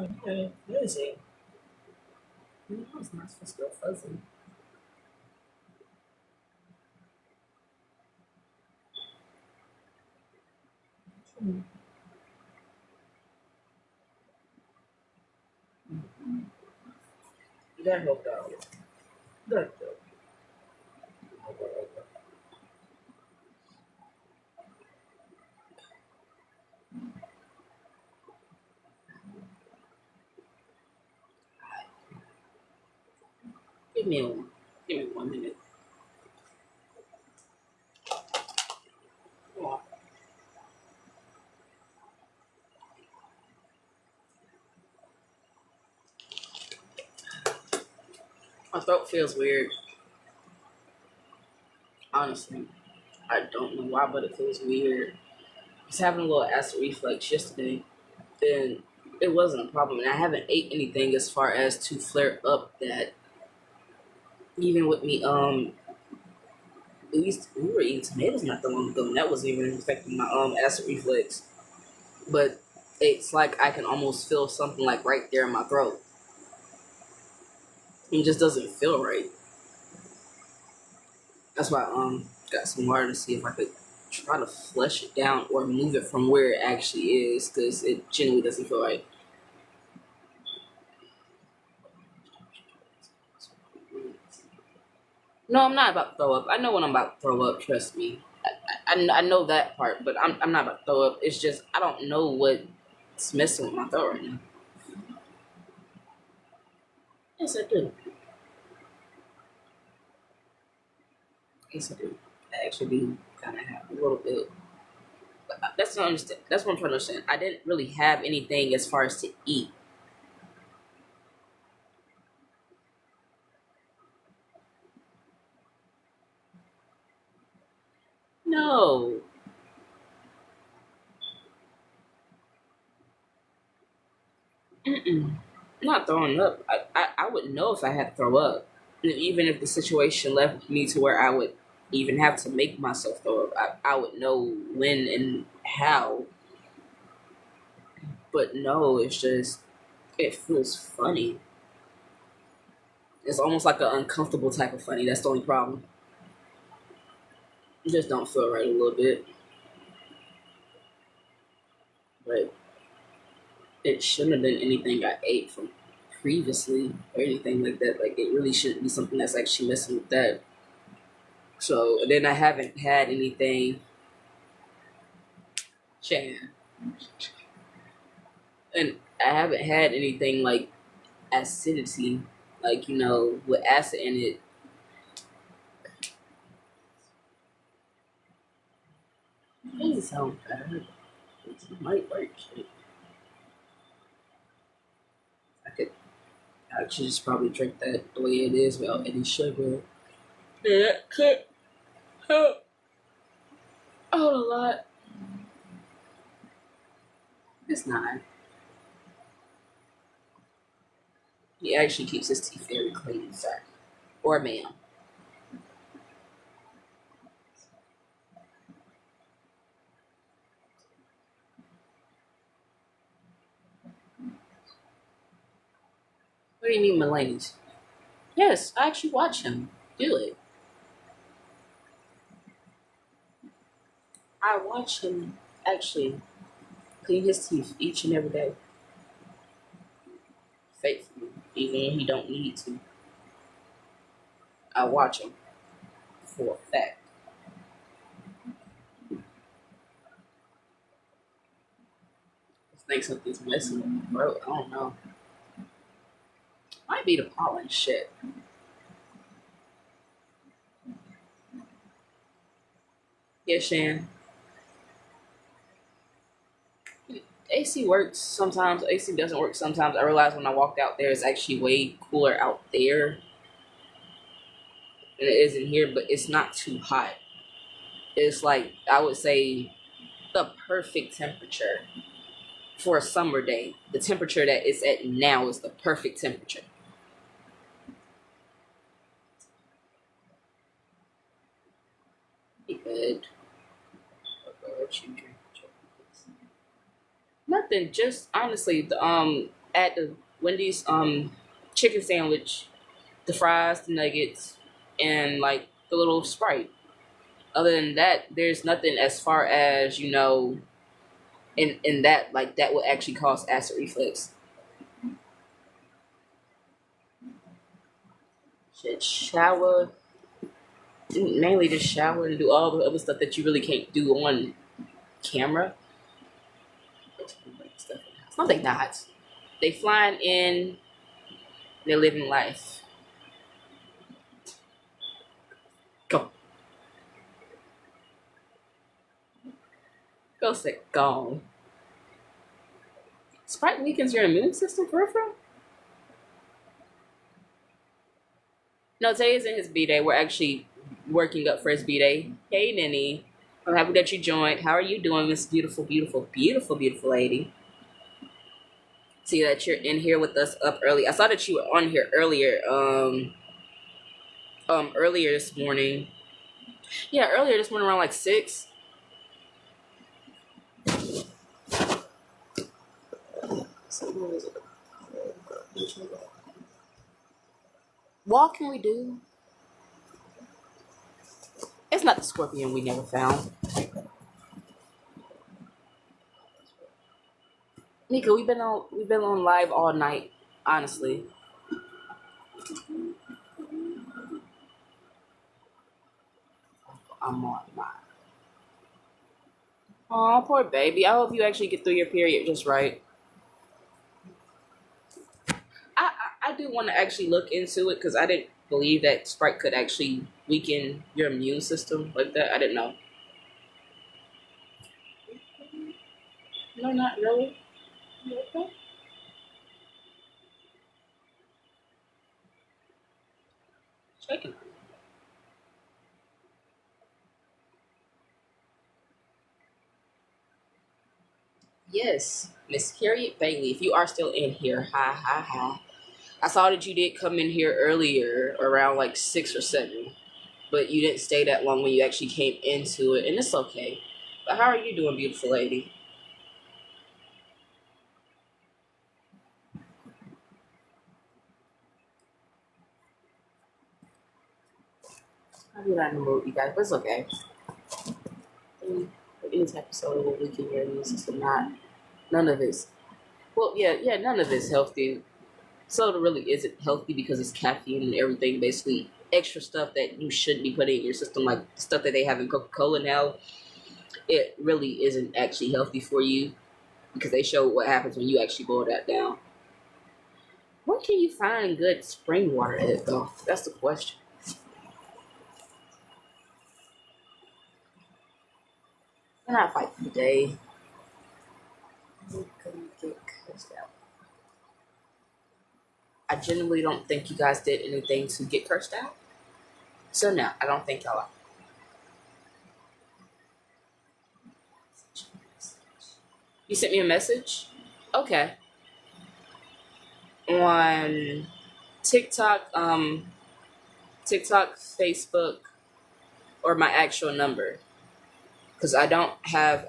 Okay, what is it? No, it's not supposed to go fuzzy. That helped out. That helped. Give me 1 minute. Come on. My throat feels weird. Honestly, I don't know why, but it feels weird. I was having a little acid reflux yesterday, and it wasn't a problem. And I haven't ate anything as far as to flare up that. Even with me, we were eating tomatoes not that long ago, and that wasn't even affecting my acid reflux. But it's like I can almost feel something like right there in my throat. It just doesn't feel right. That's why I got some water to see if I could try to flush it down or move it from where it actually is, because it genuinely doesn't feel right. No, I'm not about to throw up. I know when I'm about to throw up, trust me. I know that part, but I'm not about to throw up. It's just I don't know what's messing with my throat right now. Yes, I do. Yes, I do. I actually do kind of have a little bit. But that's not understand. That's what I'm trying to understand. I didn't really have anything as far as to eat. No. Mm-mm. I'm not throwing up. I would know if I had to throw up. And even if the situation left me to where I would even have to make myself throw up, I would know when and how. But no, it's just, it feels funny. It's almost like an uncomfortable type of funny. That's the only problem. It just don't feel right a little bit. But it shouldn't have been anything I ate from previously or anything like that. Like, it really shouldn't be something that's actually messing with that. So, and then I haven't had anything, Shan, and I haven't had anything like acidity, like, with acid in it. It doesn't sound bad. It might work. I could actually just probably drink that the way it is without any sugar. Yeah, that could help out a lot. It's not. He actually keeps his teeth very clean, sir. Or ma'am. What do you mean, Mulaney's? Yes, I actually watch him do it. I watch him actually clean his teeth each and every day. Faithfully, even when he don't need to. I watch him for a fact. I think something's messing with my throat. I don't know. Might be the pollen shit. Yeah, Shan. AC works sometimes. AC doesn't work sometimes. I realized when I walked out there, it's actually way cooler out there than it is in here, but it's not too hot. It's like, I would say, the perfect temperature for a summer day. The temperature that it's at now is the perfect temperature. Be good. What you drink? Nothing. Just honestly, at the Wendy's chicken sandwich, the fries, the nuggets, and like the little Sprite. Other than that, there's nothing as far as in that, like, that would actually cause acid reflux. Should shower, mainly just shower and do all the other stuff that you really can't do on camera. No, they not. They flying in. They're living life. Go. Go sick. Gone. Sprite weakens your immune system, for real? No, today isn't his B-Day. We're actually working up for his B-Day. Hey, Nenny. I'm happy that you joined. How are you doing, Miss Beautiful, beautiful, beautiful, beautiful lady? See that you're in here with us up early. I saw that you were on here earlier. Earlier this morning. Yeah, earlier this morning around like 6. What can we do? It's not the scorpion we never found. Nika, we've been on live all night, honestly. I'm on mine. Aw, poor baby. I hope you actually get through your period just right. I do want to actually look into it because I didn't believe that Sprite could actually weaken your immune system like that. I didn't know. No, not really. You okay? Checking. Yes, Miss Harriet Bailey. If you are still in here, hi, hi, hi. I saw that you did come in here earlier around like 6 or 7, but you didn't stay that long when you actually came into it, and it's okay. But how are you doing, beautiful lady? I'm not in the mood, you guys, but it's okay. Any episode of what we can hear is just not, none of it's, well, yeah, none of it's healthy. Soda really isn't healthy because it's caffeine and everything, basically extra stuff that you shouldn't be putting in your system, like stuff that they have in Coca-Cola now. It really isn't actually healthy for you because they show what happens when you actually boil that down. Where can you find good spring water at, though? That's the question. And I fight today. We couldn't get cursed out. I genuinely don't think you guys did anything to get cursed out. So no, I don't think y'all are. You sent me a message? Okay. On TikTok, Facebook, or my actual number. Because I don't have,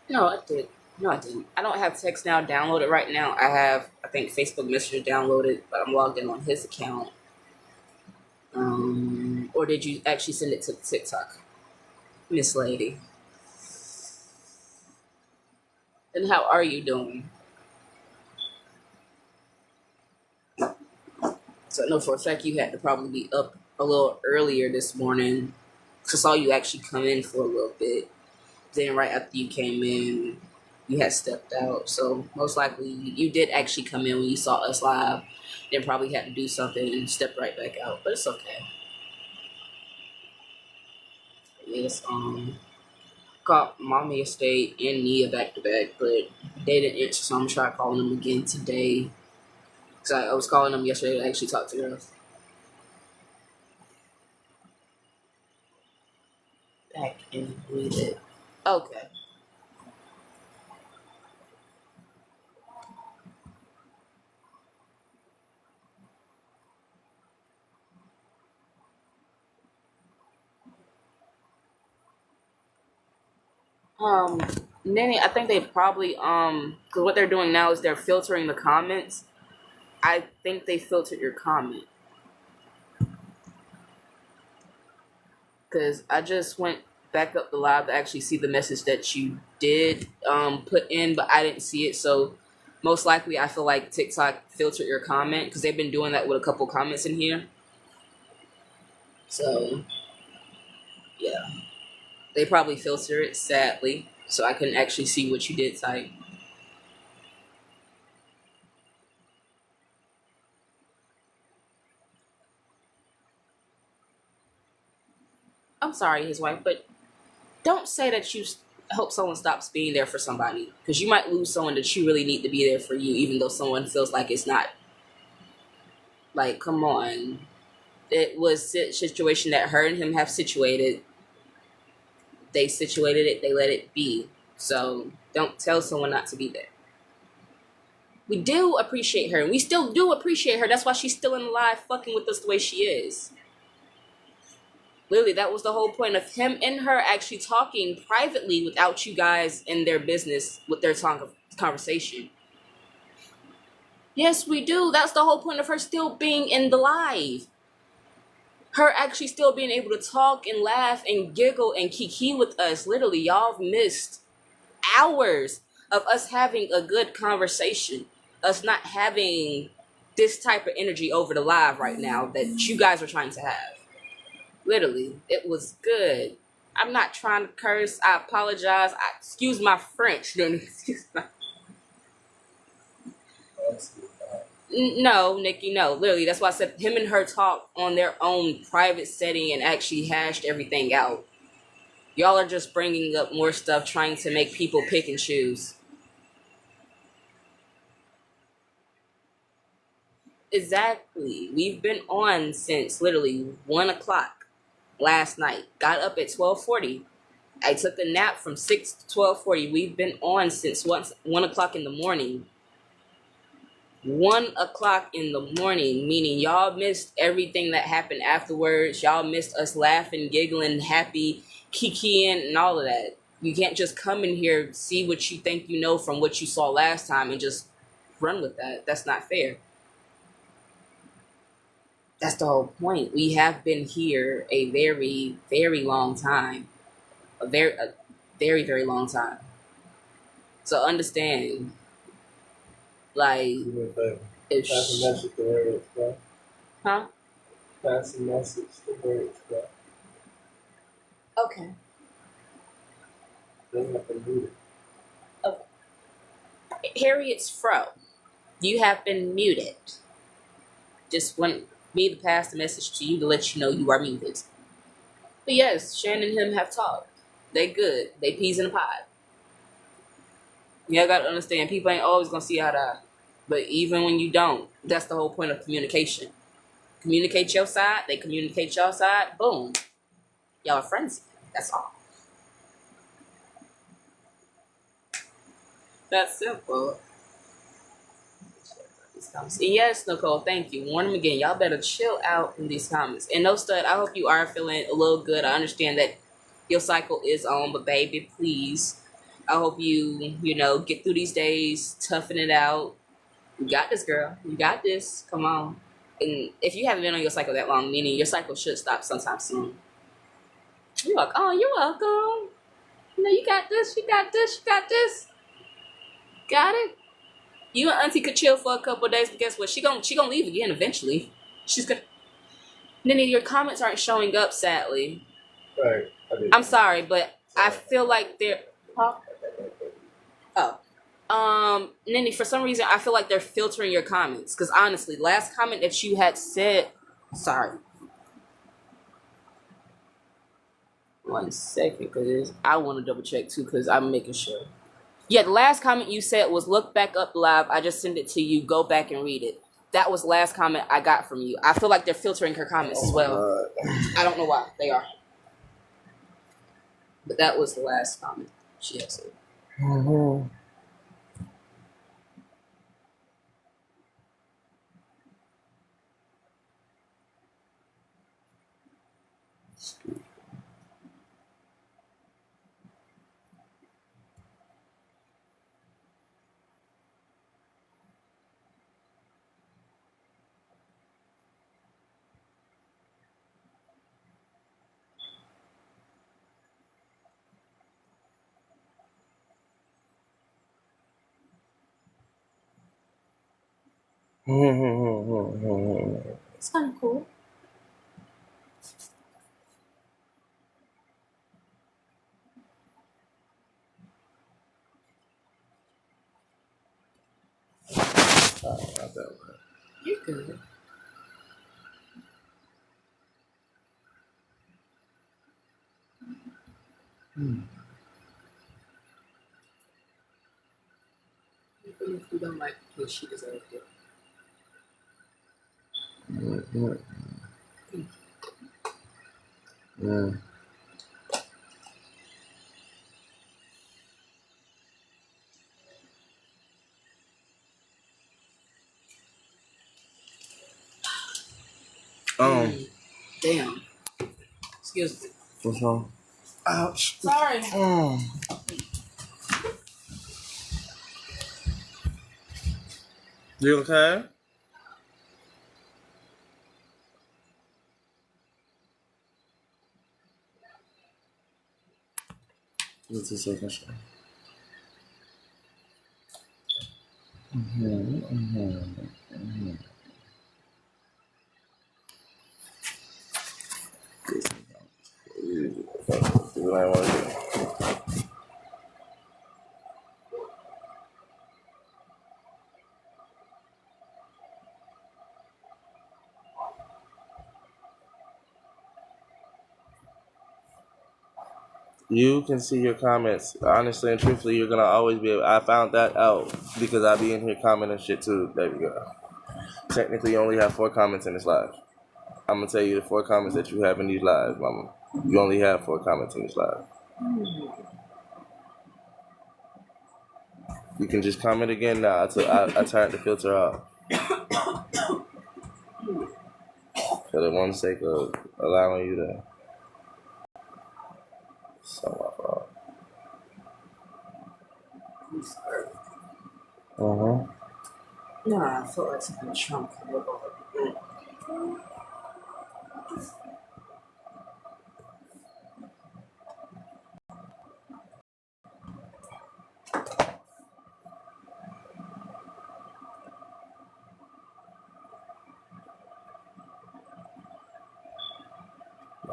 no, I did. No, I didn't. I don't have Text Now downloaded right now. I have, I think, Facebook Messenger downloaded, but I'm logged in on his account. Or did you actually send it to TikTok, Miss Lady? And how are you doing? So I know for a fact you had to probably be up a little earlier this morning. Cause I saw you actually come in for a little bit. Then right after you came in, you had stepped out. So most likely you did actually come in when you saw us live. Then probably had to do something and step right back out. But it's okay. Yes, called Mommy Estate and Nia back to back, but they didn't answer, so I'm gonna try calling them again today. Cause I was calling them yesterday to actually talk to girls. Back and read it. Okay. Nanny, I think they probably because what they're doing now is they're filtering the comments. I think they filtered your comment. Because I just went back up the live to actually see the message that you did put in, but I didn't see it. So most likely, I feel like TikTok filtered your comment because they've been doing that with a couple comments in here. So yeah, they probably filter it, sadly, so I couldn't actually see what you did type. I'm sorry, his wife, but don't say that you hope someone stops being there for somebody, because you might lose someone that you really need to be there for you, even though someone feels like it's not. Like, come on. It was a situation that her and him have situated. They situated it, they let it be. So don't tell someone not to be there. We do appreciate her, and we still do appreciate her. That's why she's still in the live fucking with us the way she is. Literally, that was the whole point of him and her actually talking privately without you guys in their business with their conversation. Yes, we do. That's the whole point of her still being in the live. Her actually still being able to talk and laugh and giggle and kiki with us. Literally, y'all have missed hours of us having a good conversation. Us not having this type of energy over the live right now that you guys are trying to have. Literally, it was good. I'm not trying to curse. I apologize. Excuse my French. Then excuse my. No, Nikki, no. Literally, that's why I said him and her talk on their own private setting and actually hashed everything out. Y'all are just bringing up more stuff, trying to make people pick and choose. Exactly. We've been on since literally 1 o'clock. Last night, got up at 12:40. I took a nap from 6 to 12:40. We've been on since 1 o'clock in the morning. 1 o'clock in the morning, meaning y'all missed everything that happened afterwards. Y'all missed us laughing, giggling, happy, kikiing, and all of that. You can't just come in here, see what you think you know from what you saw last time, and just run with that. That's not fair. That's the whole point. We have been here a very, very long time. A very, very long time. So understand, like, Do me a favor. if Pass a message to Harriet, bro. huh? Pass a message to Harriet, bro. Okay. Doesn't have to read it. Okay. Harriet's fro. You have been muted. Just want me to pass the message to you to let you know you are muted. But yes, Shannon and him have talked. They good. They peas in a pod. Y'all gotta understand, people ain't always gonna see eye to eye. But even when you don't, that's the whole point of communication. Communicate your side, they communicate your side, boom. Y'all are friends. That's all. That's simple. Yes, Nicole, thank you. Warn them again. Y'all better chill out in these comments. And no stud, I hope you are feeling a little good. I understand that your cycle is on, but baby, please. I hope you know, get through these days, toughen it out. You got this, girl. You got this. Come on. And if you haven't been on your cycle that long, meaning your cycle should stop sometime soon. You're like, oh, you're welcome. You know, you got this, you got this, you got this. Got it? You and Auntie could chill for a couple of days, but guess what? She gonna leave again eventually. She's gonna. Nene, your comments aren't showing up, sadly. Right. I'm sorry, but I feel like they're. Huh? Oh. Nene, for some reason, I feel like they're filtering your comments. Because honestly, last comment that you had said. Sorry. 1 second, because I want to double check too, because I'm making sure. Yeah, the last comment you said was look back up live. I just sent it to you. Go back and read it. That was the last comment I got from you. I feel like they're filtering her comments as well. I don't know why. They are. But that was the last comment she had said. Mm-hmm. It's kind of cool. You're good. Even if you don't like the kid, she deserves it. Damn. Excuse me. What's wrong? Ouch. Sorry. You okay? Just a second, sure. You can see your comments. Honestly and truthfully, you're gonna always be able. I found that out because I be in here commenting shit too. There we go. Technically, you only have 4 comments in this live. I'm gonna tell you the 4 comments that you have in these lives, mama. You only have 4 comments in this live. You can just comment again now. I turned the filter off. For the one sake of allowing you to. So my fault. I'm sorry. Uh-huh. No, I feel like something Trump.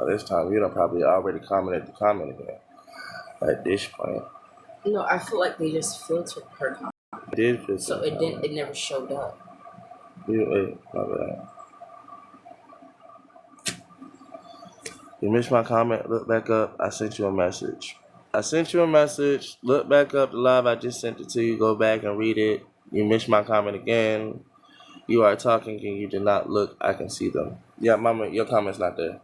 By this time, you done probably already commented the comment again. At this point, No, I feel like they just filtered her comment, it did feel so it didn't. It never showed up. Wait, my bad. You missed my comment. Look back up. I sent you a message. Look back up the live. I just sent it to you. Go back and read it. You missed my comment again. You are talking and you did not look. I can see them. Yeah, mama, your comment's not there.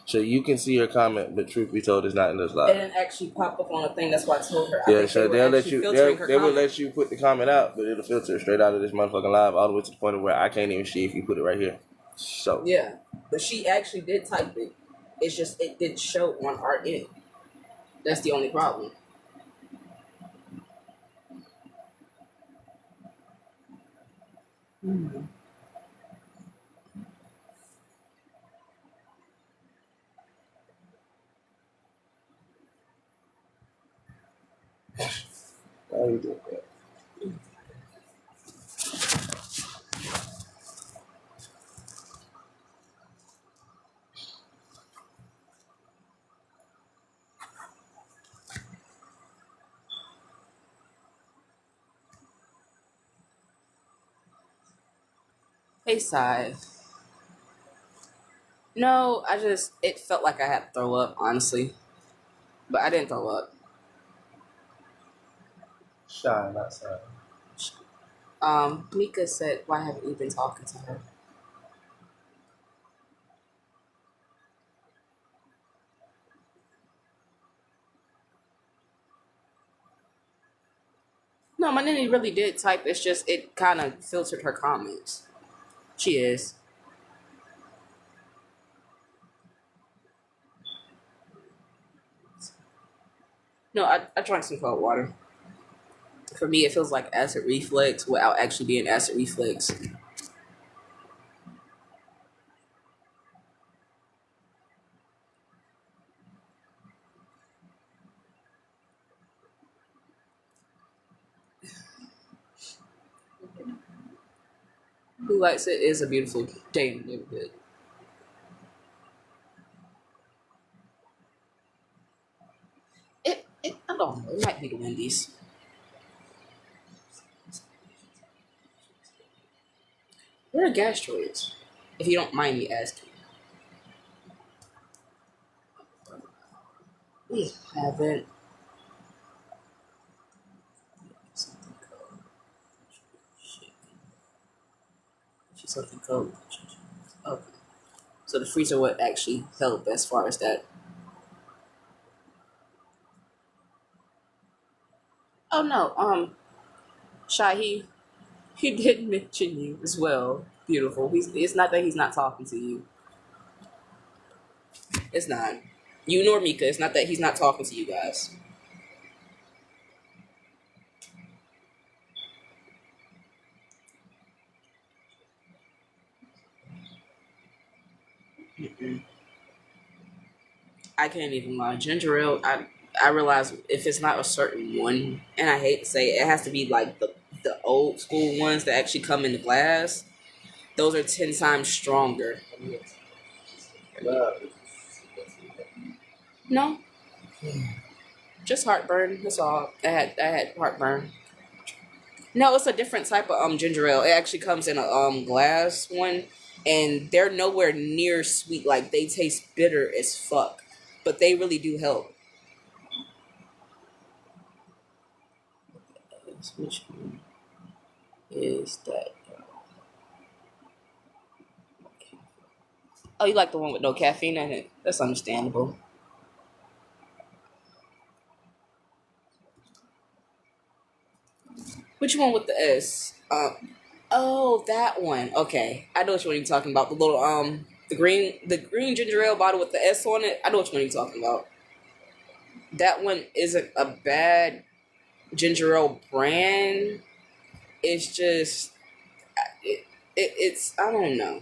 So you can see your comment, but truth be told, it's not in this It live. didn't actually pop up on the thing. That's why I told her. Yeah, so they'll let you. They will let you put the comment out, but it'll filter straight out of this motherfucking live, all the way to the point of where I can't even see if you put it right here. So yeah, but she actually did type it. It's just it didn't show on our end. That's the only problem. how you doing that? Hey, Sai. No, it felt like I had to throw up, honestly. But I didn't throw up. Shy, not shy. Mika said, why haven't you been talking to her? No, my nanny really did type. It's just, it kind of filtered her comments. She is. No, I drank some cold water. For me, it feels like acid reflux without actually being acid reflux. Who likes it is a beautiful day in the neighborhood. I don't know. It might be the Wendy's. Where are gastroids? If you don't mind me asking. We haven't. Something cold. She's something cold. Okay. So the freezer would actually help as far as that. Oh no, Shy, he did mention you as well. Beautiful. It's not that he's not talking to you. It's not. You nor Mika. It's not that he's not talking to you guys. Mm-mm. I can't even lie. Ginger ale, I realize if it's not a certain one, and I hate to say it, it has to be like the old school ones that actually come in the glass. Those are 10 times stronger. No, just heartburn. That's all. I had heartburn. No, it's a different type of ginger ale. It actually comes in a glass one, and they're nowhere near sweet. Like they taste bitter as fuck, but they really do help. Which one is that? Oh, you like the one with no caffeine in it? That's understandable. Which one with the S? Oh, that one. Okay, I know which one you're talking about. The little the green ginger ale bottle with the S on it. I know which one you're talking about. That one isn't a bad ginger ale brand. It's just it's I don't know.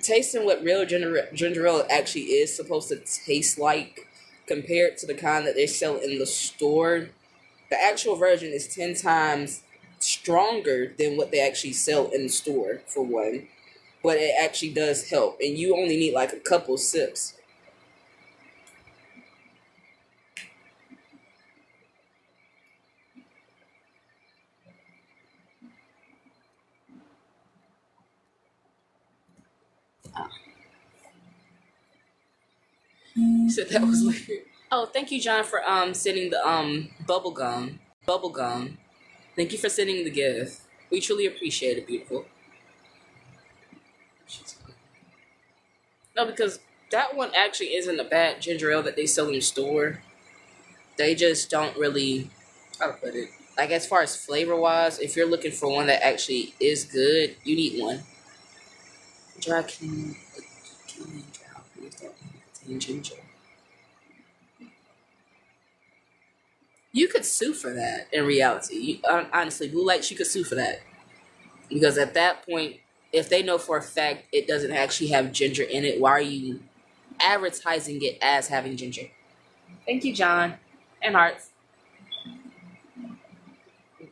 Tasting what real ginger ale actually is supposed to taste like compared to the kind that they sell in the store, the actual version is 10 times stronger than what they actually sell in the store, for one. but it actually does help, and you only need like a couple sips. So that was weird. Oh, thank you, John, for sending the bubble gum. Bubble gum. Thank you for sending the gift. We truly appreciate it, beautiful. No, because that one actually isn't a bad ginger ale that they sell in the store. They just don't really, how to put it, like as far as flavor wise, if you're looking for one that actually is good, you need one. Dry can contain ginger. You could sue for that in reality. Honestly, Blue Lights, you could sue for that. Because at that point, if they know for a fact it doesn't actually have ginger in it, why are you advertising it as having ginger? Thank you, John. And hearts. You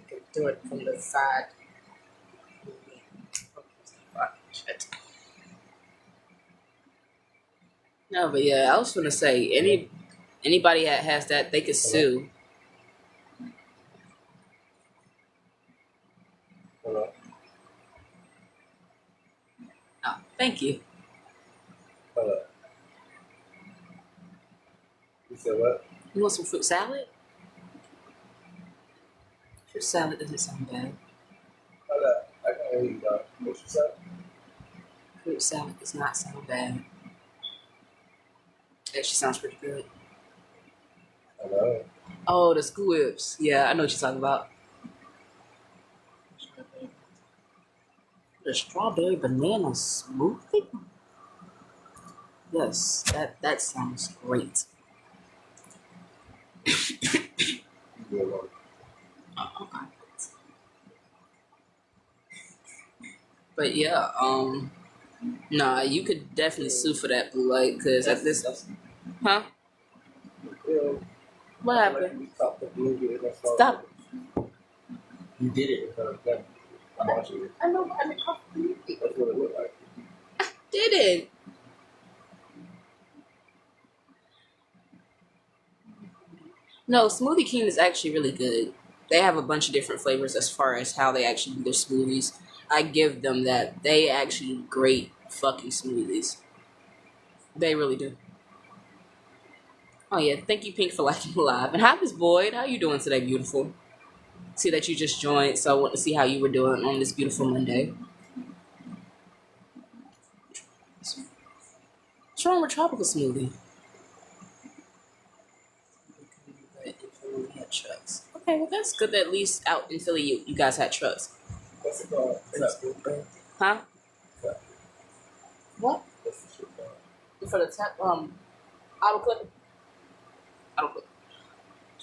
can do it from the side. No, but yeah, I was gonna say anybody that has that, they could sue. Hello. Oh, thank you. Hello. You said what? You want some fruit salad? Fruit salad doesn't sound bad. Hello. I can hear you, dog. What you said? Fruit salad does not sound bad. Actually sounds pretty good. Hello. Oh, the school whips. Yeah, I know what you're talking about. The strawberry banana smoothie? Yes, that sounds great. Good one. Oh, okay. But yeah, nah, you could definitely sue for that, Blue Light, because at this, huh? Yeah. What happened? You talked to Blue, that's all. Stop. You did it in front of them. I'm watching it. I know, but I'm in That's what it looked like. Didn't. No, Smoothie King is actually really good. They have a bunch of different flavors as far as how they actually do their smoothies. I give them that. They actually do great fucking smoothies. They really do. Oh yeah, thank you, Pink, for liking live. And hi, Miss Boyd. How you doing today, beautiful? See that you just joined, so I want to see how you were doing on this beautiful Monday. What's wrong with tropical smoothie? We had trucks. Okay, well that's good that at least out in Philly you guys had trucks. What's it called? Huh? Yeah. What? What's the shit called? For the auto clip. Auto clip.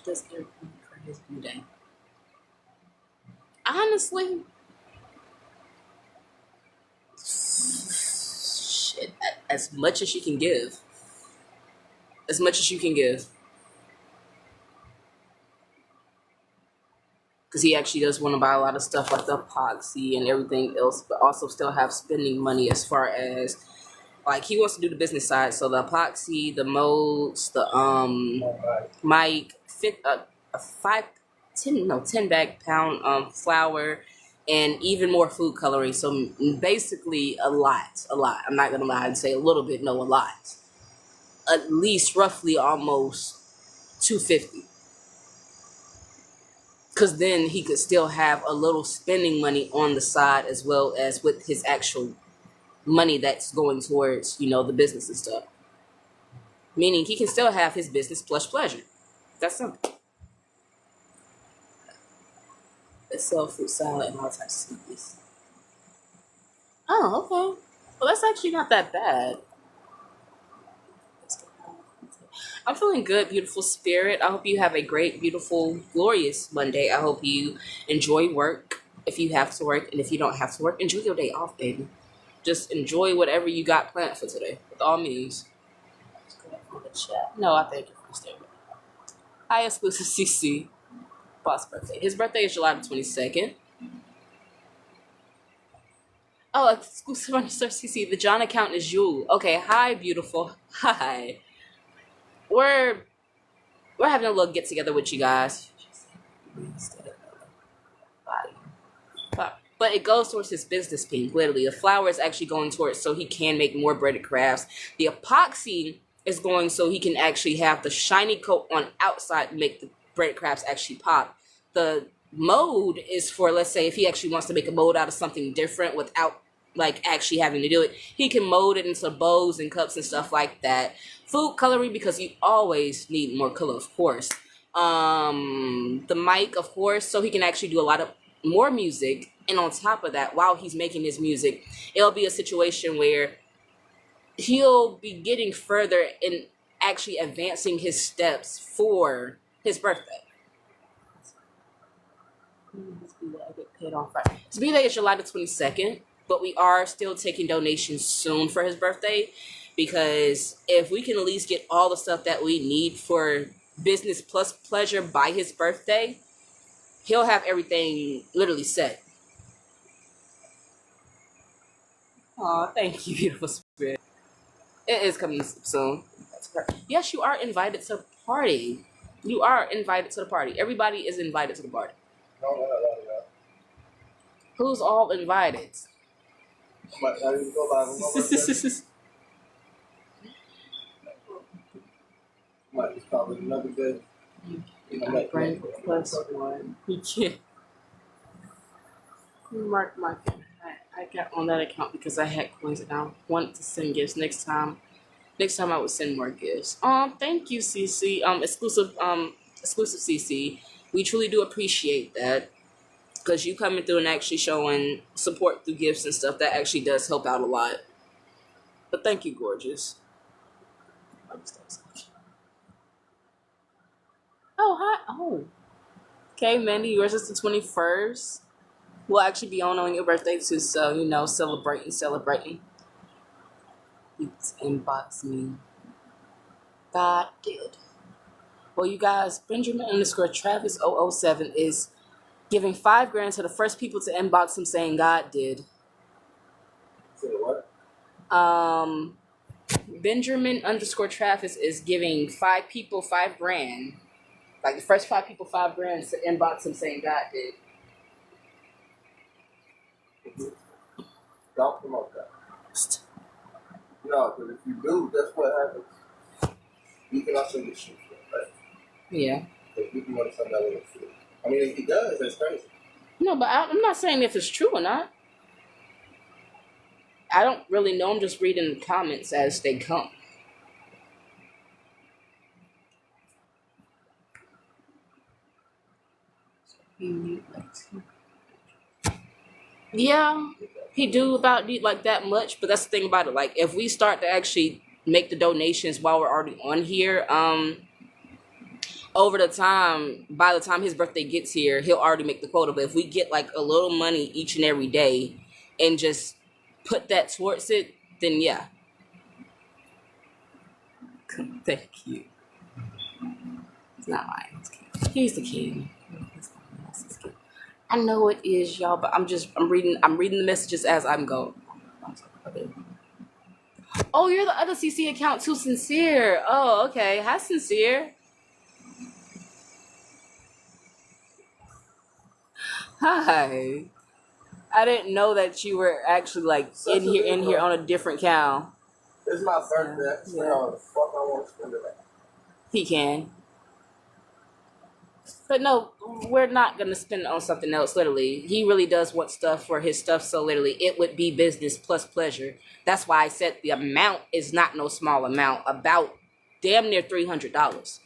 Just everything for his new day. Honestly, shit. As much as you can give. As much as you can give. Because he actually does want to buy a lot of stuff like the epoxy and everything else, but also still have spending money as far as like he wants to do the business side. So the epoxy, the molds, the mic, fit a 10 bag pound flour, and even more food coloring. So basically a lot. I'm not gonna lie and say a little bit. No, a lot. At least roughly almost $250. Because then he could still have a little spending money on the side as well as with his actual money that's going towards, the business and stuff. Meaning he can still have his business plus pleasure. That's simple. Let's sell fruit salad and all types of smoothies. Oh, okay. Well, that's actually not that bad. I'm feeling good, beautiful spirit. I hope you have a great, beautiful, glorious Monday. I hope you enjoy work if you have to work. And if you don't have to work, enjoy your day off, baby. Just enjoy whatever you got planned for today, with all means. No, I thank you for staying. Hi, exclusive CC. Boss birthday. His birthday is July the 22nd. Oh, exclusive on Star CC. The John account is Yule. Okay, hi, beautiful. Hi. We're having a little get together with you guys. But it goes towards his business pink, literally. The flour is actually going towards so he can make more breaded crafts. The epoxy is going so he can actually have the shiny coat on outside to make the breaded crafts actually pop. The mold is for, let's say, if he actually wants to make a mold out of something different without like actually having to do it, he can mold it into bows and cups and stuff like that. Food coloring, because you always need more color, of course. The mic, of course, so he can actually do a lot of more music. And on top of that, while he's making his music, it'll be a situation where he'll be getting further in actually advancing his steps for his birthday. His birthday is July the 22nd, but we are still taking donations soon for his birthday, because if we can at least get all the stuff that we need for business plus pleasure by his birthday, he'll have everything literally set. Oh, thank you, beautiful spirit. It is coming soon. That's correct. Yes, you are invited to the party. You are invited to the party. Everybody is invited to the party. No. Who's all invited? Might not even go live. Might just call it another day. Friend plus one. He can't. Mark my account. I got on that account because I had coins and I wanted to send gifts next time. Next time I would send more gifts. Thank you, CC. Exclusive CC. We truly do appreciate that, because you coming through and actually showing support through gifts and stuff, that actually does help out a lot. But thank you, gorgeous. Oh, hi. Oh. Okay, Mandy, yours is the 21st. We'll actually be on your birthday too, so, you know, celebrating. It's inbox me. God did. Well, you guys, Benjamin _ Travis 007 is giving $5,000 to the first people to inbox him saying God did. Say what? Benjamin _ Travis is giving 5 people $5,000. Like the first 5 people $5,000 to inbox him saying God did. Don't promote that. No, because if you do, that's what happens. You can also get shit for it, right? Yeah. If you want something that looks good. I mean, if he does, that's crazy. No, but I'm not saying if it's true or not. I don't really know. I'm just reading the comments as they come. Yeah, he do about need like that much, but that's the thing about it. Like, if we start to actually make the donations while we're already on here, by the time his birthday gets here, he'll already make the quota. But if we get like a little money each and every day and just put that towards it, then yeah. Thank you. It's not mine. He's the king. I know it is, y'all, but I'm reading the messages as I'm going. Oh, you're the other CC account too, Sincere. Oh, okay. Hi, Sincere. Hi. I didn't know that you were actually like in here on a different cow. It's my birthday. I can spend all the fuck I want to spend it at. He can. But no, we're not going to spend it on something else, literally. He really does want stuff for his stuff, so literally it would be business plus pleasure. That's why I said the amount is not no small amount, about damn near $300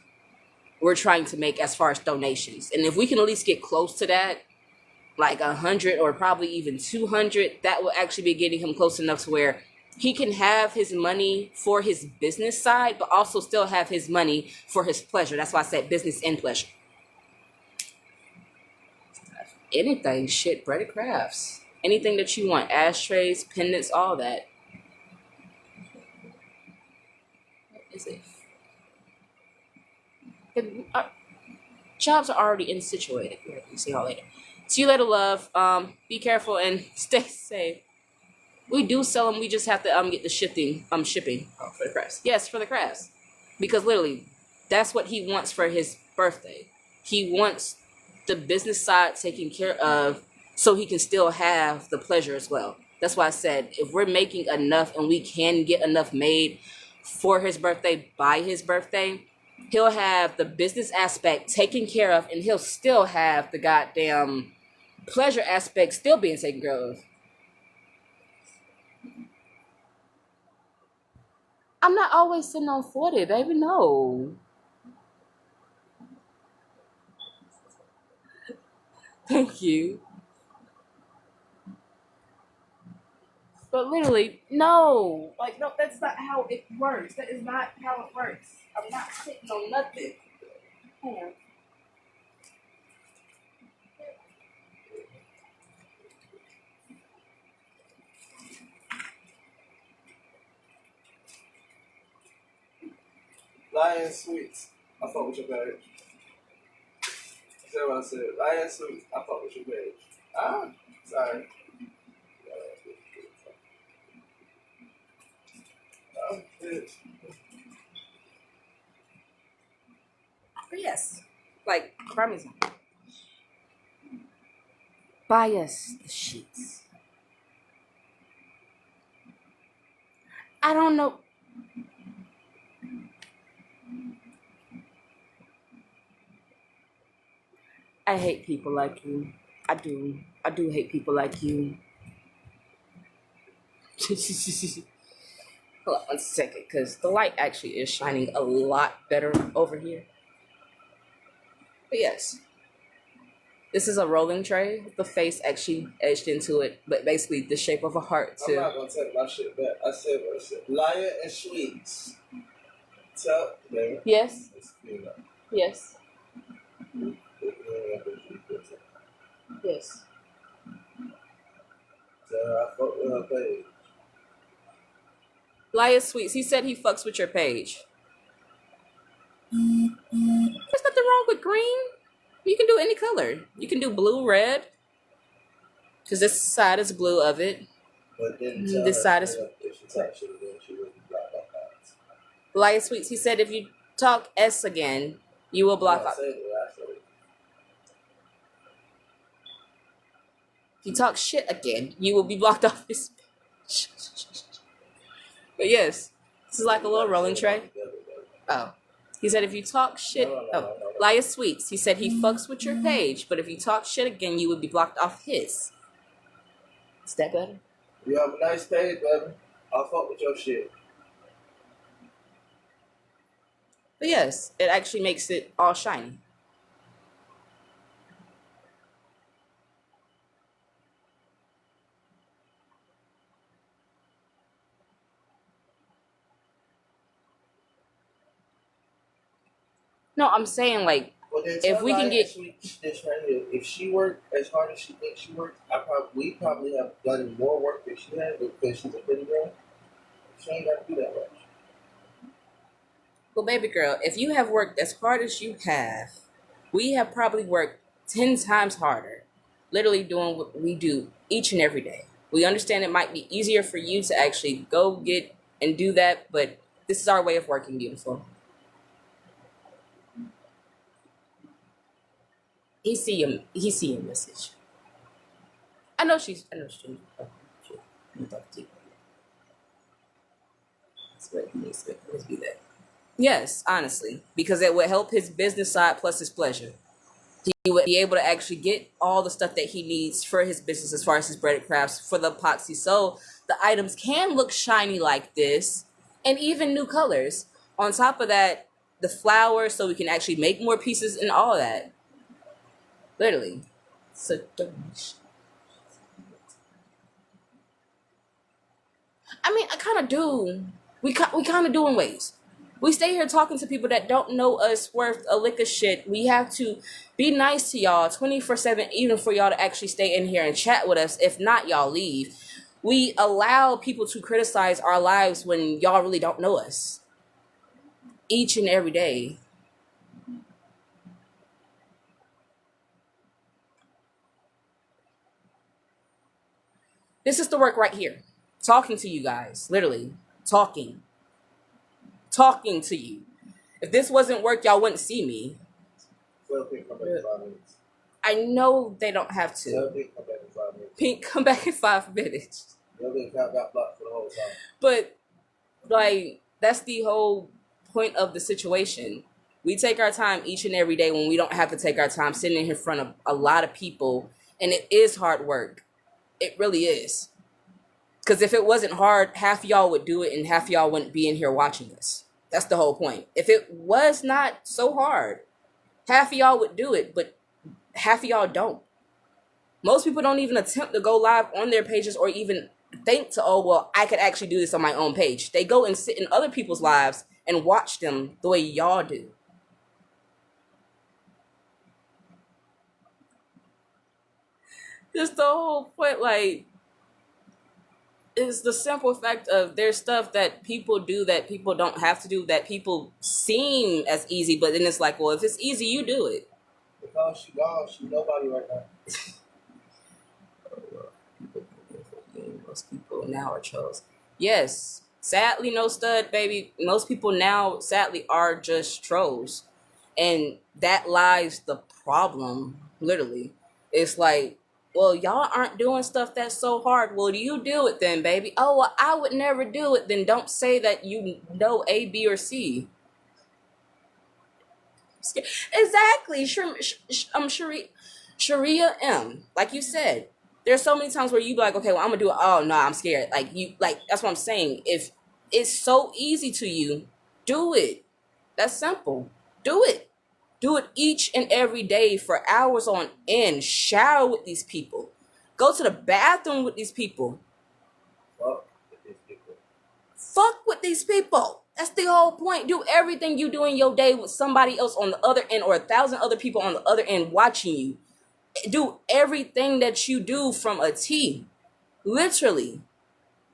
we're trying to make as far as donations. And if we can at least get close to that, like 100 or probably even 200, that will actually be getting him close enough to where he can have his money for his business side, but also still have his money for his pleasure. That's why I said business and pleasure. Anything, shit, breaded crafts. Anything that you want. Ashtrays, pendants, all that. What is it? Jobs are already situated. See y'all later. See you later, love. Be careful and stay safe. We do sell them. We just have to get the shipping for the crafts. Yes, for the crafts, because literally, that's what he wants for his birthday. He wants the business side taken care of, so he can still have the pleasure as well. That's why I said if we're making enough and we can get enough made for his birthday by his birthday, he'll have the business aspect taken care of, and he'll still have the goddamn pleasure aspect still being taken care of. I'm not always sitting on 40, baby. No. Thank you. But literally, no. Like, no, that's not how it works. That is not how it works. I'm not sitting on nothing. Hmm. Lion Sweets. I fuck with your page. Is that what I said? Lion Sweets. I fuck with your page. Ah, sorry. Oh, bitch. But yes. Like, promise me. Buy us the sheets. I don't know. I hate people like you. I do. I do hate people like you. Hold on 1 second, because the light actually is shining a lot better over here. But yes, this is a rolling tray with the face actually etched into it, but basically the shape of a heart I'm too. not gonna take my shit back. I said what I said. Lion and Sweets. Tell me. Yes, yes, yes. I fuck with her page. Lias Sweets, he said he fucks with your page. There's nothing wrong with green. You can do any color. You can do blue, red. Because this side is blue of it. But then This side is. if she talks shit again, she would block off eyes. Lias Sweets, he said if you talk S again, you will block off. I said it. If you talk shit again, you will be blocked off his page. But yes, this is like a little rolling tray. Oh. He said if you talk shit... Oh, Lias Sweets. He said he fucks with your page, but if you talk shit again, you would be blocked off his. Is that better? You have a nice page, baby. I'll fuck with your shit. But yes, it actually makes it all shiny. No, I'm saying like Well, then if we can get if she worked as hard as she thinks she worked, we probably have done more work than she had because she's a pretty girl. She ain't got to do that much. well, baby girl, if you have worked as hard as you have, we have probably worked 10 times harder, literally doing what we do each and every day. We understand it might be easier for you to actually go get and do that, but this is our way of working, beautiful. He see your message. I know she's let's be that. Yes, honestly, because it would help his business side plus his pleasure. He would be able to actually get all the stuff that he needs for his business as far as his breaded crafts for the epoxy. So the items can look shiny like this and even new colors. On top of that, the flowers so we can actually make more pieces and all that. Literally. So I mean, I kind of do. We kind of do in ways. We stay here talking to people that don't know us worth a lick of shit. We have to be nice to y'all 24/7, even for y'all to actually stay in here and chat with us. If not, y'all leave. We allow people to criticize our lives when y'all really don't know us. Each and every day. This is the work right here. talking to you guys, literally talking to you. If this wasn't work, y'all wouldn't see me. Well, Pink, come back in 5 minutes. I know they don't have Tell to. Pink, come back in 5 minutes. Pink, come back in 5 minutes. Your account got blocked for the whole time. But like, that's the whole point of the situation. We take our time each and every day when we don't have to take our time sitting in front of a lot of people, and it is hard work. It really is. Because if it wasn't hard, half of y'all would do it and half of y'all wouldn't be in here watching us. That's the whole point. If it was not so hard, half of y'all would do it, but half of y'all don't. Most people don't even attempt to go live on their pages or even think to, oh, well, I could actually do this on my own page. They go and sit in other people's lives and watch them the way y'all do. Just the whole point, like, is the simple fact of there's stuff that people do that people don't have to do, that people seem as easy, but then it's like, well, if it's easy, you do it. Because she gone, she nobody right now. Most people now are trolls. Yes, sadly, no stud, baby. Most people now, sadly, are just trolls. And that lies the problem, literally. It's like, well, y'all aren't doing stuff that's so hard. Well, you do it then, baby. Oh, well, I would never do it. Then don't say that you know A, B, or C. Exactly. Sharia M. Like you said, there's so many times where you be like, okay, well, I'm gonna do it. Oh no, I'm scared. That's what I'm saying. If it's so easy to you, do it. That's simple. Do it. Do it each and every day for hours on end. Shower with these people. Go to the bathroom with these people. Fuck with these people. Fuck with these people. That's the whole point. Do everything you do in your day with somebody else on the other end, or 1,000 other people on the other end watching you. Do everything that you do from a T. Literally.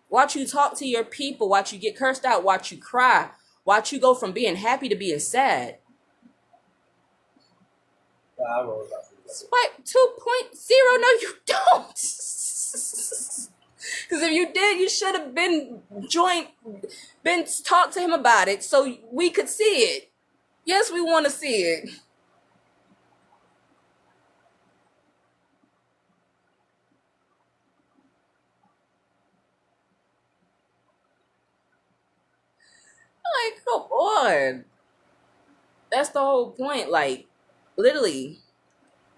Watch you talk to your people. Watch you get cursed out. Watch you cry. Watch you go from being happy to being sad. Nah, I rolled out. Swipe 2.0. No, you don't. Because if you did, you should have been talk to him about it so we could see it. Yes, we want to see it. Like, come on. That's the whole point. Like, literally,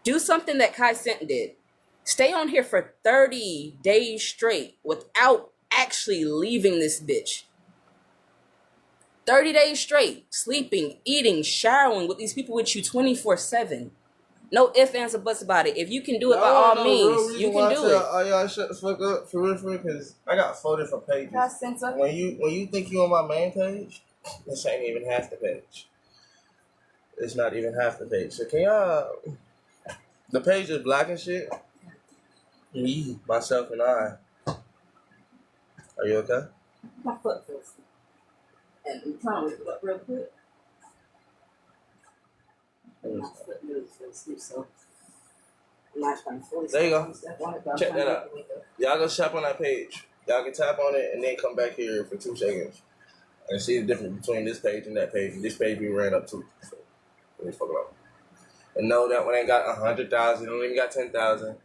do something that Kai Sent did. Stay on here for 30 days straight without actually leaving this bitch. 30 days straight, sleeping, eating, showering with these people with you 24/7. No ifs, ands, or buts about it. If you can do it by all means, you can do it. Oh, y'all shut the fuck up for real, because I got 4 different pages. When you think you on my main page, this ain't even half the page. It's not even half the page. So can y'all? The page is black and shit. Me, myself, and I. Are you okay? My foot feels. And I'm trying to wake it up real quick. My foot really feels asleep, so I'm not trying to fully. There you go. Check that out. Y'all go tap on that page. Y'all can tap on it and then come back here for 2 seconds and see the difference between this page and that page. And this page we ran up to. So, let me fuck it up. And know that one ain't got 100,000, don't even got 10,000.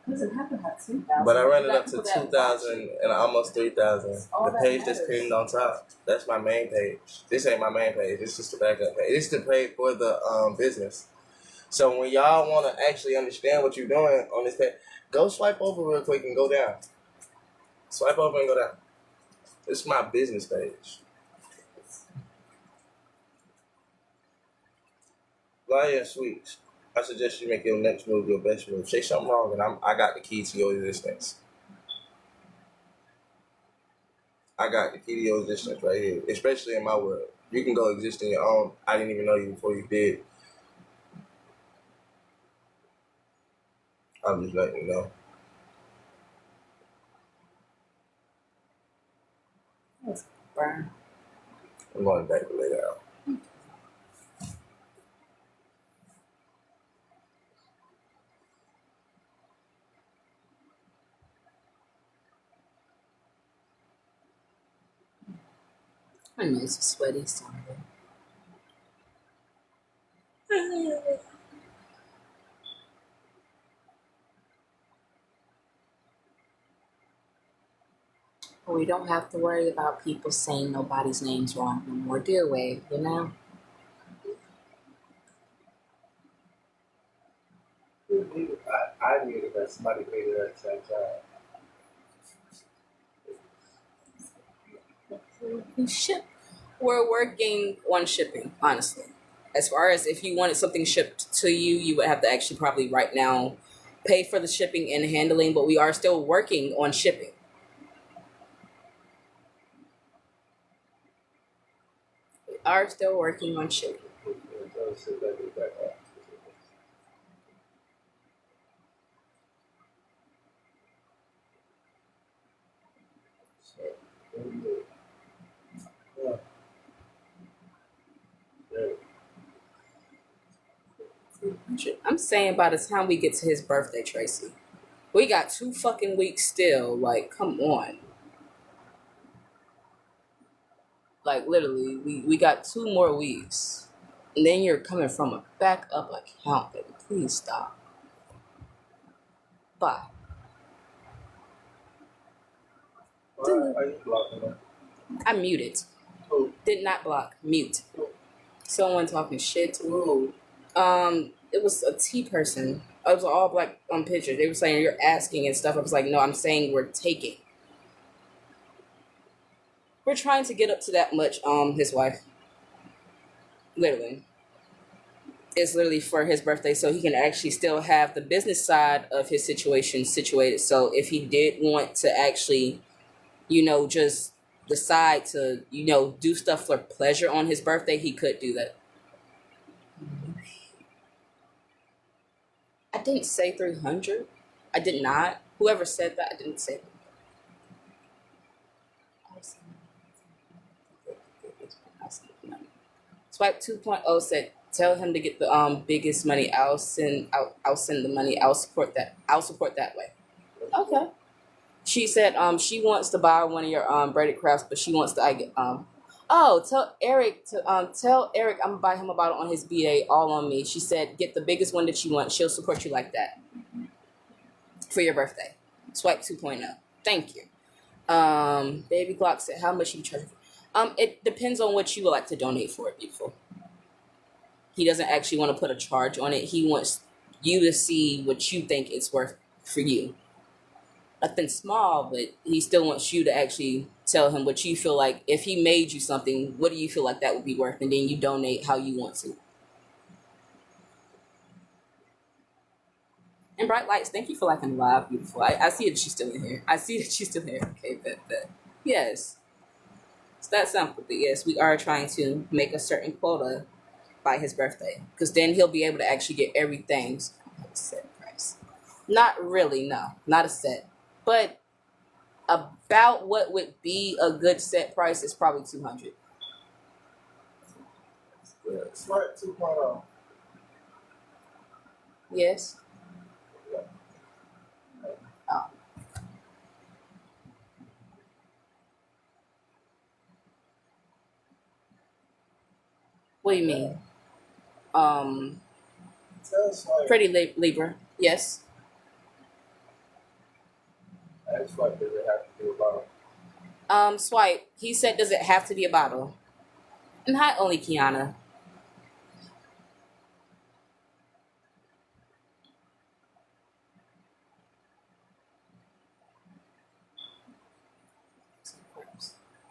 Doesn't have to have 2,000. But I ran it up to 2,000 and almost 3,000. The page that's pinned on top, that's my main page. This ain't my main page. It's just the backup page. It's the page for the business. So when y'all want to actually understand what you're doing on this page, go swipe over real quick and go down. Swipe over and go down. This is my business page. Lion Sweets. I suggest you make your next move your best move. Say something wrong, and I got the key to your existence. I got the key to your existence right here, especially in my world. You can go exist in your own. I didn't even know you before you did. I'm just letting you know. That's burn. I'm going back to lay down. My nose is sweaty. Sorry. We don't have to worry about people saying nobody's name's wrong no more, do we? You know? I knew that somebody made it at the same time. Ship. We're working on shipping, honestly. As far as if you wanted something shipped to you, you would have to actually probably right now pay for the shipping and handling, but we are still working on shipping. We are still working on shipping. I'm saying by the time we get to his birthday, Tracy, we got 2 fucking weeks still. Like, come on. Like, literally, we got 2 more weeks. And then you're coming from a backup account, baby. Please stop. Bye. Why are you blocking them? I muted. Who? Did not block. Mute. Someone talking shit. Who? It was a T person. It was all black pictures. They were saying you're asking and stuff. I was like, no, I'm saying we're taking. We're trying to get up to that much. His wife. Literally. It's literally for his birthday, so he can actually still have the business side of his situation situated. So if he did want to actually, just decide to, do stuff for pleasure on his birthday, he could do that. I didn't say 300. I did not. Whoever said that, I didn't say that. Swipe 2.0 said, tell him to get the biggest money. I'll send the money. I'll support that way. Okay. She said she wants to buy one of your braided crafts, but she wants to tell Eric I'm gonna buy him a bottle on his BA, all on me. She said get the biggest one that you want. She'll support you like that for your birthday. Swipe 2.0. Thank you. Baby Glock said how much you charge. It depends on what you would like to donate for it, beautiful. He doesn't actually want to put a charge on it. He wants you to see what you think it's worth for you. Nothing small, but he still wants you to actually tell him what you feel like. If he made you something, what do you feel like that would be worth? And then you donate how you want to. And Bright Lights, thank you for liking live, beautiful. I see that she's still in here. Okay, bet. Yes. It's that simple. But yes, we are trying to make a certain quota by his birthday. Because then he'll be able to actually get everything at a set price. Not really, no. Not a set. But about what would be a good set price is probably 200. Yeah, Smart 2.0. Yes. Yeah. Oh. What do you mean? Pretty Libra. Yes. That's why does it have to be a bottle? Swipe. He said, does it have to be a bottle? And hi, only Kiana.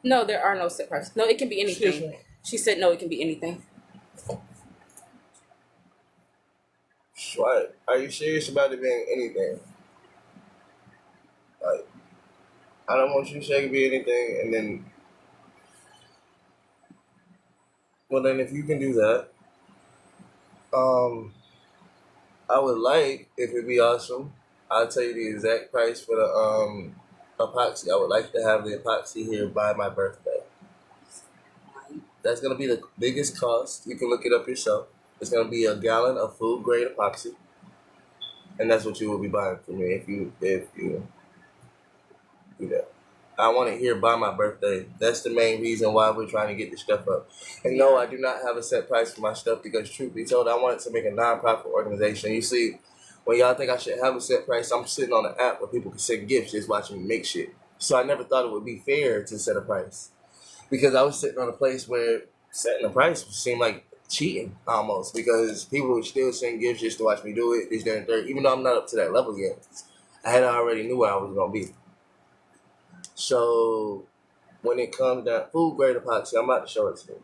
No, there are no set prices. No, it can be anything. She said, no, it can be anything. What? Are you serious about it being anything? Like, I don't want you to say it could be anything, and then, well, then if you can do that, I would like if it'd be awesome. I'll tell you the exact price for the epoxy. I would like to have the epoxy here by my birthday. That's gonna be the biggest cost. You can look it up yourself. It's gonna be a gallon of food grade epoxy, and that's what you will be buying from me if you do that. I want it here by my birthday. That's the main reason why we're trying to get this stuff up. And no, I do not have a set price for my stuff because, truth be told, I wanted to make a non-profit organization. You see, when y'all think I should have a set price, I'm sitting on an app where people can send gifts just watching me make shit. So I never thought it would be fair to set a price because I was sitting on a place where setting a price seemed like cheating almost because people would still send gifts just to watch me do it. This, that, and third. Even though I'm not up to that level yet, I had already knew where I was gonna be. So when it comes down food grade epoxy, I'm about to show it to you.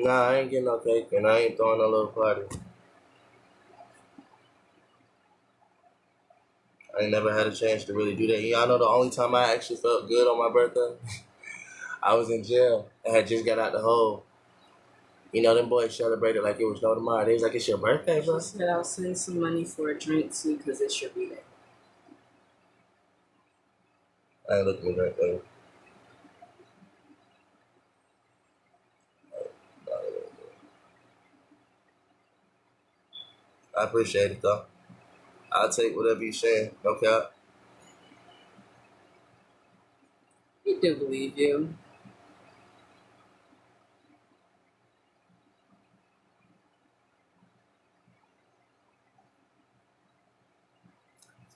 Nah, I ain't getting no cake and I ain't throwing no little party. I ain't never had a chance to really do that. Y'all know the only time I actually felt good on my birthday, I was in jail. I had just got out the hole. You know, them boys celebrated like it was no tomorrow. They was like, it's your birthday, bro. She said I'll send some money for a drink too because it's your birthday. I ain't looking at that thing. I appreciate it, though. I'll take whatever you're saying. Okay. We do believe you.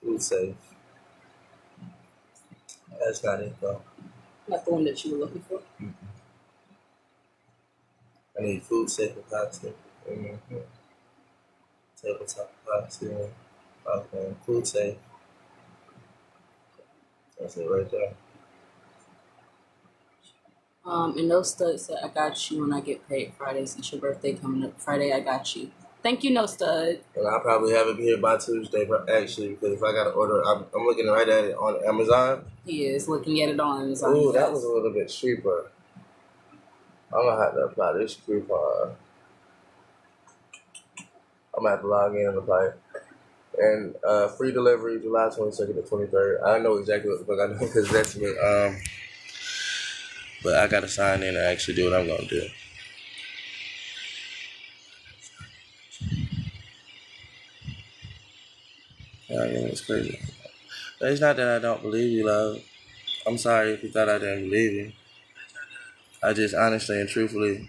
Food safe. That's not it, though. Not the one that you were looking for. I need food safe epoxy. Mm-hmm. Tabletop epoxy. Okay. Food safe. That's it right there. And those studs said I got you when I get paid Friday since your birthday coming up. Friday, I got you. Thank you, no stud. And I'll probably have it here by Tuesday, actually, because if I got to order, I'm looking right at it on Amazon. He is looking at it on Amazon. Ooh, that was a little bit cheaper. I'm going to have to apply this coupon. I'm going to have to log in and apply it. And free delivery July 22nd to 23rd. I know exactly what the fuck I know because that's me. But I got to sign in and actually do what I'm going to do. Yeah, it's crazy. But it's not that I don't believe you, love. I'm sorry if you thought I didn't believe you. I just honestly and truthfully.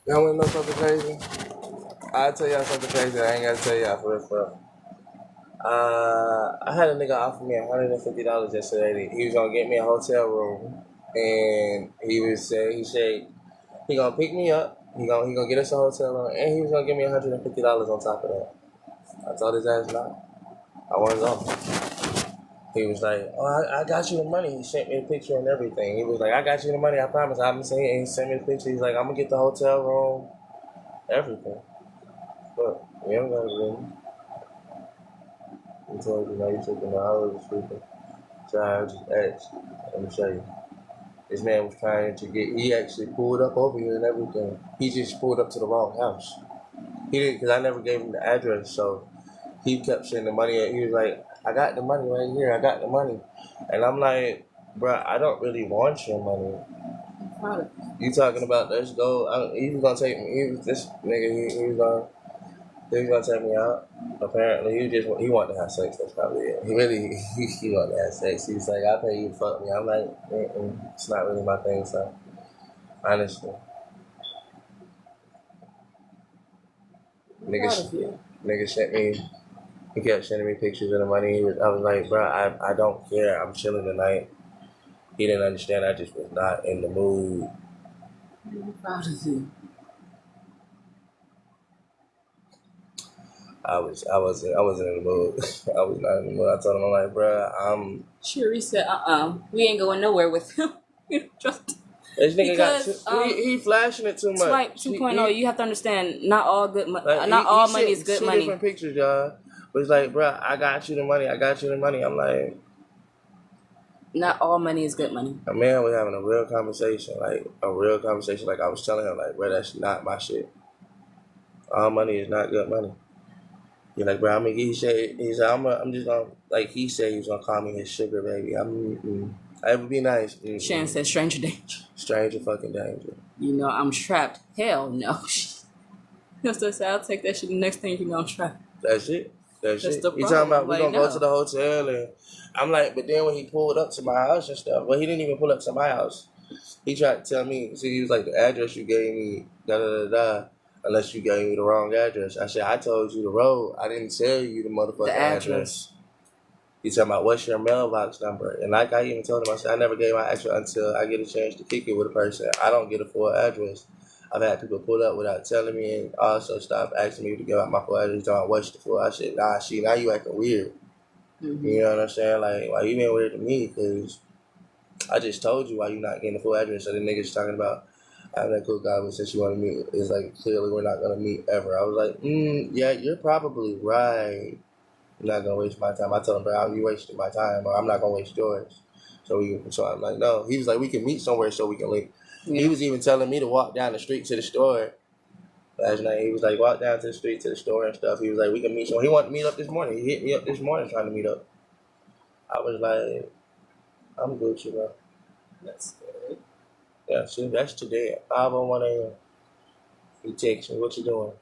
Y'all wanna know something crazy? I'll tell y'all something crazy. I ain't gotta tell y'all for real. I had a nigga offer me $150 yesterday. He was gonna get me a hotel room, and he said he gonna pick me up. He gonna get us a hotel room, and he was gonna give me $150 on top of that. I told his ass no. I want to go. He was like, oh, I got you the money. He sent me the picture and everything. He was like, I got you the money. I promise. I'm saying, and he sent me the picture. He's like, I'm gonna get the hotel room, everything. But we don't gotta believe him. He told you, no, you took him out. I was sleeping. So I just asked. Let me show you. This man was trying to he actually pulled up over here and everything. He just pulled up to the wrong house. He didn't, because I never gave him the address, so he kept sending the money. He was like, I got the money right here. I got the money. And I'm like, bro, I don't really want your money. You talking about, let's go. He was going to take me. This nigga, he was going to take me out. Apparently, he wanted to have sex. That's probably it. He wanted to have sex. He was like, I'll pay you to fuck me. I'm like, it's not really my thing, so honestly. Nigga sent me. He kept sending me pictures of the money. I was like, bro, I don't care. I'm chilling tonight. He didn't understand. I just was not in the mood. I'm proud of you. I wasn't in the mood. I was not in the mood. I told him, I'm like, bro, Sherry said, we ain't going nowhere with him. Just this nigga got he flashing it too much. Swipe 2.0. You have to understand, not all good money. Like, not all money is good two money. Different pictures, y'all. But it's like, bro, I got you the money. I got you the money. I'm like, not all money is good money. a man was having a real conversation. Like I was telling him, like, bro, that's not my shit. All money is not good money. He's like, bro, he said, I'm just gonna, like, he said he was gonna call me his sugar baby. It would be nice. Shan said, stranger danger. Stranger fucking danger. You know, I'm trapped. Hell no. That's the I'll take that shit the next thing you know I'm trapped. That's it. That's That's it. the He talking about problem. we Like, gonna no. go to the hotel and I'm like, but then when he pulled up to my house and stuff, well, he didn't even pull up to my house. He tried to tell me, see, he was like, the address you gave me, da da da da, unless you gave me the wrong address. I said, I told you the road. I didn't tell you the motherfucking The address. address. He talking about what's your mailbox number, and like I even told him, I said I never gave my address until I get a chance to kick it with a person. I don't get a full address. I've had people pull up without telling me and also stop asking me to give out my full address. Talking what's the full? I said, nah, shit, now you acting weird. Mm-hmm. You know what I'm saying? Like, why you being weird to me? Because I just told you why you not getting the full address. So the niggas talking about having that cool guy since you want to meet. It's like clearly we're not gonna meet ever. I was like, yeah, you're probably right. I'm not gonna waste my time. I told him, bro, you wasting my time, or I'm not gonna waste yours. So I'm like, no. He was like, we can meet somewhere so we can link. Yeah. He was even telling me to walk down the street to the store last night. He was like, walk down to the street to the store and stuff. He was like, we can meet. So he wanted to meet up this morning. He hit me up this morning trying to meet up. I was like, I'm Gucci, bro. That's good. Yeah, see, that's today at 5:01 a.m. He texts me, what you doing?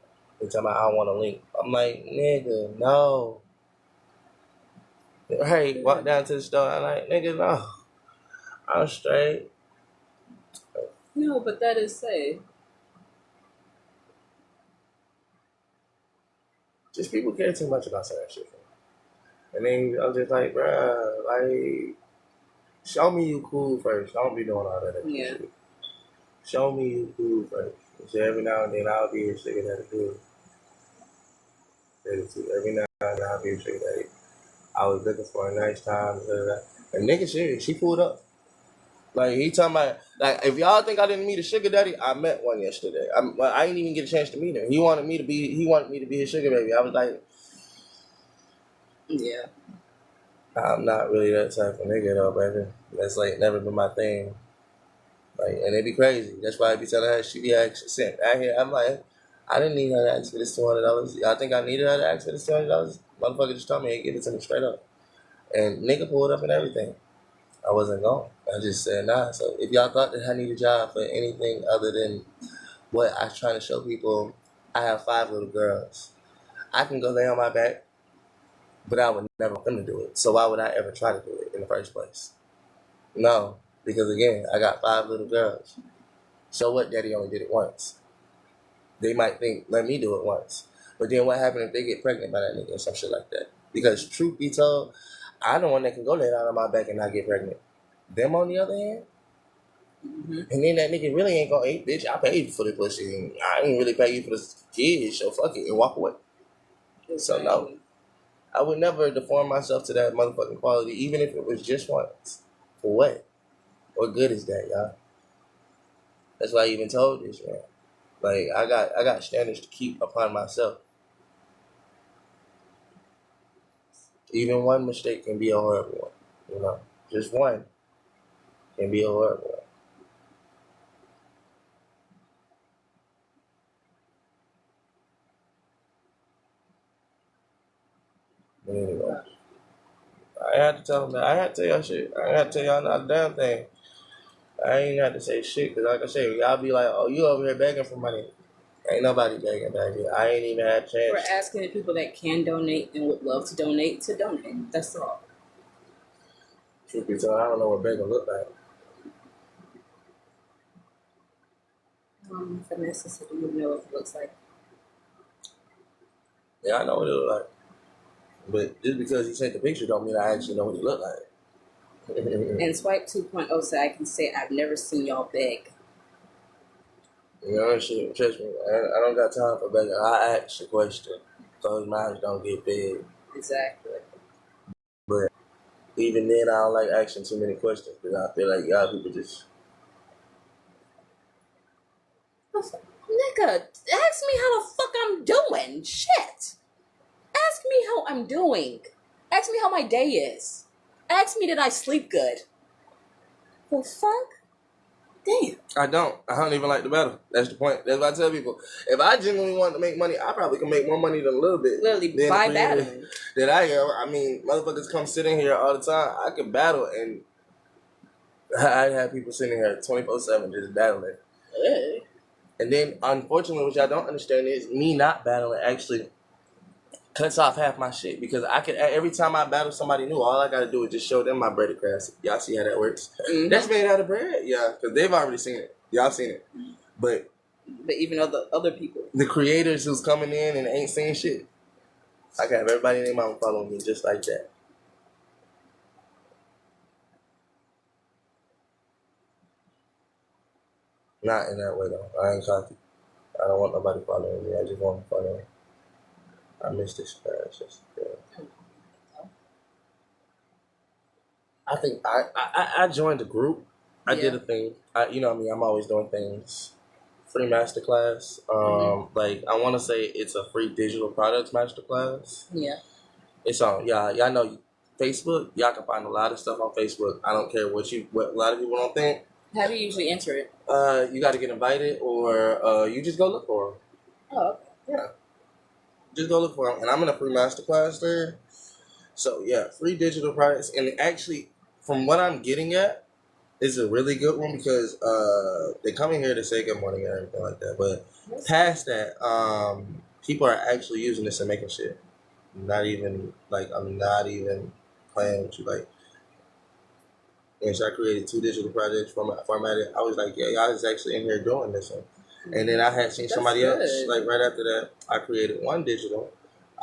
He tell me I want to link. I'm like, nigga, no. Hey, walk down to the store. I'm like, nigga, no. I'm straight. No, but that is safe. Just people care too much about certain shit. And then I'm just like, bruh, like, show me you cool first. Don't be doing all that extra shit. Show me you cool first. So every now and then I'll be a sugar daddy too. Every now and then I'll be a sugar daddy. I was looking for a nice time. And nigga shit, she pulled up. Like, he talking about, like, if y'all think I didn't meet a sugar daddy, I met one yesterday. I didn't even get a chance to meet him. He wanted me to be his sugar baby. I was like, yeah. I'm not really that type of nigga though, baby. That's like never been my thing. Like, and it'd be crazy. That's why I be telling her she be actually sent out here. I'm like, I didn't need her to ask for this $200. Y'all think I needed her to ask for this $200? Motherfucker just told me and give it to me straight up. And nigga pulled up and everything. I wasn't going. I just said nah. So if y'all thought that I need a job for anything other than what I was trying to show people, I have 5 little girls. I can go lay on my back, but I would never want them to do it. So why would I ever try to do it in the first place? No, because again, I got 5 little girls. So what? Daddy only did it once. They might think, let me do it once. But then what happens if they get pregnant by that nigga or some shit like that? Because truth be told, I'm the one that can go lay down on my back and not get pregnant. Them on the other hand, and then that nigga really ain't gonna eat, bitch. I paid for the pussy, and I ain't really pay you for the kids, so fuck it and walk away. So no, I would never deform myself to that motherfucking quality, even if it was just once. For what? What good is that, y'all? That's why I even told this, man. Like, I got standards to keep upon myself. Even one mistake can be a horrible one, you know. Just one can be a horrible one. But anyway, I had to tell them that. I had to tell y'all shit. I had to tell y'all not a damn thing. I ain't had to say shit, because like I said, y'all be like, oh, you over here begging for money. Ain't nobody begging back here. I ain't even had a chance. We're asking the people that can donate and would love to donate. That's all. Truth be told, I don't know what begging look like. Vanessa said you would know what it looks like. Yeah, I know what it look like. But just because he sent the picture don't mean I actually know what he look like. And Swipe 2.0 said I can say I've never seen y'all beg. You know, shit, trust me, I don't got time for begging. I ask the question. Closed mouths don't get fed. Exactly. But even then, I don't like asking too many questions, because I feel like y'all people just... Nigga, ask me how the fuck I'm doing. Shit. Ask me how I'm doing. Ask me how my day is. Ask me did I sleep good. The fuck? Damn. I don't even like the battle. That's the point. That's what I tell people. If I genuinely want to make money, I probably can make more money than a little bit. Literally, by battling. That I am. I mean, motherfuckers come sit in here all the time. I can battle, and I had people sitting here 24/7 just battling. Hey. And then, unfortunately, what y'all don't understand is me not battling actually cuts off half my shit because I can every time I battle somebody new, all I gotta do is just show them my breaded crust. Y'all see how that works? Mm-hmm. That's made out of bread, yeah, because they've already seen it. Y'all seen it, but even other people, the creators who's coming in and ain't saying shit, I can have everybody in their mama following me just like that. Not in that way though. I ain't cocky. I don't want nobody following me. I just want to follow me. I missed this class yesterday. I think I joined a group. I did a thing. You know what I mean? I'm always doing things. Free masterclass. Like I want to say it's a free digital products masterclass. Yeah. It's on. Y'all know Facebook. Y'all can find a lot of stuff on Facebook. I don't care what a lot of people don't think. How do you usually enter it? You got to get invited, or you just go look for them. Oh, okay. Yeah. Just go look for them. And I'm in a free masterclass there. So yeah, free digital products, and actually, from what I'm getting at, is a really good one because they come in here to say good morning and everything like that. But past that, people are actually using this and making shit. Not even like I'm not even playing with you. Like, and so I created 2 digital projects formatted. I was like, yeah, y'all is actually in here doing this one. And then I had seen somebody else like right after that. I created 1 digital.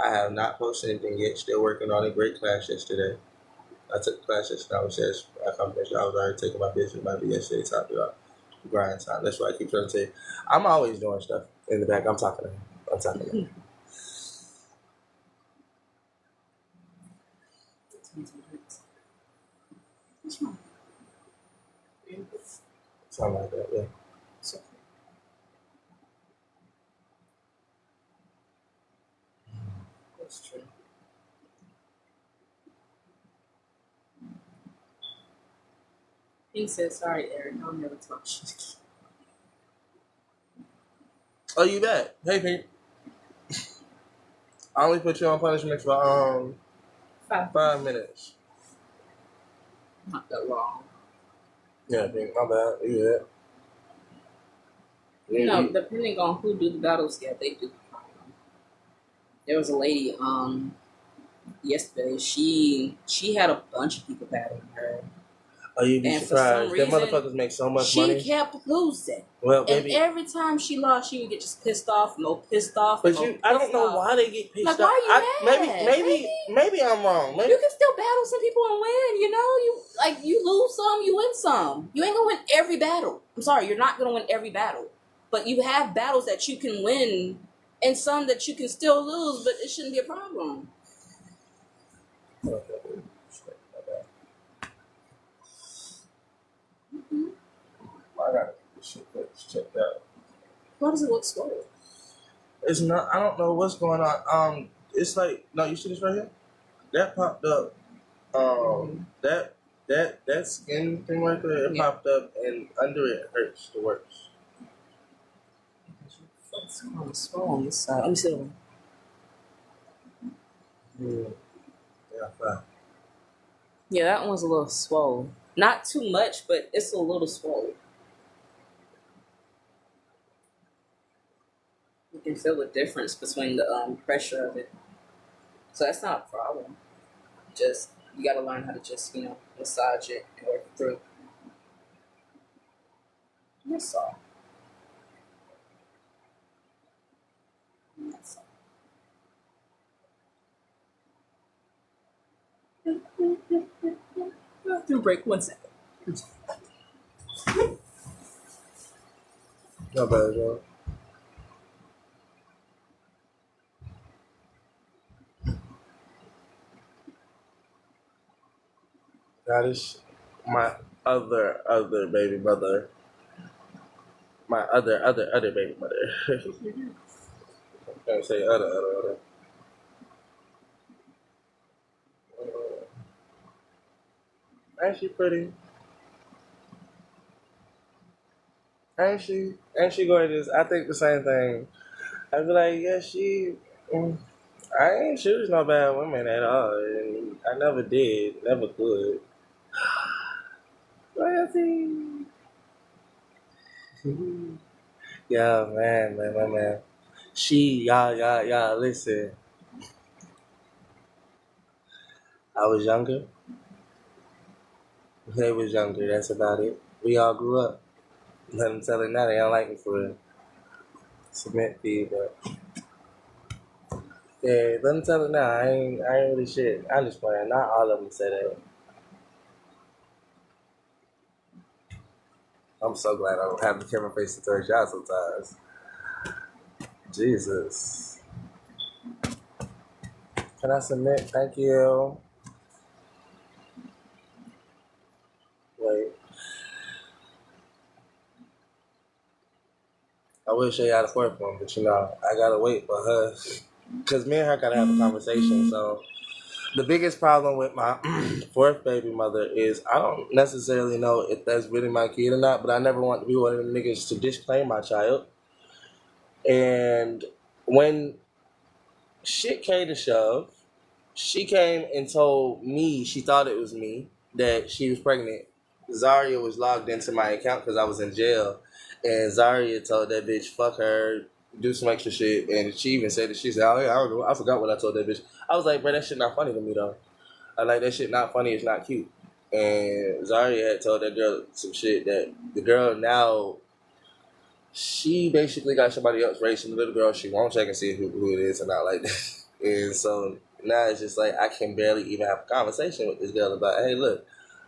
I have not posted anything yet. Still working on a great class yesterday. I took the class yesterday. I was just I was already taking my business. Might be yesterday. Talked about grind time. That's why I keep trying to say I'm always doing stuff in the back. I'm talking to him. Something like that, yeah. That's true. He said, "Sorry, Eric. I'll never talk shit." Oh, you back? Hey, Pete. I only put you on punishment for 5 minutes. Not that long. Yeah, Pete, my bad. You good? No, depending on who do the battles, yeah, they do. There was a lady yesterday. She had a bunch of people battling her. Oh, you'd be and surprised. For some Them reason, motherfuckers make so much money. She kept losing. Well, and every time she lost, she would get just pissed off. But I don't know why they get pissed off. Why are you mad? Maybe I'm wrong. Maybe. You can still battle some people and win. You know, you lose some, you win some. You ain't gonna win every battle. I'm sorry, you're not gonna win every battle. But you have battles that you can win, and some that you can still lose. But it shouldn't be a problem. I gotta get this shit checked out. Why does it look slow? It's not. I don't know what's going on. It's like no. You see this right here? That popped up. That skin thing right there. It popped up, and under it hurts the worst. It's kind of small on this side. Let me see the one. Yeah, Yeah, that one's a little swollen. Not too much, but it's a little swollen. You can feel the difference between the pressure of it. So that's not a problem. Just, you got to learn how to just, massage it and work it through. That's all. That's all. Bathroom break, 1 second. not bad, y'all. That is my other baby mother. My other baby mother. I'm gonna say other. Ain't she pretty? Ain't she? Ain't she gorgeous? I think the same thing. I'd be like, yeah, she. I ain't choose no bad women at all. And I never did, never could. Royalty. Yeah, man. Y'all, listen. I was younger. They was younger. That's about it. We all grew up. Let them tell it now. They don't like me for real. Submit fee, but yeah, let them tell it now. I ain't really shit. I'm just playing. Not all of them say that. I'm so glad I don't have the camera facing towards y'all sometimes. Jesus. Can I submit? Thank you. Wait. I will show y'all the fourth one, but you know, I gotta wait for her. Because me and her gotta have a conversation. So, the biggest problem with my fourth baby mother is I don't necessarily know if that's really my kid or not, but I never want to be one of them niggas to disclaim my child. And when shit came to shove, she came and told me, she thought it was me, that she was pregnant. Zaria was logged into my account because I was in jail. And Zaria told that bitch, fuck her, do some extra shit. And she even said that she said, oh, yeah, I don't know. I forgot what I told that bitch. I was like, bro, that shit not funny to me, though. I like that shit not funny. It's not cute. And Zaria had told that girl some shit that the girl now, she basically got somebody else raising the little girl. She won't check and see who it is and not like that. And so now it's just like I can barely even have a conversation with this girl about, hey, look,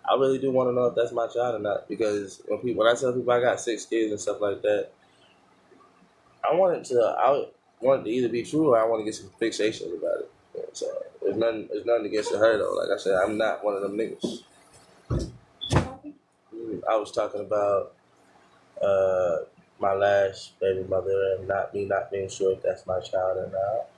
I really do want to know if that's my child or not. Because when I tell people I got 6 kids and stuff like that, I want it to either be true or I want to get some fixations about it. Yeah, so there's nothing against her though. Like I said, I'm not one of them niggas. I was talking about my last baby mother and not being sure if that's my child or not.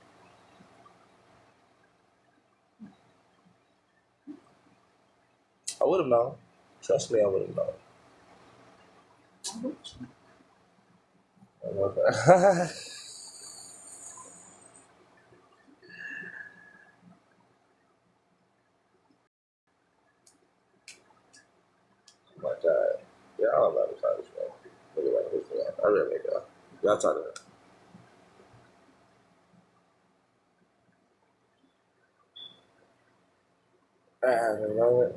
I would have known. Trust me, I would have known. Oh my God. Yeah, I don't know how to talk this man. Look at that. I really do. Y'all talk to her. You know what?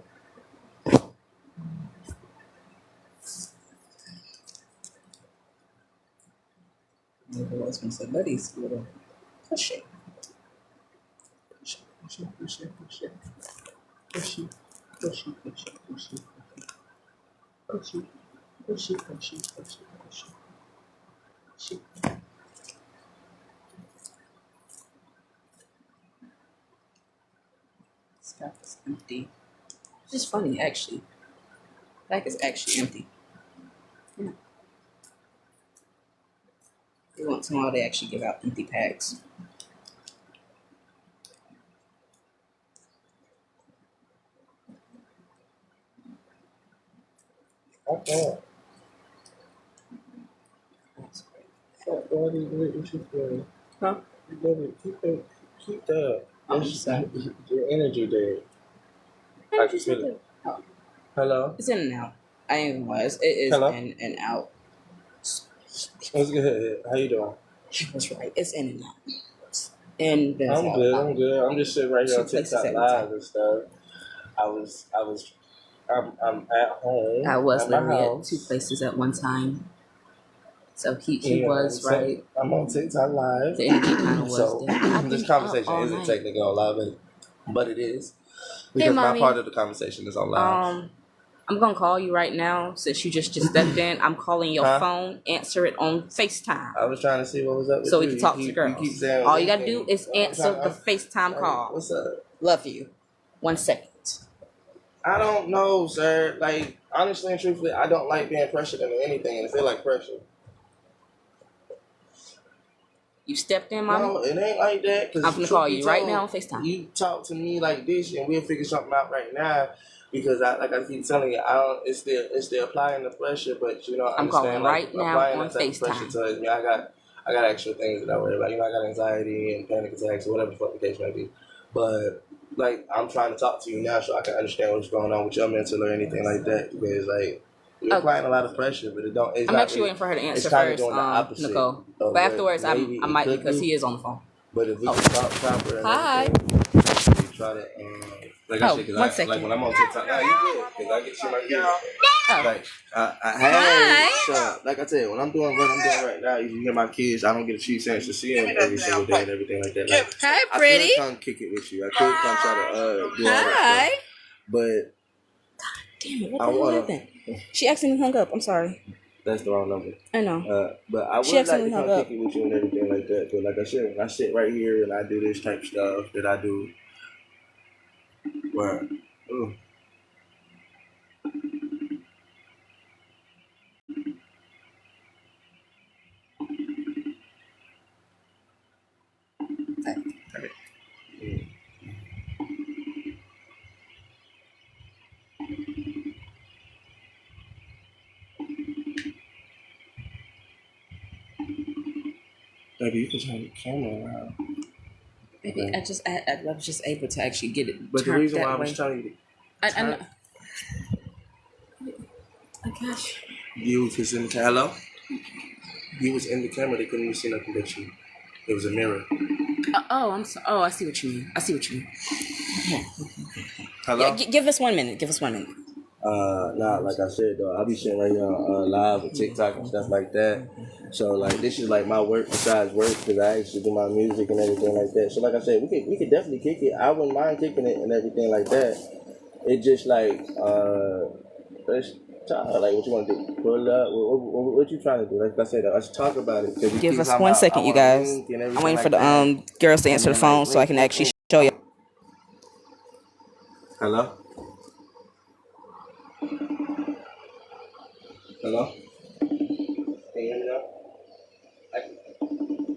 I was gonna say, buddy's a little pushy. Stuff is empty. It's just funny, actually. Back is actually empty. Yeah. Every once in a while, they actually give out empty packs. Okay. That's great. Fuck, what you feeling? Huh? Keep that. I'm sorry. Your energy there. I can feel it. Oh, Hello? it's in and out. I ain't even was. It is Hello? in and out. What's good? How you doing? That's right. It's in and out. And that's I'm good. I'm just sitting right here on TikTok live and stuff. I'm at home. I was at my literally at house. 2 places at one time. So he was right. I'm on TikTok live. The energy kind of was So there. this conversation isn't technically on live, but it is because my part of the conversation is on live. I'm gonna call you right now since you just stepped in. I'm calling your phone. Answer it on FaceTime. I was trying to see what was up with so you. we can talk to the girls. You keep saying all you gotta do is answer the FaceTime call. What's up? Love you. 1 second. I don't know, sir. Like, honestly and truthfully, I don't like being pressured into anything, and I feel like pressure. You stepped in, mommy? No, it ain't like that. I'm gonna call you right now on FaceTime. You talk to me like this, and we'll figure something out right now. Because I keep telling you, I don't. It's the applying the pressure, but you know, I'm calling right now on FaceTime. Towards me, I got extra things that I worry about. You know, I got anxiety and panic attacks or whatever the fuck the case may be. But like I'm trying to talk to you now so I can understand what's going on with your mental or anything like that. Because like you're applying a lot of pressure, but it don't. It's I'm not actually really, waiting for her to it's answer kind of first, doing the opposite Nicole. of But what afterwards, I maybe might it could because do. he is on the phone. But if we can talk proper and Hi. everything, we try to like I Oh, said, cause one like second. when I'm on TikTok, nah, you good, cause I get shit like this. Oh. Like, Hi. hey, so, like I said, when I'm doing what I'm doing right now, you hear my kids, I don't get a chance to see them every single day and everything like that. Like, Hi, pretty. I could come kick it with you. I could come try to do all that Hi. stuff. But Damn it, what the hell happened? She accidentally hung up. I'm sorry. That's the wrong number. I know. But I would She like to accidentally come hung up. kick it with you and everything like that. But like I said, when I sit right here and I do this type of stuff that I do, where, ooh. Baby, you can turn the camera around. Maybe Okay. I was just able to actually get it. But the turned reason that why I way. was telling you, I know. I gosh. you was in the hello. You was in the camera. They couldn't even see nothing but you. It was a mirror. I'm so. Oh, I see what you mean. Hello. Yeah, give us 1 minute. Nah, like I said though, I be sitting right here on live with TikTok and stuff like that. So like this is like my work besides work because I actually do my music and everything like that. So like I said, we could definitely kick it. I wouldn't mind kicking it and everything like that. It just like let's talk, like what you want to do. Pull up. What you trying to do? Like I said, let's talk about it. Give us 1 second, you guys. I'm waiting for the girls to answer the phone so I can actually show you. Hello. Hello? Can you hear me now?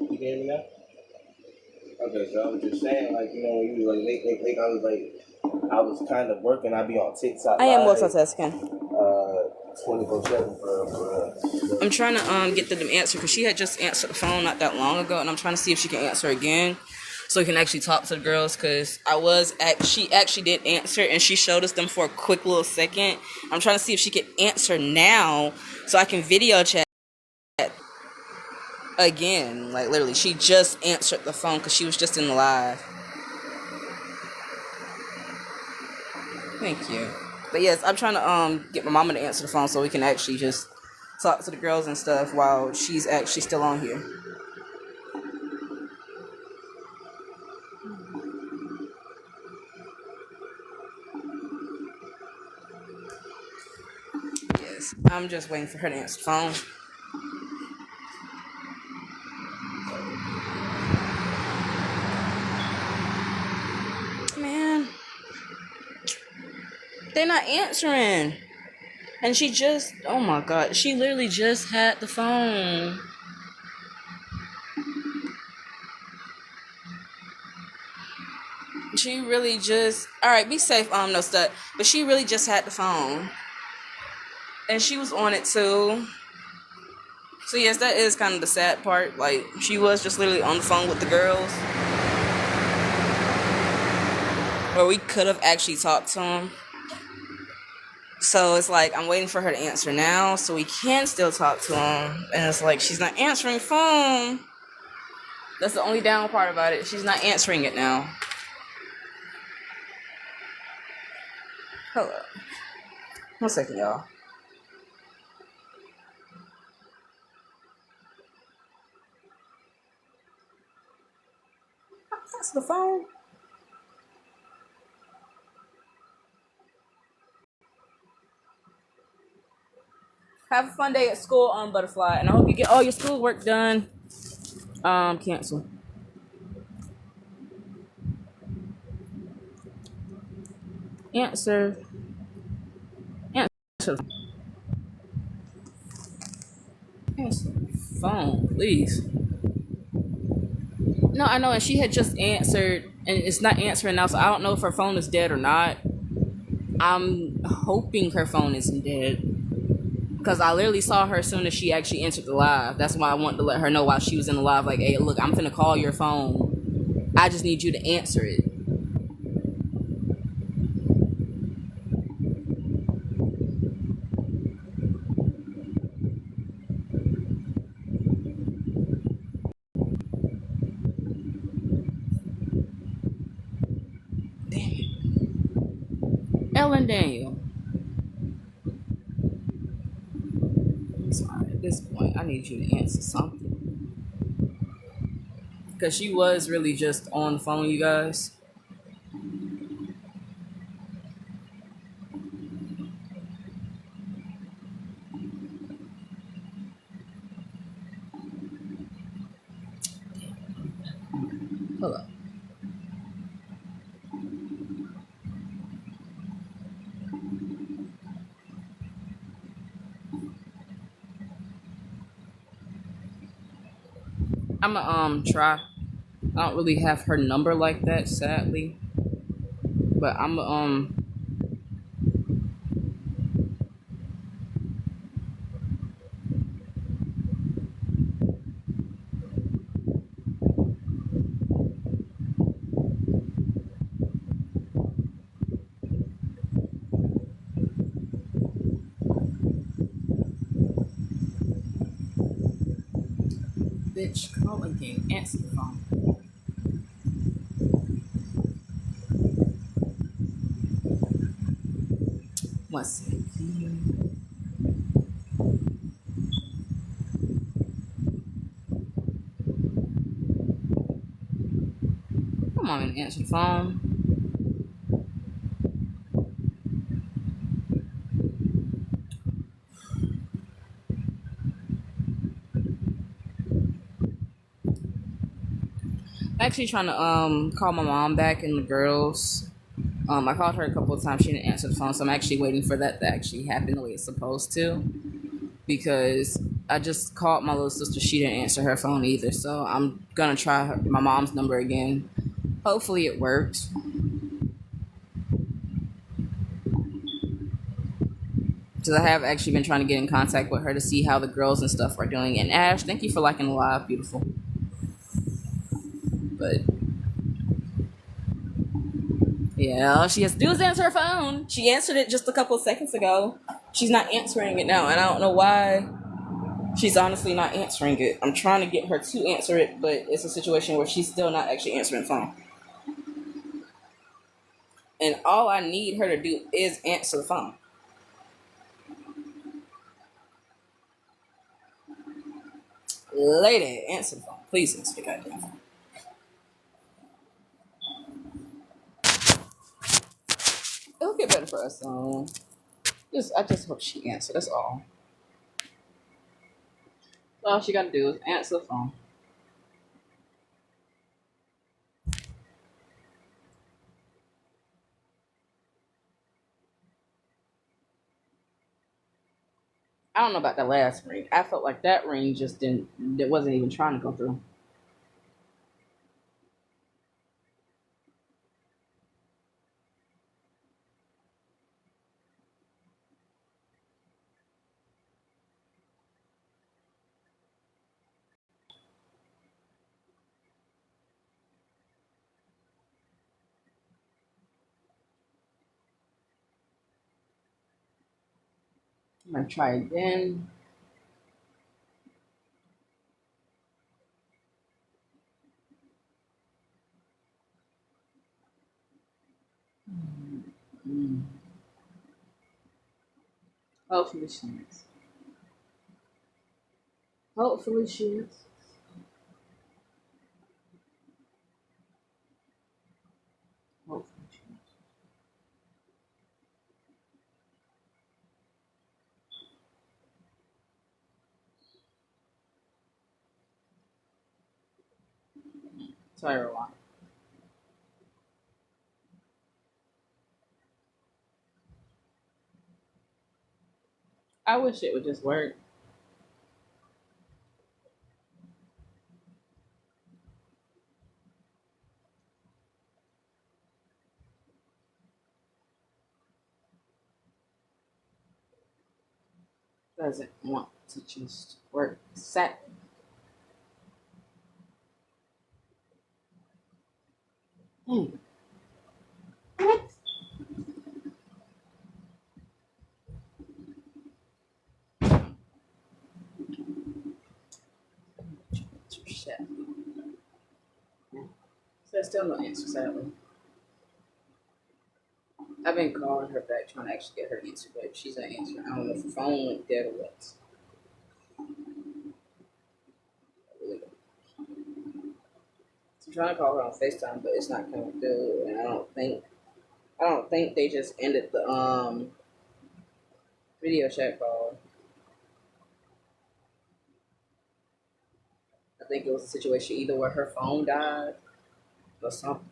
You can hear me now? Okay, so I was just saying, like, you know, when you were like, late, I was kind of working. I'd be on TikTok. I am multitasking. 24/7 for I'm trying to get them to answer because she had just answered the phone not that long ago, and I'm trying to see if she can answer again so we can actually talk to the girls because she actually did answer and she showed us them for a quick little second. I'm trying to see if she can answer now so I can video chat again. Like literally, she just answered the phone because she was just in the live. Thank you. But yes, I'm trying to get my mama to answer the phone so we can actually just talk to the girls and stuff while she's actually still on here. Yes, I'm just waiting for her to answer the phone. Man, they're not answering. And she just, oh my God, she literally just had the phone. She really just, all right, be safe, no stud. But she really just had the phone. And she was on it too. So yes, that is kind of the sad part. Like, she was just literally on the phone with the girls. Where we could have actually talked to them. So it's like, I'm waiting for her to answer now so we can still talk to them. And it's like, she's not answering phone. That's the only down part about it. She's not answering it now. Hold up. 1 second, y'all. That's the phone. Have a fun day at school on Butterfly, and I hope you get all your schoolwork done. Cancel. Answer. Answer. Answer. Phone, please. No, I know, and she had just answered, and it's not answering now, so I don't know if her phone is dead or not. I'm hoping her phone isn't dead. Because I literally saw her as soon as she actually entered the live. That's why I wanted to let her know while she was in the live, like, hey, look, I'm finna call your phone. I just need you to answer it. Ellen Daniel. I'm sorry, at this point, I need you to answer something. Because she was really just on the phone, you guys. Hold up. I'm gonna try. I don't really have her number like that, sadly. But I'm bitch call again. Answer the phone. One second. Come on and answer the phone. I'm actually trying to call my mom back and the girls. I called her a couple of times. She didn't answer the phone, so I'm actually waiting for that to actually happen the way it's supposed to. Because I just called my little sister. She didn't answer her phone either. So I'm gonna try my mom's number again. Hopefully it works. Because I have actually been trying to get in contact with her to see how the girls and stuff are doing. And Ash, thank you for liking the live, beautiful. But yeah, all she has to do is answer her phone. She answered it just a couple of seconds ago. She's not answering it now, and I don't know why she's honestly not answering it. I'm trying to get her to answer it, but it's a situation where she's still not actually answering the phone. And all I need her to do is answer the phone. Lady, answer the phone. Please answer the goddamn phone. It'll get better for us. I just hope she answers. That's all. All she gotta do is answer the phone. I don't know about that last ring. I felt like that ring just didn't. It wasn't even trying to go through. I'm gonna try again. Hopefully she is. Hopefully she is. Hopefully she is. Sorry, Rowan. I wish it would just work. Doesn't want to just work. Set. Hmm. Shit. So still no answer, sadly. I've been calling her back, trying to actually get her to answer, but she's not answering. I don't know if her phone went dead or what. I'm trying to call her on FaceTime, but it's not coming through, and I don't think they just ended the video chat call. I think it was a situation either where her phone died or something.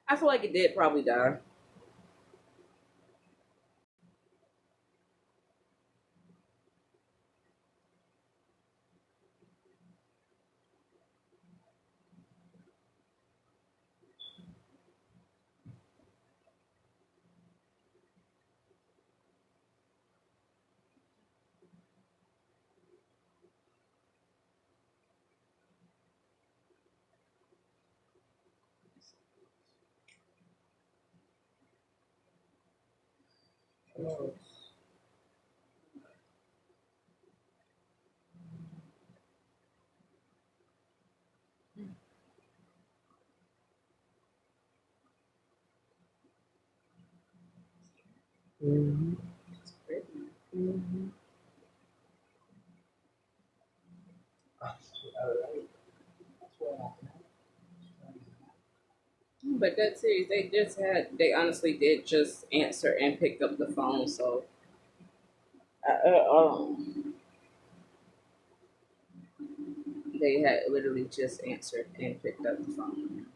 I feel like it did probably die. Mm-hmm. Mm-hmm. But that series, they honestly did just answer and picked up the phone. So, they had literally just answered and picked up the phone.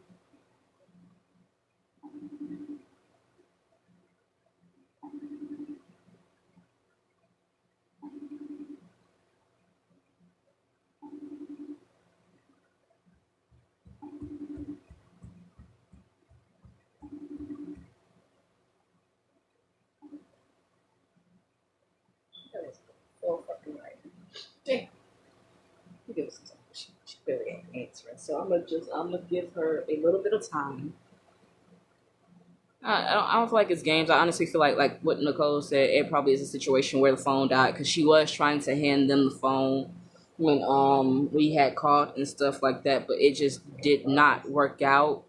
That was so fucking right. Damn. Give us some time. She barely ain't answering. So I'm gonna give her a little bit of time. I don't feel like it's games. I honestly feel like what Nicole said. It probably is a situation where the phone died because she was trying to hand them the phone when we had called and stuff like that, but it just did not work out.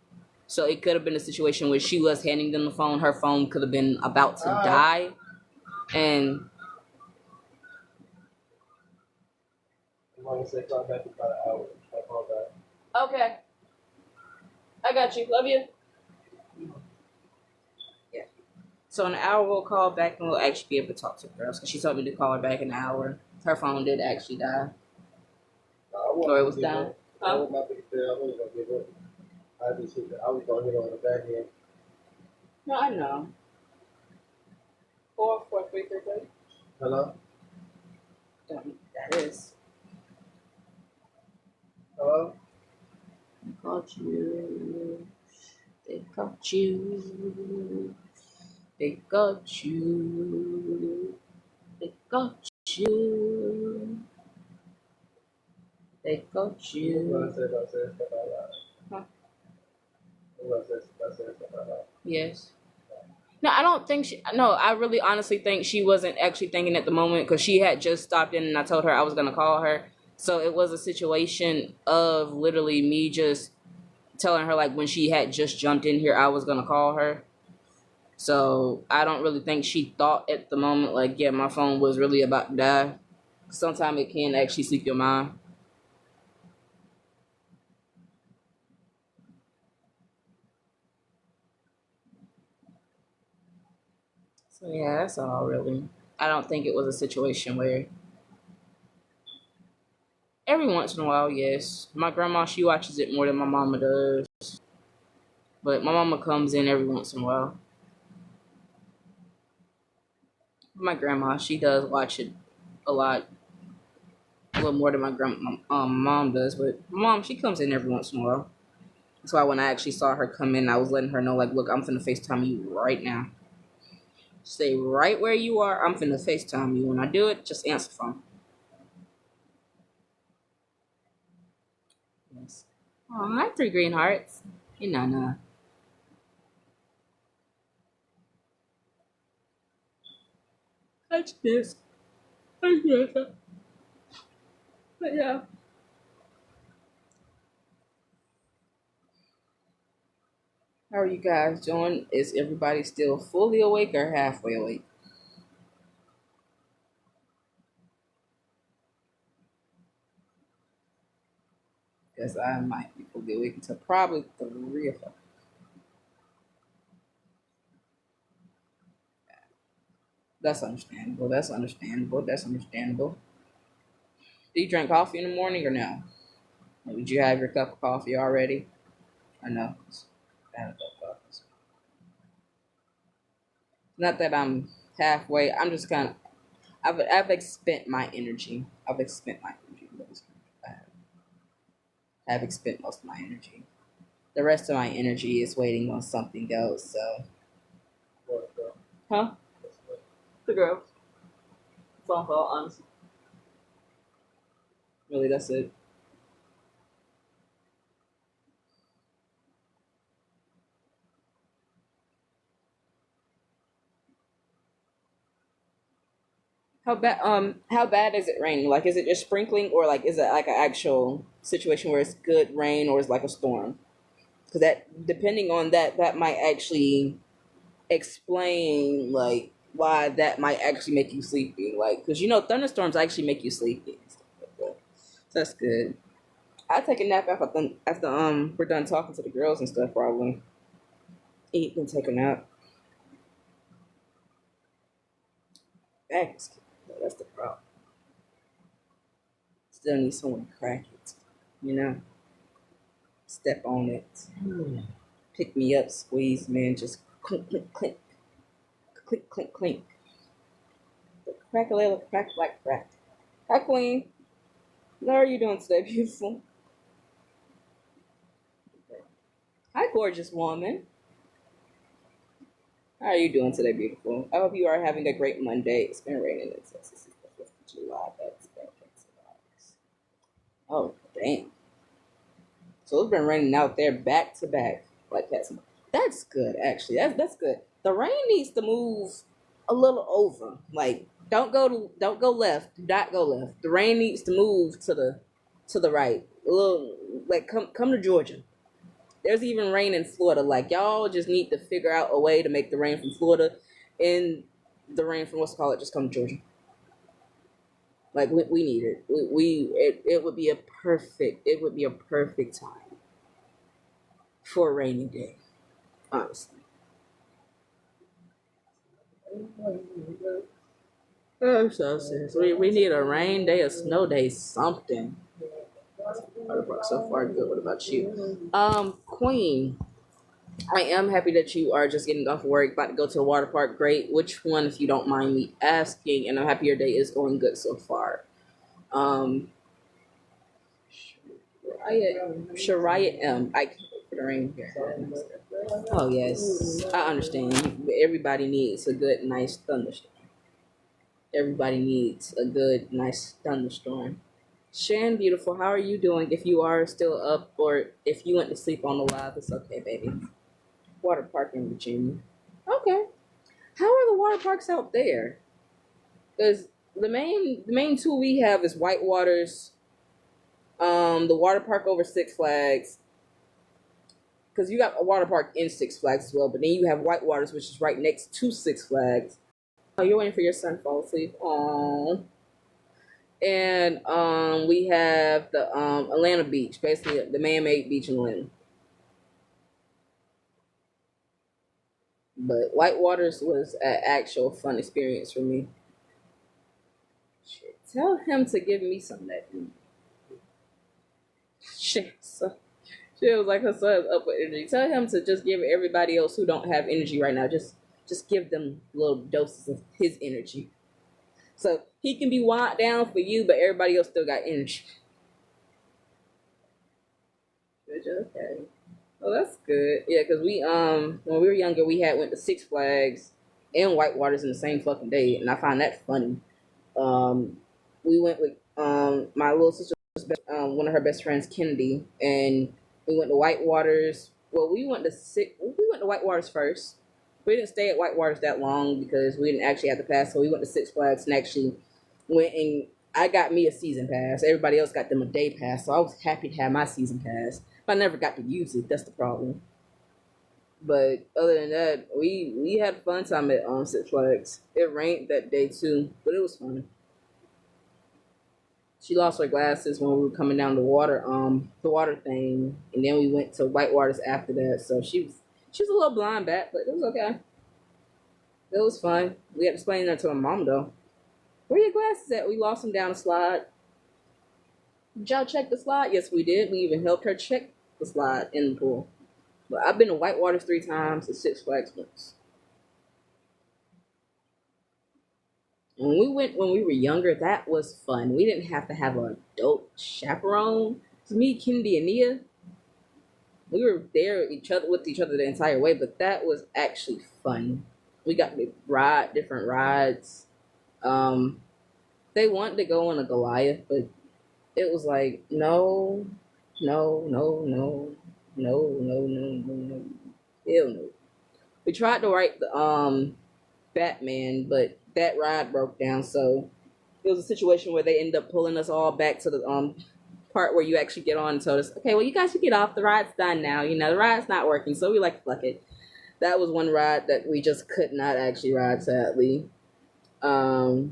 So it could have been a situation where she was handing them the phone. Her phone could have been about to die, and okay, I got you. Love you. Yeah. So in an hour we'll call back and we'll actually be able to talk to the girls because she told me to call her back in an hour. Her phone did actually die, or it was down. I was about to say I wasn't gonna give up. I was gonna hit on the back end. No, I know. 44333. Hello? That is. Hello? They got you. They got you. They got you. They got you. They got What I you. said about saying stuff out loud. Huh? What I said about saying stuff out loud. Yes. No, I don't think she. No, I really honestly think she wasn't actually thinking at the moment because she had just stopped in and I told her I was going to call her. So it was a situation of literally me just telling her like when she had just jumped in here, I was going to call her. So I don't really think she thought at the moment like, yeah, my phone was really about to die. Sometimes it can actually sleep your mind. So yeah, that's all really. I don't think it was a situation where every once in a while, yes. My grandma, she watches it more than my mama does. But my mama comes in every once in a while. My grandma, she does watch it a lot. A little more than my mom does. But my mom, she comes in every once in a while. That's why when I actually saw her come in, I was letting her know, like, look, I'm finna FaceTime you right now. Stay right where you are. I'm finna FaceTime you. When I do it, just answer the phone. Oh, my 3 green hearts. You know, no. Touch this. Touch this. But yeah. How are you guys doing? Is everybody still fully awake or halfway awake? Because I might be fully awake until probably 3 o'clock. That's understandable. That's understandable. That's understandable. Do you drink coffee in the morning or no? Or did you have your cup of coffee already? I know. I have a cup of coffee. Not that I'm halfway. I'm just kind of. I've expent my energy. I've expent my energy. I've expent most of my energy. The rest of my energy is waiting on something else. So, huh? The girl. Phone call. Honestly, really, that's it. How bad is it raining? Like, is it just sprinkling, or like is it like an actual situation where it's good rain, or it's like a storm? Because that, depending on that, that might actually explain like why that might actually make you sleepy. Like, because thunderstorms actually make you sleepy. And stuff like that. So that's good. I take a nap after we're done talking to the girls and stuff. Probably eat and take a nap. That's the problem. Still need someone to crack it. You know, step on it, pick me up, squeeze me, and just clink, clink, clink, clink, clink, clink. Crack a little, crack like crack. Hi, Queen. How are you doing today, beautiful? Hi, gorgeous woman. How are you doing today, beautiful? I hope you are having a great Monday. It's been raining in Texas. It's the 5th of July. That's bad. Oh, damn. So it's been raining out there back to back like that. That's good, actually. That's good. The rain needs to move a little over. Like, don't go left. Do not go left. The rain needs to move to the right. A little, like, come to Georgia. There's even rain in Florida. Like, y'all just need to figure out a way to make the rain from Florida and the rain from what's it called just come to Georgia. Like, we need it. It would be a perfect time for a rainy day. Honestly. I'm so serious. We need a rain day, a snow day, something. So far good. What about you? Queen. I am happy that you are just getting off work, about to go to a water park. Great. Which one, if you don't mind me asking? And I'm happy your day is going good so far. Um, Shariah M. I can't wait for the rain here. Oh yes, I understand. Everybody needs a good, nice thunderstorm. Everybody needs a good, nice thunderstorm. Shan, beautiful, how are you doing? If you are still up, or if you went to sleep on the live, it's okay, baby. Water park in Virginia. Okay. How are the water parks out there? Because the main two we have is Whitewaters, the water park over Six Flags. Because you got a water park in Six Flags as well, but then you have Whitewaters, which is right next to Six Flags. Oh, you're waiting for your son to fall asleep. Aww. And we have the Atlanta Beach, basically the man-made beach in Atlanta. But Whitewaters was an actual fun experience for me. Shit. Tell him to give me some of that. Shit. So, she was like her son's up with energy. Tell him to just give everybody else who don't have energy right now, just give them little doses of his energy. So he can be wound down for you, but everybody else still got energy. Okay. Oh, that's good. Yeah, because when we were younger, we had went to Six Flags and Whitewaters in the same fucking day, and I find that funny. Um, we went with my little sister's one of her best friends, Kennedy, and We went to Whitewaters. Well, we went to Whitewaters first. We didn't stay at Whitewaters that long because we didn't actually have the pass. So we went to Six Flags and actually went and I got me a season pass. Everybody else got them a day pass. So I was happy to have my season pass. But I never got to use it. That's the problem. But other than that, we had a fun time at Six Flags. It rained that day too, but it was fun. She lost her glasses when we were coming down the water thing, and then we went to Whitewaters after that. So she was a little blind back, but it was okay. It was fun. We had to explain that to her mom though. Where are your glasses at? We lost them down a slide. Did y'all check the slide? Yes, we did. We even helped her check the slide in the pool. But I've been to Whitewaters 3 times and Six Flags once. When we went when we were younger, that was fun. We didn't have to have an adult chaperone. To me, Kennedy, and Nia, we were there with each other the entire way, but that was actually fun. We got to ride different rides. They wanted to go on a Goliath, but it was like no, no, no, no, no, no, no, no, no, hell no. We tried to write the Batman, but that ride broke down, so it was a situation where they ended up pulling us all back to the part where you actually get on and told us, okay, well, you guys should get off. The ride's done now. You know, the ride's not working, so we like, fuck it. That was one ride that we just could not actually ride, sadly. I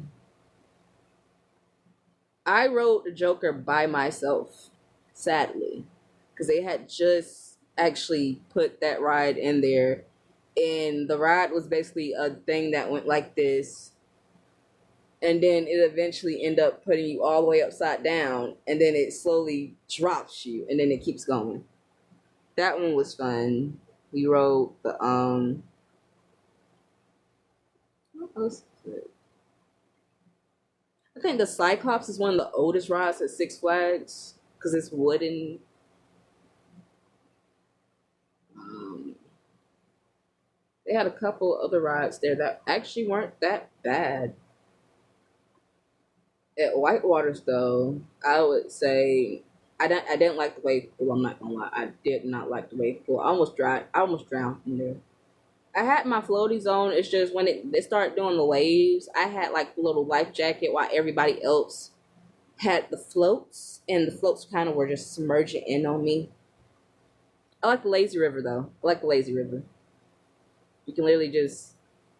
rode the Joker by myself, sadly, because they had just actually put that ride in there, and the ride was basically a thing that went like this, and then it eventually ended up putting you all the way upside down, and then it slowly drops you, and then it keeps going. That one was fun. We rode the what else is it? I think the Cyclops is one of the oldest rides at Six Flags because it's wooden. They had a couple other rides there that actually weren't that bad. At Whitewaters, though, I would say I didn't like the wave pool. I'm not gonna lie, I did not like the wave pool. I almost drowned in there. I had my floaty zone. It's just when they started doing the waves, I had like the little life jacket while everybody else had the floats, and the floats kind of were just submerging in on me. I like the lazy river though. I like the lazy river. You can literally just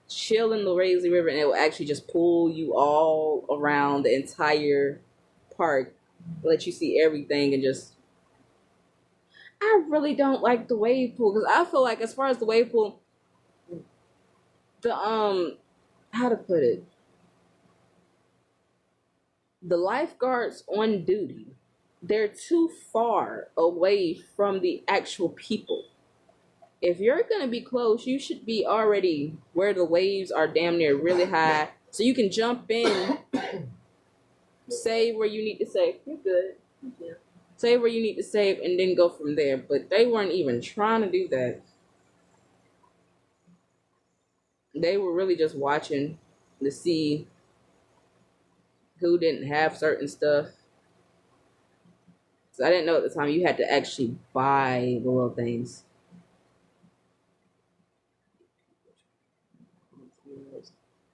chill in the lazy river, and it will actually just pull you all around the entire park, let you see everything, and just. I really don't like the wave pool because I feel like as far as the wave pool, the how to put it, the lifeguards on duty, they're too far away from the actual people. If you're gonna be close, you should be already where the waves are damn near really high, so you can jump in, save where you need to save. You're good. Yeah. Save where you need to save, and then go from there. But they weren't even trying to do that. They were really just watching to see who didn't have certain stuff. So I didn't know at the time you had to actually buy the little things.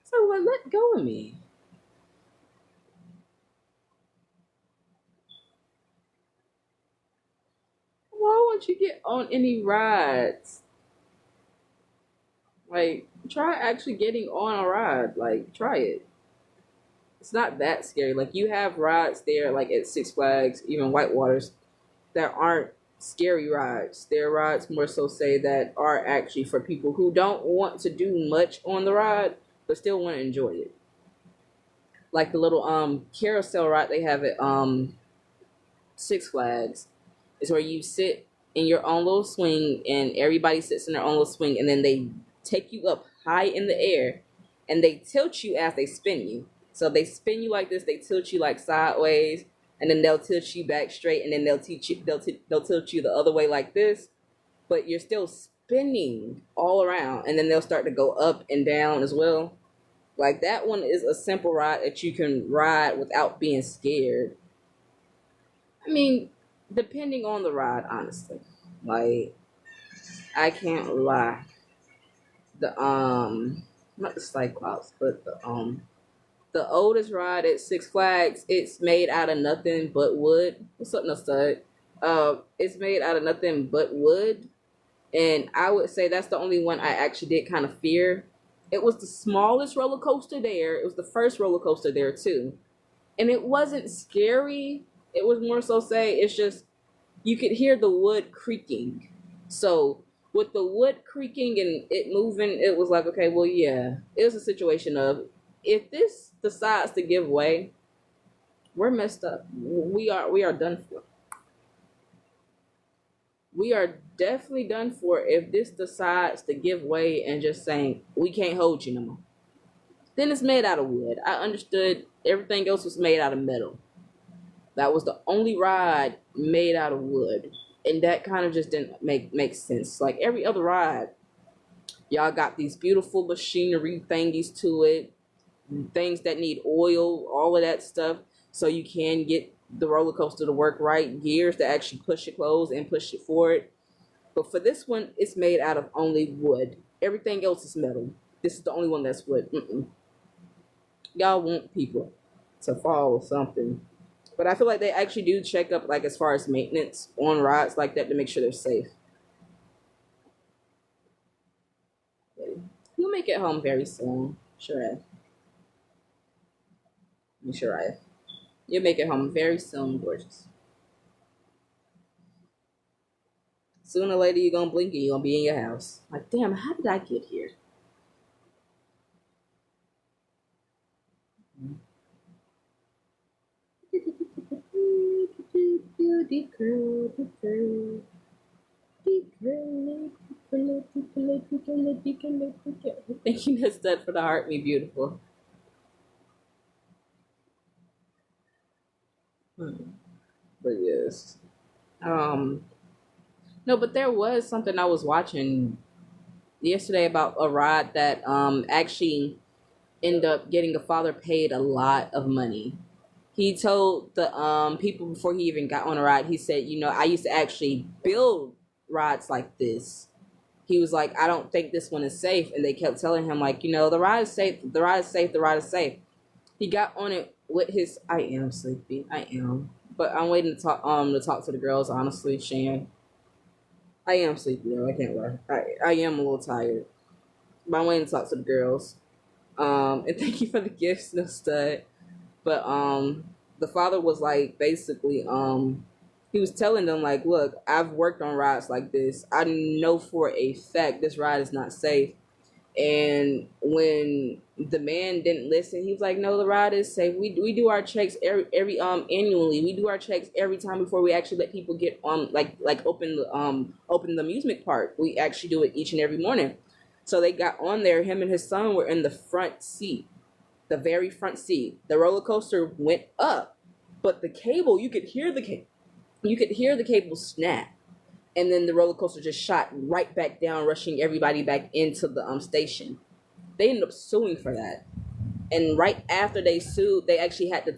So well, let go of me. Why won't you get on any rides? Like, try actually getting on a ride. Like, try it. It's not that scary. Like, you have rides there, like at Six Flags, even Whitewaters, that aren't scary rides. They're rides more so say that are actually for people who don't want to do much on the ride, but still want to enjoy it. Like the little carousel ride they have at Six Flags is where you sit in your own little swing, and everybody sits in their own little swing, and then they take you up high in the air, and they tilt you as they spin you. So they spin you like this, they tilt you like sideways, and then they'll tilt you back straight, and then they'll tilt you the other way like this, but you're still spinning all around, and then they'll start to go up and down as well. Like that one is a simple ride that you can ride without being scared. I mean, depending on the ride, honestly. Like, I can't lie. The not the Cyclops, but the oldest ride at Six Flags, it's made out of nothing but wood. What's up, no stud? It's made out of nothing but wood, and I would say that's the only one I actually did kind of fear. It was the smallest roller coaster there. It was the first roller coaster there too, and it wasn't scary. It was more so say it's just you could hear the wood creaking. So with the wood creaking and it moving, it was like, okay, well, yeah, it was a situation of if this decides to give way, we're messed up. We are done for. We are definitely done for if this decides to give way and just saying we can't hold you no more. Then it's made out of wood. I understood everything else was made out of metal. That was the only ride made out of wood. And that kind of just didn't make sense. Like every other ride, y'all got these beautiful machinery thingies to it, things that need oil, all of that stuff, so you can get the roller coaster to work right, gears to actually push it close and push it forward. But for this one, it's made out of only wood. Everything else is metal. This is the only one that's wood. Y'all want people to fall or something. But I feel like they actually do check up, like, as far as maintenance on rides like that to make sure they're safe. You'll make it home very soon. Sure. Sure. You'll make it home very soon, gorgeous. Sooner or later, you're going to blink and you're going to be in your house. Like, damn, how did I get here? Thank you, Miss Dud, for the heart, me beautiful. But yes. No, but there was something I was watching yesterday about a ride that actually ended up getting a father paid a lot of money. He told the people before he even got on a ride, he said, you know, I used to actually build rides like this. He was like, I don't think this one is safe. And they kept telling him, like, you know, the ride is safe, the ride is safe, the ride is safe. He got on it with his I am sleepy. I am. But I'm waiting to talk to the girls, honestly, Shan. I am sleepy though, I can't lie. I am a little tired. But I'm waiting to talk to the girls. And thank you for the gifts, no stud. But the father was like basically he was telling them like, look, I've worked on rides like this. I know for a fact this ride is not safe. And when the man didn't listen, he was like, no, the ride is safe. We do our checks every annually. We do our checks every time before we actually let people get on like open the amusement park. We actually do it each and every morning. So they got on there. Him and his son were in the front seat, the very front seat. The roller coaster went up, but the cable, you could hear the cable snap, and then the roller coaster just shot right back down, rushing everybody back into the station. They ended up suing for that, and right after they sued, they actually had to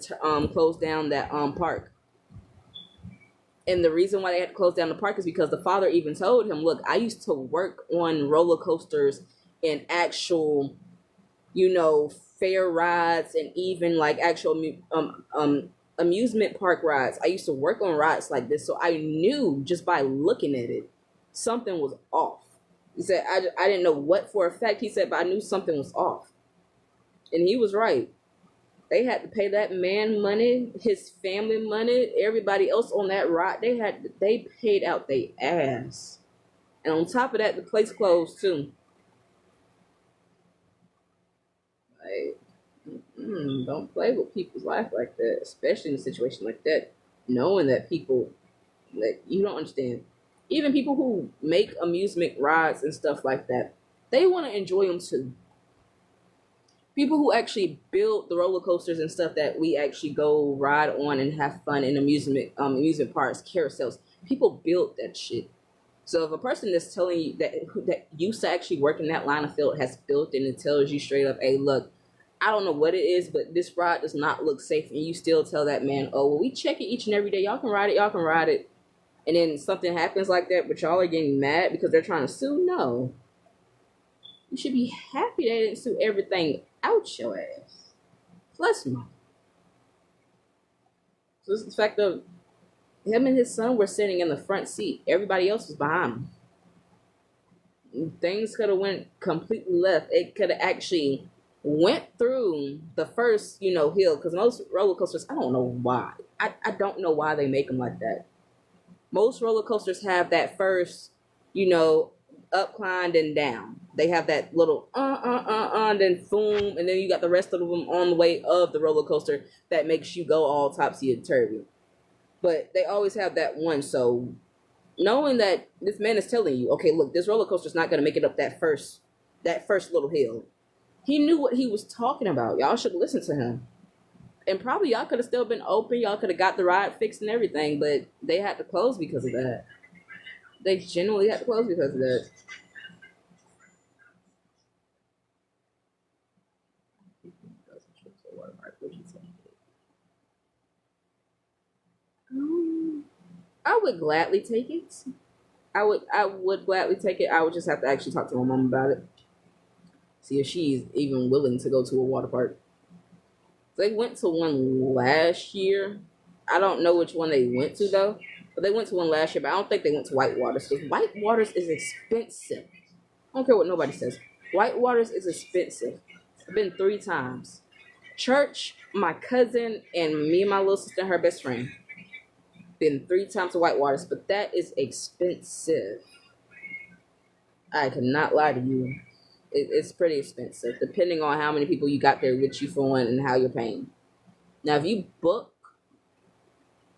close down that park. And the reason why they had to close down the park is because the father even told him, look, I used to work on roller coasters and actual, you know, fair rides and even like actual amusement park rides. I used to work on rides like this, so I knew just by looking at it, something was off. He said, I didn't know what for a fact, he said, but I knew something was off. And he was right. They had to pay that man money, his family money, everybody else on that ride. They paid out their ass. And on top of that, the place closed too. Like, don't play with people's life like that, especially in a situation like that, knowing that people that you don't understand, even people who make amusement rides and stuff like that, they want to enjoy them too. People who actually build the roller coasters and stuff that we actually go ride on and have fun in amusement parks, carousels, people build that shit. So if a person that's telling you that used to actually work in that line of field has built it and tells you straight up, hey, look, I don't know what it is, but this ride does not look safe, and you still tell that man, oh, well, we check it each and every day. Y'all can ride it. and then something happens like that, but y'all are getting mad because they're trying to sue. No, you should be happy they didn't sue everything out your ass. Plus money. So this is the fact of him and his son were sitting in the front seat. Everybody else was behind him. Things could have went completely left. It could have actually went through the first, hill. Because most roller coasters, I don't know why. I don't know why they make them like that. Most roller coasters have that first, up, climb, and down. They have that little then boom, and then you got the rest of them on the way of the roller coaster that makes you go all topsy-turvy. But they always have that one. So knowing that this man is telling you, okay, look, this roller coaster is not going to make it up that first little hill. He knew what he was talking about. Y'all should listen to him. And probably y'all could have still been open. Y'all could have got the ride fixed and everything, but they had to close because of that. They genuinely had to close because of that. I would gladly take it. I would gladly take it. I would just have to actually talk to my mom about it. See if she's even willing to go to a water park. They went to one last year. I don't know which one they went to though. But they went to one last year, but I don't think they went to White Waters. Because White Waters is expensive. I don't care what nobody says. White Waters is expensive. I've been 3 times. Church, my cousin, and me and my little sister and her best friend. Been 3 times to White Waters, but that is expensive. I cannot lie to you. It's pretty expensive, depending on how many people you got there with you for one and how you're paying. Now, if you book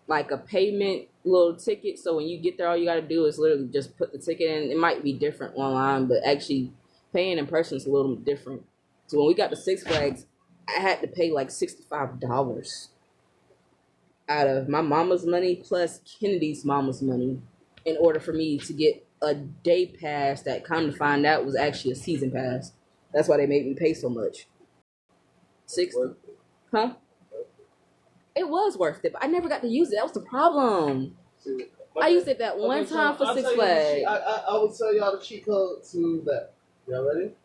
like a payment little ticket, so when you get there, all you got to do is literally just put the ticket in. It might be different online, but actually paying in person is a little different. So when we got to Six Flags, I had to pay like $65 out of my mama's money plus Kennedy's mama's money in order for me to get a day pass that, come to find out, was actually a season pass. That's why they made me pay so much. 60, huh? It was worth it, but I never got to use it. That was the problem. I used it that one time for Six Flags. I will tell y'all the cheat code to that. Y'all ready?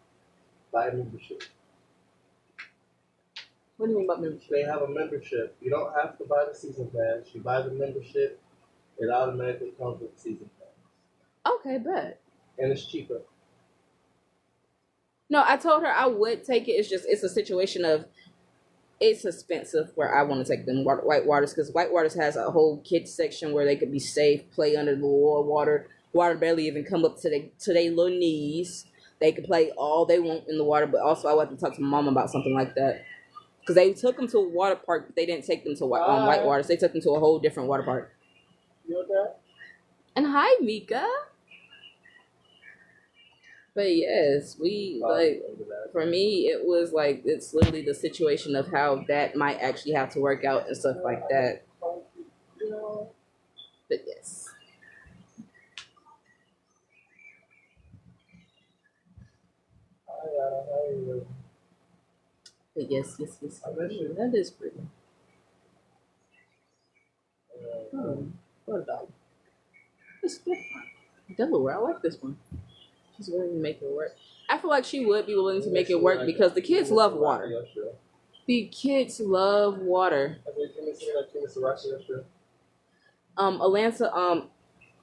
Buy a membership. What do you mean about membership? They have a membership. You don't have to buy the season pass. You buy the membership, it automatically comes with the season pass. Okay, bet. And it's cheaper. No, I told her I would take it. It's a situation of it's expensive where I want to take them White Waters, because White Waters has a whole kids section where they could be safe, play under the water. Water barely even come up to their little knees. They could play all they want in the water, but also I would have to talk to my mom about something like that. Because they took them to a water park, but they didn't take them to White Waters. They took them to a whole different water park. You okay? And hi, Mika. But yes, for me, it was like, it's literally the situation of how that might actually have to work out and stuff like that. But yes. But yes. That is pretty. What about this one? Delaware, I like this one. She's willing to make it work. I feel like she would be willing to make it work because the kids love water. The kids love water. The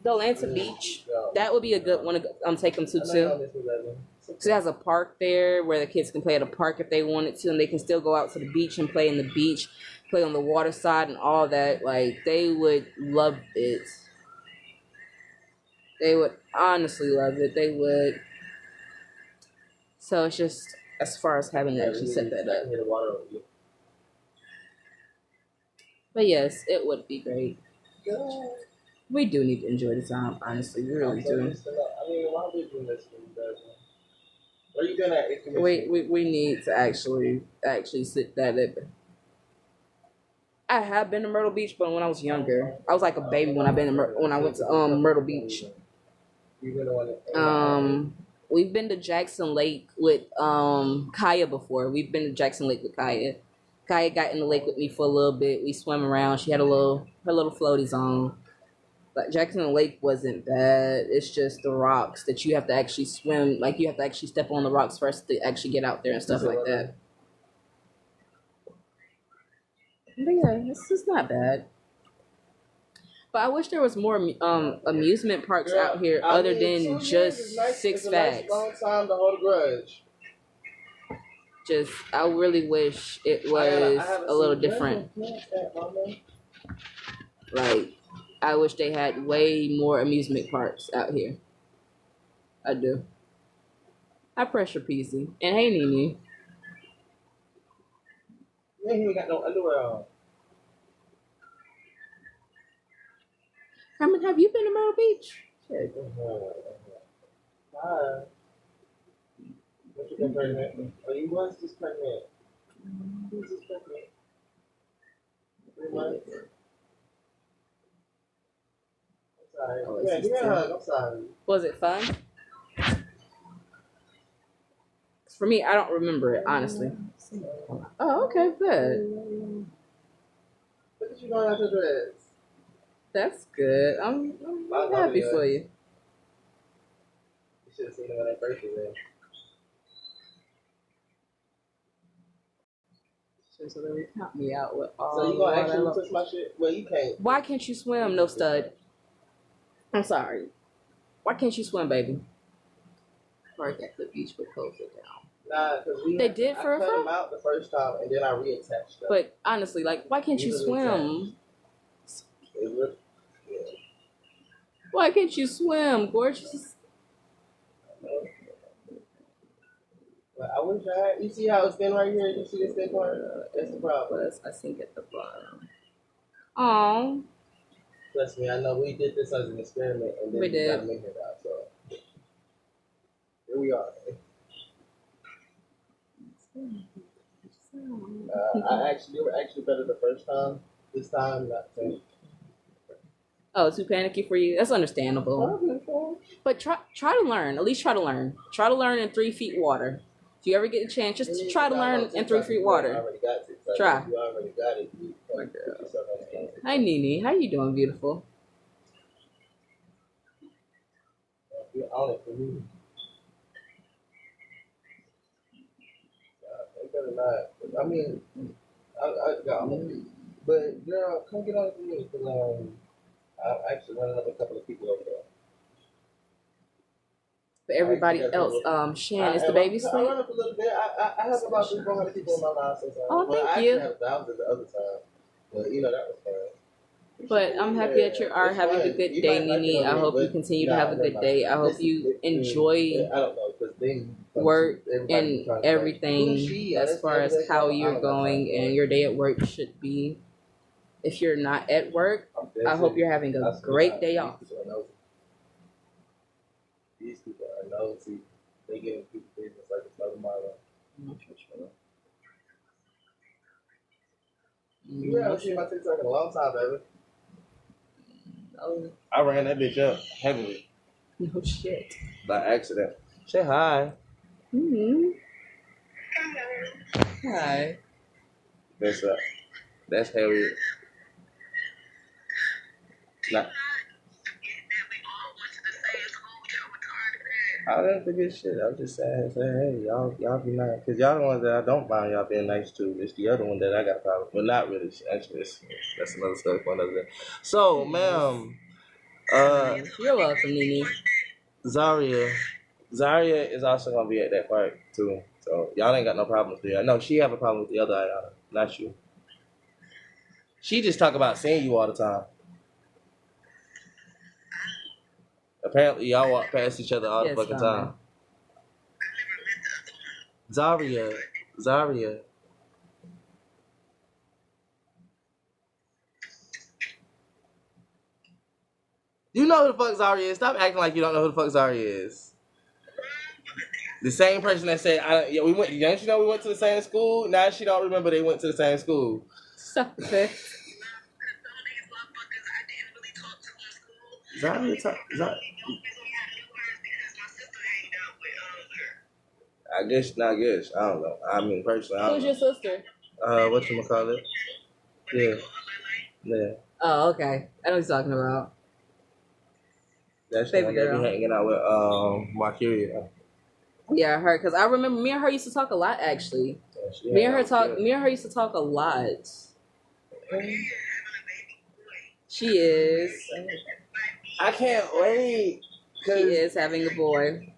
Atlanta Beach. That would be a good one to take them to too. So it has a park there where the kids can play at a park if they wanted to, and they can still go out to the beach and play in the beach, play on the water side and all that. Like, they would love it. They would honestly love it. They would. So it's just as far as having to actually set that up. But yes, it would be great. We do need to enjoy the time, honestly. We really do. I mean, why would you miss me? What are you gonna at? We need to actually sit that up. I have been to Myrtle Beach, but when I was younger, I was like a baby when I went to Myrtle Beach. We've been to Jackson Lake with Kaya before. We've been to Jackson Lake with Kaya. Kaya got in the lake with me for a little bit. We swam around. She had her little floaties on. Like Jackson Lake wasn't bad. It's just the rocks that you have to actually swim. Like you have to actually step on the rocks first to actually get out there and stuff like that. But yeah, it's just not bad. But I wish there was more amusement parks out here other than just Six Flags. It's a long time to hold a grudge. Just, I really wish it was a little different. Like, I wish they had way more amusement parks out here. I do. I pressure Peasy. And hey, Nene. You ain't even got no underwear on. Carmen, have you been to Myrtle Beach? Shit. Hi. What you been pregnant? Oh, you was just pregnant. You was just pregnant. 3 months. I'm sorry. Oh, Yeah, give me a hug. I'm sorry. Was it fun? For me, I don't remember it, honestly. Oh, okay, good. Look at you going out your dress. That's good. I'm happy for you. You should have seen it when that birthday was. So they would count me out with all. So you gonna actually touch my shit? Well, you can't. Why can't you swim, no stud? I'm sorry. Why can't you swim, baby? Park at the beach but close it down. Nah, because they did for I cut them out the first time and then I reattached them. But honestly, like, why can't you swim? Yeah. Why can't you swim, gorgeous? Well, I wish I had. You see how it's been right here? You see this big part? That's the problem. Plus, I sink at the bottom. Aww. Trust me, I know we did this as an experiment and then we got to make it out. So here we are. They were actually better the first time. This time, not so. Oh, too panicky for you? That's understandable. But try to learn. At least try to learn. Try to learn in 3 feet water. If you ever get a chance, just try to learn in 3 feet water. Try. You already got it. Hi, Nene. How you doing, beautiful? You're on it for me. I mean, I got it. But girl, come get on it for me because I'm actually running up a couple of people over there. For everybody else, Shan, is the baby asleep? I run up a little bit. I have about 300-400 people in my life sometimes. Oh, thank you. I actually have 1,000 the other time. But that was fun. But I'm happy that you are having a good day, Nene. I hope you continue to have a good day. I hope you enjoy work and everything as far as how you're going and your day at work should be. If you're not at work, I hope you're having a great day off. These people are nosy. They get in people's business like it's no tomorrow. You haven't seen my TikTok in a long time, baby. I ran that bitch up heavily. No shit. By accident. Say hi. Mm-hmm. Hi. That's Harriet. Nah. I didn't forget shit. I was just saying, hey, y'all be nice. Because y'all the ones that I don't mind y'all being nice to. It's the other one that I got a problem with. Well, not really. Actually, that's another story for another day. So, ma'am. You're welcome, Nene. Zaria is also going to be at that park, too. So, y'all ain't got no problems there. I know she have a problem with the other Ayana, not you. She just talk about seeing you all the time. Apparently, y'all walk past each other all the fucking time. Zaria. You know who the fuck Zaria is. Stop acting like you don't know who the fuck Zaria is. The same person that said, we went. Don't you know we went to the same school? Now she don't remember they went to the same school. Stop it. Zaria. I guess. I don't know. I mean, personally, I don't Who's your sister? Whatchamacallit? Yeah. Oh, okay. I know what you're talking about. That's the Baby one that girl. be hanging out with Marcuria. Yeah, her. Because I remember me and her used to talk a lot. Actually, me and her used to talk a lot. She is. I can't wait. She is having a boy.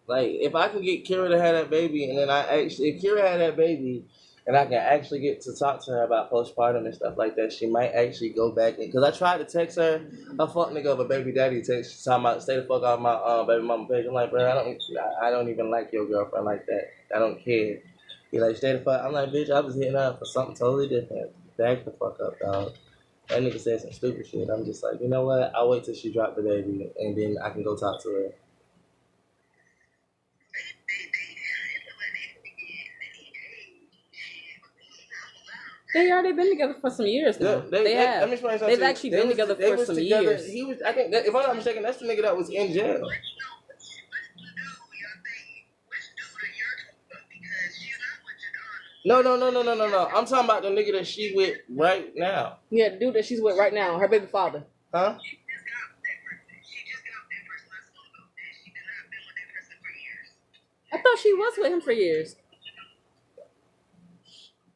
Like, if I could get Kira to have that baby, and then if Kira had that baby, and I can actually get to talk to her about postpartum and stuff like that, she might actually go back. Because I tried to text her, a fuck nigga of a baby daddy text, talking about stay the fuck off my baby mama page. I'm like, bro, I don't even like your girlfriend like that. I don't care. He like, stay the fuck. I'm like, bitch, I was hitting her up for something totally different. Back the fuck up, dog. That nigga said some stupid shit. I'm just like, you know what? I'll wait till she dropped the baby, and then I can go talk to her. They already been together for some years now. They have. Let me explain something. They've actually been together for some years. I think, if I'm not mistaken, that's the nigga that was in jail. No. I'm talking about the nigga that she with right now. Yeah, the dude that she's with right now, her baby father. Huh? I thought she was with him for years.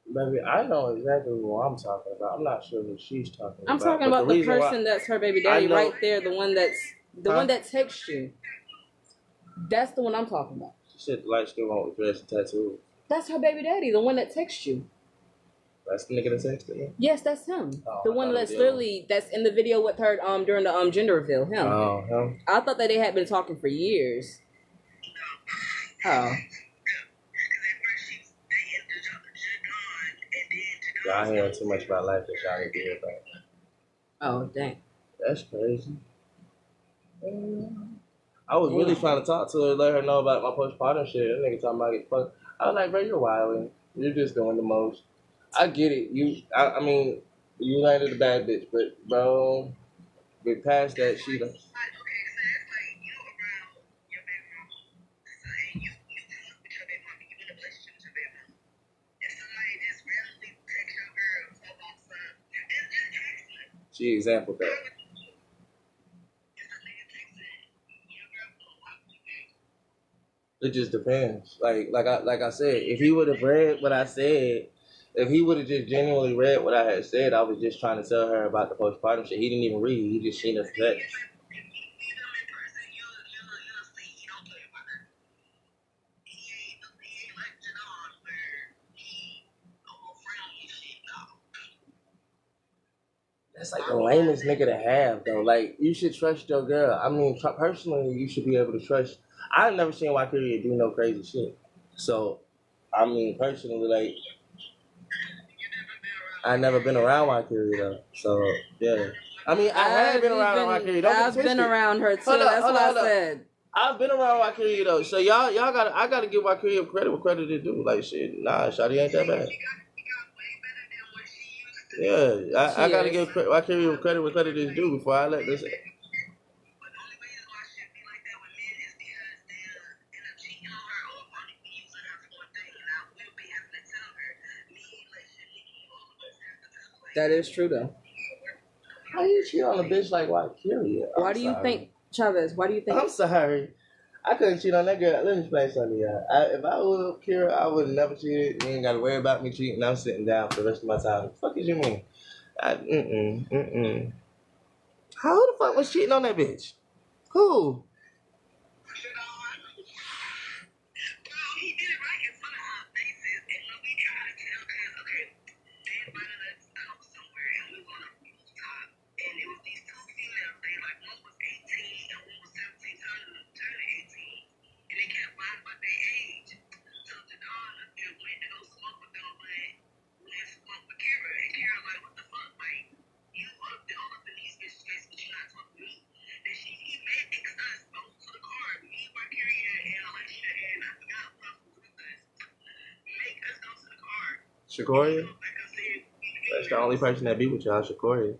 Baby, I know exactly who I'm talking about. I'm not sure who she's talking about. I'm talking about the person that's her baby daddy right there, the one one that texts you. That's the one I'm talking about. She said the light skin one with dress and tattoo. That's her baby daddy, the one that texts you. That's the nigga that texted me? Yes, that's him. Oh, the one that's literally that's in the video with her during the gender reveal. Him. Oh, him? I thought that they had been talking for years. Oh. Y'all hearing too much about life that y'all need to hear about. Oh, dang. That's crazy. I was really trying to talk to her, let her know about my postpartum shit. That nigga talking about get fucked. I was like, bro, you're wilding. You're just doing the most. I get it. I mean, you landed a bad bitch, but bro, we past that. She done. She exampled that. It just depends. Like I said, if he would have read what I said, if he would have just genuinely read what I had said, I was just trying to tell her about the postpartum shit. He didn't even read. He just seen us text. That's like the lamest nigga to have, though. Like, you should trust your girl. I mean, personally, you should be able to trust. I've never seen Kyria do no crazy shit. So, I mean, personally, like, I've never been around Kyria, though. So, yeah. I mean, I have been around Kyria. I've been around her, too. That's what I said. I've been around Kyria, though. So, I gotta give Kyria credit where credit is due. Like, shit, nah, shawty ain't that bad. Yeah, I gotta give Kyria credit where credit is due before I let this. That is true, though. How you cheat on a bitch like Kyria? Why do you think, Chavez? Why do you think? I'm sorry. I couldn't cheat on that girl. Let me explain something to y'all. If I was Kira, I would never cheat. You ain't got to worry about me cheating. I'm sitting down for the rest of my time. What the fuck is you mean? How the fuck was cheating on that bitch? Who? Shakoria? That's the only person that be with y'all, Shakoria.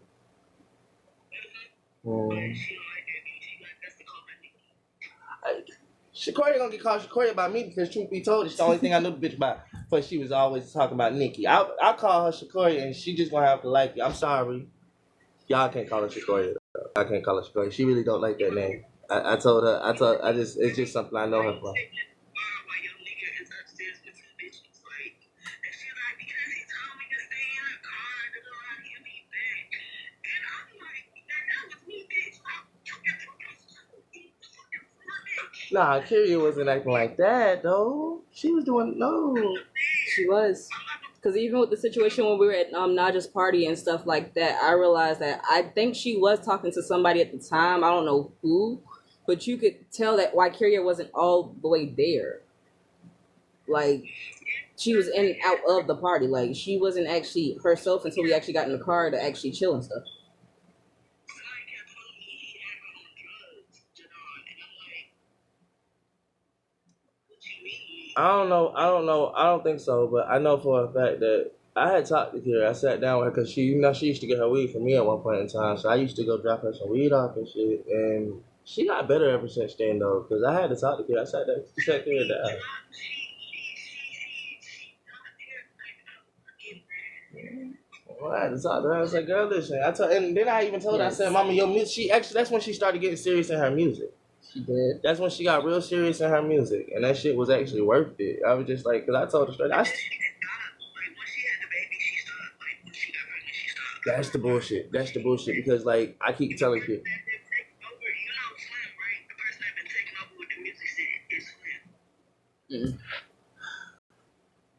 Shakoria gonna get called Shakoria by me because truth be told, it's the only thing I knew the bitch about. But she was always talking about Nikki. I'll call her Shakoria and she just gonna have to like you. I'm sorry. Y'all can't call her Shakoria. Though. I can't call her Shakoria. She really don't like that name. I told her. It's just something I know her from. Nah, Kyria wasn't acting like that though. She was doing no. She was. Because even with the situation when we were at Naja's party and stuff like that, I realized that I think she was talking to somebody at the time. I don't know who, but you could tell that Kyria wasn't all the way there. Like, she was in and out of the party. Like, she wasn't actually herself until we actually got in the car to actually chill and stuff. I don't know. I don't think so, but I know for a fact that I had talked to Kira. I sat down with her because she used to get her weed from me at one point in time. So I used to go drop her some weed off and shit. And she got better ever since then, though, because I had to talk to Kira. I sat Kira down. Well, I had to talk to her. I was like, girl, listen. And then I even told her, I said, Mama, your music. That's when she started getting serious in her music. She did. That's when she got real serious in her music, and that shit was actually worth it. I was just like, because I told her straight, that's the bullshit. That's the bullshit because, like, I keep telling you. Mm-hmm.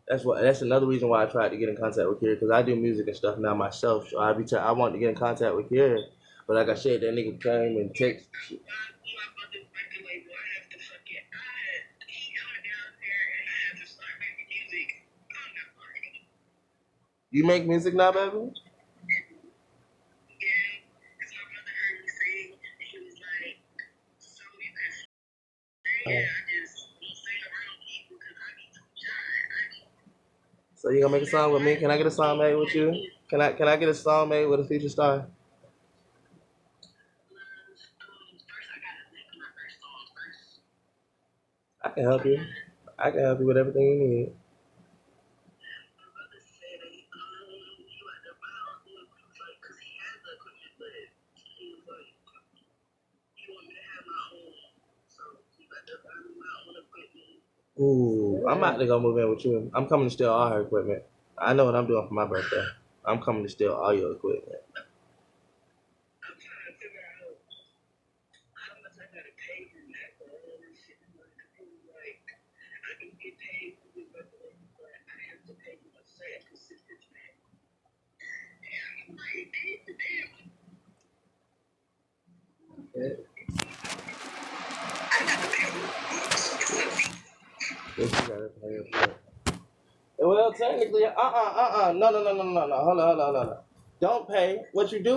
That's another reason why I tried to get in contact with Kira because I do music and stuff now myself. So I want to get in contact with Kira, but like I said, that nigga came and texted. You make music now, baby? So you gonna make a song with me? Can I get a song made with you? Can I get a song made with a feature star? I can help you. I can help you with everything you need. Ooh, I'm about to go move in with you. I'm coming to steal all her equipment. I know what I'm doing for my birthday. I'm coming to steal all your equipment. Well, technically, no. Hold on. Don't pay. What you do